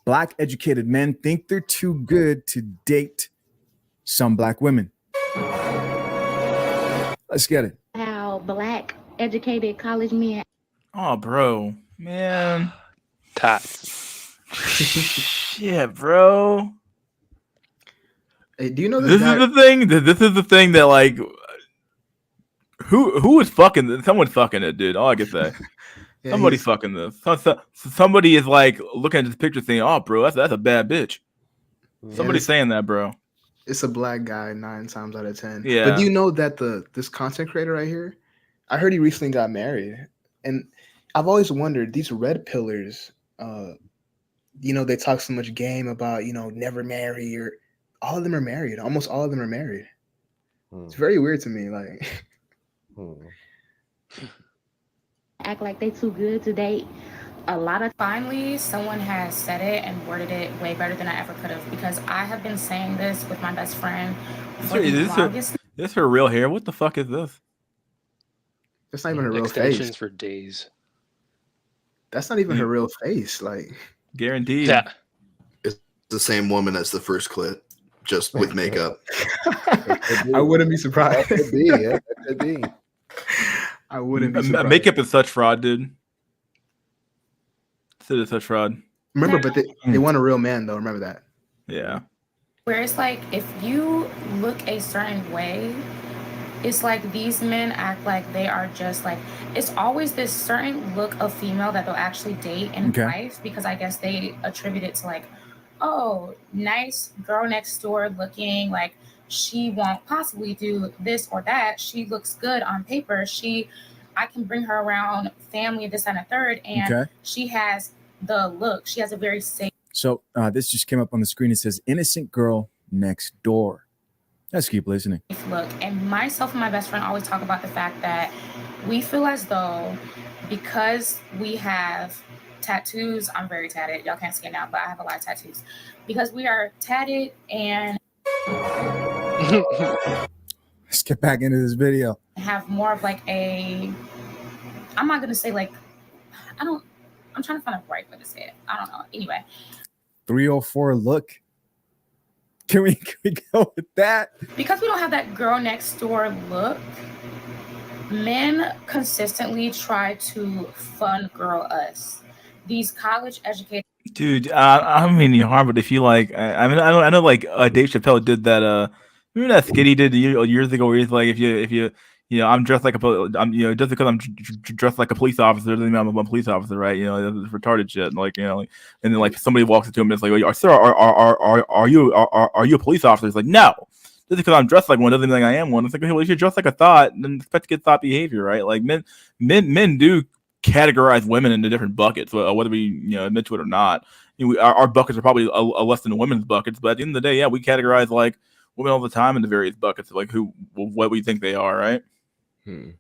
R: Black educated men think they're too good to date some black women. Let's get it.
T: How black educated college men.
A: Oh, bro, man.
F: Shit,
A: bro.
F: Hey, do you know
A: this is the thing? This is the thing that like, who is fucking this? Someone's fucking it, dude. All I can say.
F: Yeah,
A: Somebody's fucking this. Somebody is like looking at this picture saying, "Oh, bro, that's a bad bitch." Somebody's saying that, bro.
F: It's a black guy 9 times out of 10.
A: Yeah.
F: But do you know that this content creator right here, I heard he recently got married, and I've always wondered, these red pillars, they talk so much game about, never marry, or all of them are married. Almost all of them are married. It's very weird to me. Like,
T: Act like they too good to date. A lot of
U: Finally, someone has said it and worded it way better than I ever could have, because I have been saying this with my best friend for the longest.
A: This her real hair? What the fuck is this?
F: That's not even her real
N: Extensions
F: face.
N: for days.
F: That's not even her real face. Like,
A: guaranteed.
N: Yeah.
B: It's the same woman as the first clip, just with makeup.
F: I wouldn't be surprised.
G: That could be. Yeah, that could be.
F: I wouldn't be surprised.
A: Makeup is such fraud, dude. It is such fraud.
F: Remember, but they want a real man, though. Remember that.
A: Yeah.
U: Where it's like, if you look a certain way, it's like these men act like they are just like, it's always this certain look of female that they'll actually date in life, because I guess they attribute it to like, oh, nice girl next door looking, like she won't possibly do this or that. She looks good on paper. I can bring her around family, this and a third, and she has the look. She has a very safe.
R: So this just came up on the screen. It says innocent girl next door. Let's keep listening.
U: Look, and myself and my best friend always talk about the fact that we feel as though because we have tattoos, I'm very tatted. Y'all can't see it now, but I have a lot of tattoos. Because we are tatted and
R: let's get back into this video.
U: Have more of like I'm not gonna say like, I'm trying to find a right way to say it. I don't know. Anyway.
R: 304 look. Can we go with that?
U: Because we don't have that girl next door look, men consistently try to fun girl us. These college educated
A: Dude, I don't mean any harm, but if you like, I know like Dave Chappelle did that. Remember that skit he did years ago, where he's like, if you I'm dressed like just because I'm dressed like a police officer doesn't mean I'm a police officer, right? It's retarded shit. Like, and then like somebody walks up to him and it's like, oh, sir, are you a police officer? It's like, no. Just because I'm dressed like one doesn't mean I am one. It's like, okay, well, if you're dressed like a thought, then expect to get thought behavior, right? Like men do categorize women into different buckets, whether we admit to it or not. Our buckets are probably less than women's buckets, but at the end of the day, yeah, we categorize like women all the time into various buckets, like what we think they are, right? We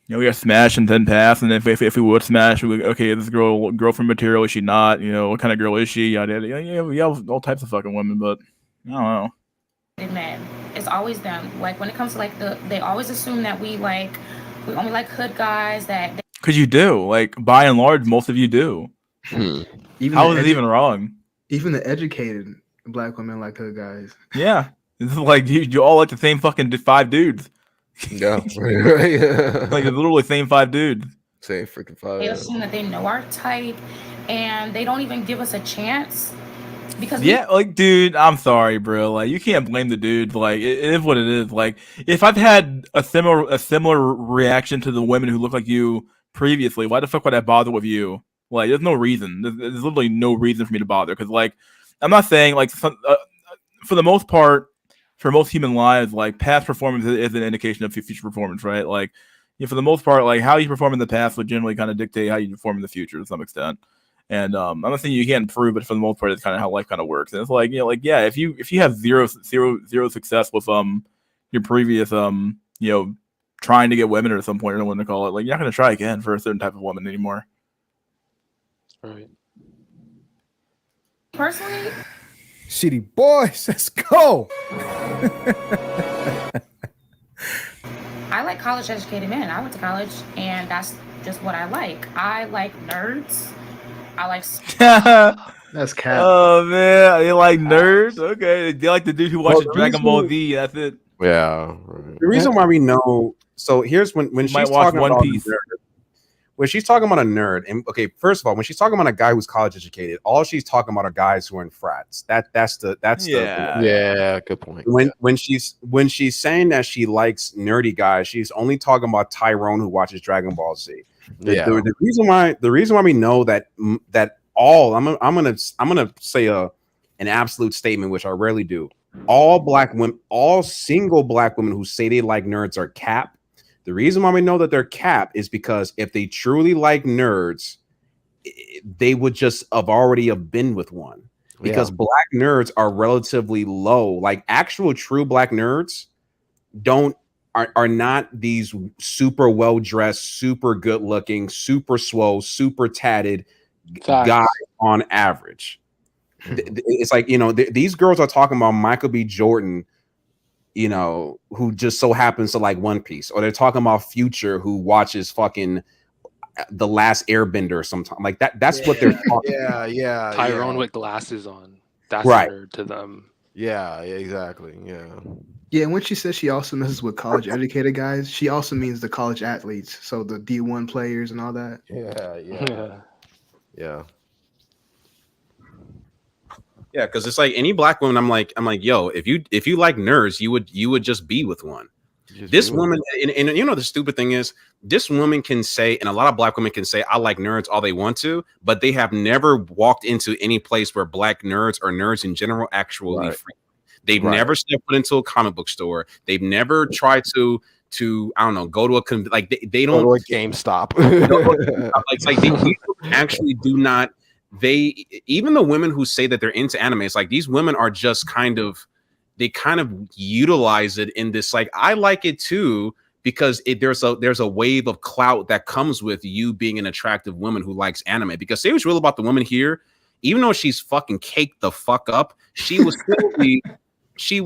A: got smash and then pass, and if we would smash, okay, this girl from material, is she not? What kind of girl is she? Yeah, we have all types of fucking women, but I don't know.
U: men, it's always them. Like when it comes to like they always assume that we only like hood guys.
A: Because you do, like by and large, most of you do. How is it even wrong?
F: Even the educated black women like hood guys.
A: Yeah. It's like you all like the same fucking 5 dudes.
G: Yeah, right.
A: Like it's literally the same 5 dudes.
G: Same freaking 5.
U: They assume that they know our type, and they don't even give us a chance. Because
A: like, dude, I'm sorry, bro. Like, you can't blame the dude. Like, it is what it is. Like, if I've had a similar reaction to the women who look like you previously, why the fuck would I bother with you? Like, there's no reason. There's literally no reason for me to bother. Because, like, I'm not saying like for the most part. For most human lives, like past performance is an indication of future performance, right? Like, for the most part, like how you perform in the past would generally kind of dictate how you perform in the future to some extent. And I'm not saying you can't improve, but for the most part, it's kind of how life kind of works. And it's like, if you have zero success with your previous trying to get women or at some point, I don't want to call it, like you're not going to try again for a certain type of woman anymore.
N: Right.
U: Personally.
R: City boys, let's go.
U: I like college educated men. I went to college, and that's just what I like. I like nerds. I like.
F: That's cat.
A: Oh man, you like nerds? Okay, they like the dude who watches Dragon Ball Z. That's it.
G: Yeah.
P: Right. The reason why we know. So here's when she's talking about Piece. When she's talking about a nerd, and okay, first of all, when she's talking about a guy who's college educated, all she's talking about are guys who are in frats. That's the
G: good point.
P: When she's saying that she likes nerdy guys, she's only talking about Tyrone who watches Dragon Ball Z. The reason why we know that all I'm gonna say an absolute statement, which I rarely do. All single black women who say they like nerds are cap. The reason why we know that they're cap is because if they truly like nerds, they would just have already have been with one, because black nerds are relatively low. Like actual true black nerds are not these super well dressed, super good looking, super swole, super tatted guys on average. It's like, you know, these girls are talking about Michael B. Jordan, you know, who just so happens to like One Piece, or they're talking about Future, who watches fucking The Last Airbender sometime. Like that's what they're talking about.
N: Tyrone with glasses on. That's
P: Right.
N: a nerd to them.
G: Yeah, exactly. Yeah.
F: Yeah, and when she says she also messes with college educated guys, she also means the college athletes, so the D1 players and all that.
G: Yeah.
P: Yeah, because it's like any black woman, I'm like, yo, if you like nerds, you would just be with one. This woman, and you know the stupid thing is, this woman can say, and a lot of black women can say, I like nerds all they want to, but they have never walked into any place where black nerds or nerds in general actually free. They've never stepped foot into a comic book store. They've never tried to I don't know, go to a like they don't
G: go to a GameStop.
P: like they actually do not. They, even the women who say that they're into anime, it's like these women are just they kind of utilize it in this, like, I like it too, because there's a wave of clout that comes with you being an attractive woman who likes anime. Because say what's real about the woman here, even though she's fucking caked the fuck up, she will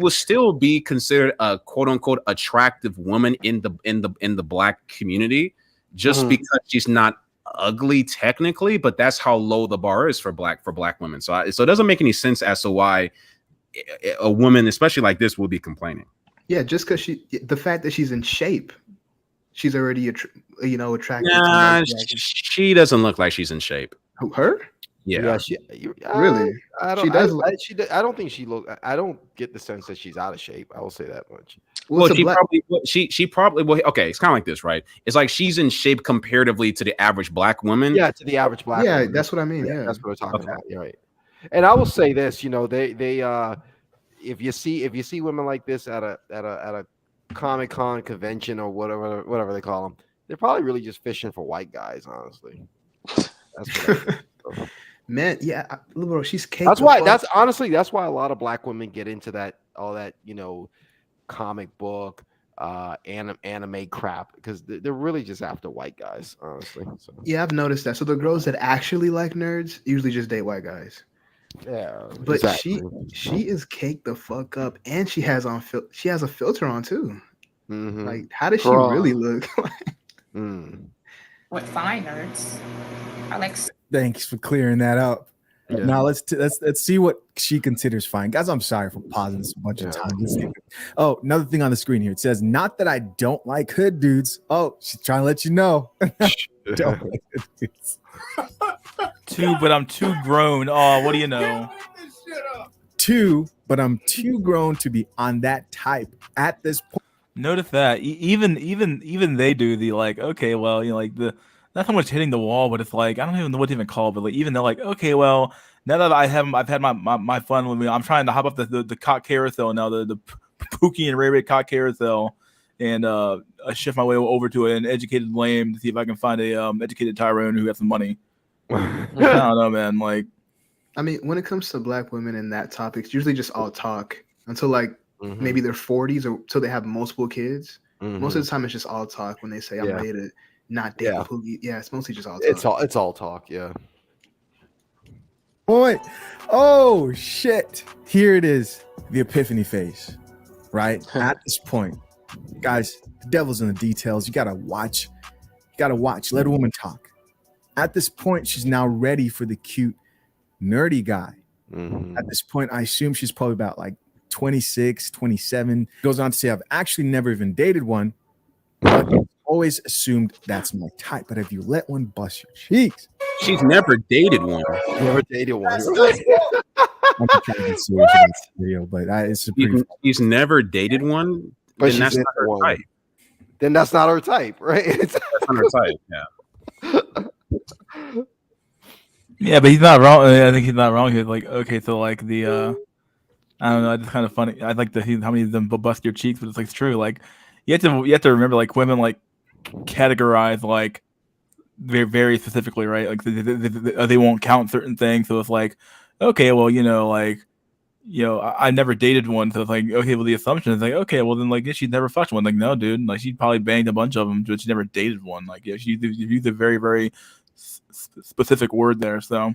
P: still be considered a quote unquote attractive woman in the black community, just because she's not ugly technically, but that's how low the bar is for black women. So it doesn't make any sense as to why a woman, especially like this, will be complaining.
F: Yeah, just because the fact that she's in shape, she's already attractive.
P: Nah, she doesn't look like she's in shape.
F: Her?
P: Yeah.
F: Really?
G: I don't.
F: She does.
G: I don't think she look. I don't get the sense that she's out of shape. I will say that much.
P: Well, she probably okay. It's kind of like this, right? It's like she's in shape comparatively to the average black woman.
G: Yeah, to the average black.
F: Yeah,
G: woman.
F: that's what I mean. Yeah,
G: that's what we're talking about. You're right. And I will say this, you know, they if you see women like this at a Comic-Con convention or whatever they call them, they're probably really just fishing for white guys. Honestly, that's what
F: man. Yeah, bro, she's cake.
G: That's why a lot of black women get into all that, you know, comic book anime crap, because they're really just after white guys, honestly. So.
F: Yeah, I've noticed that. So the girls that actually like nerds usually just date white guys.
G: Yeah,
F: but
G: exactly.
F: she is caked the fuck up, and she has a filter on too. Like, how does she really look?
U: With fine nerds, I like.
R: Thanks for clearing that up. Yeah. Now let's see what she considers fine, guys. I'm sorry for pausing this a bunch of times. Oh, another thing on the screen here. It says, "Not that I don't like hood dudes." Oh, she's trying to let you know. Don't like hood dudes.
A: But I'm too grown. Oh, what do you know?
R: But I'm too grown to be on that type at this point.
A: Notice that even they do the like, okay, well, you know, like the not so much hitting the wall, but it's like I don't even know what to even call it, but like even they're like, okay, well, now that I've had my fun with me, I'm trying to hop up the cock carousel now, the Pookie and Ray cock carousel, and shift my way over to an educated lame to see if I can find a educated Tyrone who has some money. I don't know, man. Like,
F: I mean, when it comes to black women and that topic, it's usually just all talk until like maybe their 40s or until they have multiple kids. Most of the time, it's just all talk when they say I'm ready to not date the Pookie. Yeah, it's mostly just all talk.
G: It's all talk. Yeah.
R: Boy, oh shit! Here it is, the epiphany phase. Right at this point, guys, the devil's in the details. You gotta watch. Let a woman talk. At this point, she's now ready for the cute, nerdy guy. At this point, I assume she's probably about like 26, 27. Goes on to say, I've actually never even dated one, but always assumed that's my type. But if you let one bust your cheeks.
P: She's never dated one.
G: Never dated one.
R: I'm trying to get serious about this video, but it's a pretty.
P: She's never dated one,
G: but
P: then that's not her type.
G: Then that's not her type, right?
P: That's not her type. Yeah.
A: Yeah, but he's not wrong. I think he's not wrong here. Like, okay, so like the I don't know, it's kind of funny. I like how many of them bust your cheeks, but it's like it's true. Like you have to remember, like women like categorize like very, very specifically, right? Like they won't count certain things. So it's like, okay, well, I never dated one, so it's like, okay, well, the assumption is like, okay, well, then like, yeah, she's never fucked one. Like, no, dude, like she probably banged a bunch of them, but she never dated one. Like, yeah, she used a very, very specific word there. So,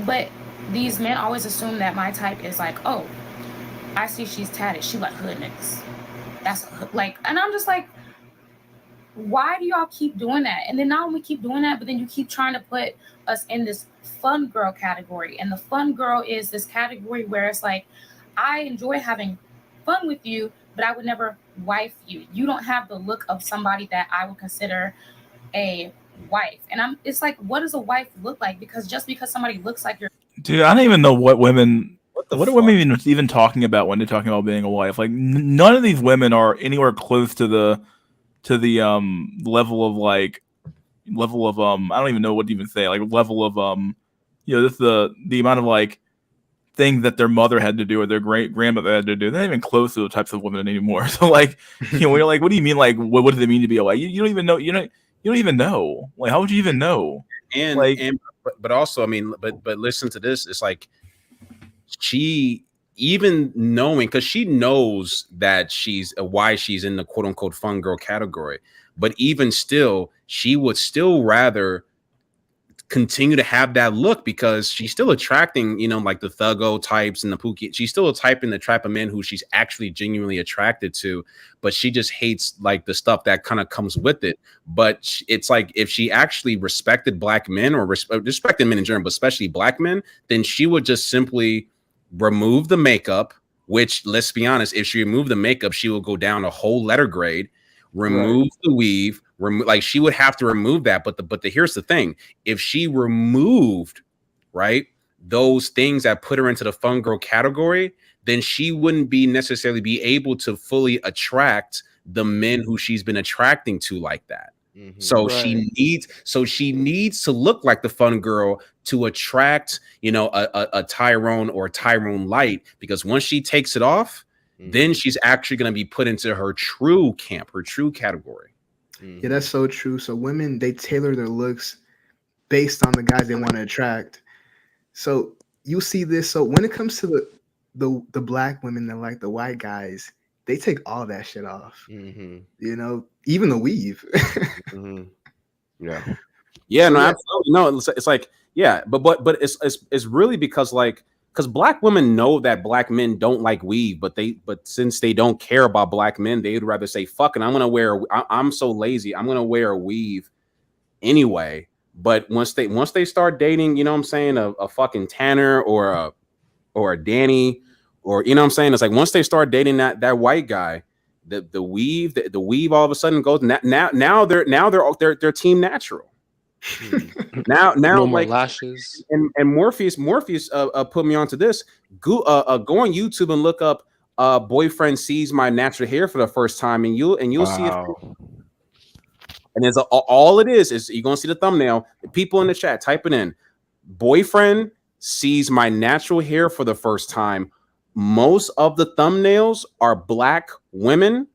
U: but these men always assume that my type is like, oh, I see she's tatted, she like hood niggas. That's like, and I'm just like, why do y'all keep doing that? And then not only keep doing that, but then you keep trying to put us in this fun girl category. And the fun girl is this category where it's like, I enjoy having fun with you, but I would never wife you. You don't have the look of somebody that I would consider a wife. And it's like, what does a wife look like? Because just because somebody looks like your
A: dude, I don't even know what women. What are women even talking about when they're talking about being a wife? Like, none of these women are anywhere close to the level of I don't even know what to even say, like level of this the amount of like things that their mother had to do or their grandmother had to do. They're not even close to the types of women anymore. So like, we're like, what do you mean? Like, what does it mean to be a wife? You don't even know. You don't even know. Like, how would you even know?
P: But also, I mean, but listen to this. It's like she, even knowing, because she knows that she's why she's in the quote unquote fun girl category, but even still, she would still rather continue to have that look because she's still attracting, like the thuggo types and the pookie. She's still a type in the type of men who she's actually genuinely attracted to, but she just hates like the stuff that kind of comes with it. But it's like, if she actually respected black men or respected men in general, but especially black men, then she would just simply remove the makeup, which, let's be honest, if she removed the makeup, she will go down a whole letter grade, remove the weave, like she would have to remove that. But here's the thing. If she removed, right, those things that put her into the fun girl category, then she wouldn't necessarily be able to fully attract the men who she's been attracting to like that. So she needs to look like the fun girl to attract, a Tyrone or a Tyrone Light, because once she takes it off, then she's actually going to be put into her true camp, her true category.
F: Yeah, that's so true. So women, they tailor their looks based on the guys they want to attract. So you see this. So when it comes to the black women that like the white guys, they take all that shit off. Even the weave.
P: Yeah.
F: So,
P: No, absolutely. No, it's like, yeah, but it's really because black women know that black men don't like weave, but since they don't care about black men, they'd rather say, fuck it, I'm so lazy, I'm gonna wear a weave anyway. But once they start dating, what I'm saying, a fucking Tanner or a Danny, or what I'm saying, it's like once they start dating that white guy, the weave all of a sudden goes now they're team natural. now
N: no more
P: like
N: lashes.
P: And Morpheus put me onto this. Go on YouTube and look up boyfriend sees my natural hair for the first time, and you'll see it. And there's all it is you're gonna see the thumbnail. The people in the chat, type it in. Boyfriend sees my natural hair for the first time. Most of the thumbnails are black women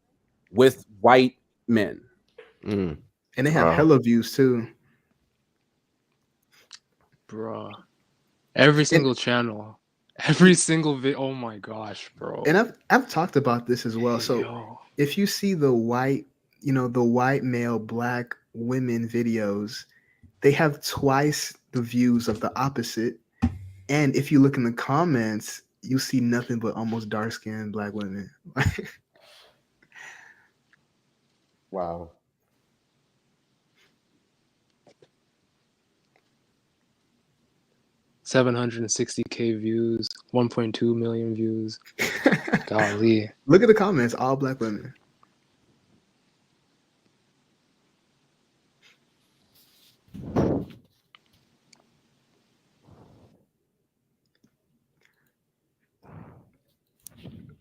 P: with white men.
F: And they have hella views too.
N: Bro, every single channel, every single video. Oh my gosh, bro.
F: And I've talked about this as well. So if you see the white male black women videos, they have twice the views of the opposite. And if you look in the comments, you see nothing but almost dark-skinned black women.
G: Wow.
N: $760K views, 1.2 million views. Golly.
F: Look at the comments, all black women.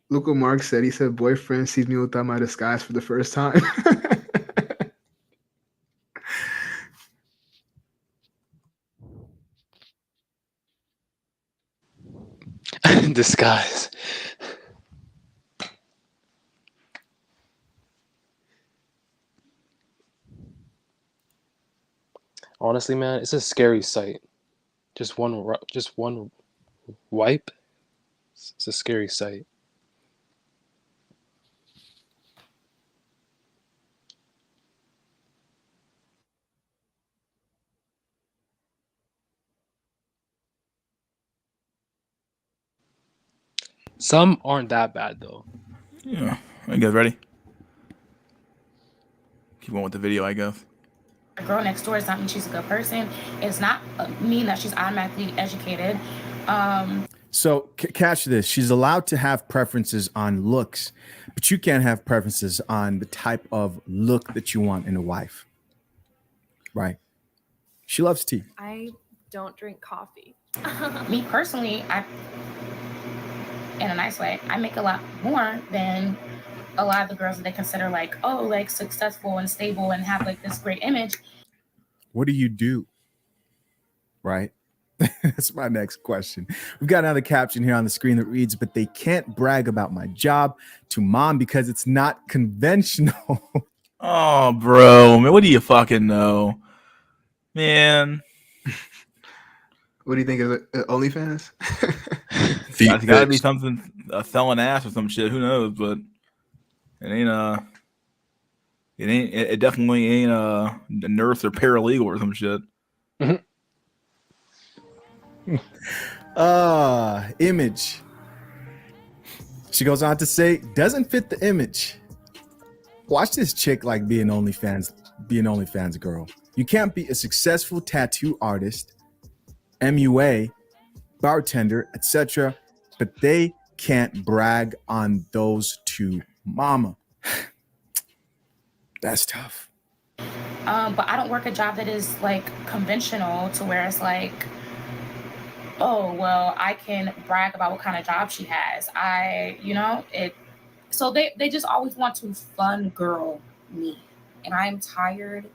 F: Look what Mark said. He said, boyfriend sees me without my disguise for the first time.
N: Disguise. honestly, man, it's a scary sight. Just one wipe. It's a scary sight. Some aren't that bad though.
A: Yeah. Are you guys ready? Keep on with the video, I guess.
U: A girl next door does not mean she's a good person. It's not mean that she's automatically educated.
R: So catch this. She's allowed to have preferences on looks, but you can't have preferences on the type of look that you want in a wife. Right? She loves tea.
C: I don't drink coffee.
U: Me personally, in a nice way, I make a lot more than a lot of the girls that they consider like, oh, like successful and stable and have like this great image.
R: What do you do? Right? That's my next question. We've got another caption here on the screen that reads, but they can't brag about my job to mom because it's not conventional.
A: Oh, bro, man, what do you fucking know? Man.
F: What do you think of it? OnlyFans?
A: It's gotta be something selling ass or some shit. Who knows? But it definitely ain't a nurse or paralegal or some shit.
R: Image. She goes on to say, doesn't fit the image. Watch this chick like be an OnlyFans girl. You can't be a successful tattoo artist, MUA, bartender, etc., but they can't brag on those two mama. That's tough.
U: But I don't work a job that is like conventional to where it's like, oh, well, I can brag about what kind of job she has. So they just always want to fun girl me. And I'm tired.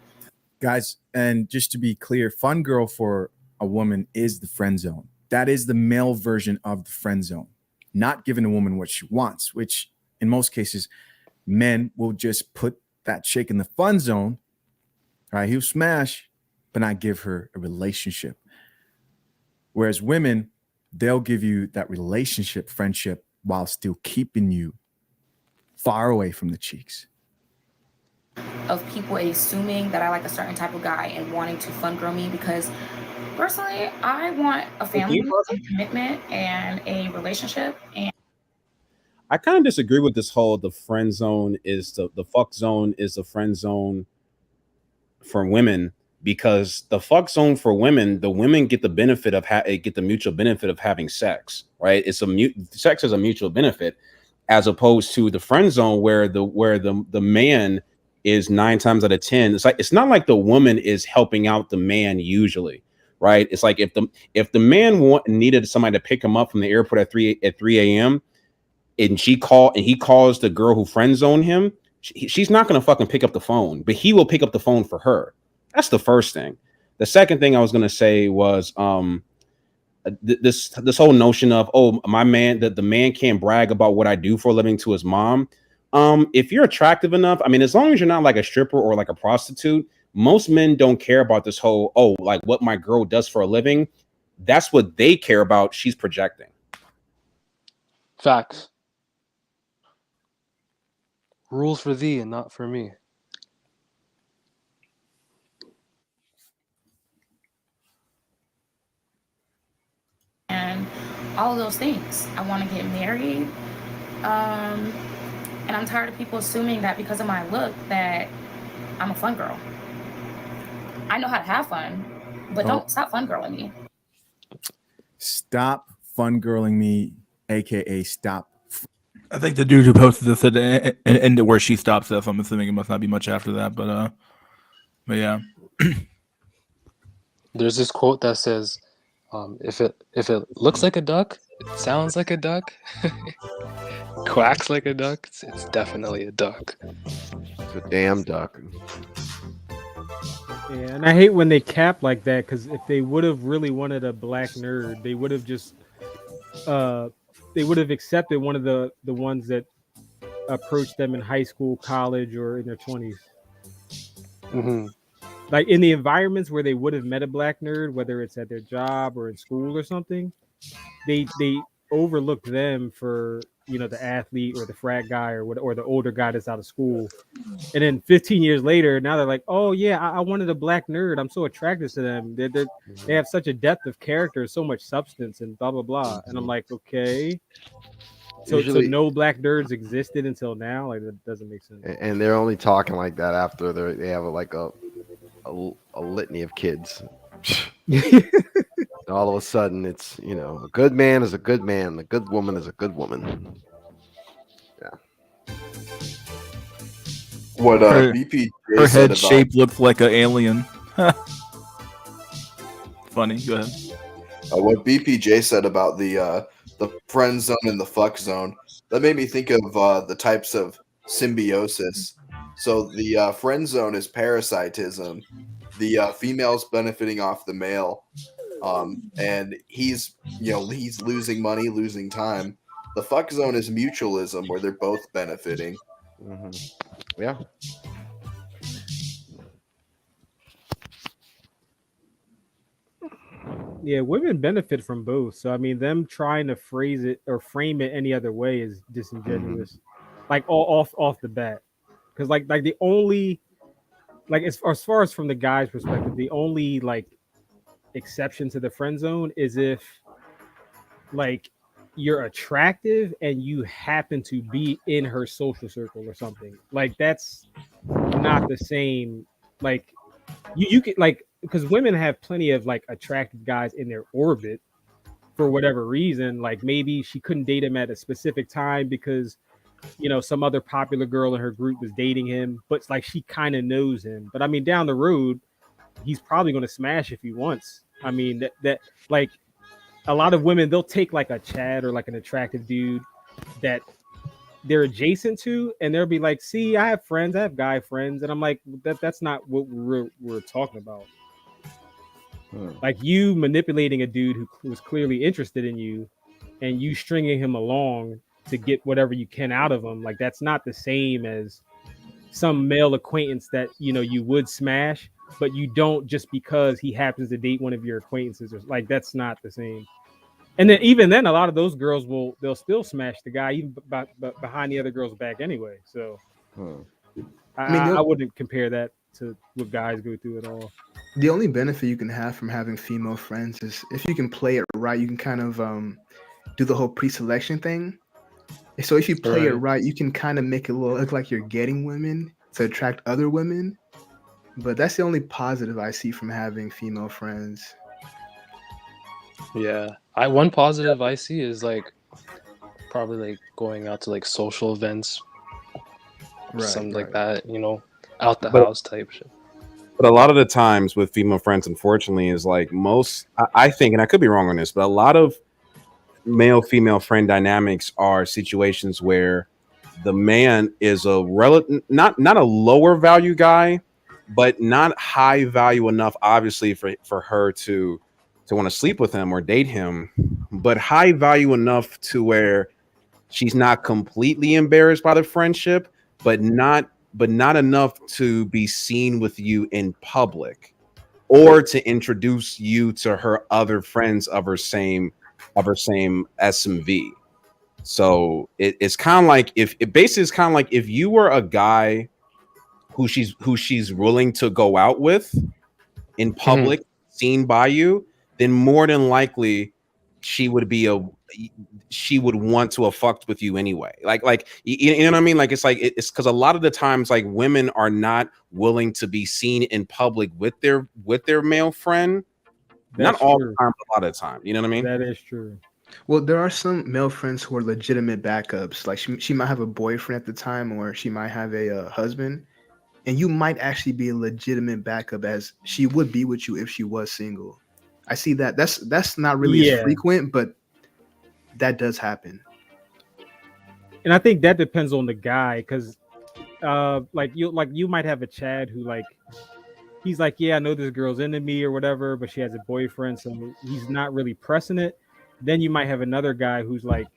R: Guys, and just to be clear, fun girl for a woman is the friend zone. That is the male version of the friend zone. Not giving a woman what she wants, which in most cases, men will just put that chick in the fun zone. All right, he'll smash, but not give her a relationship. Whereas women, they'll give you that relationship, friendship, while still keeping you far away from the cheeks.
U: Of people assuming that I like a certain type of guy and wanting to fun girl me, because personally, I want a family, a commitment, and a relationship. And
P: I kind of disagree with this whole the friend zone is the fuck zone is the friend zone for women, because the fuck zone for women, the women get the benefit of get the mutual benefit of having sex, right? Sex is a mutual benefit, as opposed to the friend zone where the man is 9 times out of 10. It's not like the woman is helping out the man usually, right? It's like if the man needed somebody to pick him up from the airport at 3 a.m. and he calls the girl who friend zoned him, she's not going to fucking pick up the phone, but he will pick up the phone for her. That's the first thing. The second thing I was going to say was this whole notion of, oh, my man, that the man can't brag about what I do for a living to his mom. If you're attractive enough, I mean, as long as you're not like a stripper or like a prostitute, most men don't care about this whole, oh, like what my girl does for a living. That's what they care about. She's projecting.
N: Facts. Rules for thee and not for me.
U: and all of those things. I want to get married. And I'm tired of people assuming that because of my look that I'm a fun girl. I know how to have fun, but don't stop fun girling me.
R: Stop fun girling me, aka stop.
A: I think the dude who posted this said end where she stops us. I'm assuming it must not be much after that, but yeah.
N: There's this quote that says, if it looks like a duck, it sounds like a duck, quacks like a duck, it's definitely a duck.
G: It's a damn duck.
V: Yeah, and I hate when they cap like that, because if they would have really wanted a black nerd, they would have just they would have accepted one of the ones that approached them in high school, college, or in their 20s.
N: Mm-hmm.
V: like in the environments where they would have met a black nerd, whether it's at their job or in school or something, they overlook them for, you know, the athlete or the frat guy or what, or the older guy that's out of school. And then 15 years later, now they're like, oh yeah, I wanted a black nerd. I'm so attracted to them. They have such a depth of character, so much substance, and blah blah blah. And I'm like, okay, so
G: Usually,
V: no black nerds existed until now. Like that doesn't make sense.
G: and they're only talking like that after they have like a litany of kids. All of a sudden, it's, you know, a good man is a good man, a good woman is a good woman. Yeah.
B: What
A: her,
B: BPJ
A: her
B: said
A: head
B: about
A: shape looked like an alien. Funny. Go ahead.
B: What BPJ said about the friend zone and the fuck zone, that made me think of the types of symbiosis. So the friend zone is parasitism. The female's benefiting off the male, and he's losing money, losing time. The fuck zone is mutualism, where they're both benefiting.
G: Mm-hmm. Yeah.
V: Yeah, women benefit from both. So I mean, them trying to phrase it or frame it any other way is disingenuous, like all off the bat. Because like the only, like as far as from the guy's perspective, the only like exception to the friend zone is if like you're attractive and you happen to be in her social circle or something. Like that's not the same. Like you can, like, because women have plenty of like attractive guys in their orbit for whatever reason. Like maybe she couldn't date him at a specific time because, you know, some other popular girl in her group was dating him, but it's like she kind of knows him. But I mean, down the road, he's probably going to smash if he wants. I mean, that like a lot of women, they'll take like a Chad or like an attractive dude that they're adjacent to, and they'll be like, see, I have friends, I have guy friends. And I'm like, that's not what we're talking about. Like you manipulating a dude who was clearly interested in you and you stringing him along to get whatever you can out of him. Like that's not the same as some male acquaintance that, you know, you would smash, but you don't just because he happens to date one of your acquaintances, or like that's not the same. And then even then, a lot of those girls they'll still smash the guy even behind the other girl's back anyway. So I wouldn't compare that to what guys go through at all.
F: The only benefit you can have from having female friends is if you can play it right, you can kind of do the whole pre-selection thing. So if you play it right, you can kind of make it look like you're getting women to attract other women. But that's the only positive I see from having female friends.
N: Yeah, one positive I see is like probably like going out to like social events, something like that, you know, out the house type shit.
P: But a lot of the times with female friends, unfortunately, is like I think, and I could be wrong on this, but a lot of male female friend dynamics are situations where the man is not a lower value guy, but not high value enough, obviously, for her to want to sleep with him or date him, but high value enough to where she's not completely embarrassed by the friendship, but not enough to be seen with you in public or to introduce you to her other friends of her same SMV. So it's kind of like if you were a guy who she's willing to go out with in public, seen by you, then more than likely she would want to have fucked with you anyway. Like you know what I mean? Like it's because a lot of the times like women are not willing to be seen in public with their male friend.
V: That's
P: not all
V: true.
P: the time, but a lot of the time. You know what I mean?
V: That is true.
F: Well, there are some male friends who are legitimate backups. Like she might have a boyfriend at the time, or she might have a husband, and you might actually be a legitimate backup as she would be with you if she was single. I see that. That's not really as frequent, but that does happen.
V: And I think that depends on the guy, because like you might have a Chad who like he's like, yeah, I know this girl's into me or whatever, but she has a boyfriend, so he's not really pressing it. Then you might have another guy who's like,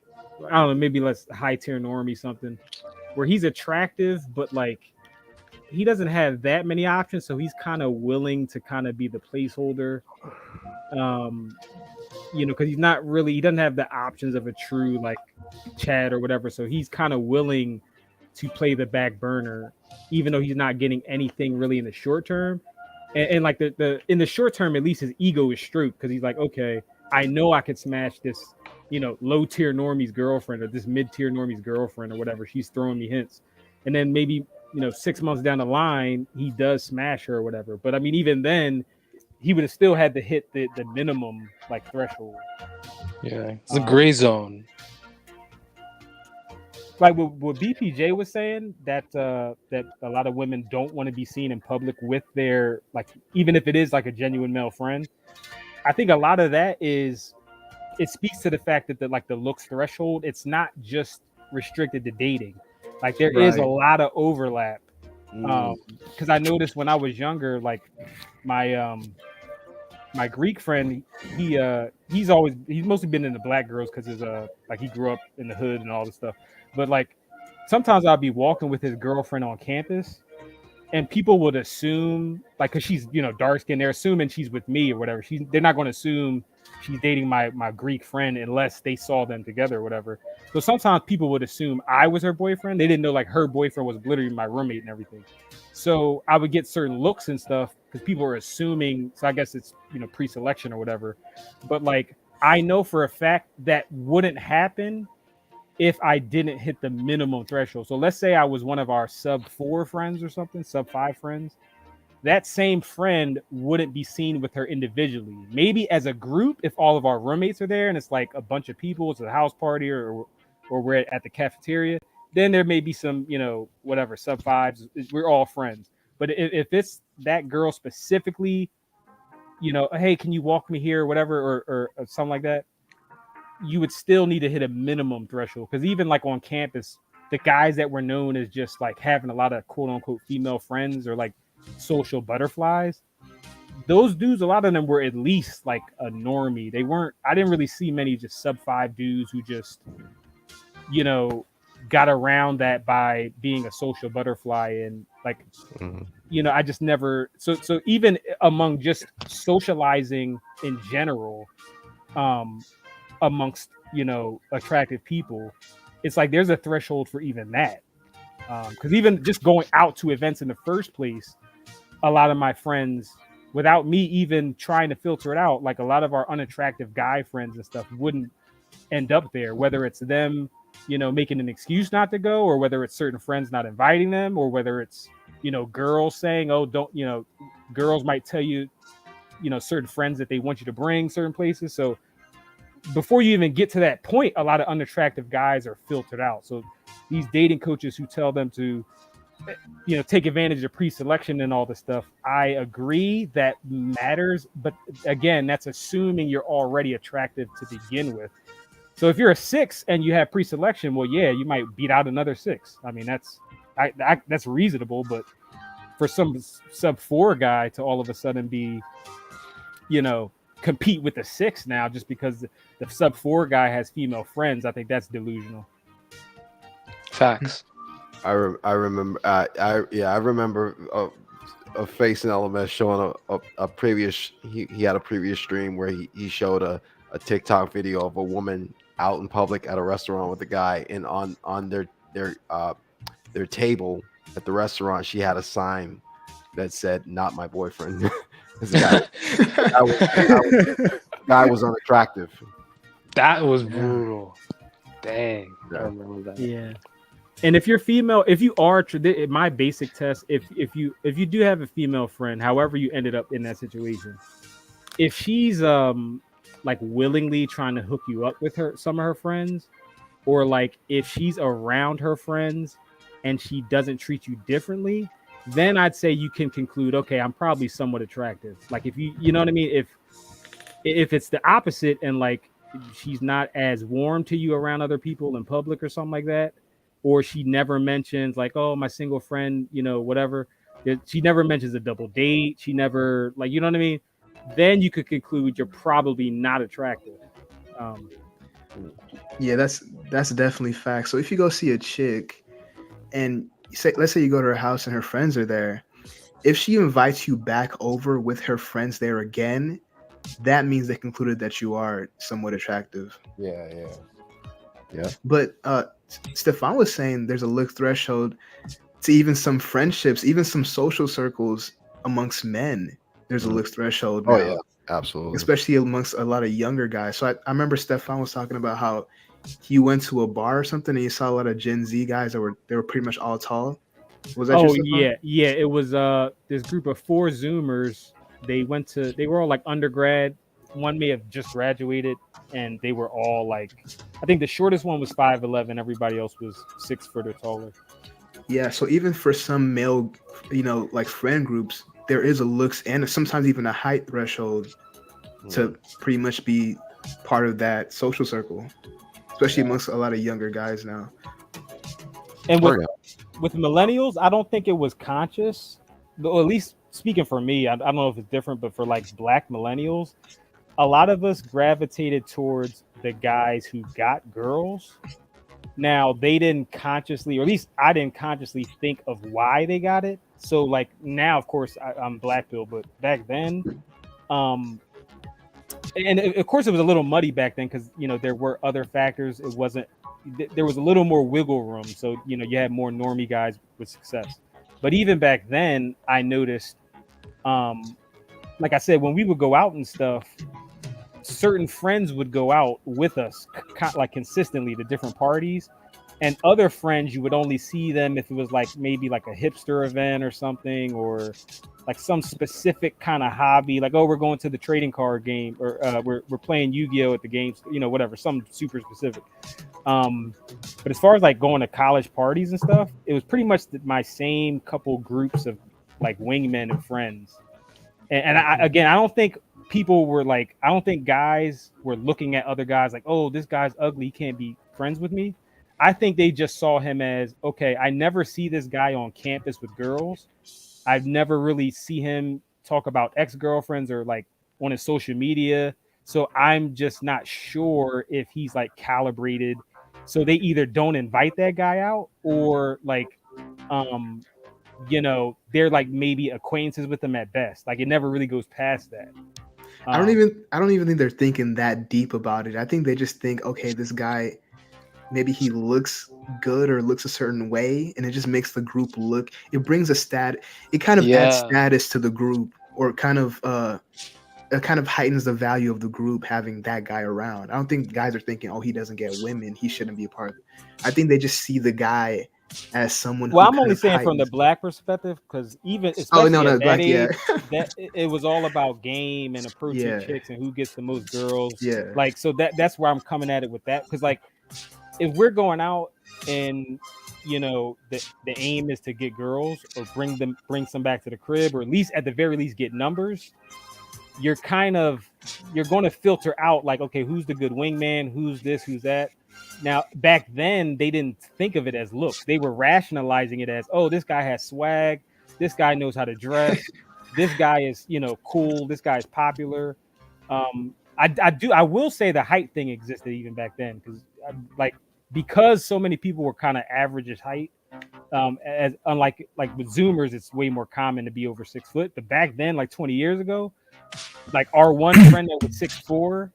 V: I don't know, maybe less high tier normie something, where he's attractive, but like he doesn't have that many options, so he's kind of willing to kind of be the placeholder. Because he doesn't have the options of a true like Chad or whatever, so he's kind of willing to play the back burner, even though he's not getting anything really in the short term. And like the in the short term, at least his ego is stroked because he's like, okay, I know I could smash this, low tier normie's girlfriend or this mid tier normie's girlfriend or whatever. She's throwing me hints, and then maybe 6 months down the line he does smash her or whatever. But I mean, even then, he would have still had to hit the minimum like threshold.
N: Yeah, it's a gray zone.
V: Like what BPJ was saying, that that a lot of women don't want to be seen in public with their, like, even if it is like a genuine male friend. I think a lot of that it speaks to the fact that the looks threshold, it's not just restricted to dating. Like there is a lot of overlap. Because I noticed when I was younger, like my my Greek friend, he's mostly been into black girls because his like he grew up in the hood and all this stuff. But like sometimes I'll be walking with his girlfriend on campus, and people would assume, like, because she's dark skinned, they're assuming she's with me or whatever. They're not going to assume she's dating my Greek friend unless they saw them together or whatever. So sometimes people would assume I was her boyfriend. They didn't know like her boyfriend was literally my roommate and everything. So I would get certain looks and stuff because people were assuming. So I guess it's pre-selection or whatever. But like I know for a fact that wouldn't happen if I didn't hit the minimum threshold. So let's say I was one of our sub 4 friends or something, sub 5 friends. That same friend wouldn't be seen with her individually. Maybe as a group, if all of our roommates are there and it's like a bunch of people, it's a house party or we're at the cafeteria, then there may be some, whatever, sub 5s. We're all friends. But if it's that girl specifically, hey, can you walk me here or whatever, or something like that, you would still need to hit a minimum threshold. Because even like on campus, the guys that were known as just like having a lot of quote unquote female friends or like social butterflies, those dudes, a lot of them were at least like a normie. I didn't really see many just sub 5 dudes who just, got around that by being a social butterfly and like, I just never, so even among just socializing in general, amongst attractive people, it's like there's a threshold for even that, because even just going out to events in the first place, a lot of my friends, without me even trying to filter it out, like a lot of our unattractive guy friends and stuff wouldn't end up there, whether it's them making an excuse not to go, or whether it's certain friends not inviting them, or whether it's girls saying, oh, don't, girls might tell you certain friends that they want you to bring certain places. So before you even get to that point, a lot of unattractive guys are filtered out. So these dating coaches who tell them to, take advantage of pre-selection and all this stuff, I agree that matters. But again, that's assuming you're already attractive to begin with. So if you're a 6 and you have pre-selection, well, yeah, you might beat out another 6. I mean, that's reasonable. But for some sub 4 guy to all of a sudden be, compete with the 6 now just because the sub 4 guy has female friends, I think that's delusional.
N: Facts.
G: I remember. I remember a face in LMS showing a previous. He had a previous stream where he showed a TikTok video of a woman out in public at a restaurant with a guy, and on their table at the restaurant, she had a sign that said "Not my boyfriend." This guy was unattractive.
N: That was brutal. Dang, I remember that.
V: Yeah. And if you're female, if you are, my basic test, if you do have a female friend, however you ended up in that situation, if she's like willingly trying to hook you up with some of her friends, or like if she's around her friends and she doesn't treat you differently, then I'd say you can conclude, okay, I'm probably somewhat attractive. Like if you know what I mean? If it's the opposite and like she's not as warm to you around other people in public or something like that, or she never mentions like, oh, my single friend, whatever. She never mentions a double date. She never, like, you know what I mean? Then you could conclude you're probably not attractive.
F: Yeah, that's definitely fact. So if you go see a chick and let's say you go to her house and her friends are there. If she invites you back over with her friends there again, that means they concluded that you are somewhat attractive.
G: Yeah.
F: But Stefan was saying there's a look threshold to even some friendships, even some social circles amongst men. There's a look threshold now.
G: Oh yeah, absolutely.
F: Especially amongst a lot of younger guys. So I remember Stefan was talking about how he went to a bar or something and he saw a lot of Gen Z guys that were pretty much all tall. Was that
V: Oh
F: you, Stefan?
V: yeah. It was this group of 4 Zoomers. They were all like undergrad. One may have just graduated, and they were all like, I think the shortest one was 5'11". Everybody else was 6 foot or taller.
F: Yeah, so even for some male, like friend groups, there is a looks and sometimes even a height threshold to pretty much be part of that social circle, especially amongst a lot of younger guys now.
V: And with millennials, I don't think it was conscious, or at least speaking for me, I don't know if it's different, but for like Black millennials, a lot of us gravitated towards the guys who got girls. Now, they didn't consciously, or at least I didn't consciously think of why they got it. So like now, of course, I'm Black pill, but back then, and of course it was a little muddy back then because there were other factors. It wasn't, there was a little more wiggle room, so you had more normie guys with success. But even back then I noticed, like I said, when we would go out and stuff, certain friends would go out with us like consistently to different parties, and other friends you would only see them if it was like maybe like a hipster event or something, or like some specific kind of hobby, like, oh, we're going to the trading card game, or we're playing Yu-Gi-Oh at the games, whatever, some super specific. But as far as like going to college parties and stuff, it was pretty much my same couple groups of like wingmen and friends. And I don't think people were like, I don't think guys were looking at other guys like, oh, this guy's ugly, he can't be friends with me. I think they just saw him as, okay, I never see this guy on campus with girls. I've never really see him talk about ex-girlfriends or like on his social media. So I'm just not sure if he's like calibrated. So they either don't invite that guy out, or like, they're like maybe acquaintances with him at best. Like it never really goes past that.
F: I don't even think they're thinking that deep about it. I think they just think, okay, this guy, maybe he looks good or looks a certain way, and it just makes the group look. It brings it kind of adds status to the group, or kind of it kind of heightens the value of the group having that guy around. I don't think guys are thinking, oh, he doesn't get women, he shouldn't be a part of it. I think they just see the guy as someone.
V: Well, I'm only saying from the Black perspective, because even especially at that age, that it was all about game and approaching chicks and who gets the most girls.
F: Yeah,
V: like so that's where I'm coming at it with that, because like if we're going out and the aim is to get girls or bring some back to the crib, or at least at the very least get numbers, you're going to filter out like, okay, who's the good wingman, who's this, who's that. Now, back then, they didn't think of it as looks. They were rationalizing it as, oh, this guy has swag. This guy knows how to dress. This guy is, cool. This guy is popular. I will say the height thing existed even back then, because so many people were kind of average height. As unlike like with Zoomers, it's way more common to be over 6 foot. But back then, like 20 years ago, like our one friend that was 6'4".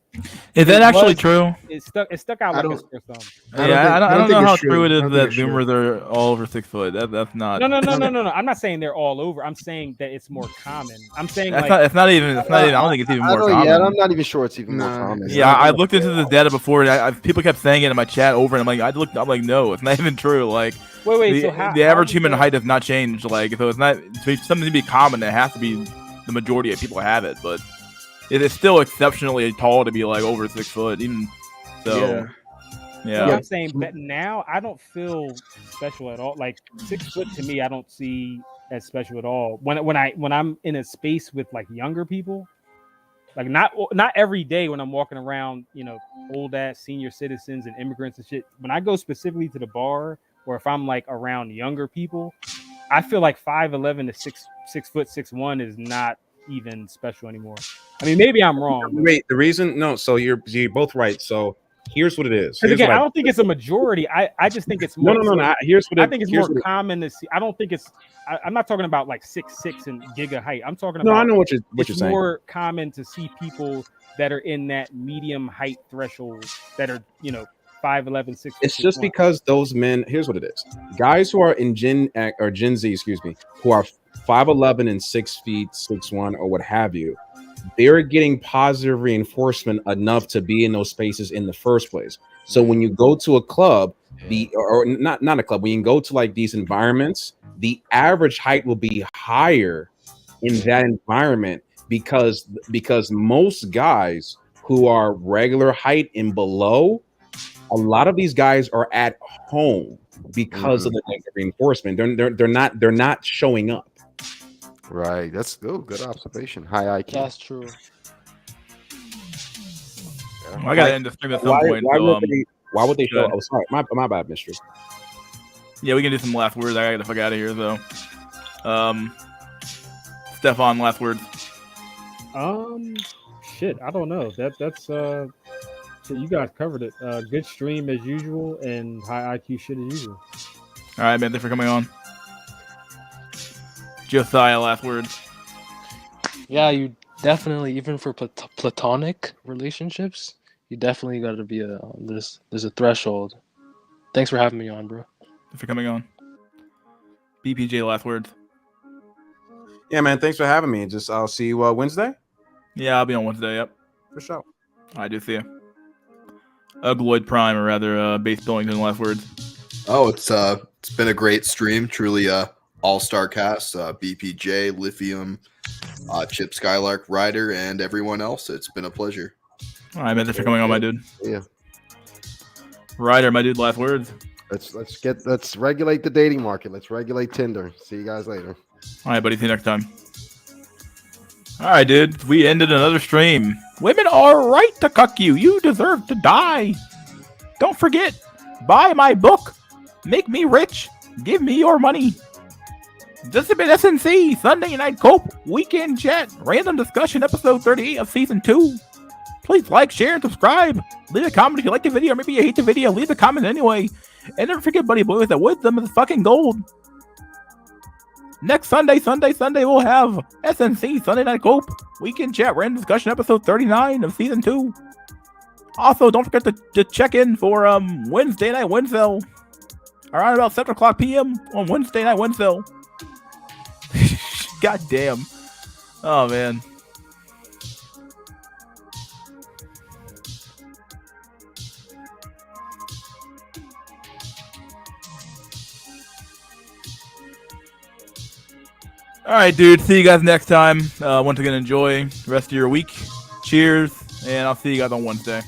A: Is that actually true?
V: It stuck out like a sore thumb.
A: Yeah, I don't know how true it is that Zoomers are all over 6 foot. That's not.
V: No. I'm not saying they're all over. I'm saying that it's more common. I'm saying
A: it's not even. I don't think it's even more common.
G: Yeah, I'm not even sure it's even more common.
A: Yeah, I looked into the data before. People kept saying it in my chat over, and I'm like, no, it's not even true. Like,
V: wait.
A: The average human height has not changed. Like, so it's not something to be common. It has to be the majority of people have it, but it is still exceptionally tall to be like over 6 foot. Even so, yeah.
V: I'm saying, but now I don't feel special at all. Like 6 foot to me, I don't see as special at all. When I'm in a space with like younger people, like not every day when I'm walking around, old ass senior citizens and immigrants and shit. When I go specifically to the bar, or if I'm like around younger people, I feel like 5'11" to 6 foot 6'1" is not even special anymore. I mean, maybe I'm wrong.
P: Wait, the reason? No, so you're both right. So Here's what it is.
V: Because
P: Here's
V: again,
P: what
V: I don't think it's a majority. I just think it's
P: No,
V: more.
P: no, no. Here's what
V: I
P: it-
V: think it's
P: here's
V: more
P: what it-
V: common to see. I don't think it's. I'm not talking about like 6'6" and giga height. I'm talking
P: No,
V: about.
P: I know what you're
V: it's
P: saying.
V: more common to see people that are in that medium height threshold that are 5'11", 6'.
P: It's just because those men. Here's what it is: guys who are in Gen Z, excuse me, who are 5'11" and 6 feet 6'1" or what have you, they're getting positive reinforcement enough to be in those spaces in the first place. So when you go to a club, or not a club, when you go to like these environments, the average height will be higher in that environment because most guys who are regular height and below, a lot of these guys are at home because of the negative reinforcement. They're not showing up.
G: Right. That's good observation. High IQ.
N: That's true.
A: I gotta end the stream at some point.
P: Why would they show?
A: Good.
P: Oh, sorry, my bad, Mystery.
A: Yeah, we can do some last words. I gotta get the fuck out of here though. Stefan, last words.
V: Shit, I don't know. That's shit, you guys covered it. Good stream as usual, and high IQ shit as usual.
A: All right, man. Thanks for coming on. Josiah, last words.
N: Yeah, you definitely, even for platonic relationships, you definitely got to be there's a threshold. Thanks for having me on, bro.
A: Thanks for coming on. BPJ, last words.
P: Yeah, man. Thanks for having me. I'll see you Wednesday.
A: Yeah, I'll be on Wednesday. Yep.
P: For sure.
A: I do see you. Ugloid Prime, or rather, Base Billington, last words.
B: Oh, it's been a great stream. Truly, all-star cast. BPJ, Lithium, Chip Skylark, Ryder, and everyone else. It's been a pleasure.
A: All right, man. Thanks for coming on, my dude.
G: Yeah.
A: Ryder, my dude, last words.
G: Let's regulate the dating market. Let's regulate Tinder. See you guys later.
A: All right, buddy. See you next time. All right, dude. We ended another stream. Women are right to cuck you. You deserve to die. Don't forget, buy my book. Make me rich. Give me your money. This has been SNC, Sunday Night Cope, Weekend Chat, Random Discussion, episode 38 of Season 2. Please like, share, and subscribe. Leave a comment if you like the video, or maybe you hate the video. Leave a comment anyway. And never forget, buddy boys, that wisdom is fucking gold. Next Sunday, we'll have SNC, Sunday Night Cope, Weekend Chat, Random Discussion, episode 39 of Season 2. Also, don't forget to check in for Wednesday Night Winsell, around about 7 o'clock p.m. on Wednesday Night Winsell. God damn. Oh, man. All right, dude. See you guys next time. Once again, enjoy the rest of your week. Cheers, and I'll see you guys on Wednesday.